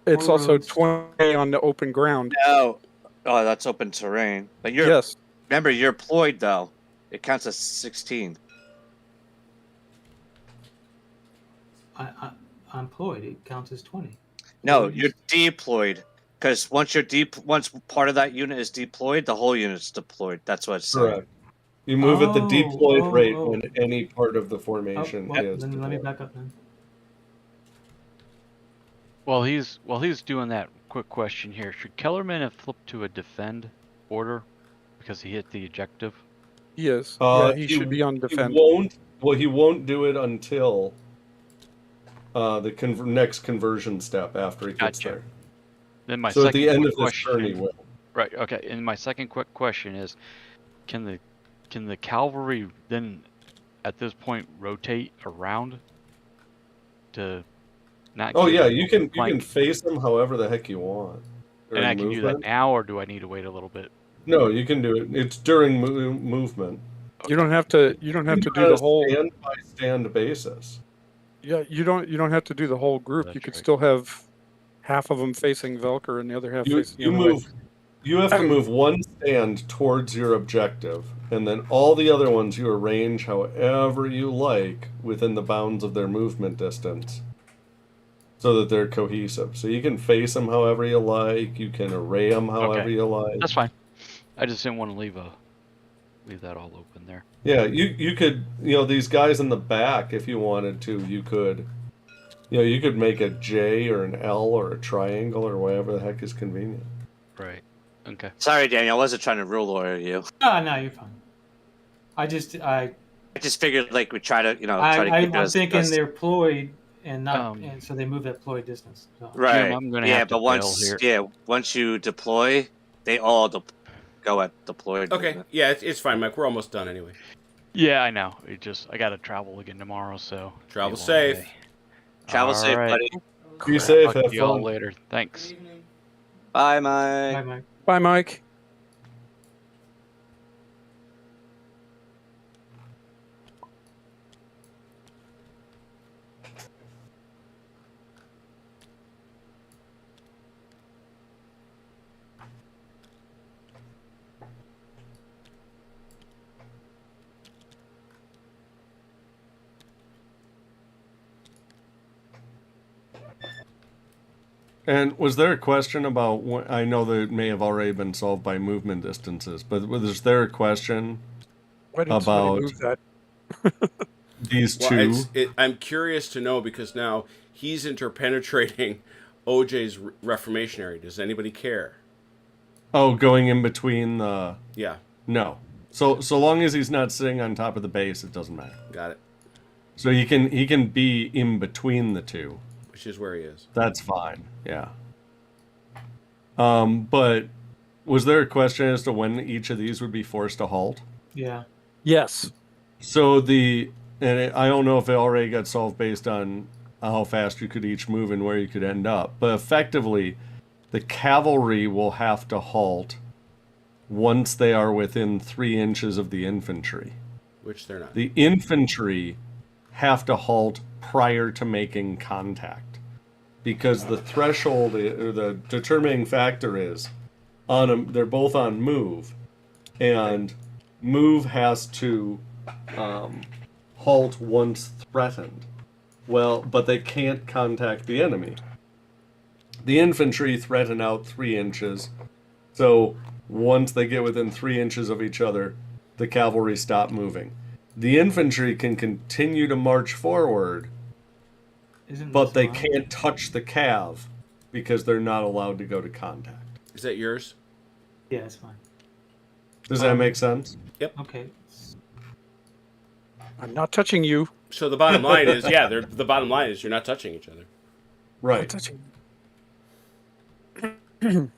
It's Four also roads. 20 on the open ground. No. Oh, that's open terrain. But Yes. remember, you're ployed, though. It counts as 16. I'm employed. It counts as 20. No, What did you you're deployed. Because once part of that unit is deployed, the whole unit's deployed. That's what it's saying. Correct. You move at the deployed rate oh. when any part of the Oh, formation well, is then let me deployed. back up then. While he's doing that, quick question here: should Kellerman have flipped to a defend order because he hit the objective? He is. Yeah, he He- should be on defend. He won't do it until the next conversion step after he gets Gotcha. there. Then my So at second the end quick of this turn, he question, will. right? Okay, and my second quick question is, can the cavalry then, at this point, rotate around to not? Oh give yeah, them you a can flank? face them however the heck you want. And I During can do that movement. now, or do I need to wait a little bit? No, you can do it. It's during movement. You don't have to. You don't have to do On a the whole. stand by stand basis. Yeah, you don't have to do the whole group. You That's could right. still have half of them facing Velker and the other half facing the You other way. move. You have to move one stand towards your objective, and then all the other ones you arrange however you like within the bounds of their movement distance, so that they're cohesive. So you can face them however you like. You can array them however Okay. you like. That's fine. I just didn't want to leave that all open there. Yeah, you could, these guys in the back, if you wanted to, you could make a J or an L or a triangle or whatever the heck is convenient. Right. Okay. Sorry, Daniel. I wasn't trying to rule lawyer you. No, you're fine. I just I just figured like we try to, try to keep it I'm as thinking best- they're ployed and not, Um, and so they move that ploy distance. So. right. Jim, I'm gonna yeah, have to but once bail once you deploy, they all go at deployed. Okay, movement. yeah, it's fine, Mike. We're almost done anyway. Yeah, I know. I got to travel again tomorrow, so Travel be a long safe. day. Travel All safe, right. buddy. Go Be safe. Talk Have to y'all fun. later. Good Thanks. evening. Bye, Bye, Mike. Mike. Bye, Mike. And was there a question about? I know that it may have already been solved by movement distances, but was there a question Why didn't somebody about move that? these Well, two? I'm curious to know because now he's interpenetrating OJ's reformationary. Does anybody care? Oh, going in between the Yeah, no. So long as he's not sitting on top of the base, it doesn't matter. got it. So he can be in between the two. Which is where he is. That's fine. Yeah. But was there a question as to when each of these would be forced to halt? Yeah. Yes. So I don't know if it already got solved based on how fast you could each move and where you could end up, but effectively, the cavalry will have to halt once they are within 3 inches of the infantry. Which they're not. The infantry have to halt prior to making contact, because the threshold or the determining factor is they're both on move, and move has to halt once threatened. Well, but they can't contact the enemy. The infantry threaten out 3 inches, so once they get within 3 inches of each other, the cavalry stop moving. The infantry can continue to march forward, Isn't but this they mine? can't touch the cav because they're not allowed to go to contact. Is that yours? Yeah, it's fine. Does that make sense? Okay. I'm not touching you. So the bottom line is, yeah, the bottom line is you're not touching each other. Not Right. touching you.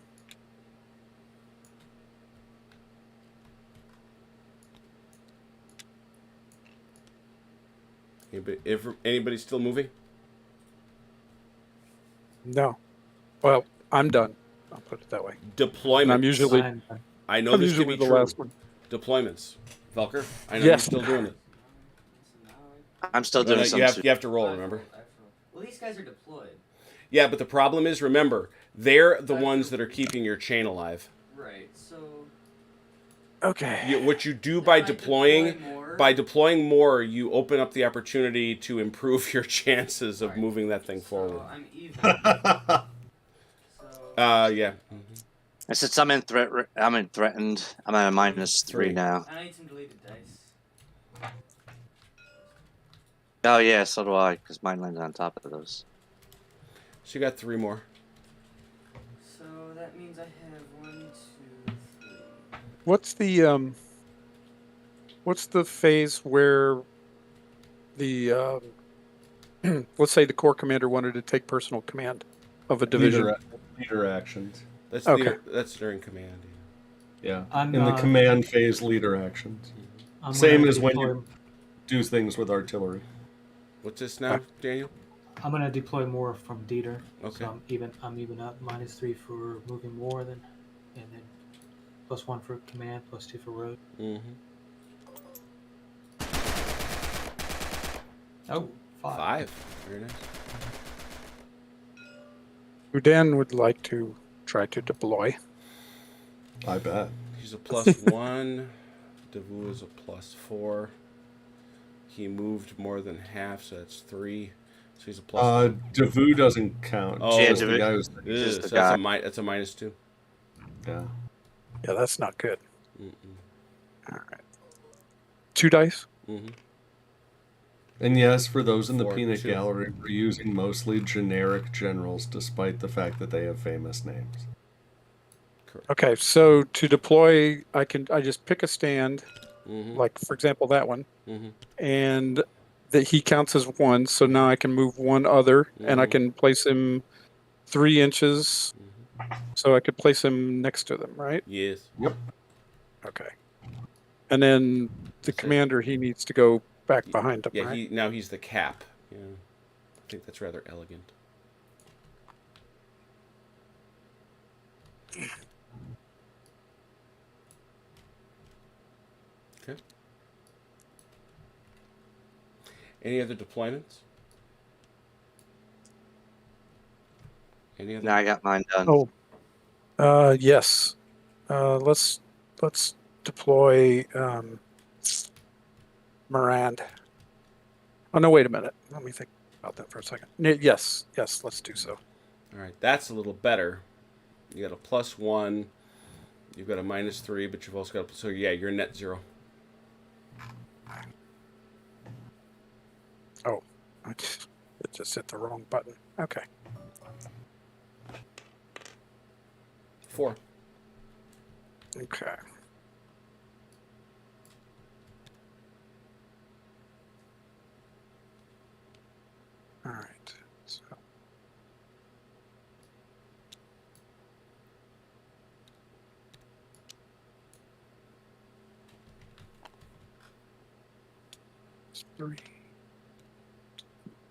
If anybody's still moving, No. Well, I'm done. I'll put it that way. deployments. And I'm usually Fine. I know I'm this to usually be the true. last one. Deployments. Velker, I know Yes. you're still doing it. I'm still But, doing some. you have to roll, remember? Well, these guys are deployed. Yeah, but the problem is, remember, they're the ones that are keeping your chain alive. Right. So. Okay. What you do by If I deploying, deploy more- you open up the opportunity to improve your chances of Right. moving that thing So forward. I'm even. So. Yeah. And since I'm in threatened. I'm at a -3 Three. now. I need some deleted dice. Oh yeah, so do I, because mine lands on top of those. So you got 3 more. So that means I have 1, 2, 3. What's the phase where the let's say the corps commander wanted to take personal command of a division? Leader actions. That's Okay. that's during command. Yeah. I'm, In the command phase, leader actions. I'm Same gonna as when deploy- you do things with artillery. What's this now, Daniel? I'm gonna deploy more from Dieter. Okay. So I'm even up -3 for moving more and then +1 for command, +2 for road. Mm-hmm. Oh, 5. 5. Very nice. Udan would like to try to deploy. I bet. He's a +1. Davu is a +4. He moved more than half, so that's 3. So he's a +1. Davu doesn't count. Oh, Just Davu- the guy who's just so the that's guy. that's a -2. yeah. Yeah, that's not good. Mm-mm. All right. 2 dice. Mm-hmm. And yes, for those in the 4, peanut 2. gallery, we're using mostly generic generals, despite the fact that they have famous names. Correct. Okay, so to deploy, I just pick a stand, Mm-hmm. like for example that one, Mm-hmm. and that he counts as 1. So now I can move one other, and I Mhm. can place him 3 inches. Mm-hmm. So I could place him next to them, right? Yes. Okay. And then the That's it. commander, he needs to go back behind him, Yeah. right? Now he's the cap. Yeah. I think that's rather elegant. Okay. Any other deployments? Any other? Now I got mine done. Oh, yes. Let's deploy Morand. Oh no, wait a minute. Let me think about that for a second. Yes, let's do so. All right, that's a little better. You got a +1. You've got a -3, but you've also got so yeah, you're net 0. Oh, it just hit the wrong button. Okay. 4. Okay. All right. So. It's 3.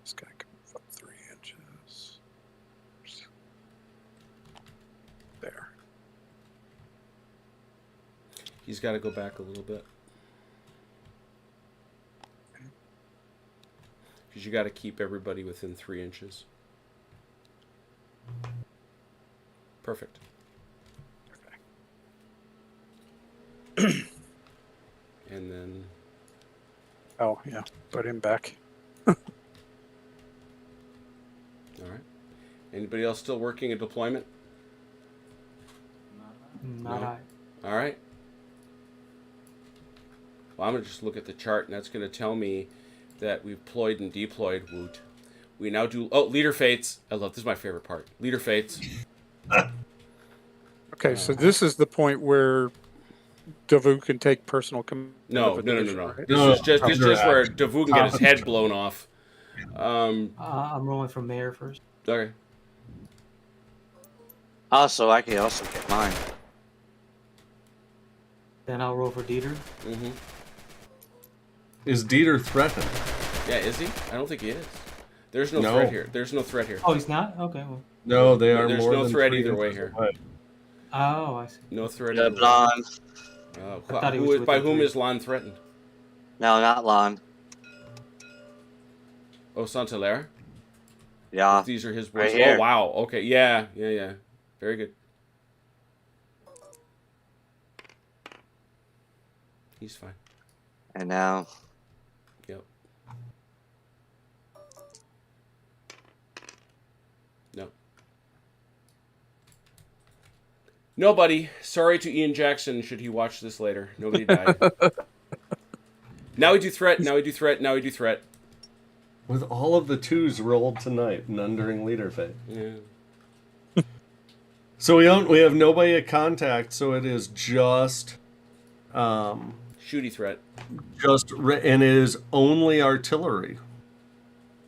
This guy can move up 3 inches. There. He's got to go back a little bit. Because you got to keep everybody within 3 inches. Perfect. Okay. And then Oh yeah, put him back. all right. Anybody else still working a deployment? Not No. I. All right. Well, I'm going to just look at the chart, and that's going to tell me that we've ployed and deployed. Woot. We now do... Oh, leader fates. I love... This is my favorite part. Leader fates. Okay, so this is the point where Davu can take personal command No, of a no, no, no, division, no. right? This No, is just this is just where Davu can get his head blown off. I'm rolling for mayor first. Okay. Also, I can also get mine. Then I'll roll for Dieter. Mm-hmm. Is Dieter threatened? Yeah, is he? I don't think he is. There's no, No. threat here. There's no threat here. Oh, he's not? Okay, well. No, they are There's more no than threat 3 either way inches here. away. Oh, I see. No threat The either way. blonde. Oh, I thought he was by within whom 3. is Lon threatened? No, not Lon. Oh, Saint-Hilaire? Yeah. These are his Right words. here. Oh, wow. Okay, yeah. Very good. He's fine. And now, Yep. No. Nobody. Sorry to Ian Jackson should he watch this later. Nobody died. Now we do threat, now we do threat, now we do threat. With all of the 2s rolled tonight, none during leader fate. Yeah. So we have nobody at contact, so it is just Shooty threat. and it is only artillery.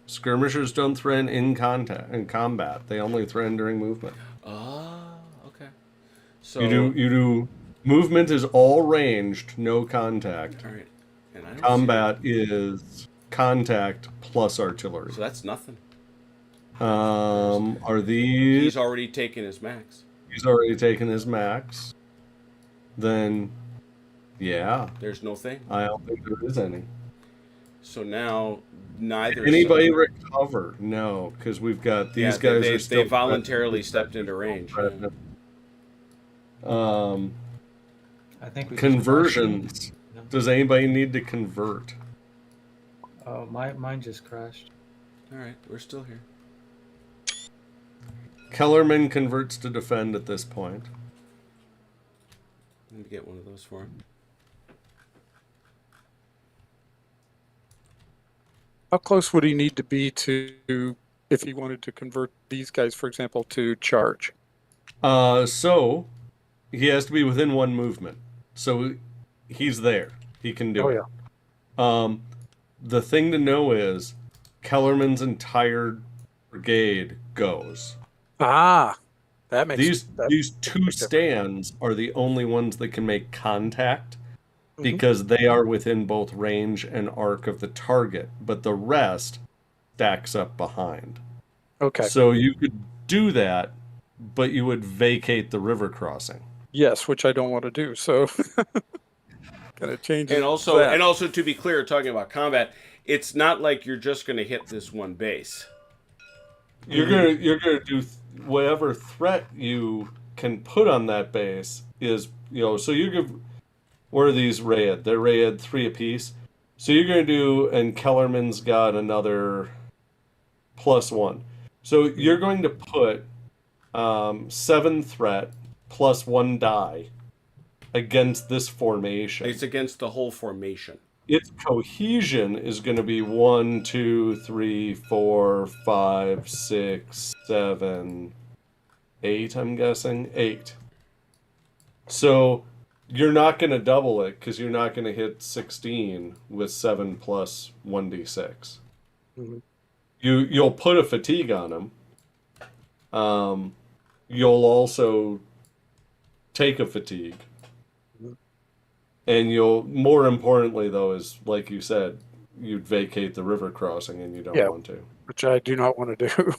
Skirmishers don't threaten in combat. They only threaten during movement. Ah, okay. So You do movement is all ranged, no contact. All right. And I don't Combat is contact plus artillery. So that's nothing. Are these? He's already taken his max. He's already taken his max. Then, yeah, There's no thing. I don't think there is any. So now neither Anybody recover? No, because we've got these guys they are still. they voluntarily stepped into range. Yeah. I think we Conversions. No. Does anybody need to convert? Oh, mine just crashed. All right, we're still here. Kellerman converts to defend at this point. Let me get one of those for him. How close would he need to be to, if he wanted to convert these guys, for example, to charge? So he has to be within 1 movement. So he's there. He can do it. Yeah. The thing to know is Kellerman's entire brigade goes. Ah, that makes These 2 stands are the only ones that can make contact because they are within both range and arc of the target, but the rest stacks up behind. Okay. So you could do that but you would vacate the river crossing. Yes, which I don't want to do. So kind of changes And also, that. and also to be clear, talking about combat, it's not like you're just going to hit this one base. You're gonna do whatever threat you can put on that base is, so you give, what are these raid? They're raid 3 apiece. So you're gonna do, and Kellerman's got another +1. So you're going to put 7 threat plus 1 die against this formation. It's against the whole formation. Its cohesion is going to be 1, 2, 3, 4, 5, 6, 7, 8, I'm guessing. 8. So you're not going to double it because you're not going to hit 16 with 7 plus 1d6. Mhm. You'll put a fatigue on him. You'll also take a fatigue. And you'll, more importantly, though, is like you said, you'd vacate the river crossing, and you don't Yeah. want to. Which I do not want to do.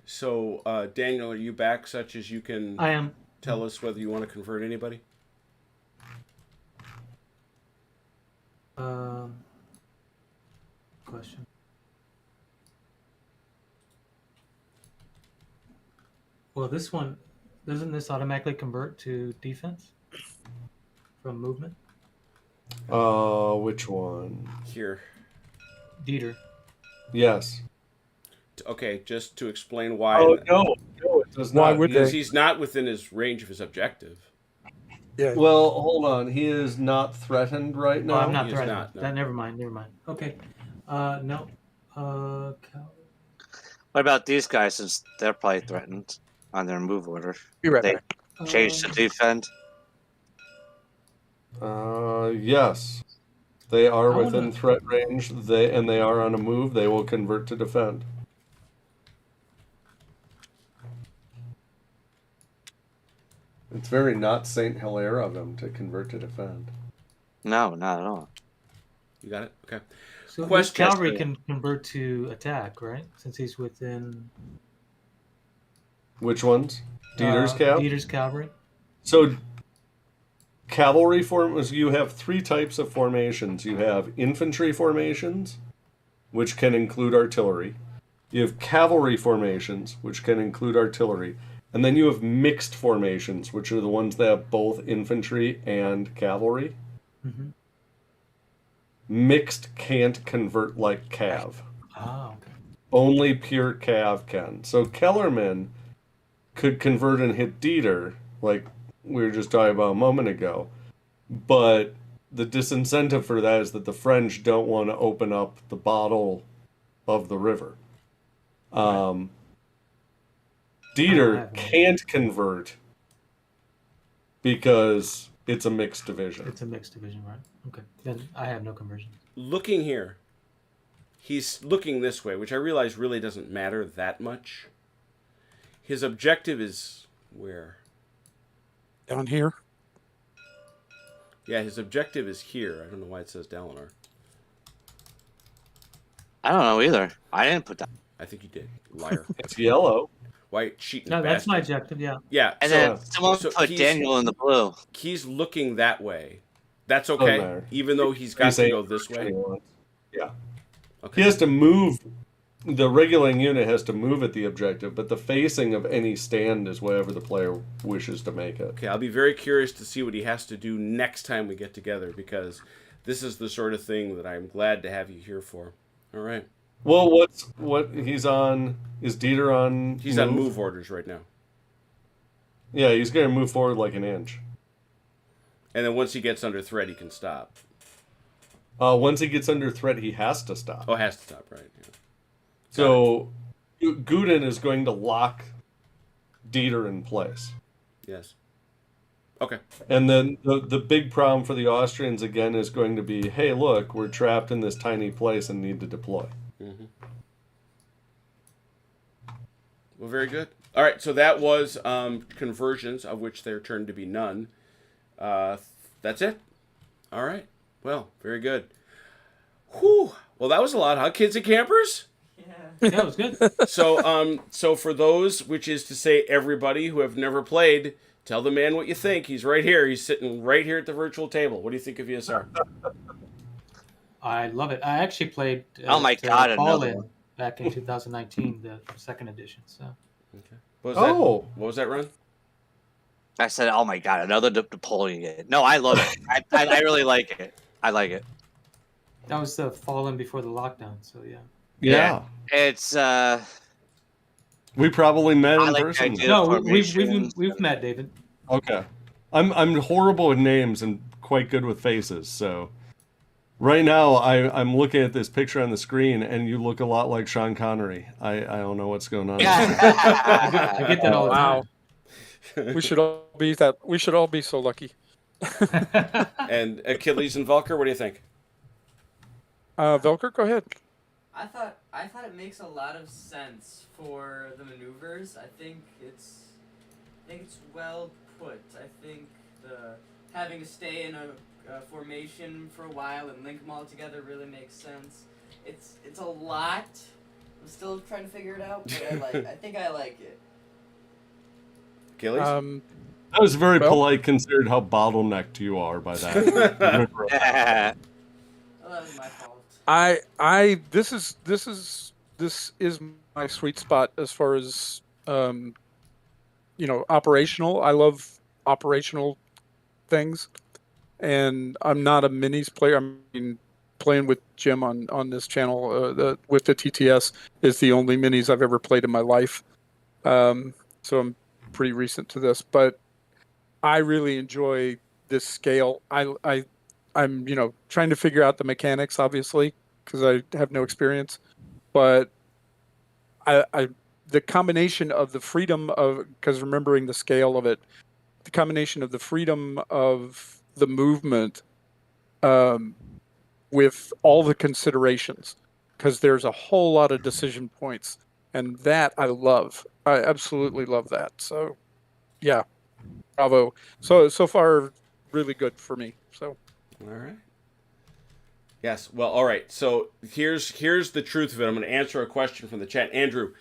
So, Daniel, are you back such as you can I am. tell us whether you want to convert anybody? Question. Well, this one, doesn't this automatically convert to defense from movement? Which one? Here. Dieter. Yes. Okay, just to explain why. Oh, no, it does Why not. would Because they? he's not within his range of his objective. Yeah. Well, hold on. He is not threatened right No, now. I'm not he is threatened. not, no. That, never mind. Okay. No. What about these guys, since they're probably threatened on their move order? Be right They back. change to defend. Yes. They are I within wanna- threat range. They are on a move. They will convert to defend. It's very not Saint Hilaire of him to convert to defend. No, not at all. You got it? Okay. So this Question. cavalry can convert to attack, right? Since he's within Which ones? Dieter's cav? Dieter's cavalry. So cavalry forms, you have 3 types of formations. You have infantry formations, which can include artillery. You have cavalry formations, which can include artillery. And then you have mixed formations, which are the ones that have both infantry and cavalry. Mm-hmm. Mixed can't convert like cav. Ah, okay. Only pure cav can. So Kellerman could convert and hit Dieter, like we were just talking about a moment ago. But the disincentive for that is that the French don't want to open up the bottle of the river. Dieter can't convert because it's a mixed division. It's a mixed division, right? Okay. Then I have no conversion. Looking here, he's looking this way, which I realize really doesn't matter that much. His objective is where? Down here. Yeah, his objective is here. I don't know why it says Dalinar. I don't know either. I didn't put that. I think you did. Liar. It's yellow. White cheating No, that's my bastard. objective. Yeah. Yeah, And so then someone so put he's- Daniel in the blue. he's looking that way. That's Doesn't okay, matter. even though he's got He's to saying go this way. Yeah. Okay. He has to move. The regulating unit has to move at the objective, but the facing of any stand is whatever the player wishes to make it. Okay, I'll be very curious to see what he has to do next time we get together, because this is the sort of thing that I'm glad to have you here for. All right. Well, what he's on? Is Dieter on? He's on move orders right now. Yeah, he's gonna move forward like an inch. And then once he gets under threat, he can stop. Once he gets under threat, he has to stop. Oh, has to stop, right? Yeah. So Gudin is going to lock Dieter in place. Yes. Okay. And then the big problem for the Austrians again is going to be, hey, look, we're trapped in this tiny place and need to deploy. Mm-hmm. Well, very good. All right, so that was conversions, of which there turned to be none. That's it. All right. Well, very good. Whew. Well, that was a lot, huh, kids and campers? Yeah. Yeah, it was good. So for those, which is to say everybody who have never played, tell the man what you think. He's right here. He's sitting right here at the virtual table. What do you think of ESR? I love it. I actually played Oh my God, another Call-In one. back in 2019, the second edition. So Okay. What was Oh. that? What was that, Ron? I said, "Oh my God, another Napoleon game." No, I love it. I really like it. I like it. that was the Fallen before the lockdown. So yeah. Yeah. It's We probably met I in like the person. idea. No, formations we've and- met, David. Okay. I'm horrible with names and quite good with faces, so right now I'm looking at this picture on the screen and you look a lot like Sean Connery. I don't know what's going on. I get that all the Wow. time. We should all be that. We should all be so lucky. And Achilles and Volker, what do you think? Velker, go ahead. I thought it makes a lot of sense for the maneuvers. I think it's well put. I think the having to stay in a formation for a while and link them all together really makes sense. It's a lot. I'm still trying to figure it out, but I think I like it. Achilles? That was very Well- polite considered how bottlenecked you are by that. Yeah. Well, that was my fault. This is my sweet spot as far as operational. I love operational things, and I'm not a minis player. I mean, playing with Jim on this channel with the TTS is the only minis I've ever played in my life. So I'm pretty recent to this, but I really enjoy this scale. I'm trying to figure out the mechanics, obviously, because I have no experience, but I the combination of the freedom of, because remembering the scale of it, the combination of the freedom of the movement with all the considerations, because there's a whole lot of decision points, and that I love. I absolutely love that. So yeah, bravo. So far really good for me. So All right. Yes. Well, all right. So here's the truth of it. I'm going to answer a question from the chat. Andrew,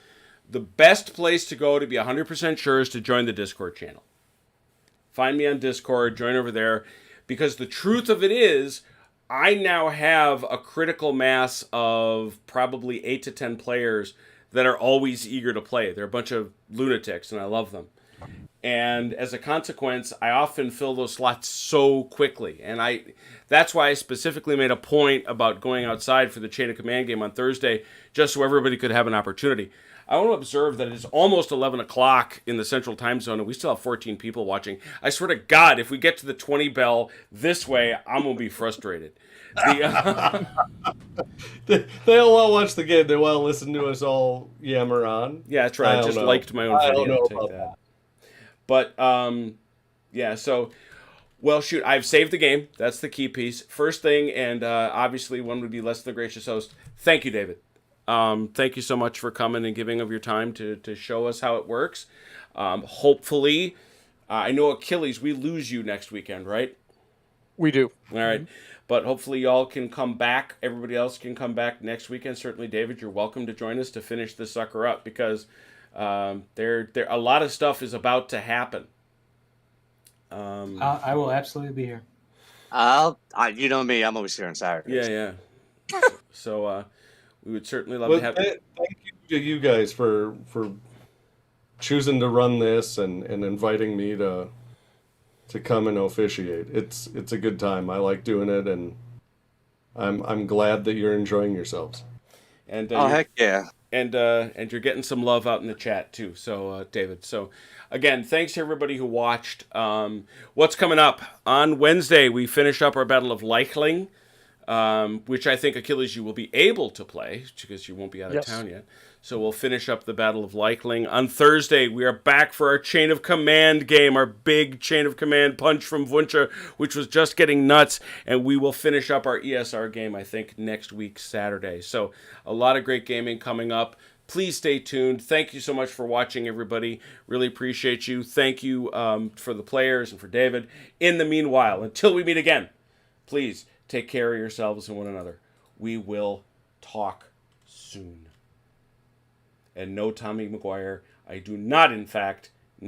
the best place to go to be 100% sure is to join the Discord channel. Find me on Discord, join over there, because the truth of it is I now have a critical mass of probably 8 to 10 players that are always eager to play. They're a bunch of lunatics, and I love them. And as a consequence, I often fill those slots so quickly. And that's why I specifically made a point about going outside for the Chain of Command game on Thursday, just so everybody could have an opportunity. I want to observe that it is almost 11 o'clock in the Central Time Zone, and we still have 14 people watching. I swear to God, if we get to the 20 bell this way, I'm going to be frustrated. They'll all watch the game. They want to listen to us all yammer on. Yeah, that's right. I just liked my own I video. don't know Take about that. But, yeah, so, well, shoot, I've saved the game. That's the key piece. First thing, and obviously one would be less than the gracious host. Thank you, David. Thank you so much for coming and giving of your time to show us how it works. Hopefully, I know Achilles, we lose you next weekend, right? we do. All right. But hopefully y'all can come back. Everybody else can come back next weekend. Certainly, David, you're welcome to join us to finish this sucker up, because there a lot of stuff is about to happen. I will absolutely be here. You know me, I'm always here on Saturdays. Yeah. So we would certainly love Well, to have. thank you to you guys for choosing to run this and inviting me to come and officiate. It's a good time. I like doing it, and I'm glad that you're enjoying yourselves. And Oh heck yeah! and you're getting some love out in the chat too. So David. So again, thanks to everybody who watched. What's coming up on Wednesday? We finish up our Battle of Leichling, which I think, Achilles, you will be able to play because you won't be out of Yes. town yet. So we'll finish up the Battle of Leichling. On Thursday, we are back for our Chain of Command game, our big Chain of Command punch from Vuncha, which was just getting nuts. And we will finish up our ESR game, I think, next week, Saturday. So a lot of great gaming coming up. Please stay tuned. Thank you so much for watching, everybody. Really appreciate you. Thank you for the players and for David. In the meanwhile, until we meet again, please take care of yourselves and one another. We will talk soon. and no Tommy McGuire. I do not, in fact,